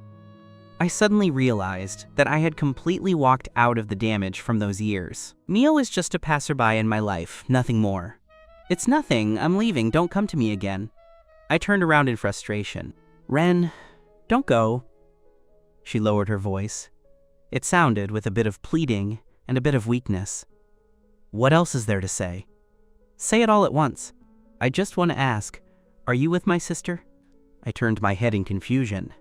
I suddenly realized that I had completely walked out of the damage from those years. Mio is just a passerby in my life, nothing more. It's nothing, I'm leaving, don't come to me again. I turned around in frustration. Ren, don't go. She lowered her voice. It sounded with a bit of pleading and a bit of weakness. What else is there to say? Say it all at once. I just want to ask, are you with my sister? I turned my head in confusion.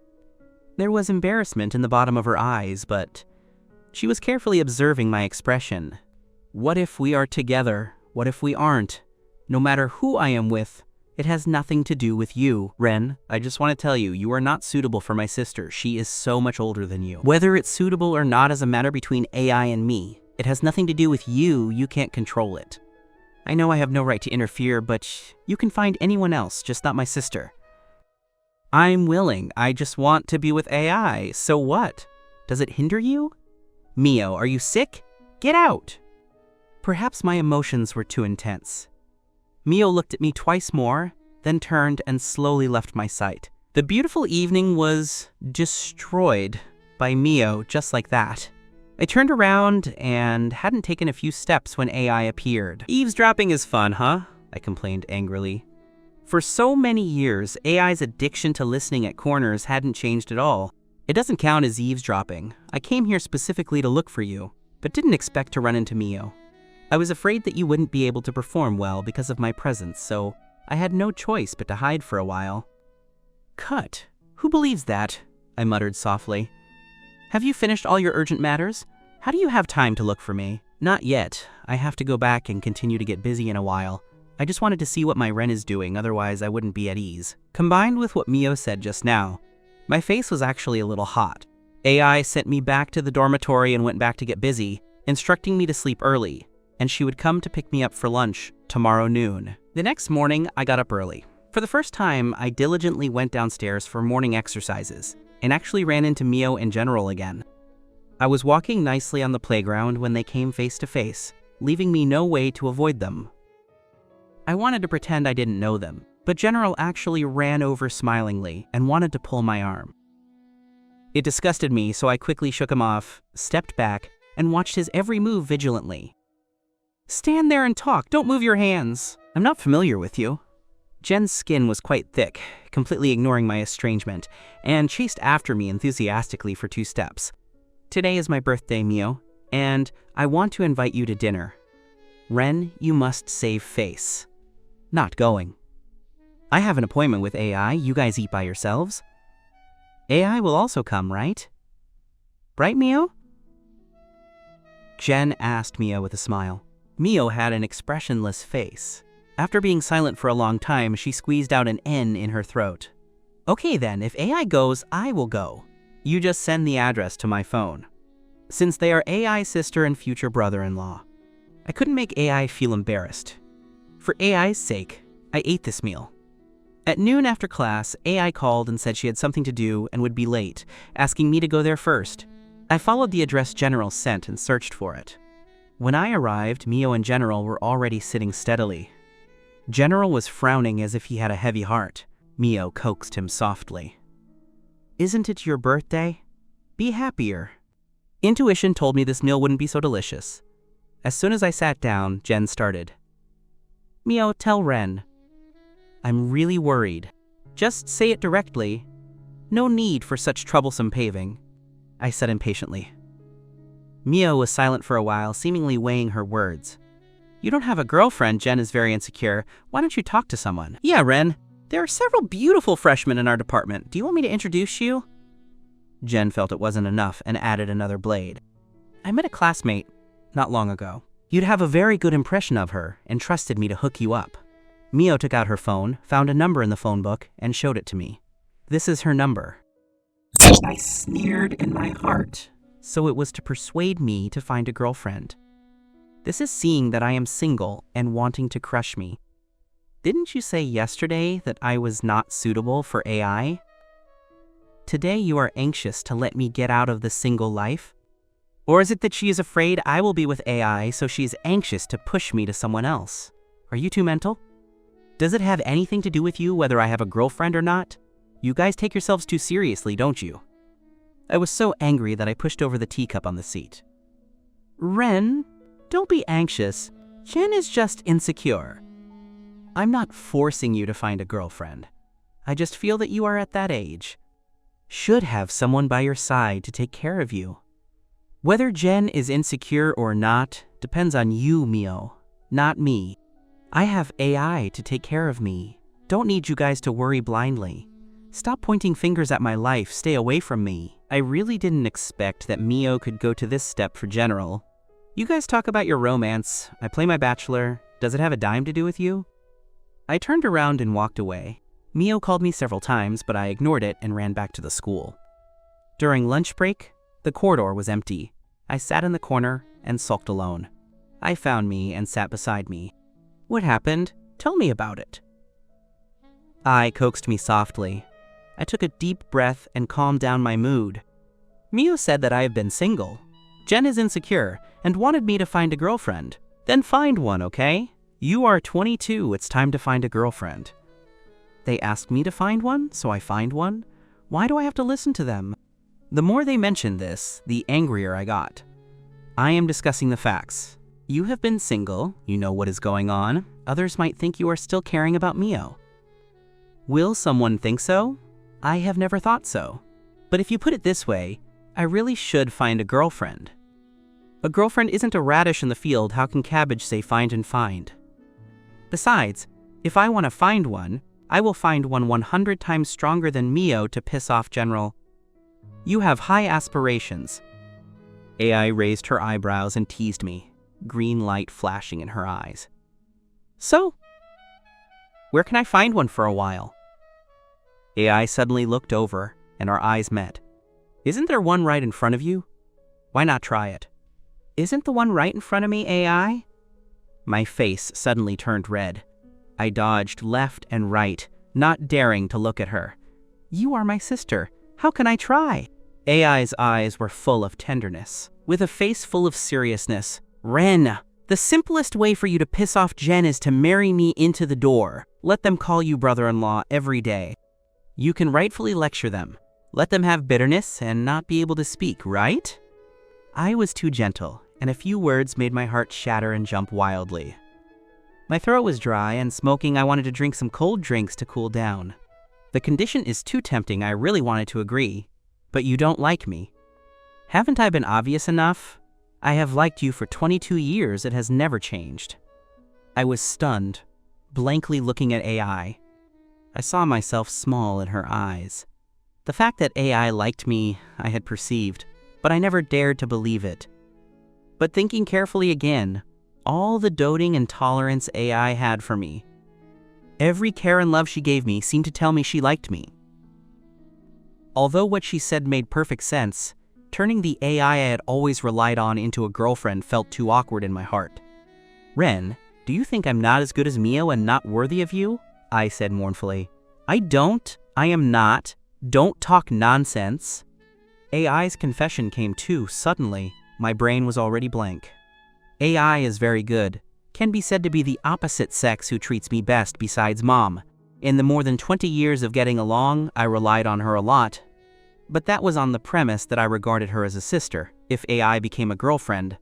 There was embarrassment in the bottom of her eyes, but she was carefully observing my expression. What if we are together? What if we aren't? No matter who I am with, it has nothing to do with you. Ren, I just want to tell you, you are not suitable for my sister. She is so much older than you. Whether it's suitable or not is a matter between AI and me. It has nothing to do with you. You can't control it. I know I have no right to interfere, but you can find anyone else, just not my sister. I'm willing. I just want to be with AI. So what? Does it hinder you? Mio, are you sick? Get out! Perhaps my emotions were too intense. Mio looked at me twice more, then turned and slowly left my sight. The beautiful evening was destroyed by Mio just like that. I turned around and hadn't taken a few steps when AI appeared. Eavesdropping is fun, huh? I complained angrily. For so many years, AI's addiction to listening at corners hadn't changed at all. It doesn't count as eavesdropping. I came here specifically to look for you, but didn't expect to run into Mio. I was afraid that you wouldn't be able to perform well because of my presence, so I had no choice but to hide for a while. Cut. Who believes that? I muttered softly. Have you finished all your urgent matters? How do you have time to look for me? Not yet. I have to go back and continue to get busy in a while. I just wanted to see what my Ren is doing, otherwise I wouldn't be at ease. Combined with what Mio said just now, my face was actually a little hot. AI sent me back to the dormitory and went back to get busy, instructing me to sleep early, and she would come to pick me up for lunch tomorrow noon. The next morning, I got up early. For the first time, I diligently went downstairs for morning exercises, and actually ran into Mio and General again. I was walking nicely on the playground when they came face to face, leaving me no way to avoid them. I wanted to pretend I didn't know them, but General actually ran over smilingly and wanted to pull my arm. It disgusted me, so I quickly shook him off, stepped back, and watched his every move vigilantly. Stand there and talk, don't move your hands. I'm not familiar with you. Jen's skin was quite thick, completely ignoring my estrangement, and chased after me enthusiastically for 2 steps. Today is my birthday, Mio, and I want to invite you to dinner. Ren, you must save face. Not going. I have an appointment with AI, you guys eat by yourselves. AI will also come, right? Right, Mio? Jen asked Mio with a smile. Mio had an expressionless face. After being silent for a long time, she squeezed out an N in her throat. Okay then, if AI goes, I will go. You just send the address to my phone. Since they are AI's sister and future brother-in-law. I couldn't make AI feel embarrassed. For AI's sake, I ate this meal. At noon after class, AI called and said she had something to do and would be late, asking me to go there first. I followed the address General sent and searched for it. When I arrived, Mio and General were already sitting steadily. General was frowning as if he had a heavy heart. Mio coaxed him softly. Isn't it your birthday? Be happier. Intuition told me this meal wouldn't be so delicious. As soon as I sat down, Jen started. Mio, tell Ren. I'm really worried. Just say it directly. No need for such troublesome paving, I said impatiently. Mio was silent for a while, seemingly weighing her words. You don't have a girlfriend, Jen is very insecure. Why don't you talk to someone? Yeah, Ren. There are several beautiful freshmen in our department. Do you want me to introduce you? Jen felt it wasn't enough and added another blade. I met a classmate not long ago. You'd have a very good impression of her and trusted me to hook you up. Mio took out her phone, found a number in the phone book, and showed it to me. This is her number. I sneered in my heart. So it was to persuade me to find a girlfriend. This is seeing that I am single and wanting to crush me. Didn't you say yesterday that I was not suitable for AI? Today you are anxious to let me get out of the single life? Or is it that she is afraid I will be with AI, so she is anxious to push me to someone else? Are you too mental? Does it have anything to do with you whether I have a girlfriend or not? You guys take yourselves too seriously, don't you? I was so angry that I pushed over the teacup on the seat. Ren, don't be anxious. Jen is just insecure. I'm not forcing you to find a girlfriend. I just feel that you are at that age. Should have someone by your side to take care of you. Whether Jen is insecure or not depends on you, Mio, not me. I have AI to take care of me. Don't need you guys to worry blindly. Stop pointing fingers at my life, stay away from me. I really didn't expect that Mio could go to this step for General. You guys talk about your romance, I play my bachelor. Does it have a dime to do with you? I turned around and walked away. Mio called me several times, but I ignored it and ran back to the school. During lunch break, the corridor was empty. I sat in the corner and sulked alone. I found me and sat beside me. What happened? Tell me about it. I coaxed me softly. I took a deep breath and calmed down my mood. Mio said that I have been single. Jen is insecure and wanted me to find a girlfriend. Then find one, okay? You are 22, it's time to find a girlfriend. They asked me to find one, so I find one? Why do I have to listen to them? The more they mentioned this, the angrier I got. I am discussing the facts. You have been single, you know what is going on. Others might think you are still caring about Mio. Will someone think so? I have never thought so. But if you put it this way, I really should find a girlfriend. A girlfriend isn't a radish in the field, how can cabbage say find and find? Besides, if I want to find one, I will find one 100 times stronger than Mio to piss off General. You have high aspirations. AI raised her eyebrows and teased me, green light flashing in her eyes. So, where can I find one for a while? AI suddenly looked over, and our eyes met. Isn't there one right in front of you? Why not try it? Isn't the one right in front of me AI? My face suddenly turned red. I dodged left and right, not daring to look at her. You are my sister. How can I try? AI's eyes were full of tenderness. With a face full of seriousness, Ren, the simplest way for you to piss off Jen is to marry me into the door. Let them call you brother-in-law every day. You can rightfully lecture them. Let them have bitterness and not be able to speak, right? I was too gentle, and a few words made my heart shatter and jump wildly. My throat was dry and smoking. I wanted to drink some cold drinks to cool down. The condition is too tempting. I really wanted to agree. But you don't like me. Haven't I been obvious enough? I have liked you for 22 years. It has never changed. I was stunned, blankly looking at AI. I saw myself small in her eyes. The fact that AI liked me, I had perceived, but I never dared to believe it. But thinking carefully again, all the doting and tolerance AI had for me. Every care and love she gave me seemed to tell me she liked me. Although what she said made perfect sense, turning the AI I had always relied on into a girlfriend felt too awkward in my heart. Ren, do you think I'm not as good as Mio and not worthy of you? I said mournfully. I am not. Don't talk nonsense. AI's confession came too suddenly. My brain was already blank. AI is very good. Can be said to be the opposite sex who treats me best besides Mom. In the more than 20 years of getting along, I relied on her a lot. But that was on the premise that I regarded her as a sister, if AI became a girlfriend.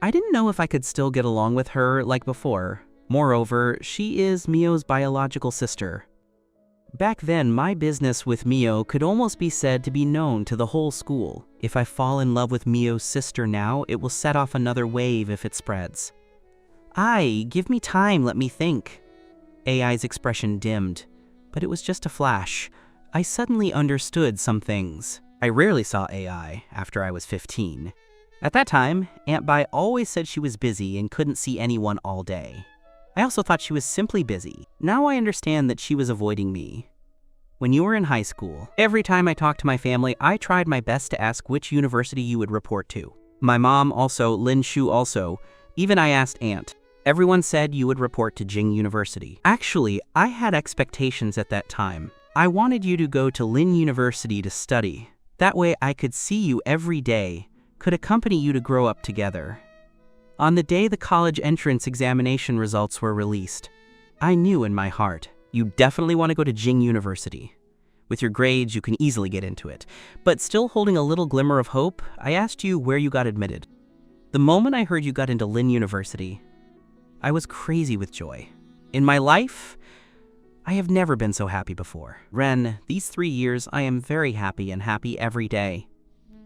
I didn't know if I could still get along with her like before. Moreover, she is Mio's biological sister. Back then, my business with Mio could almost be said to be known to the whole school. If I fall in love with Mio's sister now, it will set off another wave if it spreads. Give me time, let me think. AI's expression dimmed, but it was just a flash. I suddenly understood some things. I rarely saw AI after I was 15. At that time, Aunt Bai always said she was busy and couldn't see anyone all day. I also thought she was simply busy. Now I understand that she was avoiding me. When you were in high school, every time I talked to my family, I tried my best to ask which university you would report to. My mom also, Lin Shu also. Even I asked Aunt. Everyone said you would report to Jing University. Actually, I had expectations at that time. I wanted you to go to Lin University to study. That way I could see you every day, could accompany you to grow up together. On the day the college entrance examination results were released, I knew in my heart, you definitely want to go to Jing University. With your grades, you can easily get into it. But still holding a little glimmer of hope, I asked you where you got admitted. The moment I heard you got into Lynn University, I was crazy with joy. In my life, I have never been so happy before. Ren, these 3 years, I am very happy and happy every day.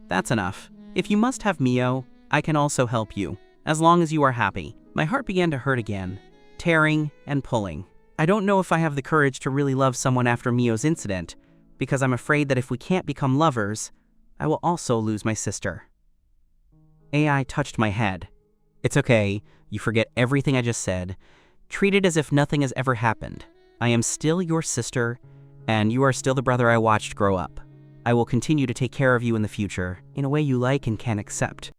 That's enough. If you must have Mio, I can also help you, as long as you are happy. My heart began to hurt again, tearing and pulling. I don't know if I have the courage to really love someone after Mio's incident, because I'm afraid that if we can't become lovers, I will also lose my sister. AI touched my head. It's okay, you forget everything I just said. Treat it as if nothing has ever happened. I am still your sister, and you are still the brother I watched grow up. I will continue to take care of you in the future, in a way you like and can accept.